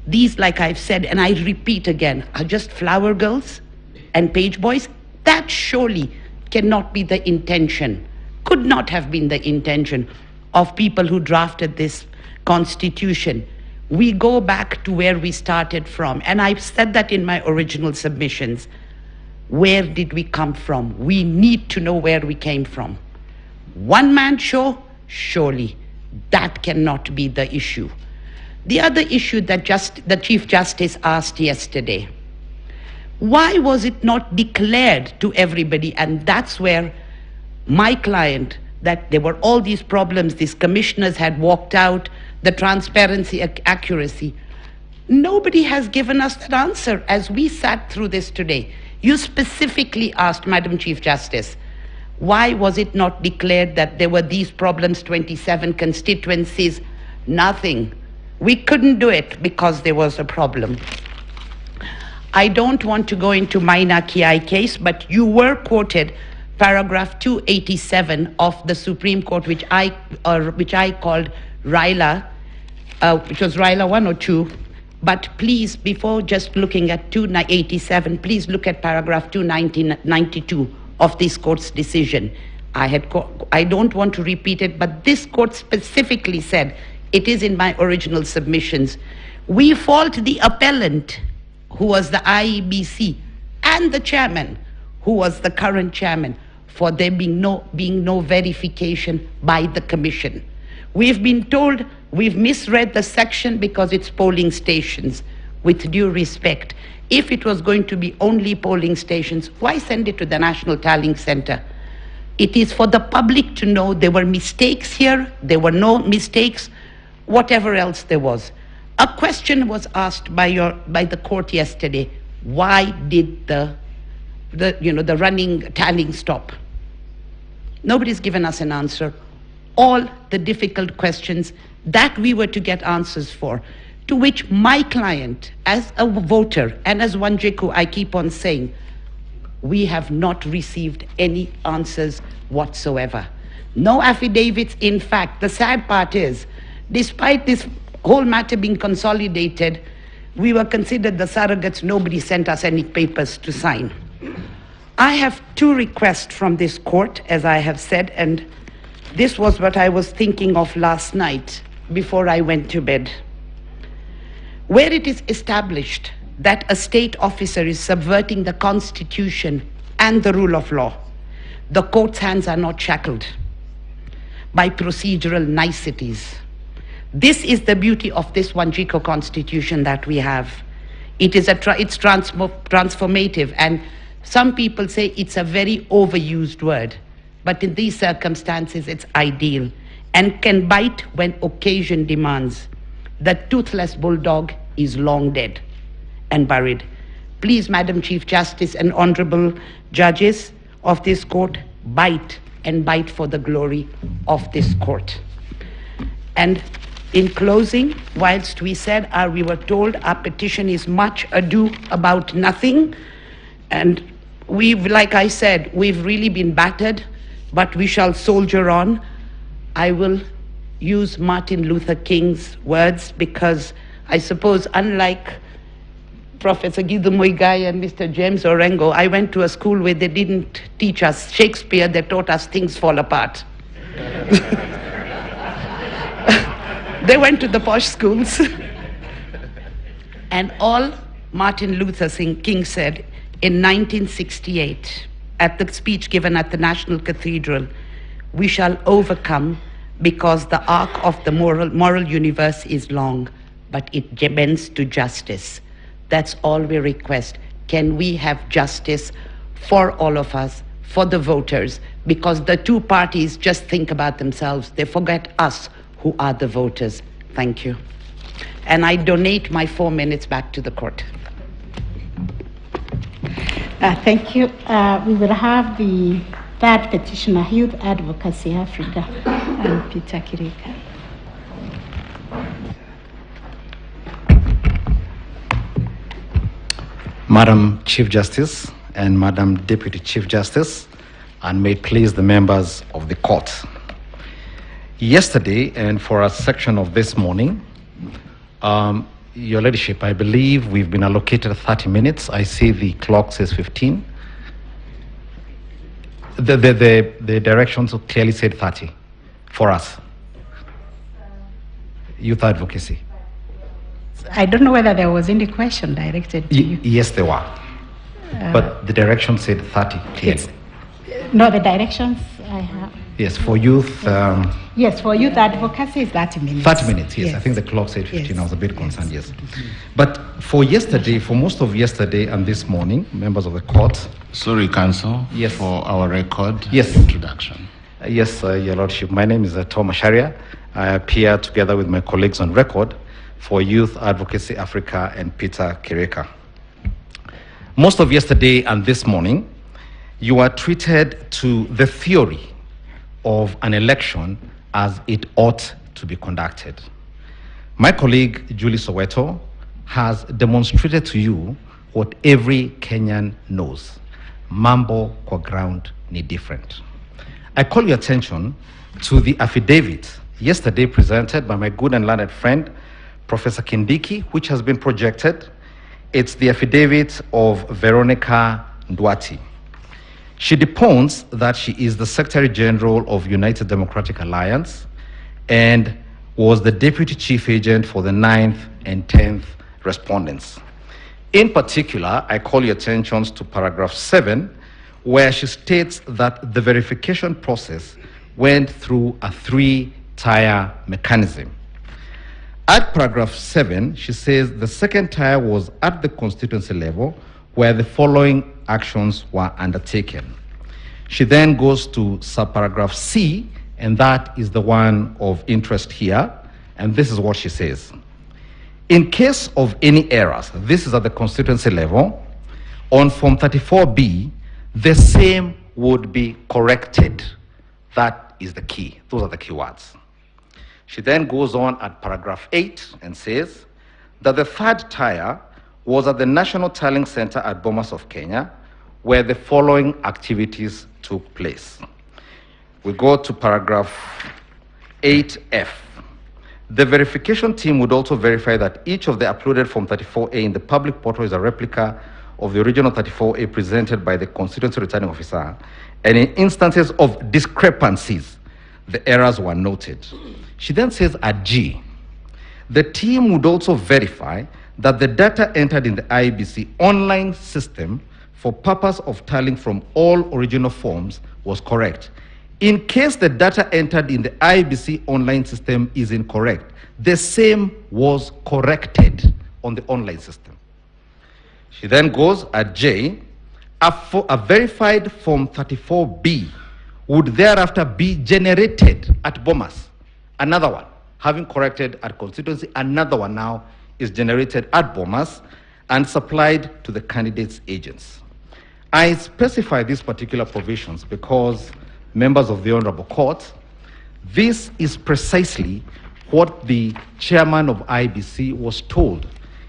These, like I've said, and I repeat again, are just flower girls and page boys. That surely cannot be the intention, could not have been the intention of people who drafted this constitution. We go back to where we started from, and I've said that in my original submissions. Where did we come from? We need to know where we came from. One-man show? Surely that cannot be the issue. The other issue that the Chief Justice asked yesterday, why was it not declared to everybody? And that's where my client, that there were all these problems, these commissioners had walked out, the transparency, accuracy. Nobody has given us that answer as we sat through this today. You specifically asked, Madam Chief Justice, why was it not declared that there were these problems, 27 constituencies? Nothing. We couldn't do it because there was a problem. I don't want to go into Maina Kiai case, but you were quoted paragraph 287 of the Supreme Court, which I called RILA, which was RILA 1 or 2. But please, before just looking at 287, please look at paragraph 292 of this court's decision. I don't want to repeat it, but this court specifically said, it is in my original submissions, we fault the appellant, who was the IEBC, and the chairman, who was the current chairman, for there being no verification by the commission. We've been told we've misread the section because it's polling stations. With due respect, if it was going to be only polling stations, why send it to the National Tallying Center? It is for the public to know there were mistakes here, there were no mistakes, whatever else there was. A question was asked by the court yesterday. Why did the running tallying stop? Nobody's given us an answer. All the difficult questions that we were to get answers for, to which my client, as a voter and as Wanjiku, I keep on saying, we have not received any answers whatsoever. No affidavits. In fact, the sad part is, despite this whole matter being consolidated, we were considered the surrogates. Nobody sent us any papers to sign. I have two requests from this court, as I have said, and this was what I was thinking of last night before I went to bed. Where it is established that a state officer is subverting the Constitution and the rule of law, the court's hands are not shackled by procedural niceties. This is the beauty of this Wanjiko Constitution that we have. It's transformative, and some people say it's a very overused word, but in these circumstances it's ideal and can bite when occasion demands. The toothless bulldog is long dead and buried. Please, Madam Chief Justice and honorable judges of this court, bite and bite for the glory of this court. And in closing, whilst we said, we were told our petition is much ado about nothing, and like I said, we've really been battered, but we shall soldier on. I will use Martin Luther King's words, because I suppose, unlike Professor Guido Muigai and Mr. James Orengo, I went to a school where they didn't teach us Shakespeare, they taught us Things Fall Apart. They went to the posh schools. And all Martin Luther King said in 1968, at the speech given at the National Cathedral, we shall overcome because the arc of the moral universe is long, but it bends to justice. That's all we request. Can we have justice for all of us, for the voters? Because the two parties just think about themselves. They forget us, who are the voters. Thank you. And I donate my 4 minutes back to the court. Thank you. We will have the third petitioner, Youth Advocacy Africa, and Peter Kireka. Madam Chief Justice and Madam Deputy Chief Justice, and may it please the members of the court. Yesterday, and for a section of this morning, Your Ladyship, I believe we've been allocated 30 minutes. I see the clock says 15. The directions clearly said 30 for us. Youth advocacy. I don't know whether there was any question directed to you. Yes, there were. But the direction said 30 clearly. No, the directions I have. Yes, for youth. Yes, for youth advocacy is 30 minutes. 30 minutes, yes. I think the clock said 15. Yes. I was a bit concerned, yes. But for yesterday, for most of yesterday and this morning, members of the court. Sorry, Counsel. Yes. For our record. Yes. Introduction. Yes, Your Lordship. My name is Tom Asharia. I appear together with my colleagues on record for Youth Advocacy Africa and Peter Kireka. Most of yesterday and this morning, you were treated to the theory of an election as it ought to be conducted. My colleague, Julie Soweto, has demonstrated to you what every Kenyan knows. Mambo kwa ground ni different. I call your attention to the affidavit yesterday presented by my good and learned friend, Professor Kindiki, which has been projected. It's the affidavit of Veronica Ndwati. She deposed that she is the Secretary General of United Democratic Alliance and was the Deputy Chief Agent for the 9th and 10th respondents. In particular, I call your attention to paragraph 7, where she states that the verification process went through a 3-tier mechanism. At paragraph 7, she says the second tier was at the constituency level, where the following actions were undertaken. She then goes to subparagraph C, and that is the one of interest here, and this is what she says. In case of any errors, this is at the constituency level, on Form 34B, the same would be corrected. That is the key. Those are the key words. She then goes on at paragraph 8 and says that the third tier was at the National Tallying Center at Bomas of Kenya, where the following activities took place. We go to paragraph 8F. The verification team would also verify that each of the uploaded Form 34A in the public portal is a replica of the original 34A presented by the constituency returning officer, and in instances of discrepancies, the errors were noted. She then says at G, the team would also verify that the data entered in the IEBC online system for purpose of tallying from all original forms was correct. In case the data entered in the IEBC online system is incorrect, the same was corrected on the online system. She then goes at J, a verified Form 34B would thereafter be generated at Bomas. Another one, having corrected at constituency, another one now is generated at Bomas and supplied to the candidates' agents. I specify these particular provisions because, members of the Honorable Court, this is precisely what the chairman of IBC was told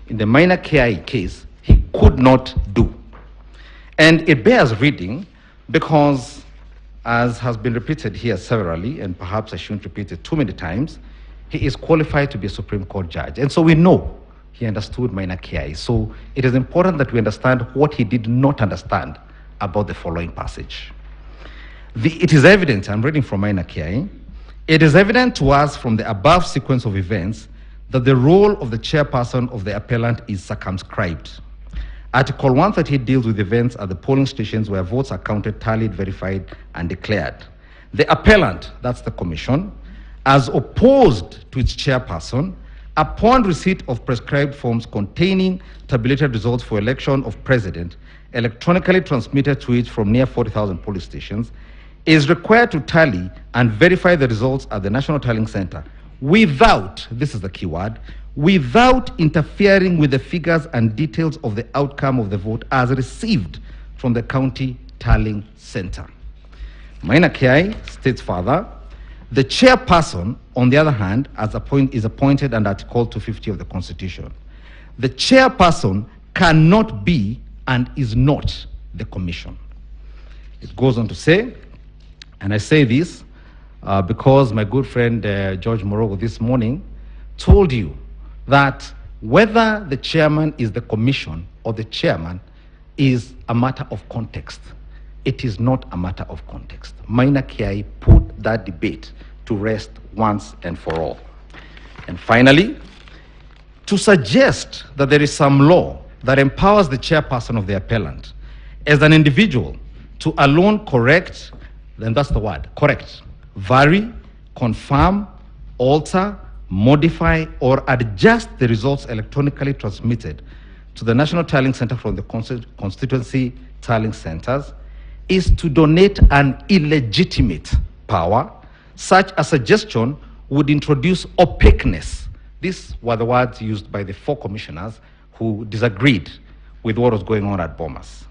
in the minor KI case he could not do. And it bears reading because, as has been repeated here severally, and perhaps I shouldn't repeat it too many times, he is qualified to be a Supreme Court judge. And so we know he understood minor KI. So it is important that we understand what he did not understand about the following passage. It is evident, I'm reading from minor KI, it is evident to us from the above sequence of events that the role of the chairperson of the appellant is circumscribed. Article 138 deals with events at the polling stations where votes are counted, tallied, verified, and declared. The appellant, that's the commission, as opposed to its chairperson, upon receipt of prescribed forms containing tabulated results for election of president, electronically transmitted to it from near 40,000 police stations, is required to tally and verify the results at the National Tallying Center without, this is the key word, without interfering with the figures and details of the outcome of the vote as received from the County Tallying Center. Minor KI states further, the chairperson, on the other hand, is appointed under Article 250 of the Constitution. The chairperson cannot be and is not the commission. It goes on to say, and I say this because my good friend George Morogo this morning told you that whether the chairman is the commission or the chairman is a matter of context. It is not a matter of context. Minor KI put that debate to rest once and for all. And finally, to suggest that there is some law that empowers the chairperson of the appellant as an individual to alone correct, then that's the word, correct, vary, confirm, alter, modify, or adjust the results electronically transmitted to the National Tallying Center from the constituency tallying centers is to donate an illegitimate power. Such a suggestion would introduce opaqueness. These were the words used by the 4 commissioners who disagreed with what was going on at Bomas.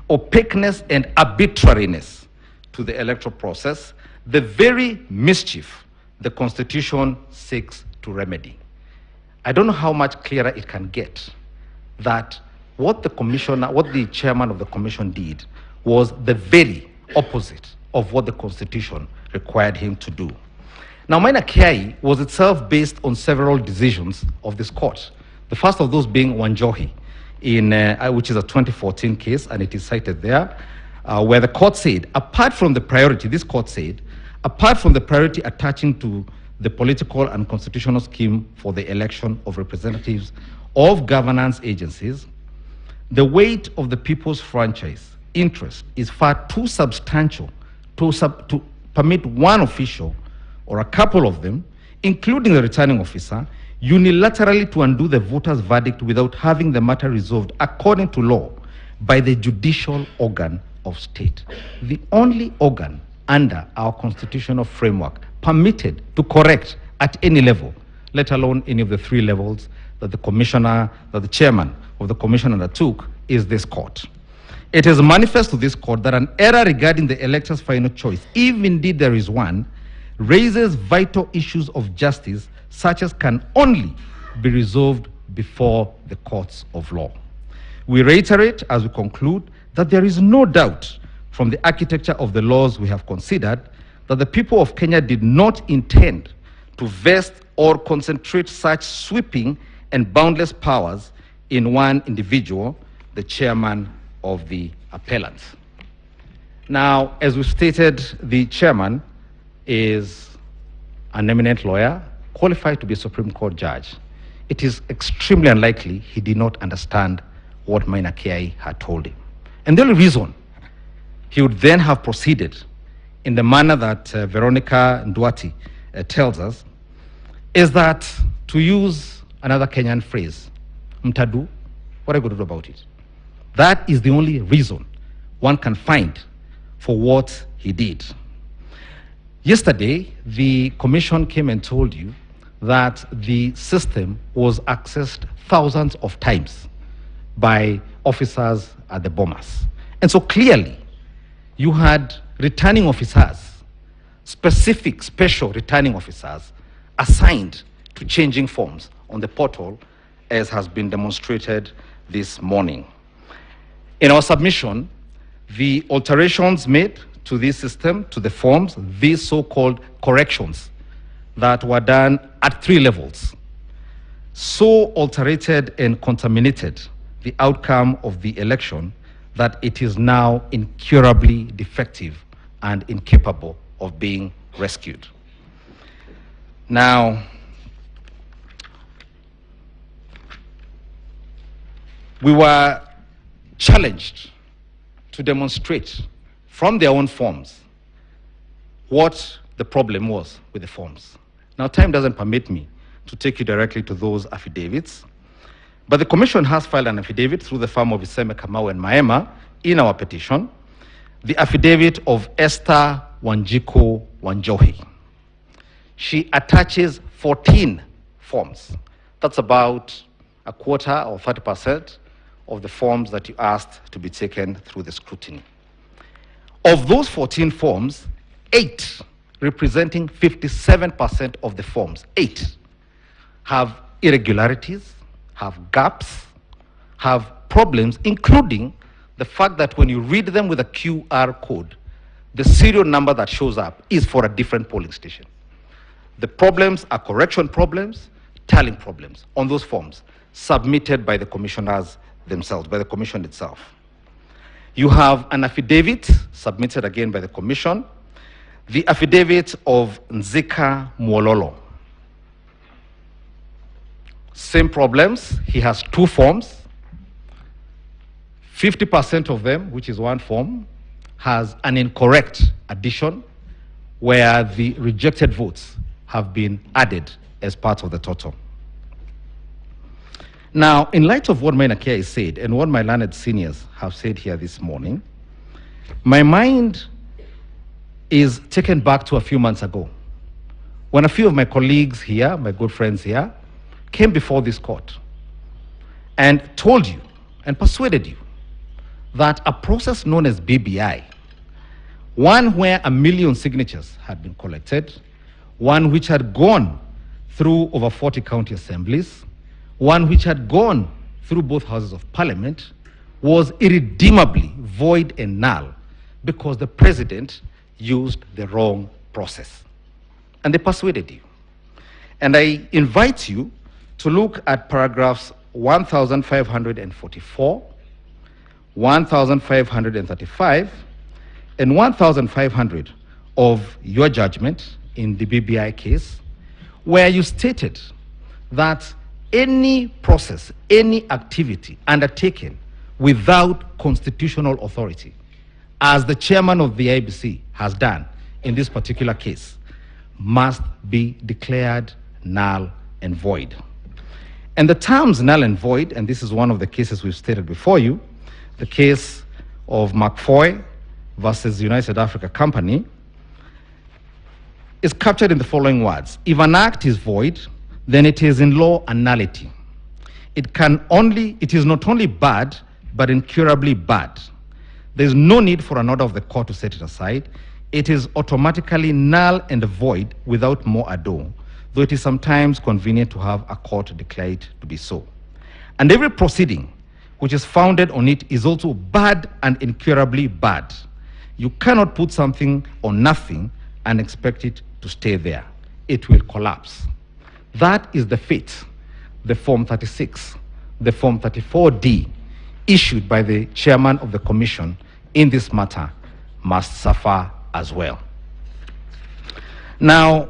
Opaqueness and arbitrariness to the electoral process, the very mischief the Constitution seeks to remedy. I don't know how much clearer it can get that what the chairman of the commission did was the very opposite of what the Constitution required him to do. Now, minor KI was itself based on several decisions of this court. The first of those being Wanjohi, which is a 2014 case, and it is cited there, where the court said, apart from the priority, this court said, apart from the priority attaching to the political and constitutional scheme for the election of representatives of governance agencies, the weight of the people's franchise interest is far too substantial to permit one official or a couple of them, including the returning officer, unilaterally to undo the voter's verdict without having the matter resolved according to law by the judicial organ of state. The only organ under our constitutional framework permitted to correct at any level, let alone any of the 3 levels that the chairman of the commission undertook, is this court. It is manifest to this court that an error regarding the elector's final choice, if indeed there is one, raises vital issues of justice such as can only be resolved before the courts of law. We reiterate as we conclude that there is no doubt from the architecture of the laws we have considered that the people of Kenya did not intend to vest or concentrate such sweeping and boundless powers in one individual, the chairman of the appellant. Now, as we stated, the chairman is an eminent lawyer, qualified to be a Supreme Court judge. It is extremely unlikely he did not understand what Maina Kiai had told him. And the only reason he would then have proceeded in the manner that Veronica Nduati tells us is that, to use another Kenyan phrase, mtadu, what are you going to do about it? That is the only reason one can find for what he did. Yesterday, the commission came and told you that the system was accessed thousands of times by officers at the Bomas. And so clearly, you had returning officers, specific special returning officers, assigned to changing forms on the portal, as has been demonstrated this morning. In our submission, the alterations made to this system, to the forms, these so-called corrections that were done at 3 levels, so alterated and contaminated the outcome of the election that it is now incurably defective and incapable of being rescued. Now, we were challenged to demonstrate from their own forms what the problem was with the forms. Now, time doesn't permit me to take you directly to those affidavits, but the Commission has filed an affidavit through the firm of Iseme Kamau and Maema in our petition, the affidavit of Esther Wanjiko Wanjohi. She attaches 14 forms. That's about a quarter or 30% of the forms that you asked to be taken through the scrutiny. Of those 14 forms, 8, representing 57% of the forms, 8 have irregularities, have gaps, have problems, including the fact that when you read them with a QR code, the serial number that shows up is for a different polling station. The problems are correction problems, tallying problems on those forms submitted by the commissioners themselves, by the commission itself. You have an affidavit submitted again by the commission, the affidavit of Nzika Mwololo. Same problems. He has 2 forms. 50% of them, which is 1 form, has an incorrect addition where the rejected votes have been added as part of the total. Now, in light of what Maina Kiai said and what my learned seniors have said here this morning, my mind is taken back to a few months ago when a few of my colleagues here, my good friends here, came before this court and told you and persuaded you that a process known as BBI, one where 1 million signatures had been collected, one which had gone through over 40 county assemblies, one which had gone through both houses of parliament, was irredeemably void and null because the president used the wrong process. And they persuaded you. And I invite you to look at paragraphs 1544, 1535, and 1500 of your judgment in the BBI case, where you stated that any process, any activity undertaken without constitutional authority, as the chairman of the IBC has done in this particular case, must be declared null and void. And the terms null and void, and this is one of the cases we've stated before you, the case of McFoy versus United Africa Company, is captured in the following words. If an act is void, then it is in law a nullity. It is not only bad, but incurably bad. There is no need for an order of the court to set it aside. It is automatically null and void without more ado, though it is sometimes convenient to have a court declare it to be so. And every proceeding which is founded on it is also bad and incurably bad. You cannot put something on nothing and expect it to stay there. It will collapse. That is the fate, the Form 36, the Form 34D, issued by the chairman of the commission in this matter must suffer as well. Now,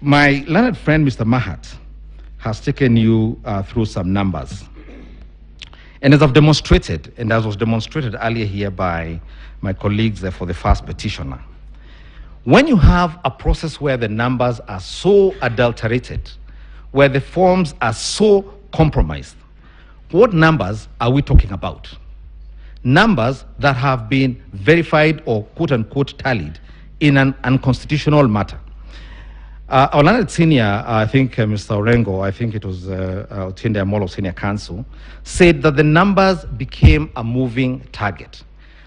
my learned friend, Mr. Mahat, has taken you through some numbers. And as I've demonstrated, and as was demonstrated earlier here by my colleagues for the first petitioner, when you have a process where the numbers are so adulterated, where the forms are so compromised, what numbers are we talking about? Numbers that have been verified or quote-unquote tallied in an unconstitutional matter. Our learned senior, I think Mr. Orengo, I think it was Otiende Amolo Senior Counsel, said that the numbers became a moving target.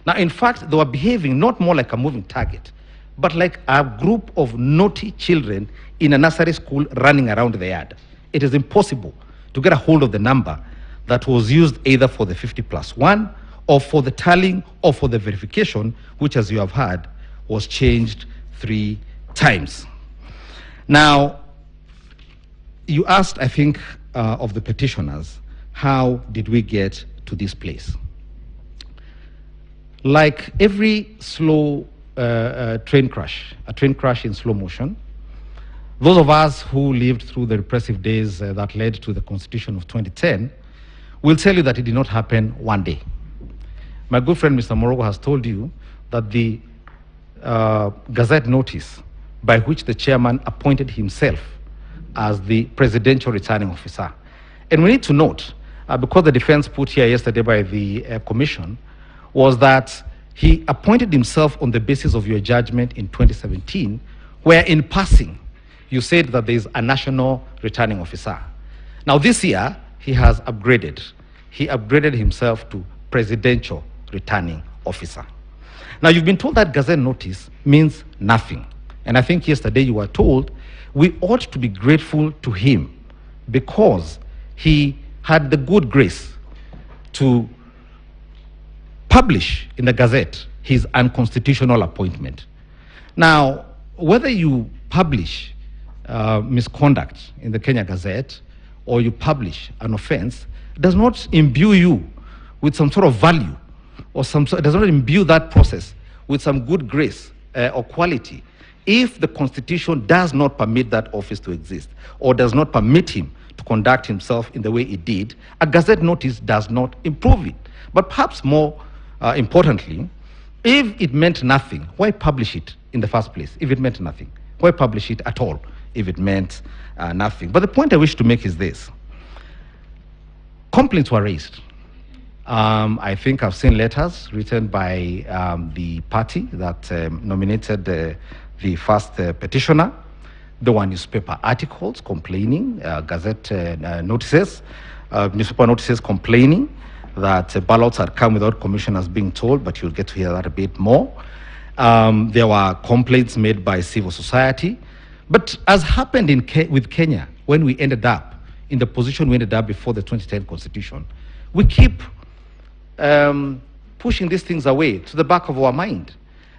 Now, in fact, they were behaving not more like a moving target, but like a group of naughty children in a nursery school running around the yard. It is impossible to get a hold of the number that was used either for the 50+1 or for the tallying or for the verification, which, as you have heard, was changed 3 times. Now, you asked, I think, of the petitioners, how did we get to this place? Like every slow train crash, a train crash in slow motion, those of us who lived through the repressive days that led to the Constitution of 2010 will tell you that it did not happen one day. My good friend Mr. Morogo has told you that the Gazette notice by which the chairman appointed himself as the presidential returning officer. And we need to note, because the defense put here yesterday by the commission, was that he appointed himself on the basis of your judgment in 2017, where in passing, you said that there is a national returning officer. Now this year, he has upgraded. He upgraded himself to presidential returning officer. Now you've been told that Gazette notice means nothing. And I think yesterday you were told we ought to be grateful to him because he had the good grace to publish in the Gazette his unconstitutional appointment. Now, whether you publish misconduct in the Kenya Gazette or you publish an offense does not imbue you with some sort of value or it does not imbue that process with some good grace or quality if the Constitution does not permit that office to exist or does not permit him to conduct himself in the way he did. A Gazette notice does not improve it. But perhaps more importantly, if it meant nothing, why publish it in the first place? If it meant nothing, why publish it at all if it meant nothing? But the point I wish to make is this. Complaints were raised. I think I've seen letters written by the party that nominated the first petitioner. There were newspaper articles complaining, Gazette notices, newspaper notices complaining that ballots had come without commissioners being told, but you'll get to hear that a bit more. There were complaints made by civil society. But as happened with Kenya, when we ended up in the position we ended up before the 2010 Constitution, we keep pushing these things away to the back of our mind.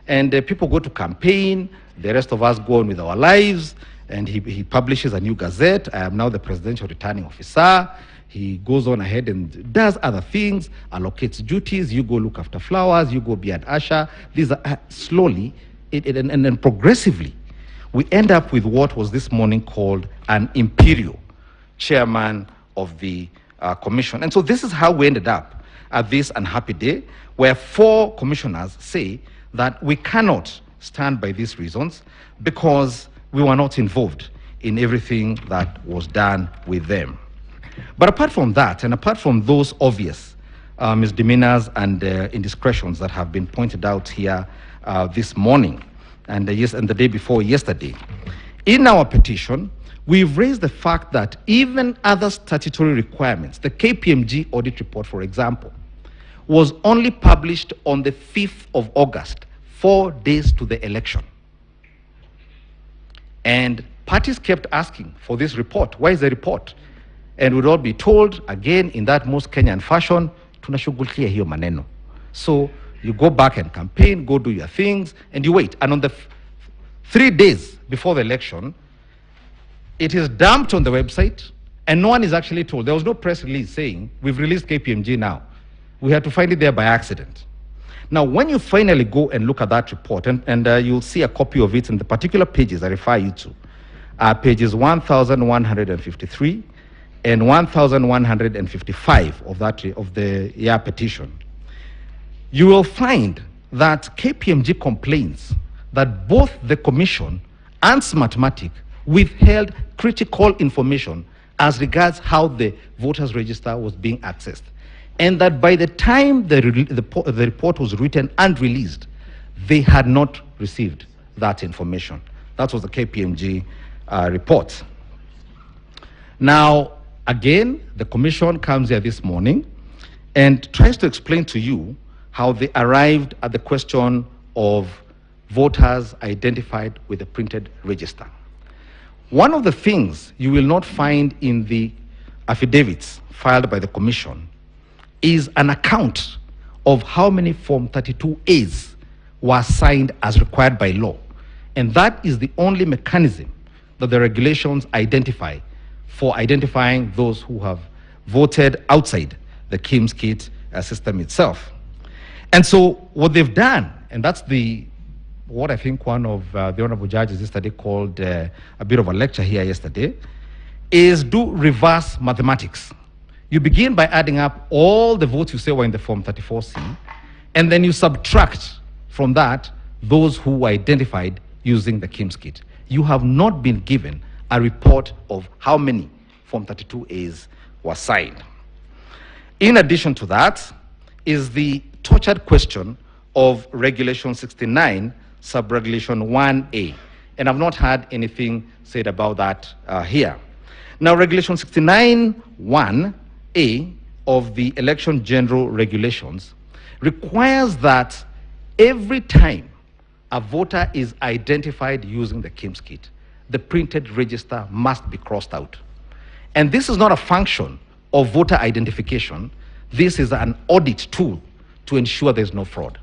And people go to campaign, the rest of us go on with our lives, and he publishes a new Gazette. I am now the presidential returning officer. He goes on ahead and does other things, allocates duties. You go look after flowers, you go be an usher. These are slowly and then progressively, we end up with what was this morning called an imperial chairman of the commission. And so this is how we ended up at this unhappy day, where 4 commissioners say that we cannot stand by these reasons because we were not involved in everything that was done with them. But apart from that, and apart from those obvious misdemeanors and indiscretions that have been pointed out here this morning and the day before yesterday, in our petition, we've raised the fact that even other statutory requirements, the KPMG audit report, for example, was only published on the 5th of August, 4 days to the election. And parties kept asking for this report. Where is the report? And we'd all be told, again, in that most Kenyan fashion, tunashughulikia hiyo maneno. So you go back and campaign, go do your things, and you wait. And on the 3 days before the election, it is dumped on the website, And no one is actually told. There was no press release saying, we've released KPMG now. We had to find it there by accident. Now, when you finally go and look at that report, and you'll see a copy of it in the particular pages I refer you to, pages 1,153 and 1,155 of the petition, you will find that KPMG complains that both the Commission and Smartmatic withheld critical information as regards how the voters register was being accessed, and that by the time the report was written and released, they had not received that information. That was the KPMG report. Now, again, the Commission comes here this morning and tries to explain to you how they arrived at the question of voters identified with the printed register. One of the things you will not find in the affidavits filed by the Commission is an account of how many Form 32As were signed as required by law. And that is the only mechanism that the regulations identify for identifying those who have voted outside the KIMS kit system itself. And so what they've done, and that's what I think one of the honorable judges yesterday called a bit of a lecture here yesterday, is do reverse mathematics. You begin by adding up all the votes you say were in the Form 34C, and then you subtract from that those who were identified using the KIMS kit. You have not been given a report of how many Form 32As were signed. In addition to that is the tortured question of Regulation 69, Subregulation 1A. And I've not had anything said about that here. Now, Regulation 69(1)A of the Election General Regulations requires that every time a voter is identified using the KIMS kit, the printed register must be crossed out. And this is not a function of voter identification. This is an audit tool to ensure there's no fraud.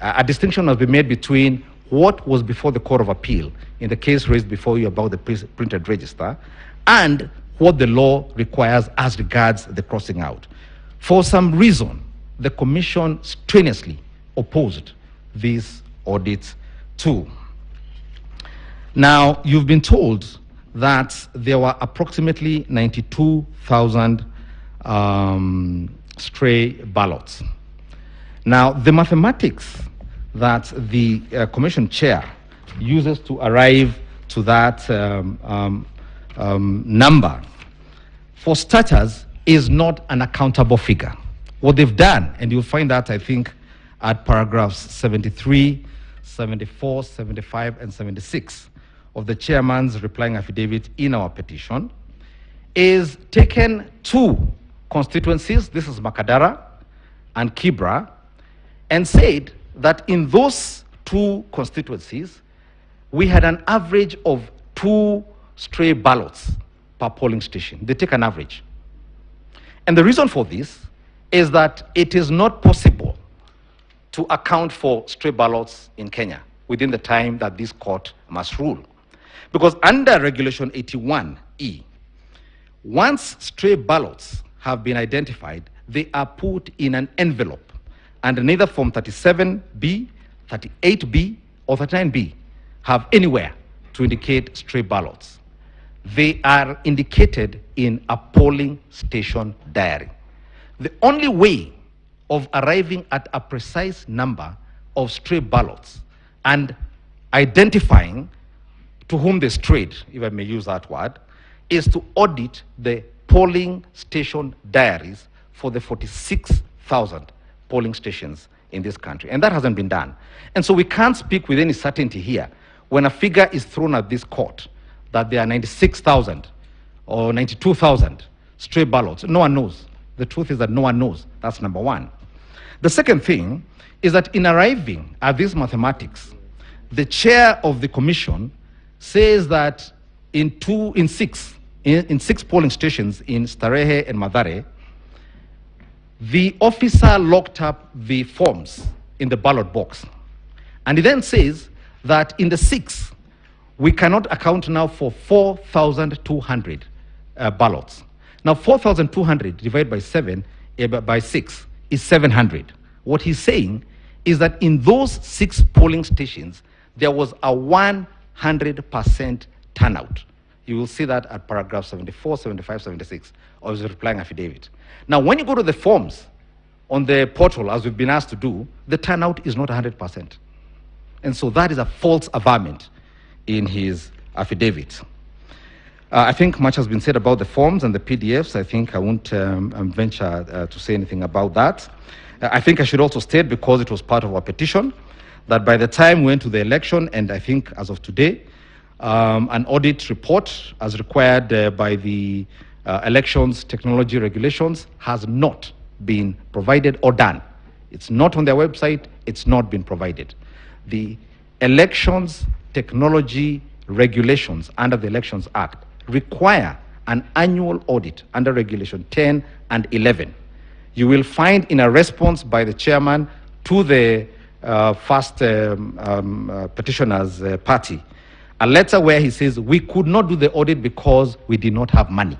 A distinction must be made between what was before the Court of Appeal in the case raised before you about the printed register and what the law requires as regards the crossing out. For some reason, the Commission strenuously opposed this audit tool. Now, you've been told that there were approximately 92,000 stray ballots. Now, the mathematics that the Commission chair uses to arrive to that number, for starters, is not an accountable figure. What they've done, and you'll find that, I think, at paragraphs 73, 74, 75, and 76 of the chairman's replying affidavit in our petition, is taken two constituencies, this is Makadara and Kibra, and said that in those two constituencies, we had an average of 2 stray ballots per polling station. They take an average. And the reason for this is that it is not possible to account for stray ballots in Kenya within the time that this court must rule. Because under Regulation 81E, once stray ballots have been identified, they are put in an envelope, and neither Form 37B, 38B, or 39B have anywhere to indicate stray ballots. They are indicated in a polling station diary. The only way of arriving at a precise number of stray ballots and identifying to whom they strayed, if I may use that word, is to audit the polling station diaries for the 46,000 polling stations in this country. And that hasn't been done. And so we can't speak with any certainty here when a figure is thrown at this court that there are 96,000 or 92,000 stray ballots. No one knows. The truth is that no one knows. That's number one. The second thing is that in arriving at these mathematics, the chair of the commission says that in six polling stations in Starehe and Mathare, the officer locked up the forms in the ballot box. And he then says that in the 6, we cannot account now for 4,200 ballots. Now, 4,200 divided by 6 is 700. What he's saying is that in those 6 polling stations, there was a 100% turnout. You will see that at paragraph 74, 75, 76 of his replying affidavit. Now, when you go to the forms on the portal, as we've been asked to do, the turnout is not 100%. And so that is a false averment in his affidavit. I think much has been said about the forms and the PDFs. I think I won't venture to say anything about that. I think I should also state, because it was part of our petition, that by the time we went to the election, and I think as of today, an audit report as required by the elections technology regulations has not been provided or done. It's not on their website, it's not been provided. The elections technology regulations under the Elections Act require an annual audit under Regulation 10 and 11. You will find in a response by the chairman to the first petitioner's party a letter where he says, we could not do the audit because we did not have money.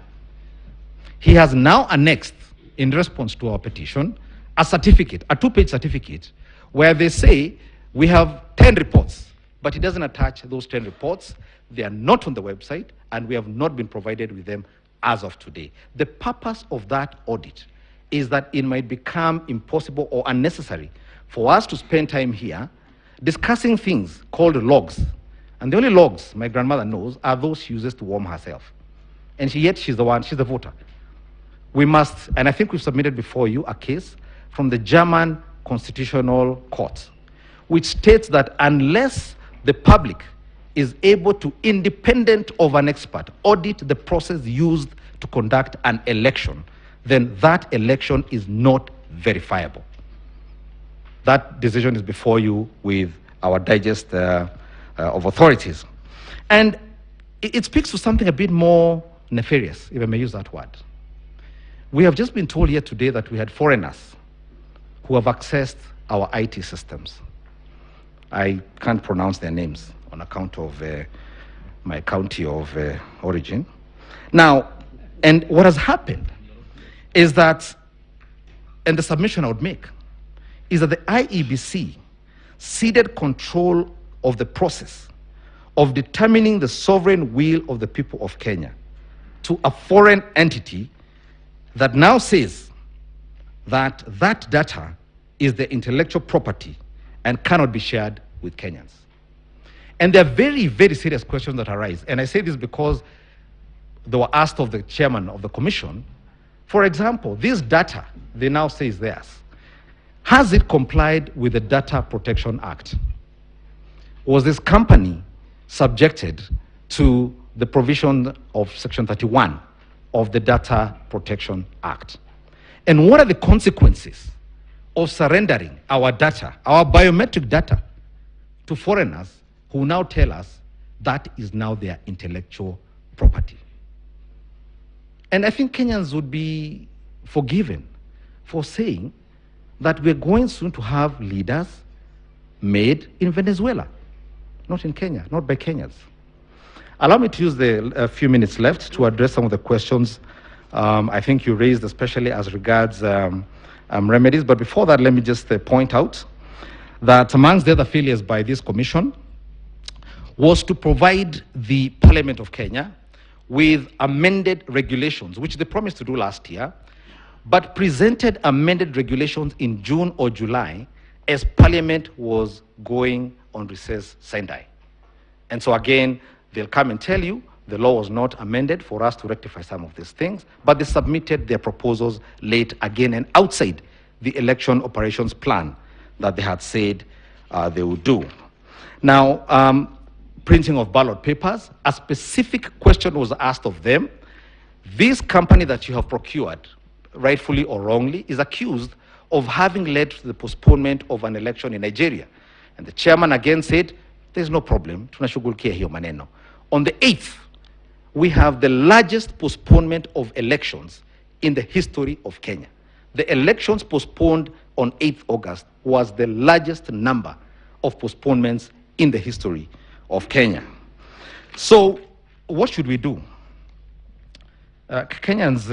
He has now annexed, in response to our petition, a certificate, a 2-page certificate, where they say we have 10 reports, but he doesn't attach those 10 reports. They are not on the website, and we have not been provided with them as of today. The purpose of that audit is that it might become impossible or unnecessary for us to spend time here discussing things called logs. And the only logs my grandmother knows are those she uses to warm herself. And yet she's the voter. We must, and I think we've submitted before you a case from the German Constitutional Court, which states that unless the public is able to, independent of an expert, audit the process used to conduct an election, then that election is not verifiable. That decision is before you with our digest of authorities. And it speaks to something a bit more nefarious, if I may use that word. We have just been told here today that we had foreigners who have accessed our IT systems. I can't pronounce their names on account of my county of origin. Now, and what has happened is that, and the submission I would make, is that the IEBC ceded control of the process of determining the sovereign will of the people of Kenya to a foreign entity that now says that that data is the intellectual property and cannot be shared with Kenyans. And there are very, very serious questions that arise. And I say this because they were asked of the chairman of the commission. For example, this data, they now say is theirs. Has it complied with the Data Protection Act? Was this company subjected to the provision of Section 31 of the Data Protection Act? And what are the consequences of surrendering our data, our biometric data, to foreigners who now tell us that is now their intellectual property? And I think Kenyans would be forgiven for saying that we're going soon to have leaders made in Venezuela, not in Kenya, not by Kenyans. Allow me to use the few minutes left to address some of the questions I think you raised, especially as regards remedies. But before that, let me just point out that amongst the other failures by this commission was to provide the Parliament of Kenya with amended regulations, which they promised to do last year, but presented amended regulations in June or July as Parliament was going on recess Sinai. And so again, they'll come and tell you the law was not amended for us to rectify some of these things, but they submitted their proposals late again and outside the election operations plan that they had said they would do. Now, printing of ballot papers, a specific question was asked of them. This company that you have procured, rightfully or wrongly, is accused of having led to the postponement of an election in Nigeria. And the chairman again said, there's no problem, tunashughulikia hiyo maneno. On the 8th, we have the largest postponement of elections in the history of Kenya. The elections postponed on 8th August was the largest number of postponements in the history of Kenya. So what should we do? Kenyans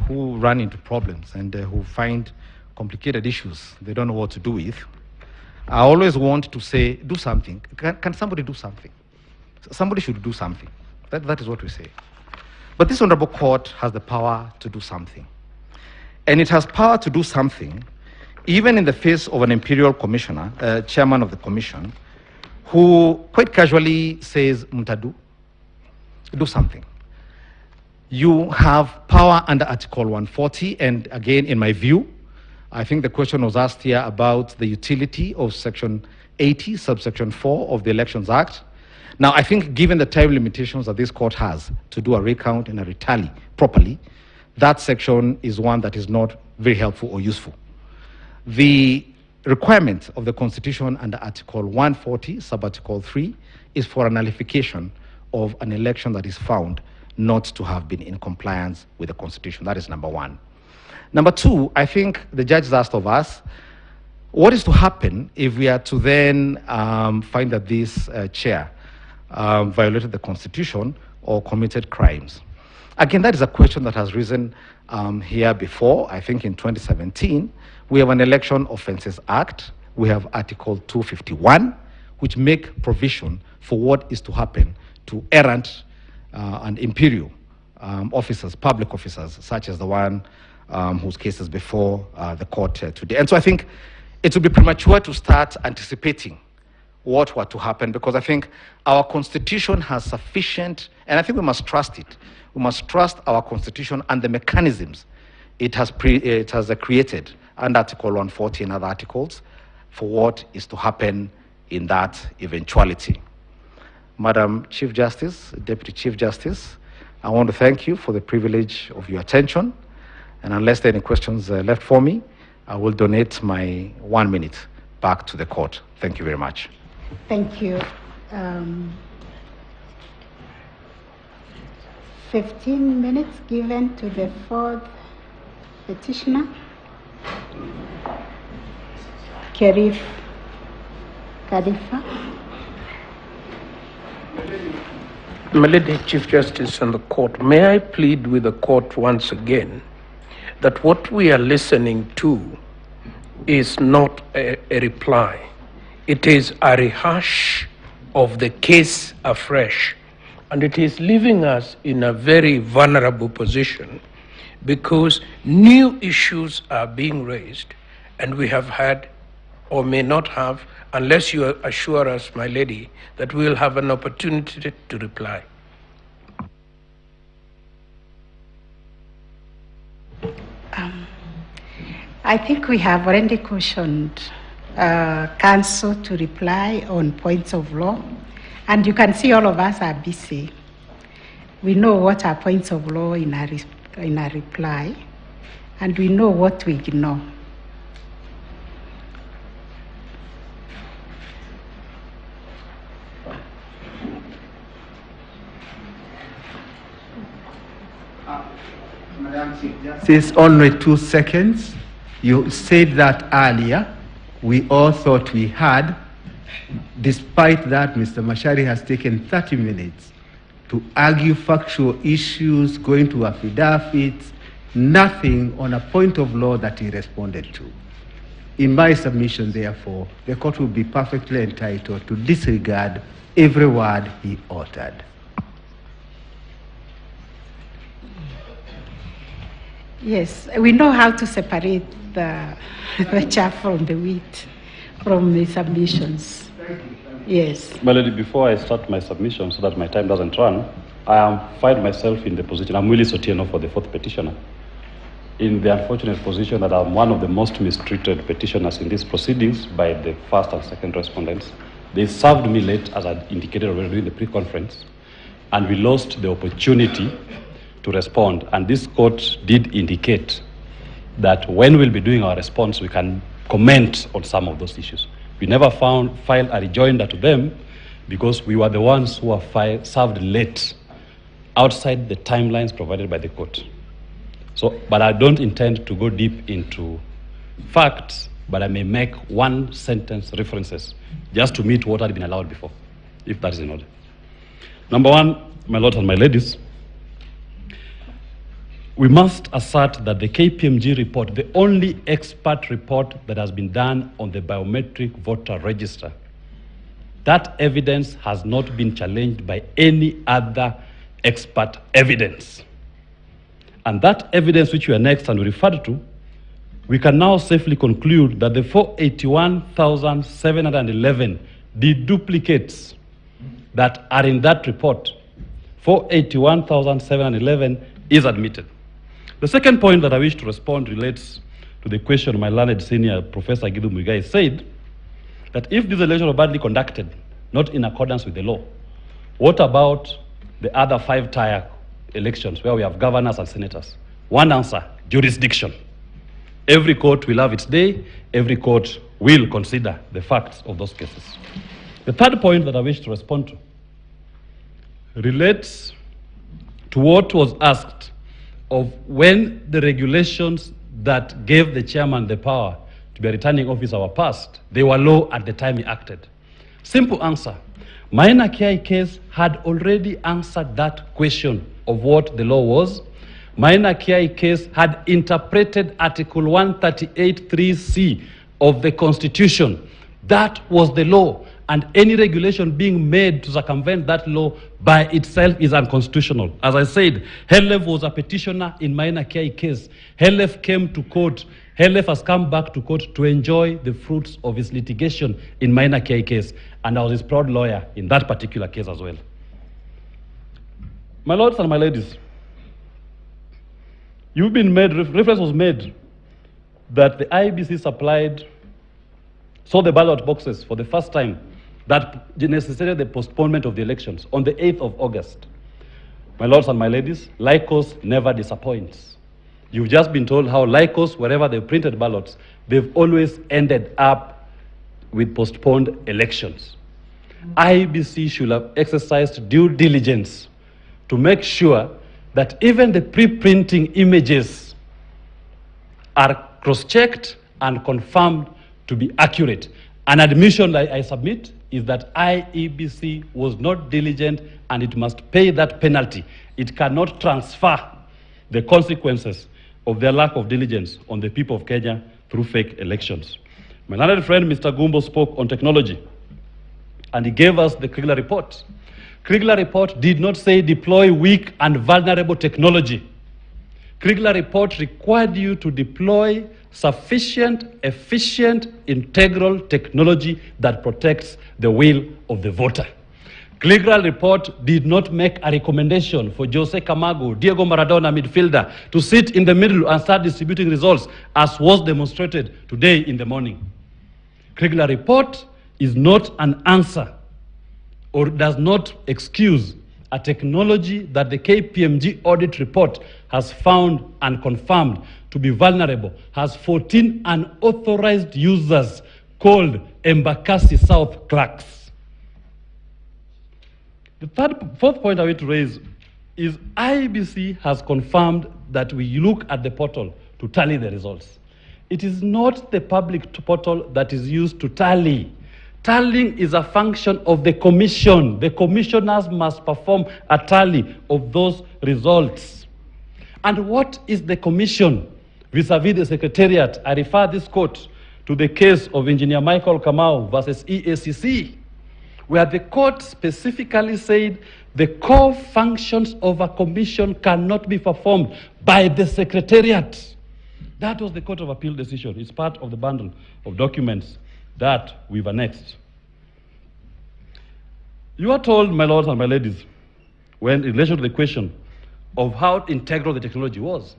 who run into problems and who find complicated issues they don't know what to do with, I always want to say, do something. Can somebody do something? Somebody should do something. That is what we say. But this honorable court has the power to do something. And it has power to do something even in the face of an imperial commissioner, chairman of the commission, who quite casually says, Mutadu, do something. You have power under Article 140, and again, in my view, I think the question was asked here about the utility of Section 80, subsection 4 of the Elections Act. Now, I think given the time limitations that this court has to do a recount and a retally properly, that section is one that is not very helpful or useful. The requirement of the Constitution under Article 140, sub-article 3, is for a nullification of an election that is found not to have been in compliance with the Constitution. That is number one. Number two, I think the judges asked of us, what is to happen if we are to then find that this chair violated the Constitution or committed crimes? Again, that is a question that has risen here before. I think in 2017, we have an Election Offences Act. We have Article 251, which make provision for what is to happen to errant and imperial officers, public officers, such as the one whose case is before the court today. And so I think it would be premature to start anticipating what were to happen, because I think our Constitution has sufficient, and I think we must trust it. We must trust our Constitution and the mechanisms it has created under Article 140 and other articles for what is to happen in that eventuality. Madam Chief Justice, Deputy Chief Justice, I want to thank you for the privilege of your attention. And unless there are any questions left for me, I will donate my 1 minute back to the court. Thank you very much. Thank you. 15 minutes given to the fourth petitioner, Khalifa. My Lady Chief Justice and the court, may I plead with the court once again that what we are listening to is not a reply. It is a rehash of the case afresh, and it is leaving us in a very vulnerable position because new issues are being raised, and we have had or may not have, unless you assure us, my lady, that we will have an opportunity to reply. I think we have already cautioned counsel to reply on points of law, and you can see all of us are busy. We know what are points of law in our reply, and we know what we ignore. Madam Chief Justice, only 2 seconds. You said that earlier. We all thought we had. Despite that, Mr. Mashari has taken 30 minutes to argue factual issues, going to affidavits, nothing on a point of law that he responded to. In my submission, therefore, the court will be perfectly entitled to disregard every word he uttered. Yes, we know how to separate the chaff from the wheat, from the submissions. Yes. My lady, before I start my submission so that my time doesn't run, I find myself in the position, I'm Willis Otieno for the fourth petitioner, in the unfortunate position that I'm one of the most mistreated petitioners in these proceedings by the first and second respondents. They served me late, as I indicated already during the pre-conference, and we lost the opportunity to respond. And this court did indicate that when we'll be doing our response, we can comment on some of those issues. We never filed a rejoinder to them because we were the ones who were served late outside the timelines provided by the court. So, but I don't intend to go deep into facts, but I may make one sentence references just to meet what had been allowed before, if that is in order. Number one, my lords and my ladies, we must assert that the KPMG report, the only expert report that has been done on the biometric voter register, that evidence has not been challenged by any other expert evidence. And that evidence which we annexed and referred to, we can now safely conclude that the 481,711 deduplicates that are in that report, 481,711 is admitted. The second point that I wish to respond relates to the question my learned senior Professor Gidu Muigai said, that if these elections were badly conducted, not in accordance with the law, what about the other 5-tier elections where we have governors and senators? One answer, jurisdiction. Every court will have its day, every court will consider the facts of those cases. The third point that I wish to respond to relates to what was asked of when the regulations that gave the chairman the power to be a returning officer were passed. They were law at the time he acted. Simple answer. Maina Kiai case had already answered that question of what the law was. Maina Kiai case had interpreted Article 138(3)(c) of the Constitution. That was the law, and any regulation being made to circumvent that law by itself is unconstitutional. As I said, Helef was a petitioner in Maina Kiai case. Helef came to court. Helef has come back to court to enjoy the fruits of his litigation in Maina Kiai case, and I was his proud lawyer in that particular case as well. My lords and my ladies, reference was made that the IEBC saw the ballot boxes for the first time that necessitated the postponement of the elections on the 8th of August. My lords and my ladies, Lycos never disappoints. You've just been told how Lycos, wherever they printed ballots, they've always ended up with postponed elections. IEBC should have exercised due diligence to make sure that even the pre-printing images are cross-checked and confirmed to be accurate. An admission that I submit is that IEBC was not diligent and it must pay that penalty. It cannot transfer the consequences of their lack of diligence on the people of Kenya through fake elections. My learned friend, Mr. Gumbo, spoke on technology, and he gave us the Kriegler report. Kriegler report did not say deploy weak and vulnerable technology. Kriegler report required you to deploy sufficient, efficient, integral technology that protects the will of the voter. Kriegler report did not make a recommendation for Jose Camargo, Diego Maradona midfielder, to sit in the middle and start distributing results, as was demonstrated today in the morning. Kriegler report is not an answer or does not excuse a technology that the KPMG audit report has found and confirmed to be vulnerable, has 14 unauthorized users called Embakasi South clerks. The fourth point I want to raise is IEBC has confirmed that we look at the portal to tally the results. It is not the public portal that is used to tally. Tallying is a function of the commission. The commissioners must perform a tally of those results. And what is the commission vis-a-vis the secretariat? I refer this court to the case of Engineer Michael Kamau versus EACC, where the court specifically said the core functions of a commission cannot be performed by the secretariat. That was the Court of Appeal decision. It's part of the bundle of documents that we've annexed. You are told, my lords and my ladies, when in relation to the question of how integral the technology was,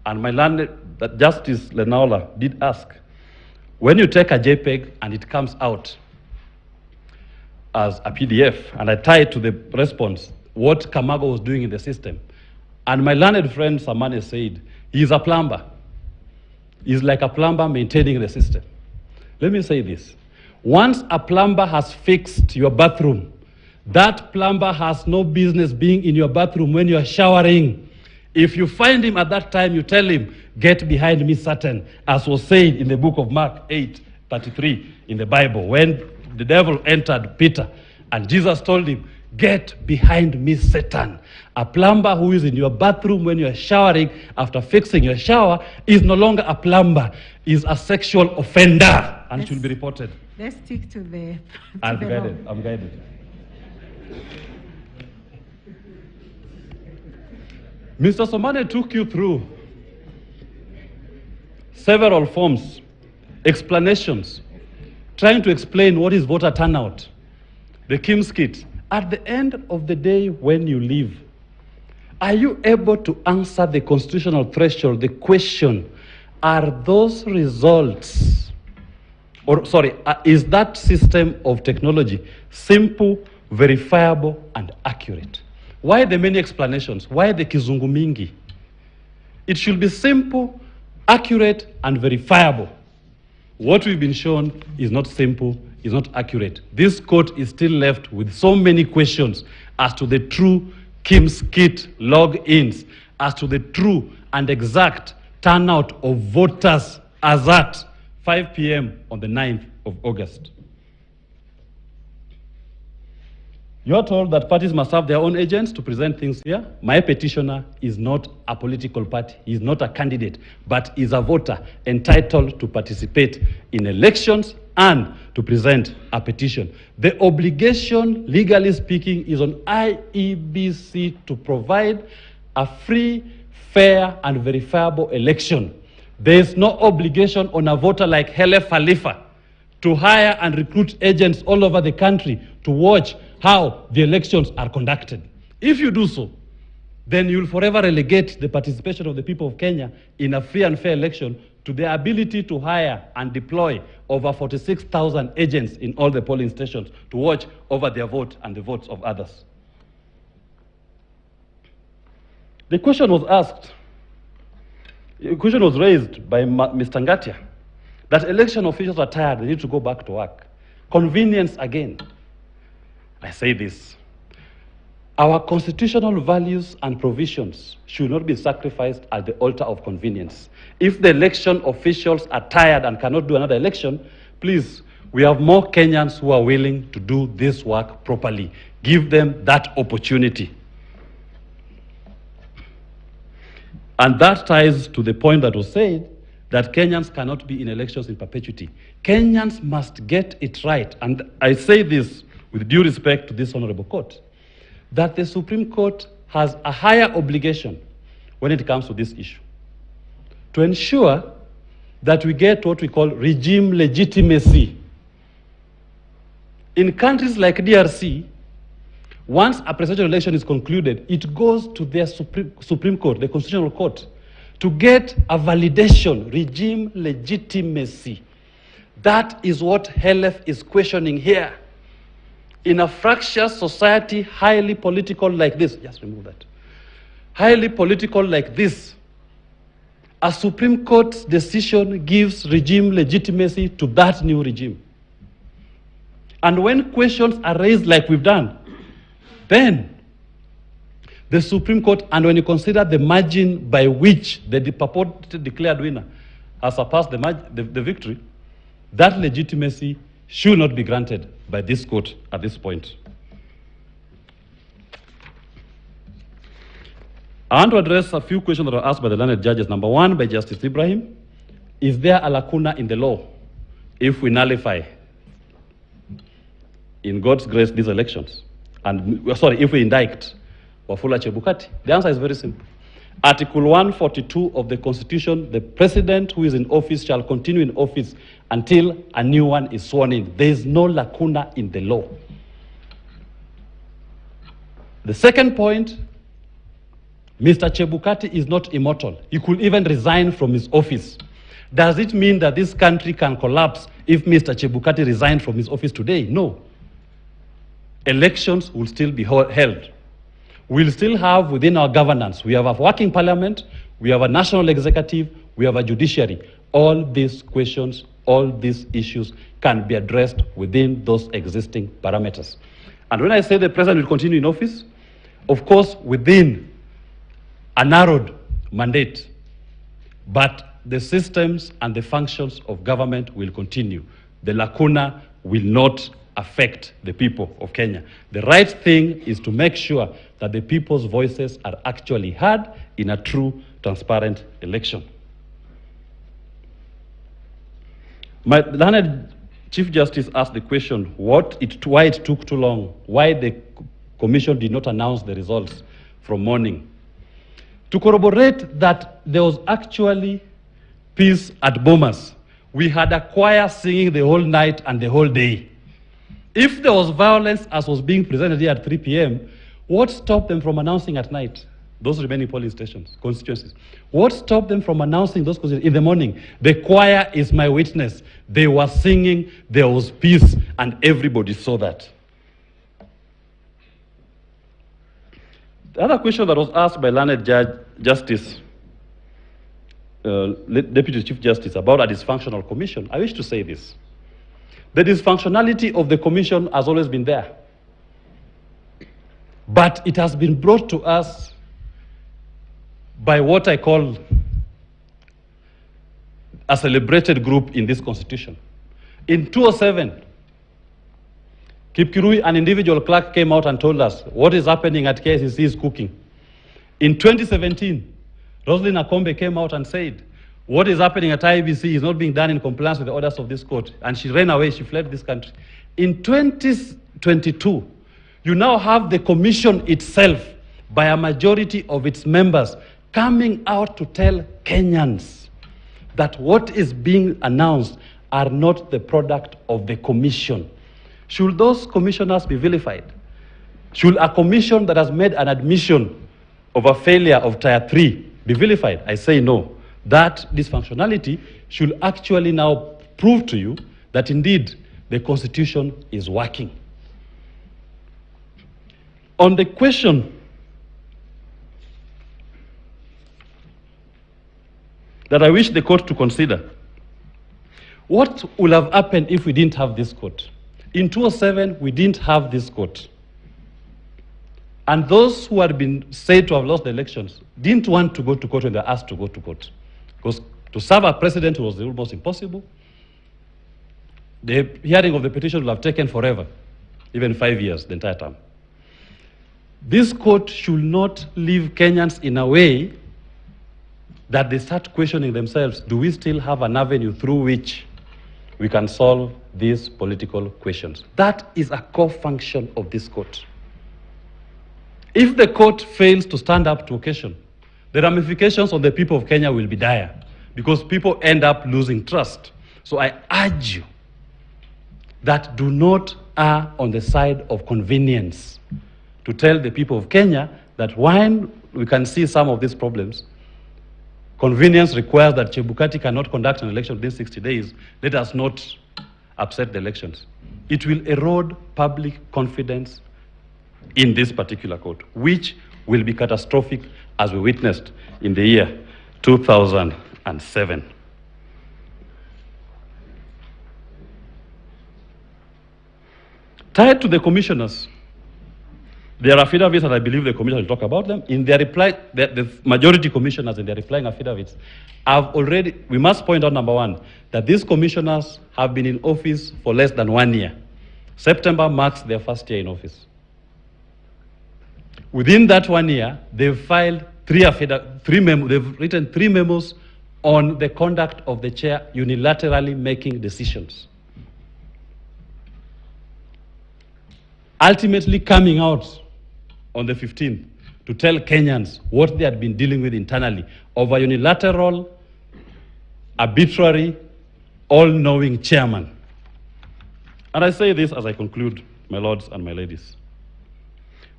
and my learned that Justice Lenaola did ask, when you take a JPEG and it comes out as a PDF, and I tie it to the response, what Camargo was doing in the system, and my learned friend Samane said, he's a plumber. He's like a plumber maintaining the system. Let me say this. Once a plumber has fixed your bathroom, that plumber has no business being in your bathroom when you are showering. If you find him at that time, you tell him, get behind me, Satan, as was said in the book of Mark 8:33 in the Bible, when the devil entered Peter, and Jesus told him, Get behind me, Satan. A plumber who is in your bathroom when you're showering after fixing your shower is no longer a plumber, is a sexual offender and should be reported. Let's stick to the. I'm guided. Mr. Somane took you through several forms, explanations, trying to explain what is voter turnout, the Kim's kit. At the end of the day, when you leave, are you able to answer the constitutional threshold, the question, are those results, is that system of technology simple, verifiable, and accurate? Why the many explanations? Why the kizungu mingi? It should be simple, accurate, and verifiable. What we've been shown is not simple, is not accurate. This court is still left with so many questions as to the true Kim's kit log-ins, as to the true and exact turnout of voters as at 5 p.m. on the 9th of August. You're told that parties must have their own agents to present things here. My petitioner is not a political party. He is not a candidate, but is a voter entitled to participate in elections and to present a petition. The obligation, legally speaking, is on IEBC to provide a free, fair, and verifiable election. There is no obligation on a voter like Hele Khalifa to hire and recruit agents all over the country to watch how the elections are conducted. If you do so, then you'll forever relegate the participation of the people of Kenya in a free and fair election to the ability to hire and deploy over 46,000 agents in all the polling stations to watch over their vote and the votes of others. The question was asked, the question was raised by Mr. Ngatia, that election officials are tired, they need to go back to work. Convenience again. I say this, our constitutional values and provisions should not be sacrificed at the altar of convenience. If the election officials are tired and cannot do another election, please, we have more Kenyans who are willing to do this work properly. Give them that opportunity. And that ties to the point that was said, that Kenyans cannot be in elections in perpetuity. Kenyans must get it right. And I say this with due respect to this honorable court, that the Supreme Court has a higher obligation when it comes to this issue, to ensure that we get what we call regime legitimacy. In countries like DRC, once a presidential election is concluded, it goes to their Supreme Court, the Constitutional Court, to get a validation, regime legitimacy. That is what HELEF is questioning here. In a fractious society, highly political like this, just remove that, highly political like this, a Supreme Court's decision gives regime legitimacy to that new regime. And when questions are raised like we've done, then the Supreme Court, and when you consider the margin by which the purported declared winner has surpassed the victory, that legitimacy should not be granted by this court at this point. I want to address a few questions that were asked by the learned judges. Number one, by Justice Ibrahim, is there a lacuna in the law if we nullify, in God's grace, these elections? And, if we indict Wafula Chebukati? The answer is very simple. Article 142 of the Constitution, the president who is in office shall continue in office until a new one is sworn in. There is no lacuna in the law. The second point, Mr. Chebukati is not immortal. He could even resign from his office. Does it mean that this country can collapse if Mr. Chebukati resigned from his office today? No. Elections will still be held. We'll still have within our governance, we have a working parliament, we have a national executive, we have a judiciary. All these questions, all these issues can be addressed within those existing parameters. And when I say the president will continue in office, of course, within a narrowed mandate, but the systems and the functions of government will continue. The lacuna will not affect the people of Kenya. The right thing is to make sure that the people's voices are actually heard in a true, transparent election. My learned Chief Justice asked the question, why it took too long, why the Commission did not announce the results from morning. To corroborate that there was actually peace at Bomas, we had a choir singing the whole night and the whole day. If there was violence as was being presented here at 3 p.m., what stopped them from announcing at night those remaining polling stations, constituencies? What stopped them from announcing those constituencies in the morning? The choir is my witness. They were singing, there was peace, and everybody saw that. The other question that was asked by learned Justice, Deputy Chief Justice, about a dysfunctional commission, I wish to say this. The dysfunctionality of the commission has always been there. But it has been brought to us by what I call a celebrated group in this constitution. In 2007, Kipkirui, an individual clerk, came out and told us what is happening at KICC is cooking. In 2017, Roslyn Akombe came out and said, what is happening at IEBC is not being done in compliance with the orders of this court. And she ran away, she fled this country. In 2022, you now have the commission itself, by a majority of its members, coming out to tell Kenyans that what is being announced are not the product of the commission. Should those commissioners be vilified? Should a commission that has made an admission of a failure of Tier 3 be vilified? I say no. That dysfunctionality should actually now prove to you that indeed the Constitution is working. On the question that I wish the court to consider, what would have happened if we didn't have this court? In 2007, we didn't have this court. And those who had been said to have lost the elections didn't want to go to court when they were asked to go to court. Because to serve a president was almost impossible. The hearing of the petition will have taken forever, even 5 years, the entire term. This court should not leave Kenyans in a way that they start questioning themselves, do we still have an avenue through which we can solve these political questions? That is a core function of this court. If the court fails to stand up to occasion, the ramifications on the people of Kenya will be dire because people end up losing trust. So I urge you that do not err on the side of convenience, to tell the people of Kenya that when we can see some of these problems, convenience requires that Chebukati cannot conduct an election within 60 days. Let us not upset the elections. It will erode public confidence in this particular court, which will be catastrophic as we witnessed in the year 2007. Tied to the commissioners, there are affidavits, and I believe the commissioner will talk about them. In their reply, the majority commissioners in their replying affidavits have already, we must point out, number one, that these commissioners have been in office for less than 1 year. September marks their first year in office. Within that 1 year, they've filed they've written 3 memos on the conduct of the chair unilaterally making decisions. Ultimately coming out on the 15th to tell Kenyans what they had been dealing with internally over unilateral, arbitrary, all-knowing chairman. And I say this as I conclude, my lords and my ladies.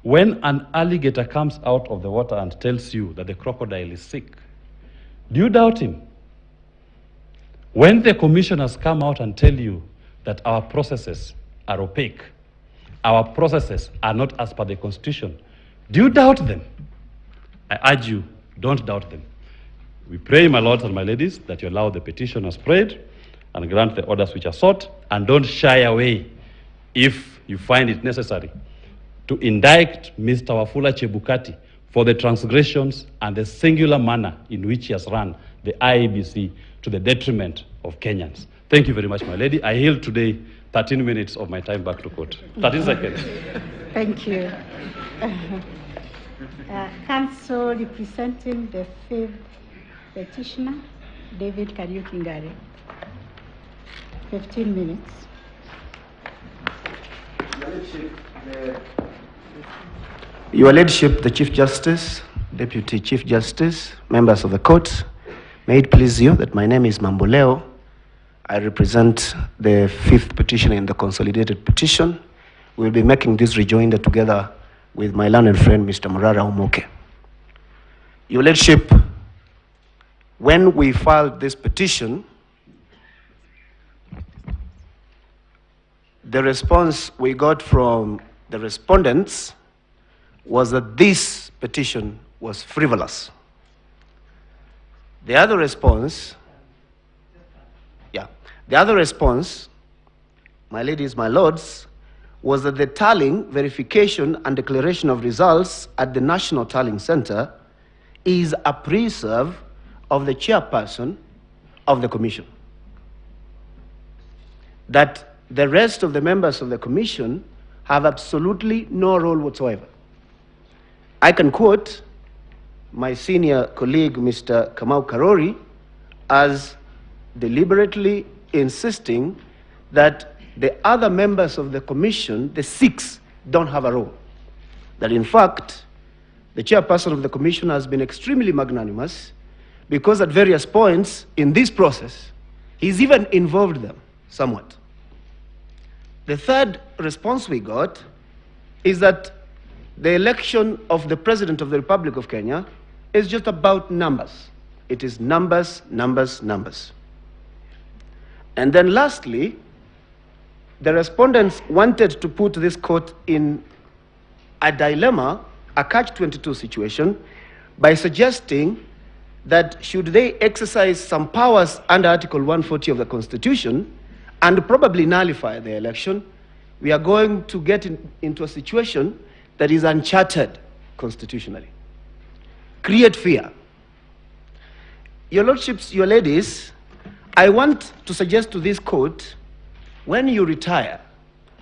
When an alligator comes out of the water and tells you that the crocodile is sick, do you doubt him? When the commissioners come out and tell you that our processes are opaque, our processes are not as per the Constitution, do you doubt them? I urge you, don't doubt them. We pray, my lords and my ladies, that you allow the petition as prayed and grant the orders which are sought, and don't shy away if you find it necessary to indict Mr. Wafula Chebukati for the transgressions and the singular manner in which he has run the IEBC to the detriment of Kenyans. Thank you very much, my lady. I yield today. 13 minutes of my time back to court. 13 seconds. Thank you. Counsel representing the fifth petitioner, David Kariuki-Ngare. 15 minutes. Your Lordship, the Chief Justice, Deputy Chief Justice, members of the court, may it please you that my name is Mamboleo. I represent the fifth petitioner in the consolidated petition. We'll be making this rejoinder together with my learned friend, Mr. Murara Umoke. Your Lordship, when we filed this petition, the response we got from the respondents was that this petition was frivolous. The other response, my ladies, my lords, was that the tallying, verification, and declaration of results at the National Tallying Center is a preserve of the chairperson of the commission. That the rest of the members of the commission have absolutely no role whatsoever. I can quote my senior colleague, Mr. Kamau Karori, as deliberately insisting that the other members of the commission, the 6, don't have a role. That in fact, the chairperson of the commission has been extremely magnanimous because at various points in this process, he's even involved them somewhat. The third response we got is that the election of the President of the Republic of Kenya is just about numbers. It is numbers, numbers, numbers. And then lastly, the respondents wanted to put this court in a dilemma, a catch-22 situation, by suggesting that should they exercise some powers under Article 140 of the Constitution and probably nullify the election, we are going to get into a situation that is uncharted constitutionally. Create fear. Your Lordships, your ladies, I want to suggest to this court, when you retire,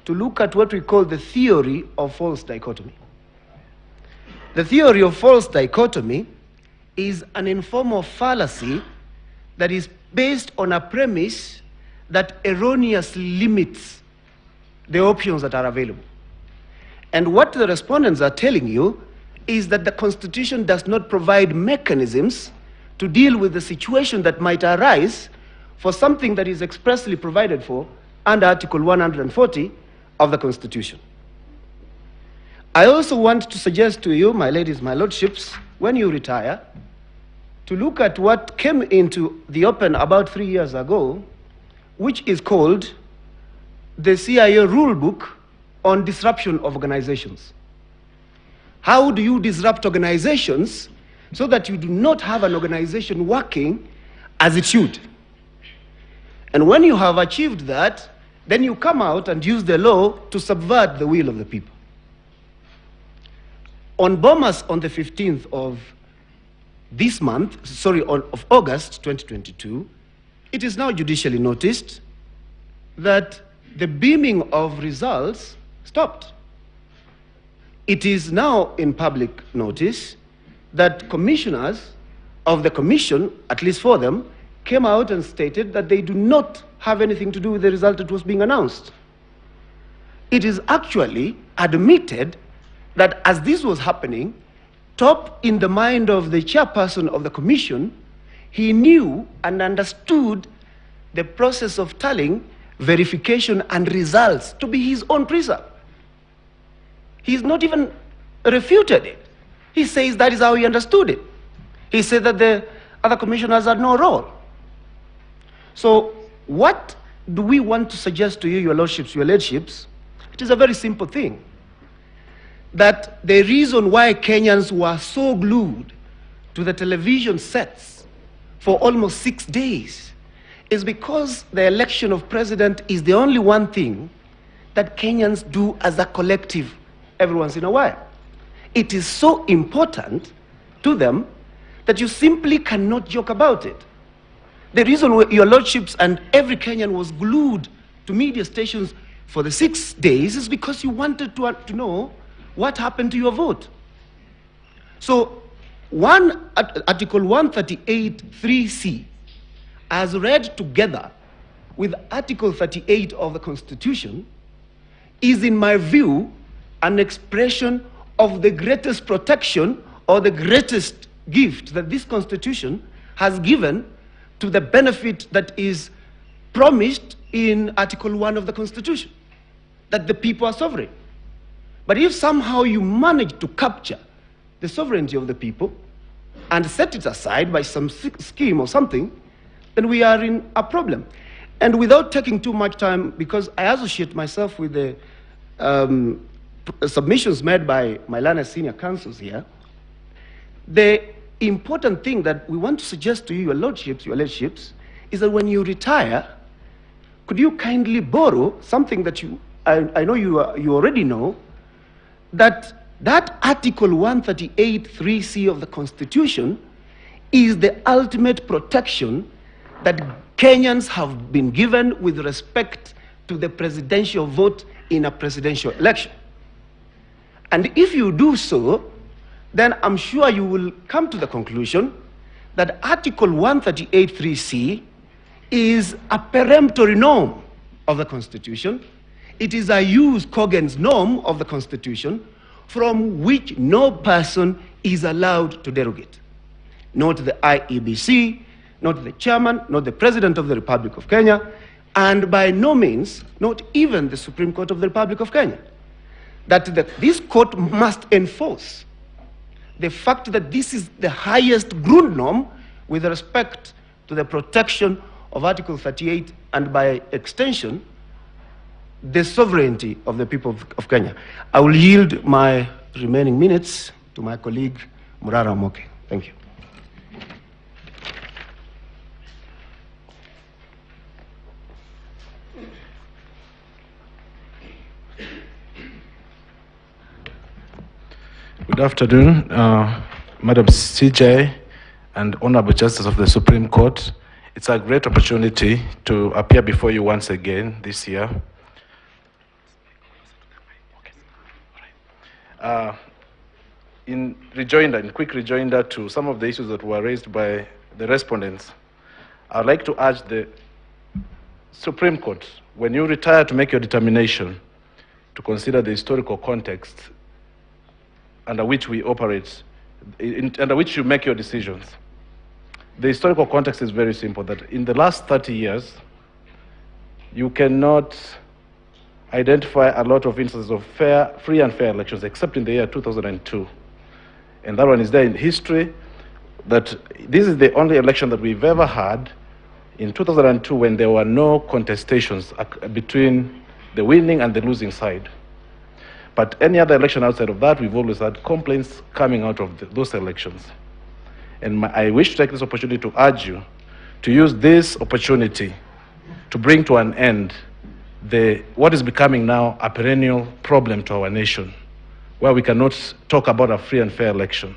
to look at what we call the theory of false dichotomy. The theory of false dichotomy is an informal fallacy that is based on a premise that erroneously limits the options that are available. And what the respondents are telling you is that the Constitution does not provide mechanisms to deal with the situation that might arise for something that is expressly provided for under Article 140 of the Constitution. I also want to suggest to you, my ladies, my lordships, when you retire, to look at what came into the open about 3 years ago, which is called the CIA Rule Book on Disruption of Organizations. How do you disrupt organizations so that you do not have an organization working as it should? And when you have achieved that, then you come out and use the law to subvert the will of the people. On Bomas on the 15th of this month, of August 2022, it is now judicially noticed that the beaming of results stopped. It is now in public notice that commissioners of the commission, at least 4 of them, came out and stated that they do not have anything to do with the result that was being announced. It is actually admitted that as this was happening, top in the mind of the chairperson of the commission, he knew and understood the process of tallying, verification, and results to be his own precept. He's not even refuted it. He says that is how he understood it. He said that the other commissioners had no role. So what do we want to suggest to you, your lordships, your ladyship? It is a very simple thing. That the reason why Kenyans were so glued to the television sets for almost 6 days is because the election of president is the only one thing that Kenyans do as a collective every once in a while. It is so important to them that you simply cannot joke about it. The reason your lordships and every Kenyan was glued to media stations for the 6 days is because you wanted to know what happened to your vote. So, Article 138(3)(c), as read together with Article 38 of the Constitution, is, in my view, an expression of the greatest protection or the greatest gift that this Constitution has given to the benefit that is promised in Article 1 of the Constitution, that the people are sovereign. But if somehow you manage to capture the sovereignty of the people and set it aside by some scheme or something, then we are in a problem. And without taking too much time, because I associate myself with the submissions made by my learned senior counsels here, the important thing that we want to suggest to you, your lordships, is that when you retire, could you kindly borrow something that I know you already know, that Article 138(3)(c) of the Constitution is the ultimate protection that Kenyans have been given with respect to the presidential vote in a presidential election. And if you do so, then I'm sure you will come to the conclusion that Article 138(3)(c) is a peremptory norm of the Constitution. It is a jus cogens norm of the Constitution from which no person is allowed to derogate. Not the IEBC, not the chairman, not the President of the Republic of Kenya, and by no means, not even the Supreme Court of the Republic of Kenya. That this court must enforce the fact that this is the highest Grundnorm with respect to the protection of Article 38 and by extension, the sovereignty of the people of Kenya. I will yield my remaining minutes to my colleague, Murara Moke. Thank you. Good afternoon, Madam CJ and Honorable Justice of the Supreme Court. It's a great opportunity to appear before you once again this year. In quick rejoinder to some of the issues that were raised by the respondents, I'd like to urge the Supreme Court, when you retire to make your determination, to consider the historical context under which we operate, under which you make your decisions. The historical context is very simple, that in the last 30 years, you cannot identify a lot of instances of free and fair elections, except in the year 2002. And that one is there in history, that this is the only election that we've ever had in 2002 when there were no contestations between the winning and the losing side. But any other election outside of that, we've always had complaints coming out of those elections. And I wish to take this opportunity to urge you to use this opportunity to bring to an end what is becoming now a perennial problem to our nation, where we cannot talk about a free and fair election.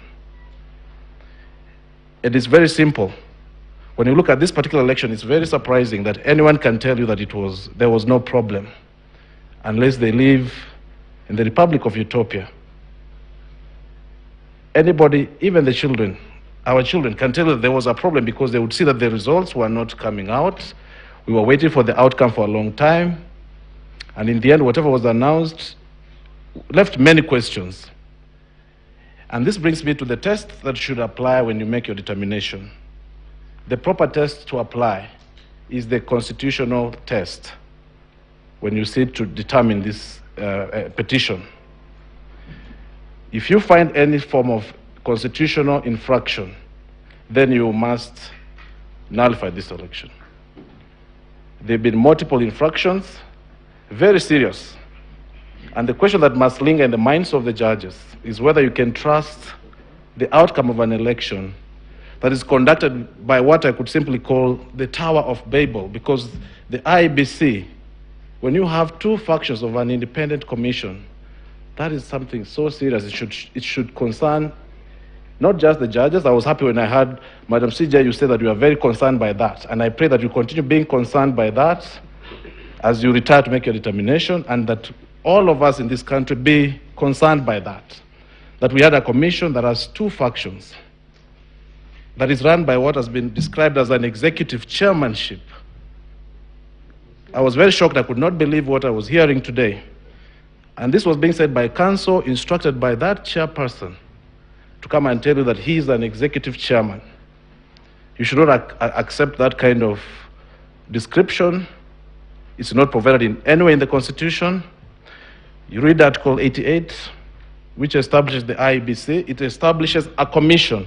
It is very simple. When you look at this particular election, it's very surprising that anyone can tell you that there was no problem, unless they live in the Republic of Utopia. Anybody, even the children, our children, can tell you that there was a problem because they would see that the results were not coming out. We were waiting for the outcome for a long time. And in the end, whatever was announced left many questions. And this brings me to the test that should apply when you make your determination. The proper test to apply is the constitutional test when you seek to determine this petition. If you find any form of constitutional infraction, then you must nullify this election. There have been multiple infractions, very serious. And the question that must linger in the minds of the judges is whether you can trust the outcome of an election that is conducted by what I could simply call the Tower of Babel, because the IEBC, when you have two factions of an independent commission, that is something so serious. It should concern not just the judges. I was happy when I heard Madam CJ, you said that you are very concerned by that. And I pray that you continue being concerned by that. as you retire to make your determination, and that all of us in this country be concerned by that. That we had a commission that has two factions, that is run by what has been described as an executive chairmanship. I was very shocked. I could not believe what I was hearing today. And this was being said by counsel, instructed by that chairperson to come and tell you that he is an executive chairman. You should not accept that kind of description. It's not provided in anywhere in the Constitution. You read Article 88, which establishes the IEBC. It establishes a commission,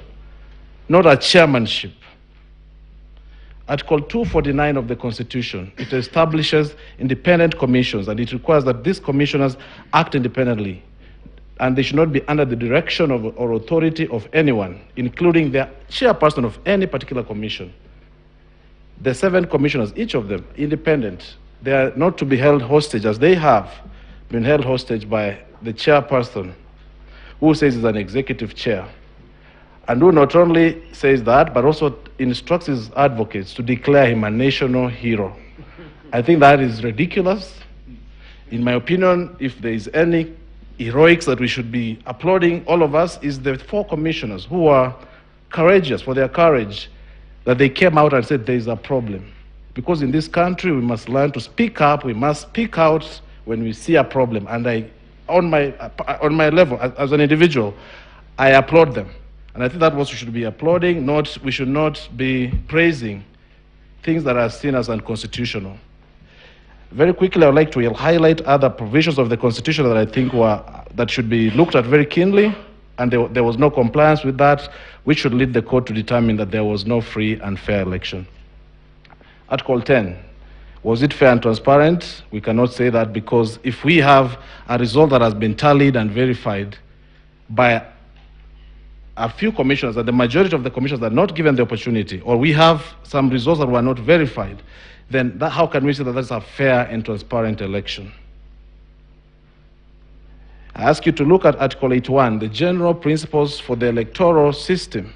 not a chairmanship. Article 249 of the Constitution, it establishes independent commissions, and it requires that these commissioners act independently, and they should not be under the direction of or authority of anyone, including the chairperson of any particular commission. The 7 commissioners, each of them independent, they are not to be held hostage, as they have been held hostage by the chairperson, who says he's an executive chair, and who not only says that, but also instructs his advocates to declare him a national hero. I think that is ridiculous. In my opinion, if there is any heroics that we should be applauding, all of us, is the 4 commissioners who are courageous for their courage, that they came out and said there is a problem. Because in this country, we must learn to speak up, we must speak out when we see a problem. And on my level, as an individual, I applaud them. And I think that what we should be applauding, we should not be praising things that are seen as unconstitutional. Very quickly, I would like to highlight other provisions of the Constitution that I think that should be looked at very keenly, and there was no compliance with that, which should lead the court to determine that there was no free and fair election. Article 10, was it fair and transparent? We cannot say that, because if we have a result that has been tallied and verified by a few commissioners, that the majority of the commissioners are not given the opportunity, or we have some results that were not verified, then how can we say that that's a fair and transparent election? I ask you to look at Article 81, the general principles for the electoral system,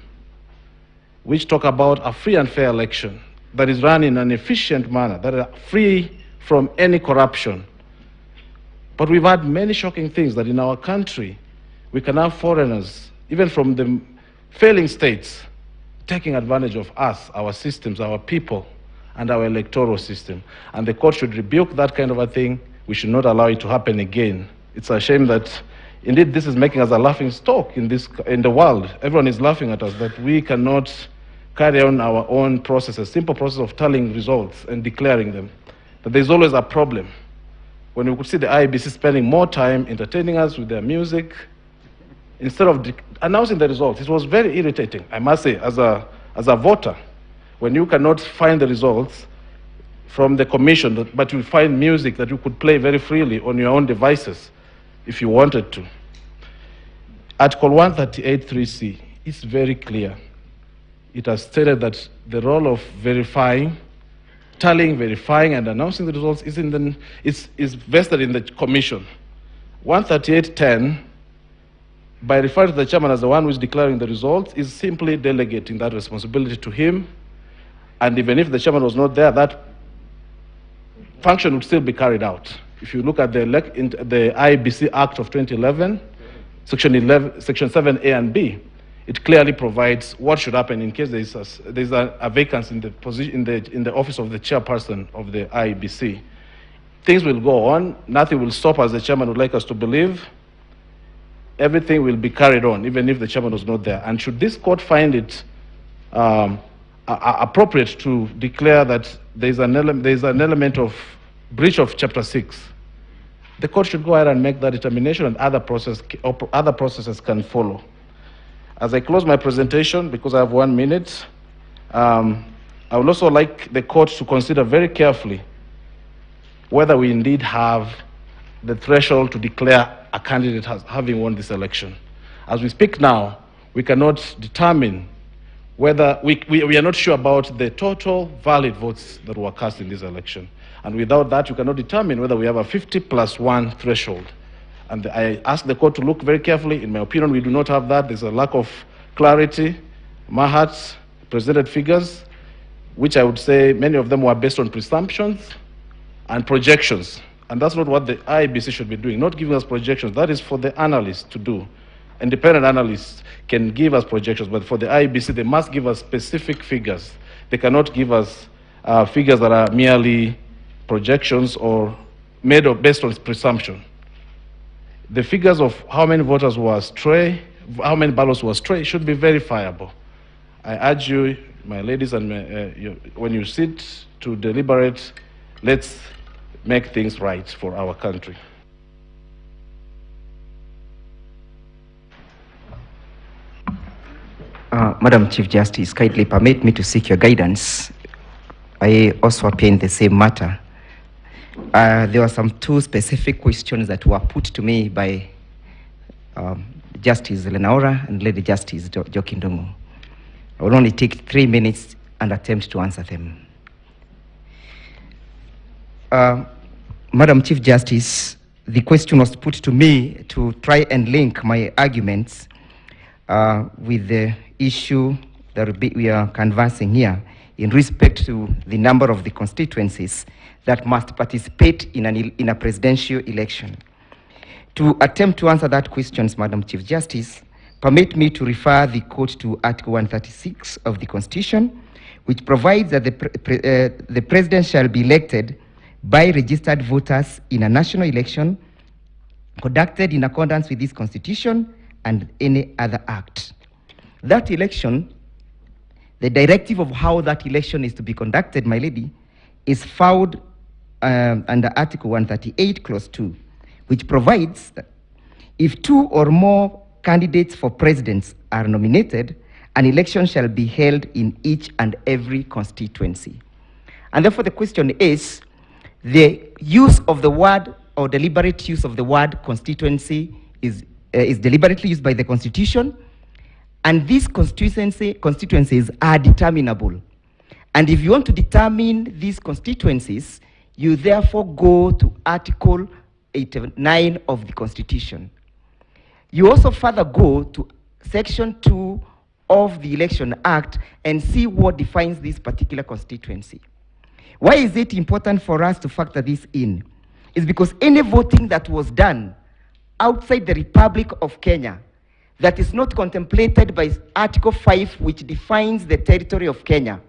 which talk about a free and fair election that is run in an efficient manner, that are free from any corruption. But we've had many shocking things, that in our country, we can have foreigners, even from the failing states, taking advantage of us, our systems, our people, and our electoral system. And the court should rebuke that kind of a thing. We should not allow it to happen again. It's a shame that, indeed, this is making us a laughing stock in the world. Everyone is laughing at us, that we cannot carry on our own processes, simple process of tallying results and declaring them. That there's always a problem. When we could see the IEBC spending more time entertaining us with their music, instead of announcing the results. It was very irritating, I must say, as a voter, when you cannot find the results from the commission, but you find music that you could play very freely on your own devices if you wanted to. Article 138(3)(c) is very clear. It has stated that the role of verifying, tallying, verifying, and announcing the results is vested in the commission. 138(10), by referring to the chairman as the one who is declaring the results, is simply delegating that responsibility to him. And even if the chairman was not there, that function would still be carried out. If you look at the IEBC Act of 2011, Section 7A and B, it clearly provides what should happen in case there's a vacancy in the position in the office of the chairperson of the IEBC. Things will go on. Nothing will stop, as the chairman would like us to believe. Everything will be carried on, even if the chairman was not there. And should this court find it appropriate to declare that there's an element of breach of Chapter 6, the court should go ahead and make that determination, and other processes can follow. As I close my presentation, because I have 1 minute, I would also like the court to consider very carefully whether we indeed have the threshold to declare a candidate as having won this election. As we speak now, we cannot determine whether, we are not sure about the total valid votes that were cast in this election. And without that, you cannot determine whether we have a 50+1 threshold. And I ask the court to look very carefully. In my opinion, we do not have that. There's a lack of clarity. Mahat's presented figures, which I would say many of them were based on presumptions, and projections. And that's not what the IEBC should be doing, not giving us projections. That is for the analysts to do. Independent analysts can give us projections, but for the IEBC, they must give us specific figures. They cannot give us figures that are merely projections or made up based on presumption. The figures of how many voters were astray, how many ballots were astray, should be verifiable. I urge you, my ladies, and when you sit to deliberate, let's make things right for our country. Madam Chief Justice, kindly permit me to seek your guidance. I also appear in the same matter. There were some two specific questions that were put to me by Justice Lenaora and Lady Justice Joki Ndung'u. I will only take 3 minutes and attempt to answer them. Madam Chief Justice, the question was put to me to try and link my arguments with the issue that we are canvassing here in respect to the number of the constituencies that must participate in a presidential election. To attempt to answer that question, Madam Chief Justice, permit me to refer the court to Article 136 of the Constitution, which provides that the president shall be elected by registered voters in a national election conducted in accordance with this Constitution and any other act. That election, the directive of how that election is to be conducted, my lady, is found under Article 138, Clause 2, which provides that if 2 or more candidates for presidents are nominated, an election shall be held in each and every constituency. And therefore the question is, the use of the word or deliberate use of the word constituency is deliberately used by the Constitution, and these constituencies are determinable. And if you want to determine these constituencies, you therefore go to Article 89 of the Constitution. You also further go to Section 2 of the Election Act and see what defines this particular constituency. Why is it important for us to factor this in? It's because any voting that was done outside the Republic of Kenya that is not contemplated by Article 5, which defines the territory of Kenya,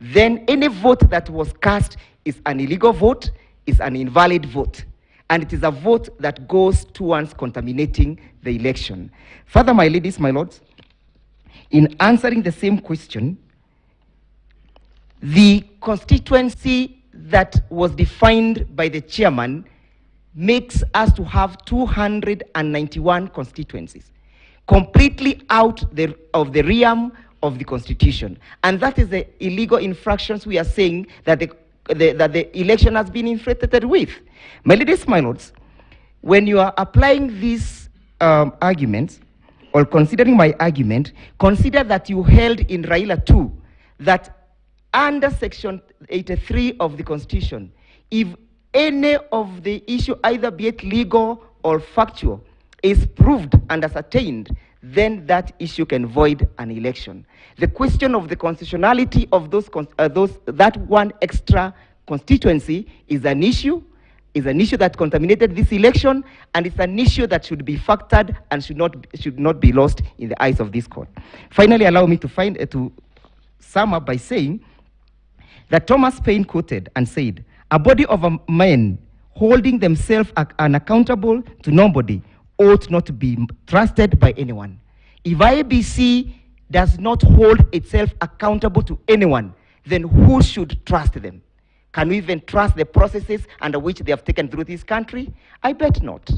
then any vote that was cast is an illegal vote, is an invalid vote, and it is a vote that goes towards contaminating the election. Further, my ladies, my lords, in answering the same question, the constituency that was defined by the chairman makes us to have 291 constituencies, completely out of the realm of the Constitution. And that is the illegal infractions we are saying that the election has been infiltrated with. My ladies, my lords, when you are applying these arguments, or considering my argument, consider that you held in Raila 2 that under Section 83 of the Constitution, if any of the issue, either be it legal or factual, is proved and ascertained, then that issue can void an election. The question of the constitutionality of that one extra constituency is an issue that contaminated this election, and it's an issue that should be factored and should not be lost in the eyes of this court. Finally, allow me to sum up by saying that Thomas Paine quoted and said, "A body of men holding themselves unaccountable to nobody ought not to be trusted by anyone." If IEBC does not hold itself accountable to anyone, then who should trust them? Can we even trust the processes under which they have taken through this country? I bet not.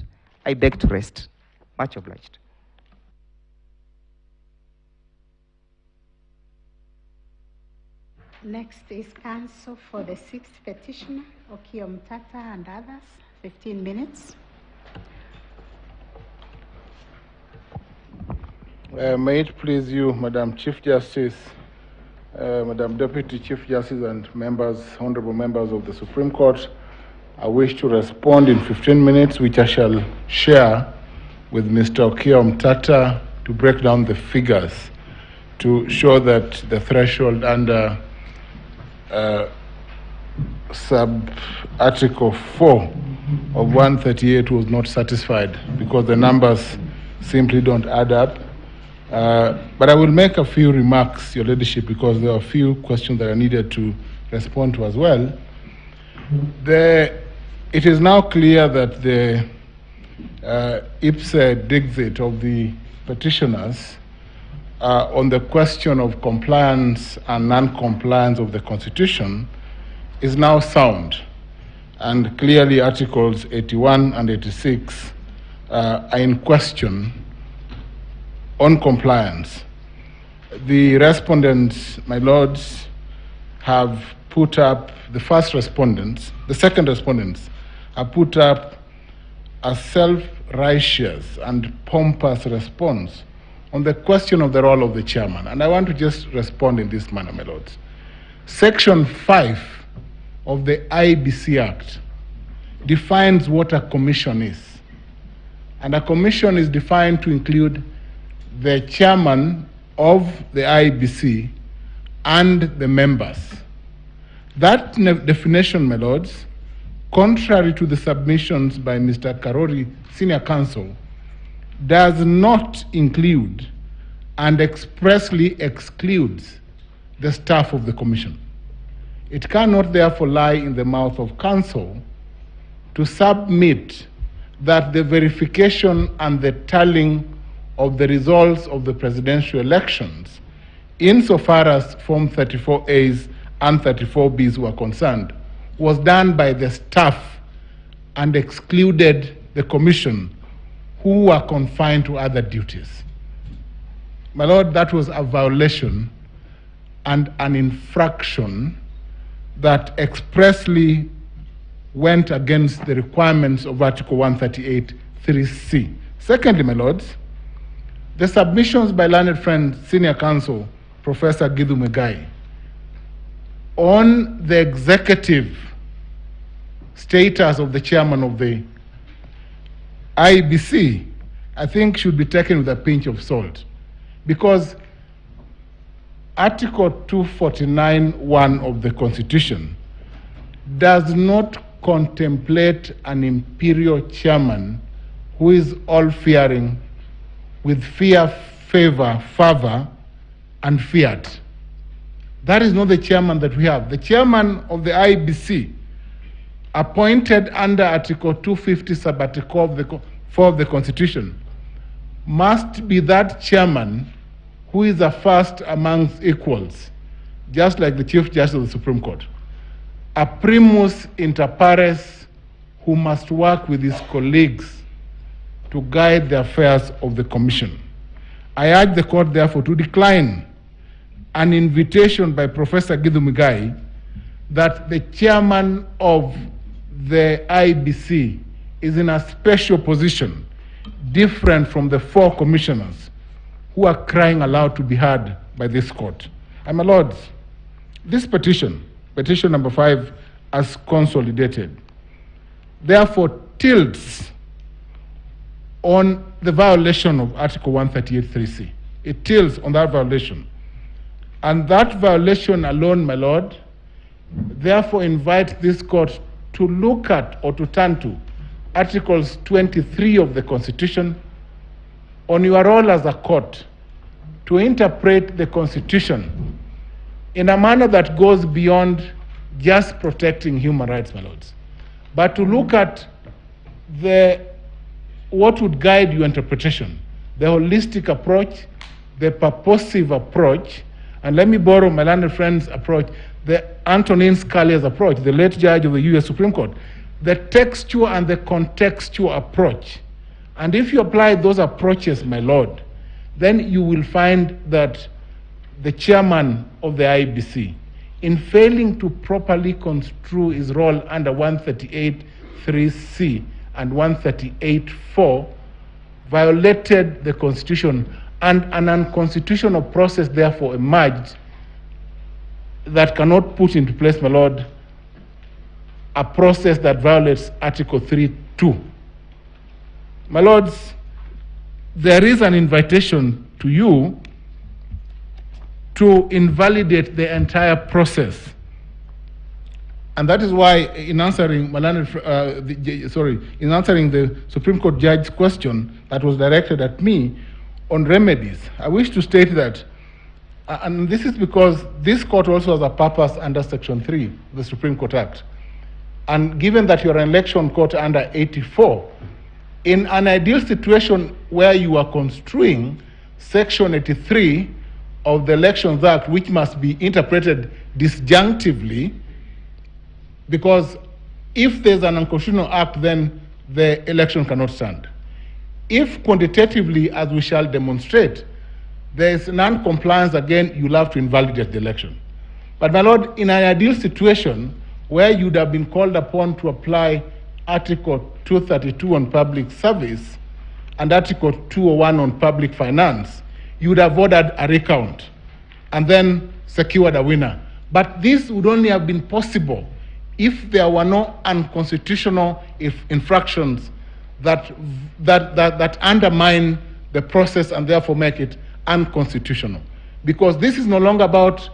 I beg to rest. Much obliged. Next is counsel for the sixth petitioner, Okiya Omtata and others, 15 minutes. May it please you, Madam Chief Justice, Madam Deputy Chief Justice, and members, honorable members of the Supreme Court, I wish to respond in 15 minutes, which I shall share with Mr. Okiya Omtata to break down the figures to show that the threshold under sub-article 4 of 138 was not satisfied because the numbers simply don't add up. But I will make a few remarks, Your Ladyship, because there are a few questions that I needed to respond to as well. It is now clear that the ipse dixit of the petitioners on the question of compliance and non-compliance of the Constitution is now sound. And clearly Articles 81 and 86 are in question on compliance. The respondents, my lords, have put up, the second respondents have put up a self-righteous and pompous response on the question of the role of the chairman. And I want to just respond in this manner, my lords. Section 5 of the IBC Act defines what a commission is. And a commission is defined to include the chairman of the IBC and the members. That definition, my lords, contrary to the submissions by Mr. Karori, Senior Counsel, does not include and expressly excludes the staff of the commission. It cannot therefore lie in the mouth of counsel to submit that the verification and the tallying of the results of the presidential elections, insofar as Form 34As and 34Bs were concerned, was done by the staff and excluded the commission, who were confined to other duties. My lord, that was a violation and an infraction that expressly went against the requirements of Article 138(3)(c). Secondly, my lords, the submissions by learned friend, Senior Counsel, Professor Githu Muigai, on the executive status of the chairman of the IBC, I think should be taken with a pinch of salt, because Article 249(1) of the Constitution does not contemplate an imperial chairman who is all-fearing, with fear, favor, fervor, and fiat. That is not the chairman that we have. The chairman of the IBC, appointed under Article 250 sub-article 4 of the Constitution, must be that chairman who is a first amongst equals, just like the Chief Justice of the Supreme Court. A primus inter pares who must work with his colleagues to guide the affairs of the Commission. I urge the Court, therefore, to decline an invitation by Professor Githu Muigai that the chairman of the IBC is in a special position, different from the 4 commissioners who are crying aloud to be heard by this court. And my lords, this petition number 5, as consolidated, therefore tilts on the violation of Article 138(3)(c). It tilts on that violation. And that violation alone, my lord, therefore invites this court to look at or to turn to Articles 23 of the Constitution on your role as a court to interpret the Constitution in a manner that goes beyond just protecting human rights, my lords, but to look at what would guide your interpretation, the holistic approach, the purposive approach, and let me borrow my learned friend's approach, the Antonin Scalia's approach, the late judge of the US Supreme Court, the textual and the contextual approach. And if you apply those approaches, my lord, then you will find that the chairman of the IBC, in failing to properly construe his role under 138(3)(c) and 138(4), violated the Constitution, and an unconstitutional process therefore emerged that cannot put into place, my lord, a process that violates Article 3(2). My lords, there is an invitation to you to invalidate the entire process And that is why, in answering in answering the Supreme Court judge's question that was directed at me on remedies, I wish to state that, and this is because this court also has a purpose under Section 3 of the Supreme Court Act. And given that you're an election court under 84, in an ideal situation where you are construing Section 83 of the Elections Act, which must be interpreted disjunctively, because if there's an unconstitutional act, then the election cannot stand. If quantitatively, as we shall demonstrate, there is non-compliance, again, you'll have to invalidate the election. But my lord, in an ideal situation where you'd have been called upon to apply Article 232 on public service and Article 201 on public finance, you would have ordered a recount and then secured a winner. But this would only have been possible if there were no unconstitutional infractions that undermine the process and therefore make it unconstitutional. Because this is no longer about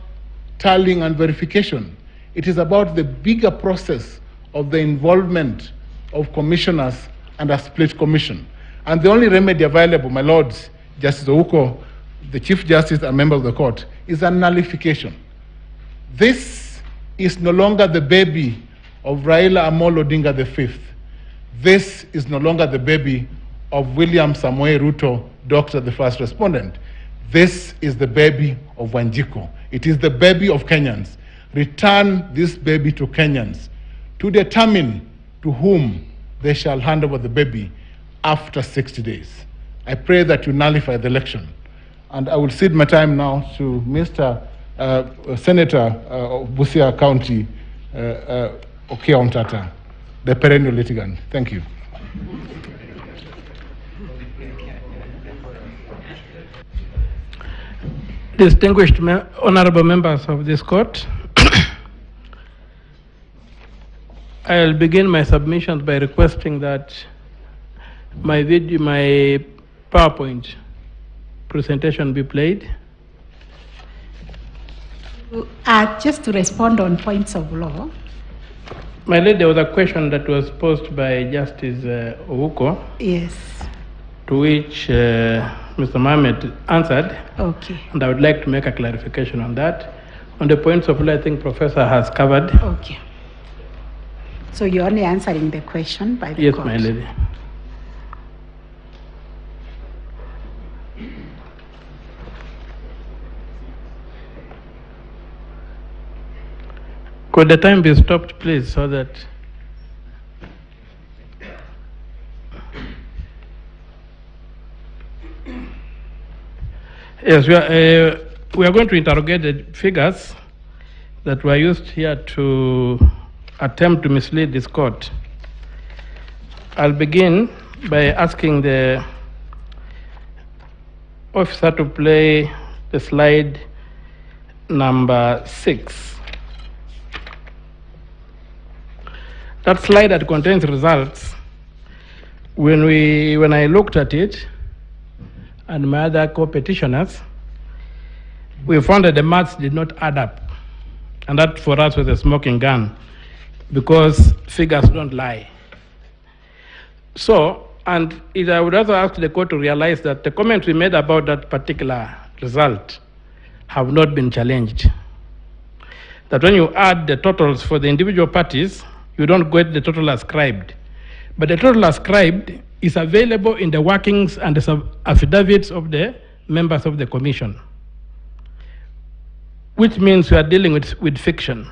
tallying and verification. It is about the bigger process of the involvement of commissioners and a split commission. And the only remedy available, my lords, Justice Ouko, the Chief Justice and member of the court, is a nullification. This is no longer the baby of Raila Amolo Odinga V. This is no longer the baby of William Samoei Ruto, Dr. the first respondent. This is the baby of Wanjiku. It is the baby of Kenyans. Return this baby to Kenyans to determine to whom they shall hand over the baby after 60 days. I pray that you nullify the election. And I will cede my time now to Mr. Senator of Busia County, Okia Omtata, the perennial litigant. Thank you. Distinguished honorable members of this court, I'll begin my submissions by requesting that my PowerPoint presentation be played. Just to respond on points of law. My lady, there was a question that was posed by Justice Ouko. Yes. To which Mr. Mohammed answered. Okay. And I would like to make a clarification on that. On the points of law, I think Professor has covered. Okay. So you're only answering the question by the yes, court? my lady. Could the time be stopped, please, so that... Yes, we are going to interrogate the figures that were used here to attempt to mislead this court. I'll begin by asking the officer to play the slide number 6. That slide that contains results, when I looked at it, and my other co-petitioners, we found that the maths did not add up. And that for us was a smoking gun, because figures don't lie. So, and I would also ask the court to realize that the comments we made about that particular result have not been challenged. That when you add the totals for the individual parties, you don't get the total ascribed. But the total ascribed is available in the workings and the affidavits of the members of the commission, which means we are dealing with fiction.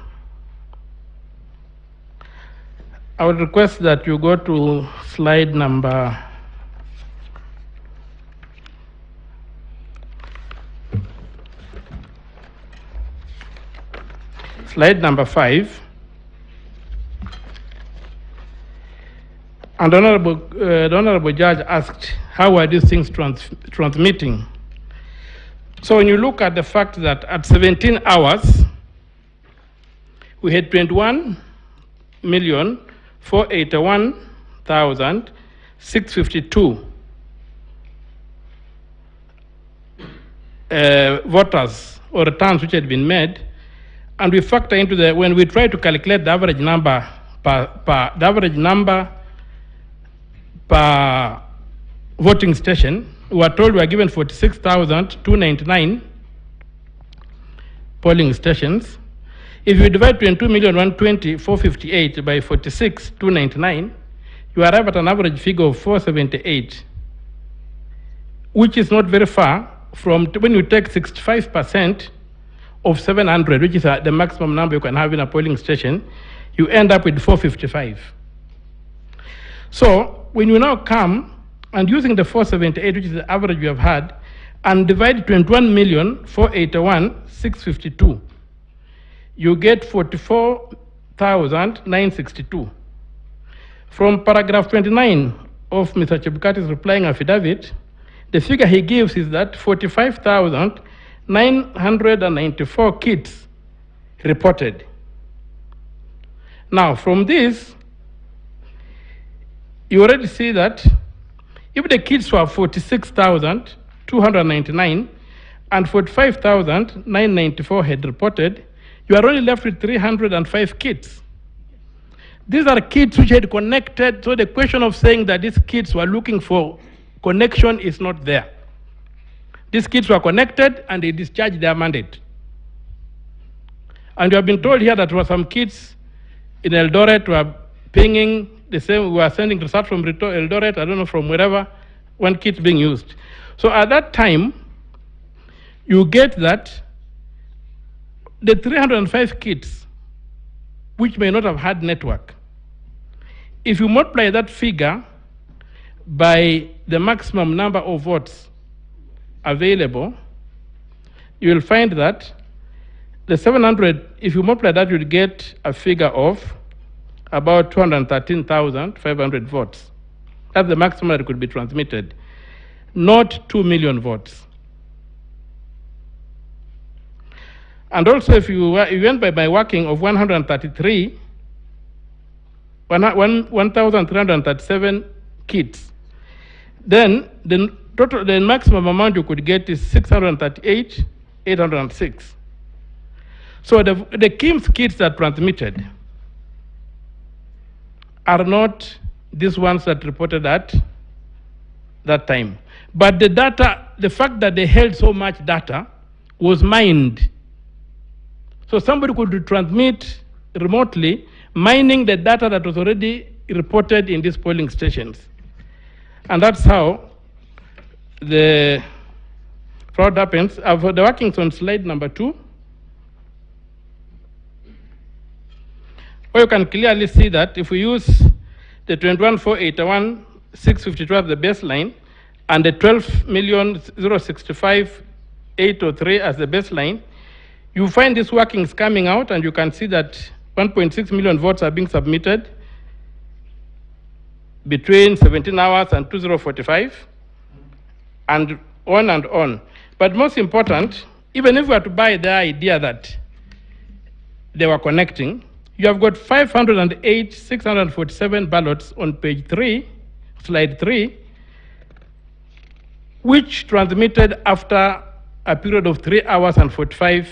I would request that you go to slide number Slide 5. And the Honorable Judge asked, how are these things transmitting? So when you look at the fact that at 17 hours, we had 21,481,652 voters or returns which had been made, and we factor into when we try to calculate the average number per voting station, we are told we are given 46,299 polling stations. If you divide 22,120,458 by 46,299, you arrive at an average figure of 478, which is not very far from when you take 65% of 700, which is the maximum number you can have in a polling station, you end up with 455. So when you now come and using the 478, which is the average we have had, and divide 21,481,652, you get 44,962. From paragraph 29 of Mr. Chebukati's replying affidavit, the figure he gives is that 45,994 kits reported. Now, from this, you already see that if the kits were 46,299 and 45,994 had reported, you are only left with 305 kits. These are kits which had connected, so the question of saying that these kits were looking for connection is not there. These kits were connected and they discharged their mandate. And we have been told here that there were some kits in Eldoret who are pinging the same, we are sending results from Eldoret, I don't know from wherever, one kit being used. So at that time, you get that the 305 kits, which may not have had network, if you multiply that figure by the maximum number of votes available, you will find that the 700, if you multiply that, you'll get a figure of about 213,500 votes. That's the maximum that could be transmitted, not 2 million votes. And also, if you went by working of 1,337 kits, then the maximum amount you could get is 638,806. So the KIMS kits that transmitted are not these ones that reported at that time. But the data, the fact that they held so much data was mined. So somebody could transmit remotely, mining the data that was already reported in these polling stations. And that's how the fraud happens. The workings on slide number 2. Or you can clearly see that if we use the 21,481,652 as the baseline and the 12,065,803 as the baseline, you find these workings coming out, and you can see that 1.6 million votes are being submitted between 17 hours and 2045, and on and on. But most important, even if we were to buy the idea that they were connecting, you have got 508,647 ballots on page 3, slide 3, which transmitted after a period of 3 hours and 45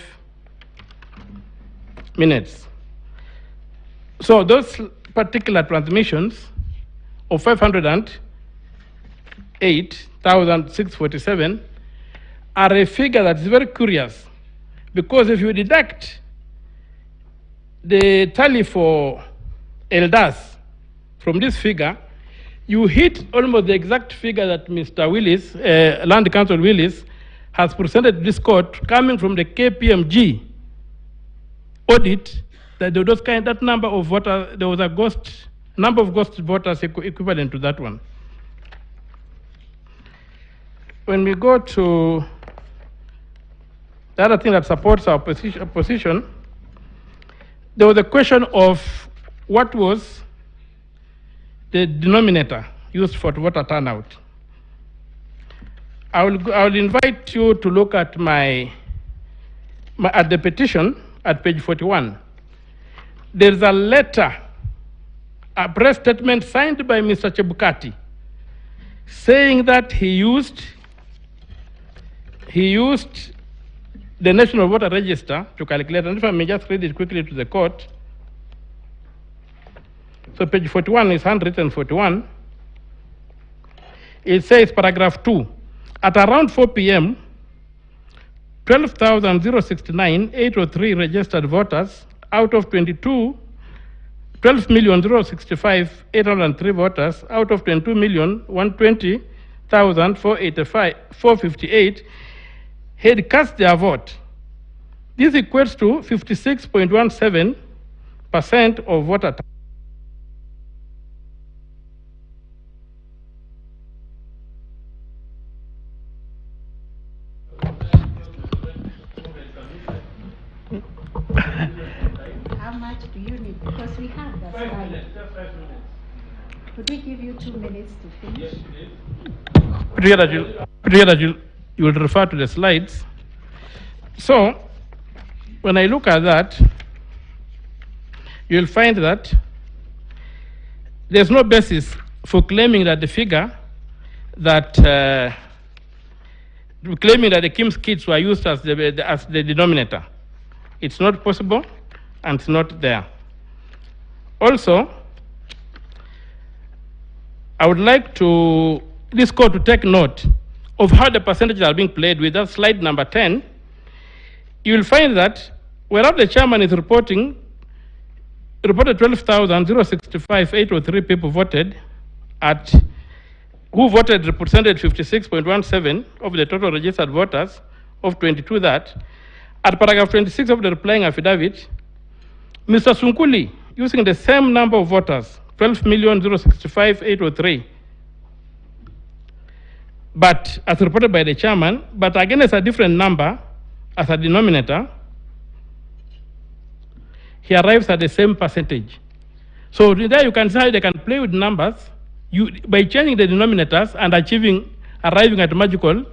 minutes. So those particular transmissions of 508,647 are a figure that's very curious, because if you deduct the tally for Eldas from this figure, you hit almost the exact figure that Mr. Willis, Land Council Willis, has presented to this court, coming from the KPMG audit, that there was that number of voters, there was a number of ghost voters equivalent to that one. When we go to the other thing that supports our position, there was a question of what was the denominator used for voter turnout. I will invite you to look at at the petition at page 41. There's a letter, a press statement signed by Mr. Chebukati, saying that he used the National Voter Register to calculate, and if I may just read it quickly to the court. So page 41 is handwritten 41. It says, paragraph 2, at around 4 p.m., 12,069,803 registered voters out of 12,065,803 voters out of 22,120,458 had cast their vote. This equates to 56.17% of voter turnout. How much do you need? Because we have that slide. Could we give you 2 minutes to finish? You will refer to the slides. So, when I look at that, you'll find that there's no basis for claiming that the figure that claiming that the Kim's kits were used as the denominator. It's not possible, and it's not there. Also, I would like this court to take note of how the percentages are being played with. That's slide number 10. You will find that whereas the chairman is reported 12,065,803 people voted, who voted represented 56.17 of the total registered voters of 22 that. At paragraph 26 of the replying affidavit, Mr. Sunkuli, using the same number of voters, 12,065,803, but as reported by the chairman, but again as a different number as a denominator, he arrives at the same percentage. So there you can see how they can play with numbers by changing the denominators and arriving at magical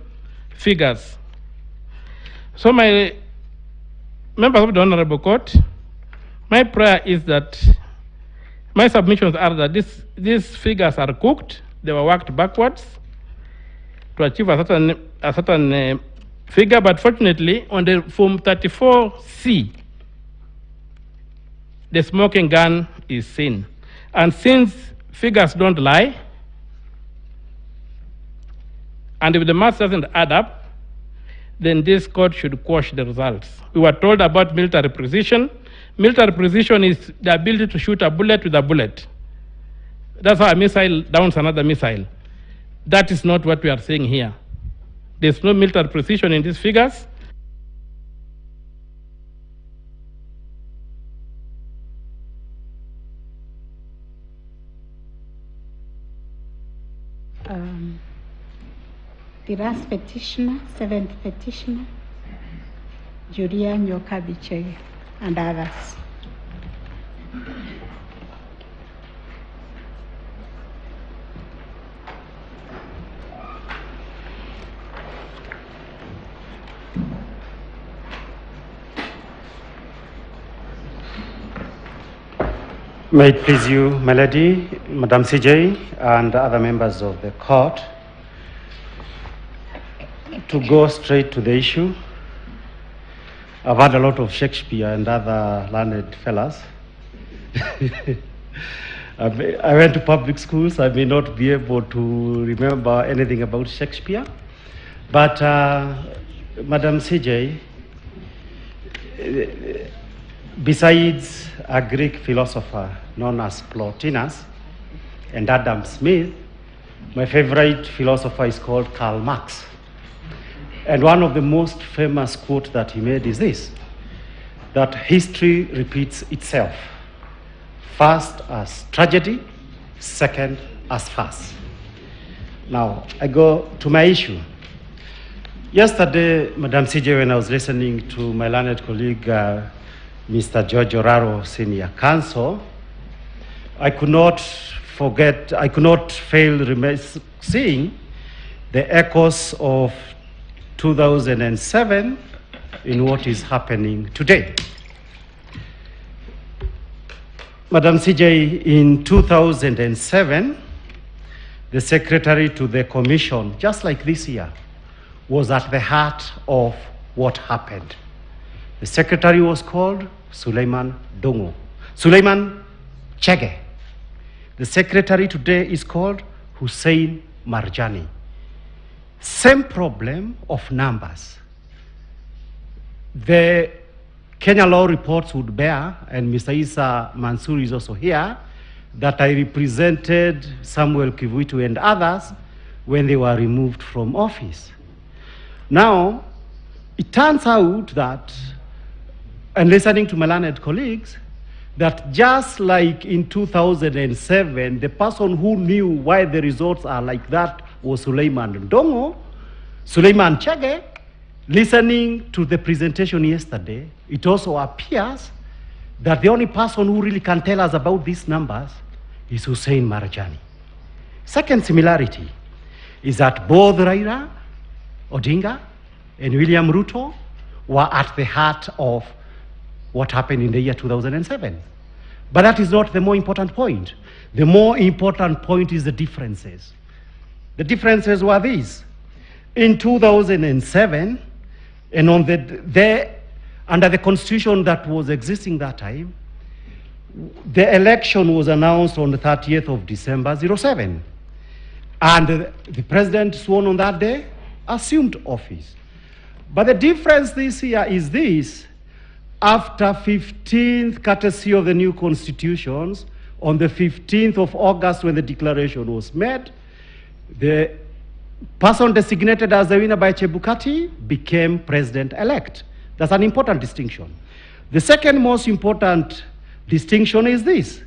figures. So my members of the Honorable Court, my prayer is that my submissions are that these figures are cooked, they were worked backwards to achieve a certain figure, but fortunately on the Form 34C, the smoking gun is seen. And since figures don't lie, and if the math doesn't add up, then this court should quash the results. We were told about military precision. Military precision is the ability to shoot a bullet with a bullet. That's how a missile downs another missile. That is not what we are saying here. There's no military precision in these figures. The last petitioner, 7th petitioner, Julia Nyoka Bichege, and others. May it please you, my lady, Madam CJ, and other members of the court, to go straight to the issue. I've had a lot of Shakespeare and other learned fellas. I went to public schools. I may not be able to remember anything about Shakespeare. But Madam CJ, besides a Greek philosopher known as Plotinus and Adam Smith, my favorite philosopher is called Karl Marx. And one of the most famous quotes that he made is this, that history repeats itself, first as tragedy, second as farce. Now, I go to my issue. Yesterday, Madam CJ, when I was listening to my learned colleague, Mr. George Oraro, Senior Counsel, I could not fail seeing the echoes of 2007 in what is happening today. Madam CJ, in 2007, the secretary to the commission, just like this year, was at the heart of what happened. The secretary was called Suleiman Dongo. Suleiman Chege. The secretary today is called Hussein Marjani. Same problem of numbers. The Kenya law reports would bear, and Mr. Isa Mansour is also here, that I represented Samuel Kivuitu and others when they were removed from office. Now, it turns out that, and listening to my learned colleagues, that just like in 2007, the person who knew why the results are like that was Suleiman Dongo, Suleiman Chege. Listening to the presentation yesterday, it also appears that the only person who really can tell us about these numbers is Hussein Marjani. Second similarity is that both Raila Odinga and William Ruto were at the heart of what happened in the year 2007. But that is not the more important point. The more important point is the differences. The differences were these. In 2007, and under the constitution that was existing that time, the election was announced on the 30th of December 07. And the president sworn on that day assumed office. But the difference this year is this: after 15th courtesy of the new constitutions, on the 15th of August when the declaration was made, the person designated as the winner by Chebukati became president-elect. That's an important distinction. The second most important distinction is this: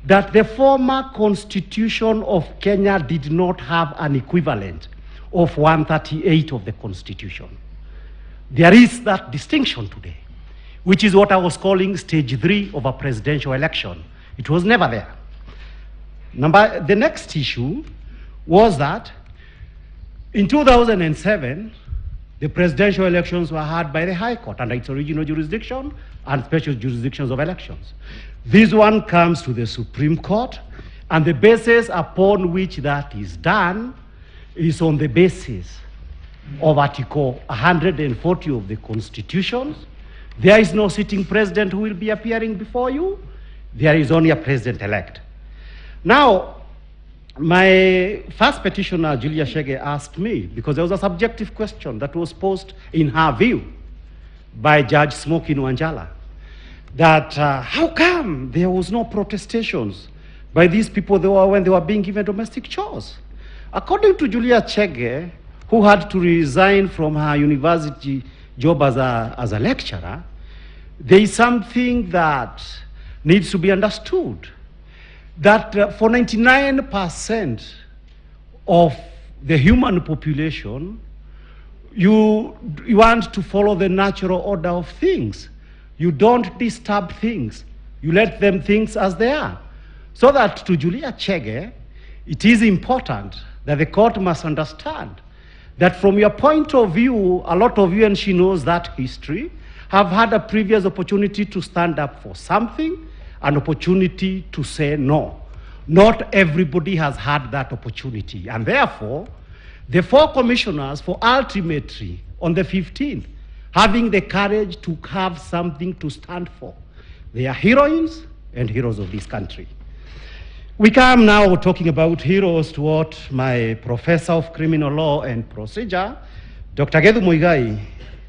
that the former constitution of Kenya did not have an equivalent of 138 of the constitution. There is that distinction today, which is what I was calling stage 3 of a presidential election. It was never there. The next issue was that in 2007, the presidential elections were held by the High Court under its original jurisdiction and special jurisdictions of elections. This one comes to the Supreme Court, and the basis upon which that is done is on the basis of Article 140 of the Constitution. There is no sitting president who will be appearing before you. There is only a president-elect. Now, my first petitioner, Julia Chege, asked me, because there was a subjective question that was posed in her view by Judge Smoky Nwanjala, that how come there was no protestations by these people when they were being given domestic chores? According to Julia Chege, who had to resign from her university job as a lecturer, there is something that needs to be understood, that for 99% of the human population, you want to follow the natural order of things. You don't disturb things. You let them things as they are. So that to Julia Chege, it is important that the court must understand that from your point of view, a lot of you, and she knows that history, have had a previous opportunity to stand up for something, an opportunity to say no. Not everybody has had that opportunity. And therefore, the 4 commissioners for ultimately, on the 15th, having the courage to have something to stand for. They are heroines and heroes of this country. We come now talking about heroes to what my professor of criminal law and procedure, Dr. Gedhu Muigai,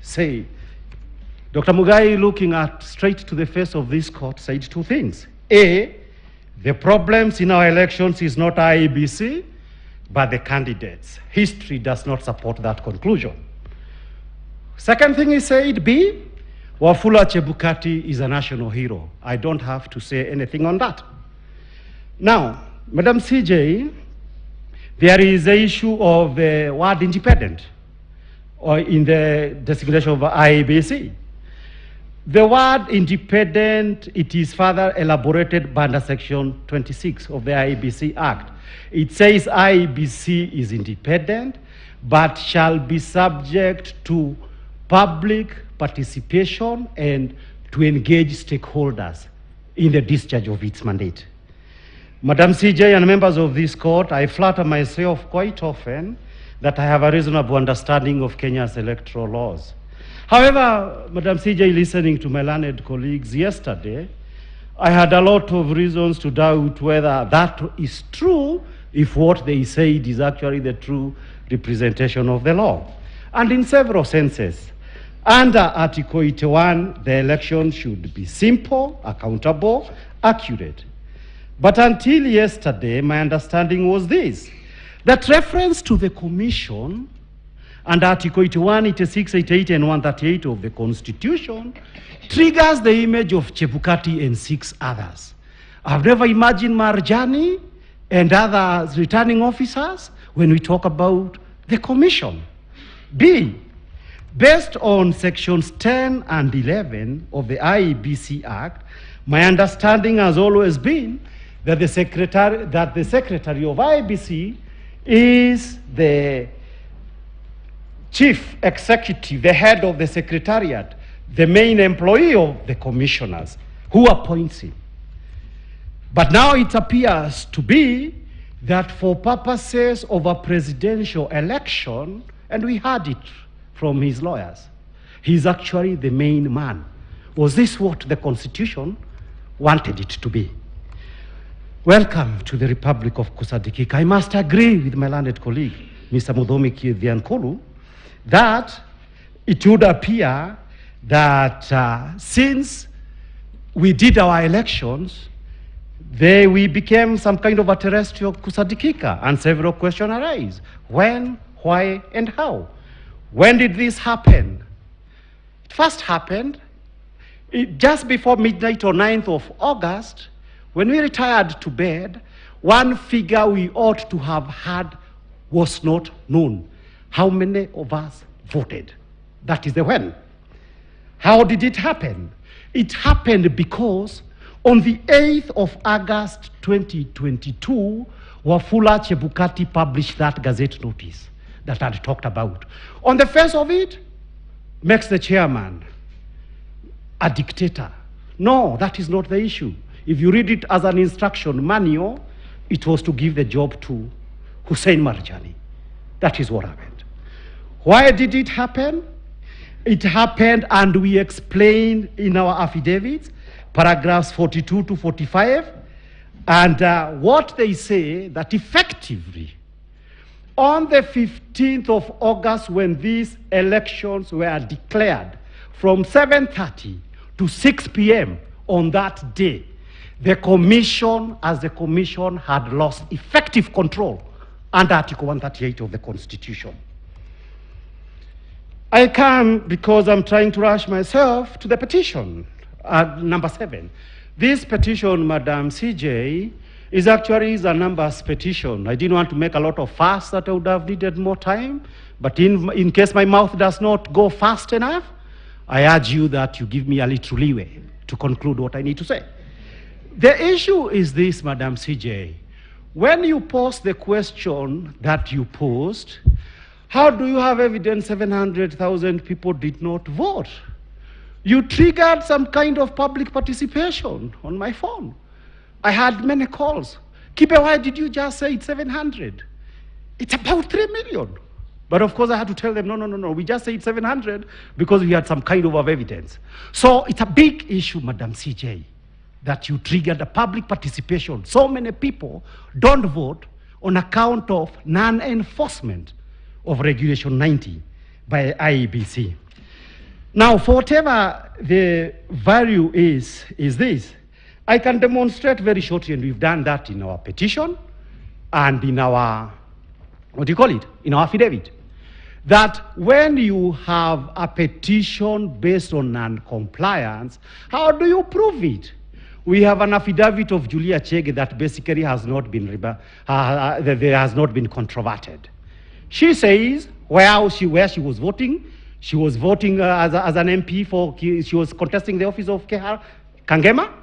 said. Dr. Muigai, looking straight to the face of this court, said 2 things. A, the problems in our elections is not IEBC, but the candidates. History does not support that conclusion. Second thing he said, B, Wafula Chebukati is a national hero. I don't have to say anything on that. Now, Madam CJ, there is the issue of the word independent, or in the designation of IEBC. The word independent, it is further elaborated by under section 26 of the IEBC Act. It says IEBC is independent, but shall be subject to public participation and to engage stakeholders in the discharge of its mandate. Madam CJ and members of this court, I flatter myself quite often that I have a reasonable understanding of Kenya's electoral laws. However, Madam CJ, listening to my learned colleagues yesterday, I had a lot of reasons to doubt whether that is true, if what they said is actually the true representation of the law. And in several senses, under Article 81, the election should be simple, accountable, accurate. But until yesterday, my understanding was this, that reference to the Commission and Article 81, 86, 88, and 138 of the Constitution triggers the image of Chebukati and 6 others. I've never imagined Marjani and other returning officers when we talk about the Commission. B, based on sections 10 and 11 of the IEBC Act, my understanding has always been that the Secretary of IEBC is the chief executive, the head of the secretariat, the main employee of the commissioners, who appoints him. But now it appears to be that for purposes of a presidential election, and we heard it from his lawyers, he's actually the main man. Was this what the Constitution wanted it to be? Welcome to the Republic of Kusadikika. I must agree with my learned colleague, Mr. Mudomi Kiethiankolu, that it would appear that since we did our elections, we became some kind of a terrestrial Kusadikika, and several questions arise. When, why, and how? When did this happen? It first happened just before midnight or 9th of August, when we retired to bed. One figure we ought to have had was not known. How many of us voted? That is the when. How did it happen? It happened because on the 8th of August 2022, Wafula Chebukati published that Gazette notice that I had talked about. On the face of it, makes the chairman a dictator. No, that is not the issue. If you read it as an instruction manual, it was to give the job to Hussein Marjani. That is what happened. Why did it happen? It happened, and we explained in our affidavits, paragraphs 42 to 45, and what they say that effectively, on the 15th of August, when these elections were declared, from 7:30 to 6 p.m. on that day, the Commission, as the Commission, had lost effective control under Article 138 of the Constitution. I come, because I'm trying to rush myself, to the petition, number 7. This petition, Madam CJ, is actually a numbers petition. I didn't want to make a lot of fuss that I would have needed more time, but in case my mouth does not go fast enough, I urge you that you give me a little leeway to conclude what I need to say. The issue is this, Madam CJ. When you post the question that you posed, how do you have evidence 700,000 people did not vote? You triggered some kind of public participation on my phone. I had many calls. Kipe, why did you just say it's 700? It's about 3 million. But of course I had to tell them, no, we just said 700 because we had some kind of evidence. So it's a big issue, Madam CJ, that you triggered a public participation. So many people don't vote on account of non-enforcement of Regulation 90 by IEBC. Now, for whatever the value is this. I can demonstrate very shortly, and we've done that in our petition and in our, in our affidavit, that when you have a petition based on non-compliance, how do you prove it? We have an affidavit of Julia Chege that basically has not been controverted. She says where she was voting. She was voting as an MP she was contesting the office of Kangema.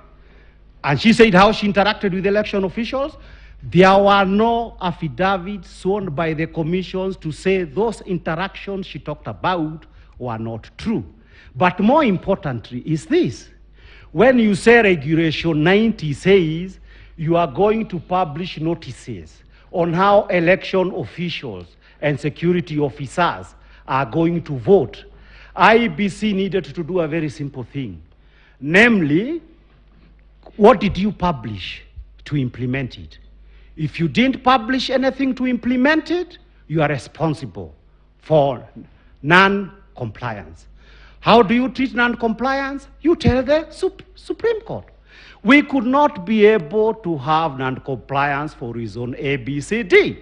And she said how she interacted with election officials. There were no affidavits sworn by the commissions to say those interactions she talked about were not true. But more importantly is this. When you say Regulation 90 says you are going to publish notices on how election officials and security officers are going to vote, IEBC needed to do a very simple thing. Namely, what did you publish to implement it? If you didn't publish anything to implement it, you are responsible for non-compliance. How do you treat non-compliance? You tell the Supreme Court. We could not be able to have non-compliance for reason A, B, C, D.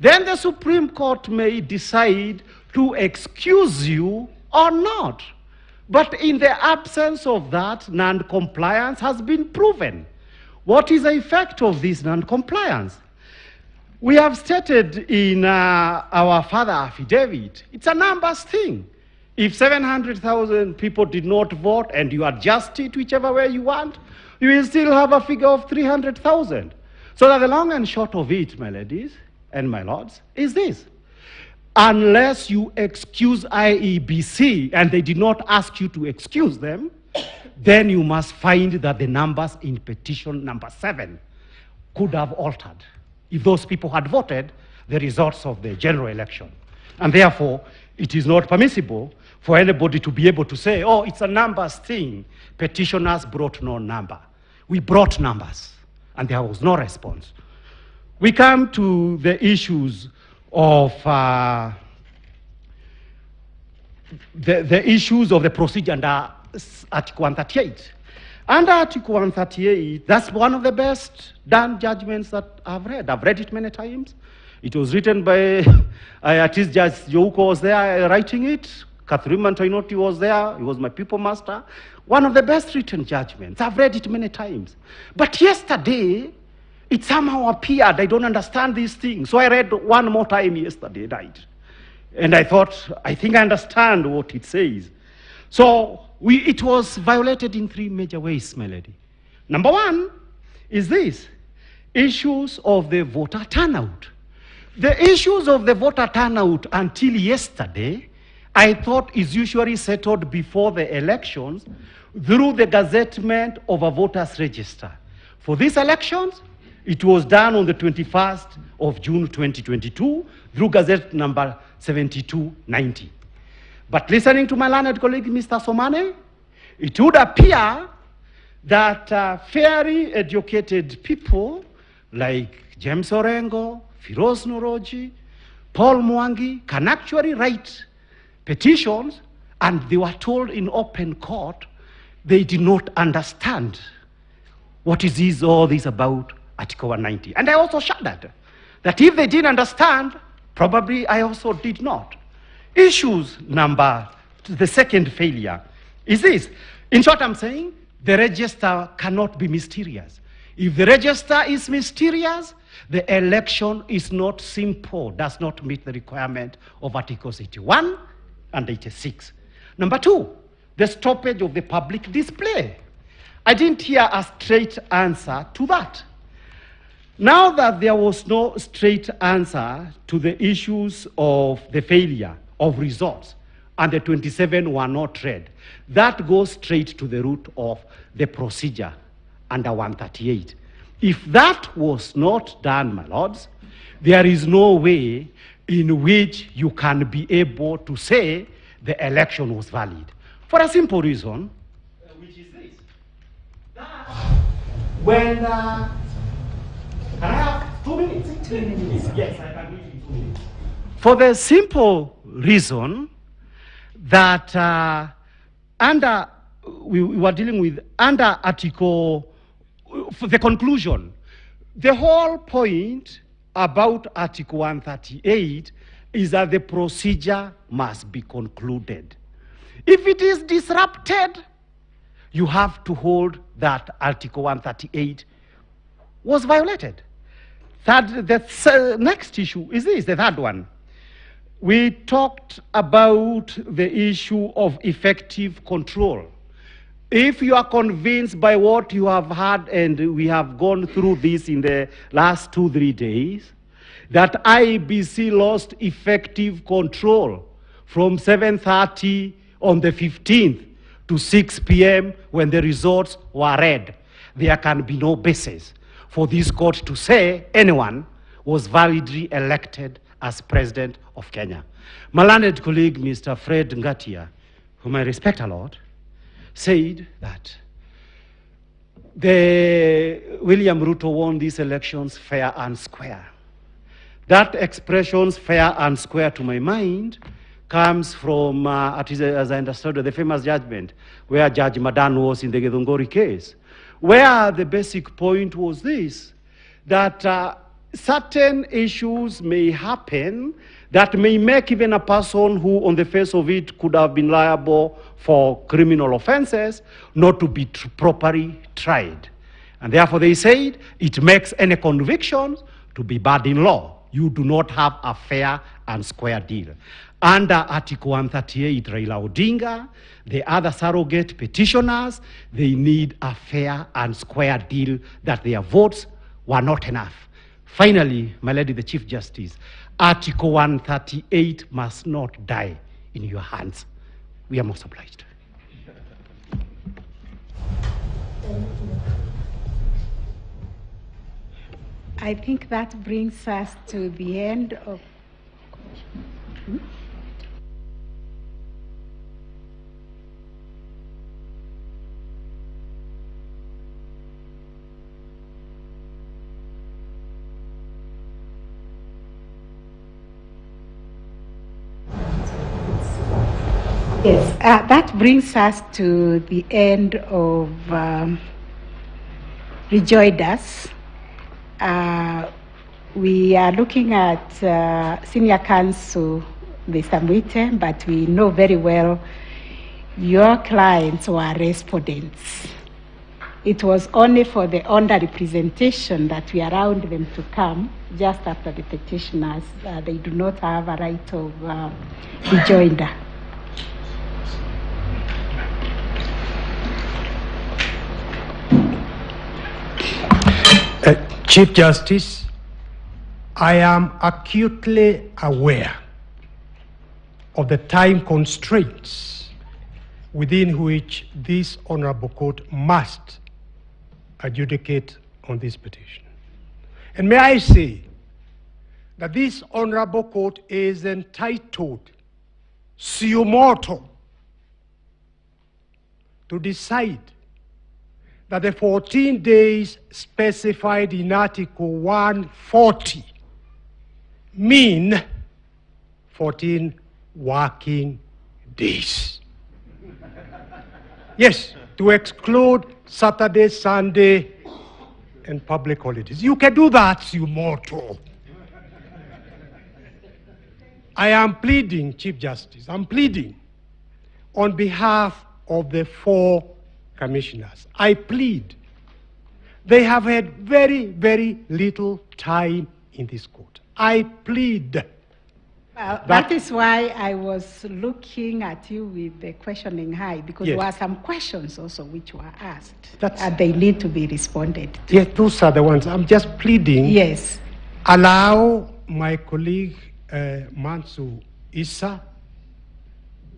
Then the Supreme Court may decide to excuse you or not. But in the absence of that, non-compliance has been proven. What is the effect of this non-compliance? We have stated in our further affidavit, it's a numbers thing. If 700,000 people did not vote and you adjust it whichever way you want, you will still have a figure of 300,000. So that the long and short of it, my ladies and my lords, is this. Unless you excuse IEBC, and they did not ask you to excuse them, then you must find that the numbers in petition number 7 could have altered if those people had voted the results of the general election. And therefore, it is not permissible for anybody to be able to say, oh, it's a numbers thing. Petitioners brought no number. We brought numbers, and there was no response. We come to the issues of the issues of the procedure under Article 138. Under Article 138, that's one of the best done judgments that I've read. I've read it many times. It was written by Artist Judge Jouko was there writing it. Catherine Mantoinoti was there. He was my people master. One of the best written judgments. I've read it many times. But yesterday, it somehow appeared I don't understand these things. So I read one more time yesterday night. And I thought, I think I understand what it says. So it was violated in 3 major ways, my lady. Number 1 is this, issues of the voter turnout. The issues of the voter turnout until yesterday, I thought is usually settled before the elections through the gazettement of a voters register. For these elections, it was done on the 21st of June 2022 through Gazette number 7290. But listening to my learned colleague, Mr. Somane, it would appear that fairly educated people like James Orengo, Firoz Noroji, Paul Mwangi can actually write petitions, and they were told in open court they did not understand what is all this about Article 190. And I also shuddered that if they didn't understand, probably I also did not. Issues number, the second failure is this. In short, I'm saying the register cannot be mysterious. If the register is mysterious, the election is not simple, does not meet the requirement of Articles 81 and 86. Number 2, the stoppage of the public display. I didn't hear a straight answer to that. Now that there was no straight answer to the issues of the failure of results and the 27 were not read, that goes straight to the root of the procedure under 138. If that was not done, my lords, there is no way in which you can be able to say the election was valid. For a simple reason, which is this. That when, can I have 2 minutes? 2 minutes. Yes, I can do it in 2 minutes. For the simple reason that we were dealing with under Article, for the conclusion, the whole point about Article 138 is that the procedure must be concluded. If it is disrupted, you have to hold that Article 138 was violated. The next issue is this, the third one. We talked about the issue of effective control. If you are convinced by what you have heard, and we have gone through this in the last 2-3 days, that IEBC lost effective control from 7:30 on the 15th to 6 p.m. when the results were read, there can be no basis for this court to say anyone was validly elected as president of Kenya. My learned colleague, Mr. Fred Ngatia, whom I respect a lot, said that William Ruto won these elections fair and square. That expression, fair and square, to my mind, comes from, as I understood, the famous judgment where Judge Madan was in the Githunguri case, where the basic point was this, that certain issues may happen that may make even a person who on the face of it could have been liable for criminal offenses not to be properly tried. And therefore they said it makes any convictions to be bad in law. You do not have a fair and square deal. Under Article 138, Raila Odinga, the other surrogate petitioners, they need a fair and square deal that their votes were not enough. Finally, my lady, the Chief Justice, Article 138 must not die in your hands. We are most obliged. I think that brings us to the end of... Yes, that brings us to the end of Rejoice. We are looking at Senior Counsel, Mr. Mwite, but we know very well your clients were respondents. It was only for the under representation that we allowed them to come just after the petitioners. They do not have a right of rejoinder. Chief Justice, I am acutely aware of the time constraints within which this honorable court must adjudicate on this petition. And may I say that this honorable court is entitled, suo motu, to decide that the 14 days specified in Article 140 mean 14 working days. Yes, to exclude Saturday, Sunday, and public holidays. You can do that, suo motu. I am pleading, Chief Justice, I'm pleading on behalf of the 4 commissioners. I plead. They have had very, very little time in this court. I plead. Well, that is why I was looking at you with the questioning eye, because there were some questions also which were asked, and they need to be responded to. Yes, those are the ones. I'm just pleading. Yes. Allow my colleague Mansu Issa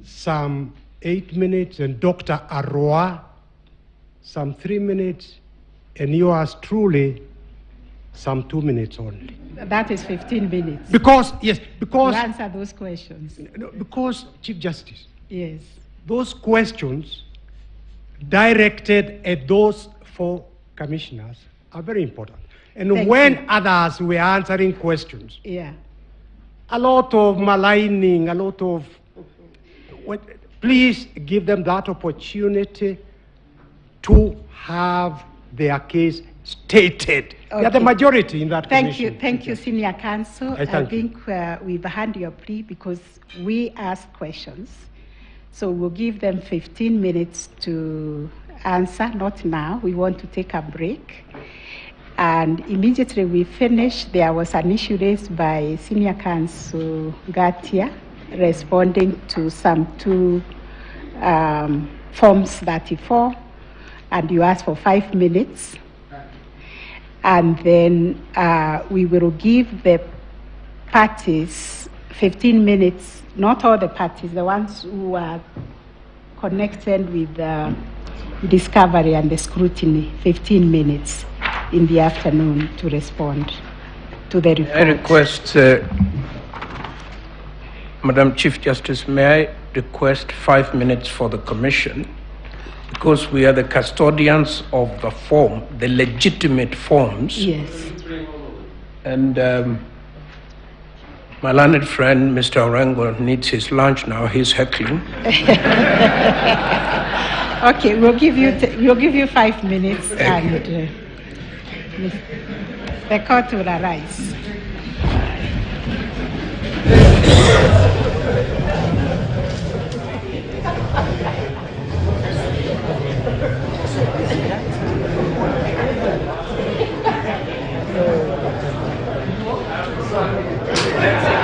some 8 minutes, and Dr. Arroa some 3 minutes, and yours truly some 2 minutes only. That is 15 minutes. Because, yes, because... To answer those questions. Because, Chief Justice. Yes. Those questions directed at those 4 commissioners are very important. And Thank when you. others were answering questions, Yeah. a lot of maligning, a lot of... Please give them that opportunity to have their case stated. They are the majority in that commission. Thank you, Senior Counsel. I think we've heard your plea because we asked questions. So we'll give them 15 minutes to answer, not now. We want to take a break. And immediately we finish, there was an issue raised by Senior Counsel Gatia responding to some 2 Forms 34, and you asked for 5 minutes. And then we will give the parties 15 minutes, not all the parties, the ones who are connected with the discovery and the scrutiny, 15 minutes in the afternoon to respond to the report. I request, Madam Chief Justice, may I request 5 minutes for the commission because we are the custodians of the form, the legitimate forms. Yes. And my learned friend, Mr. Orengo, needs his lunch now. He's heckling. Okay, we'll give you 5 minutes, and the court will arise.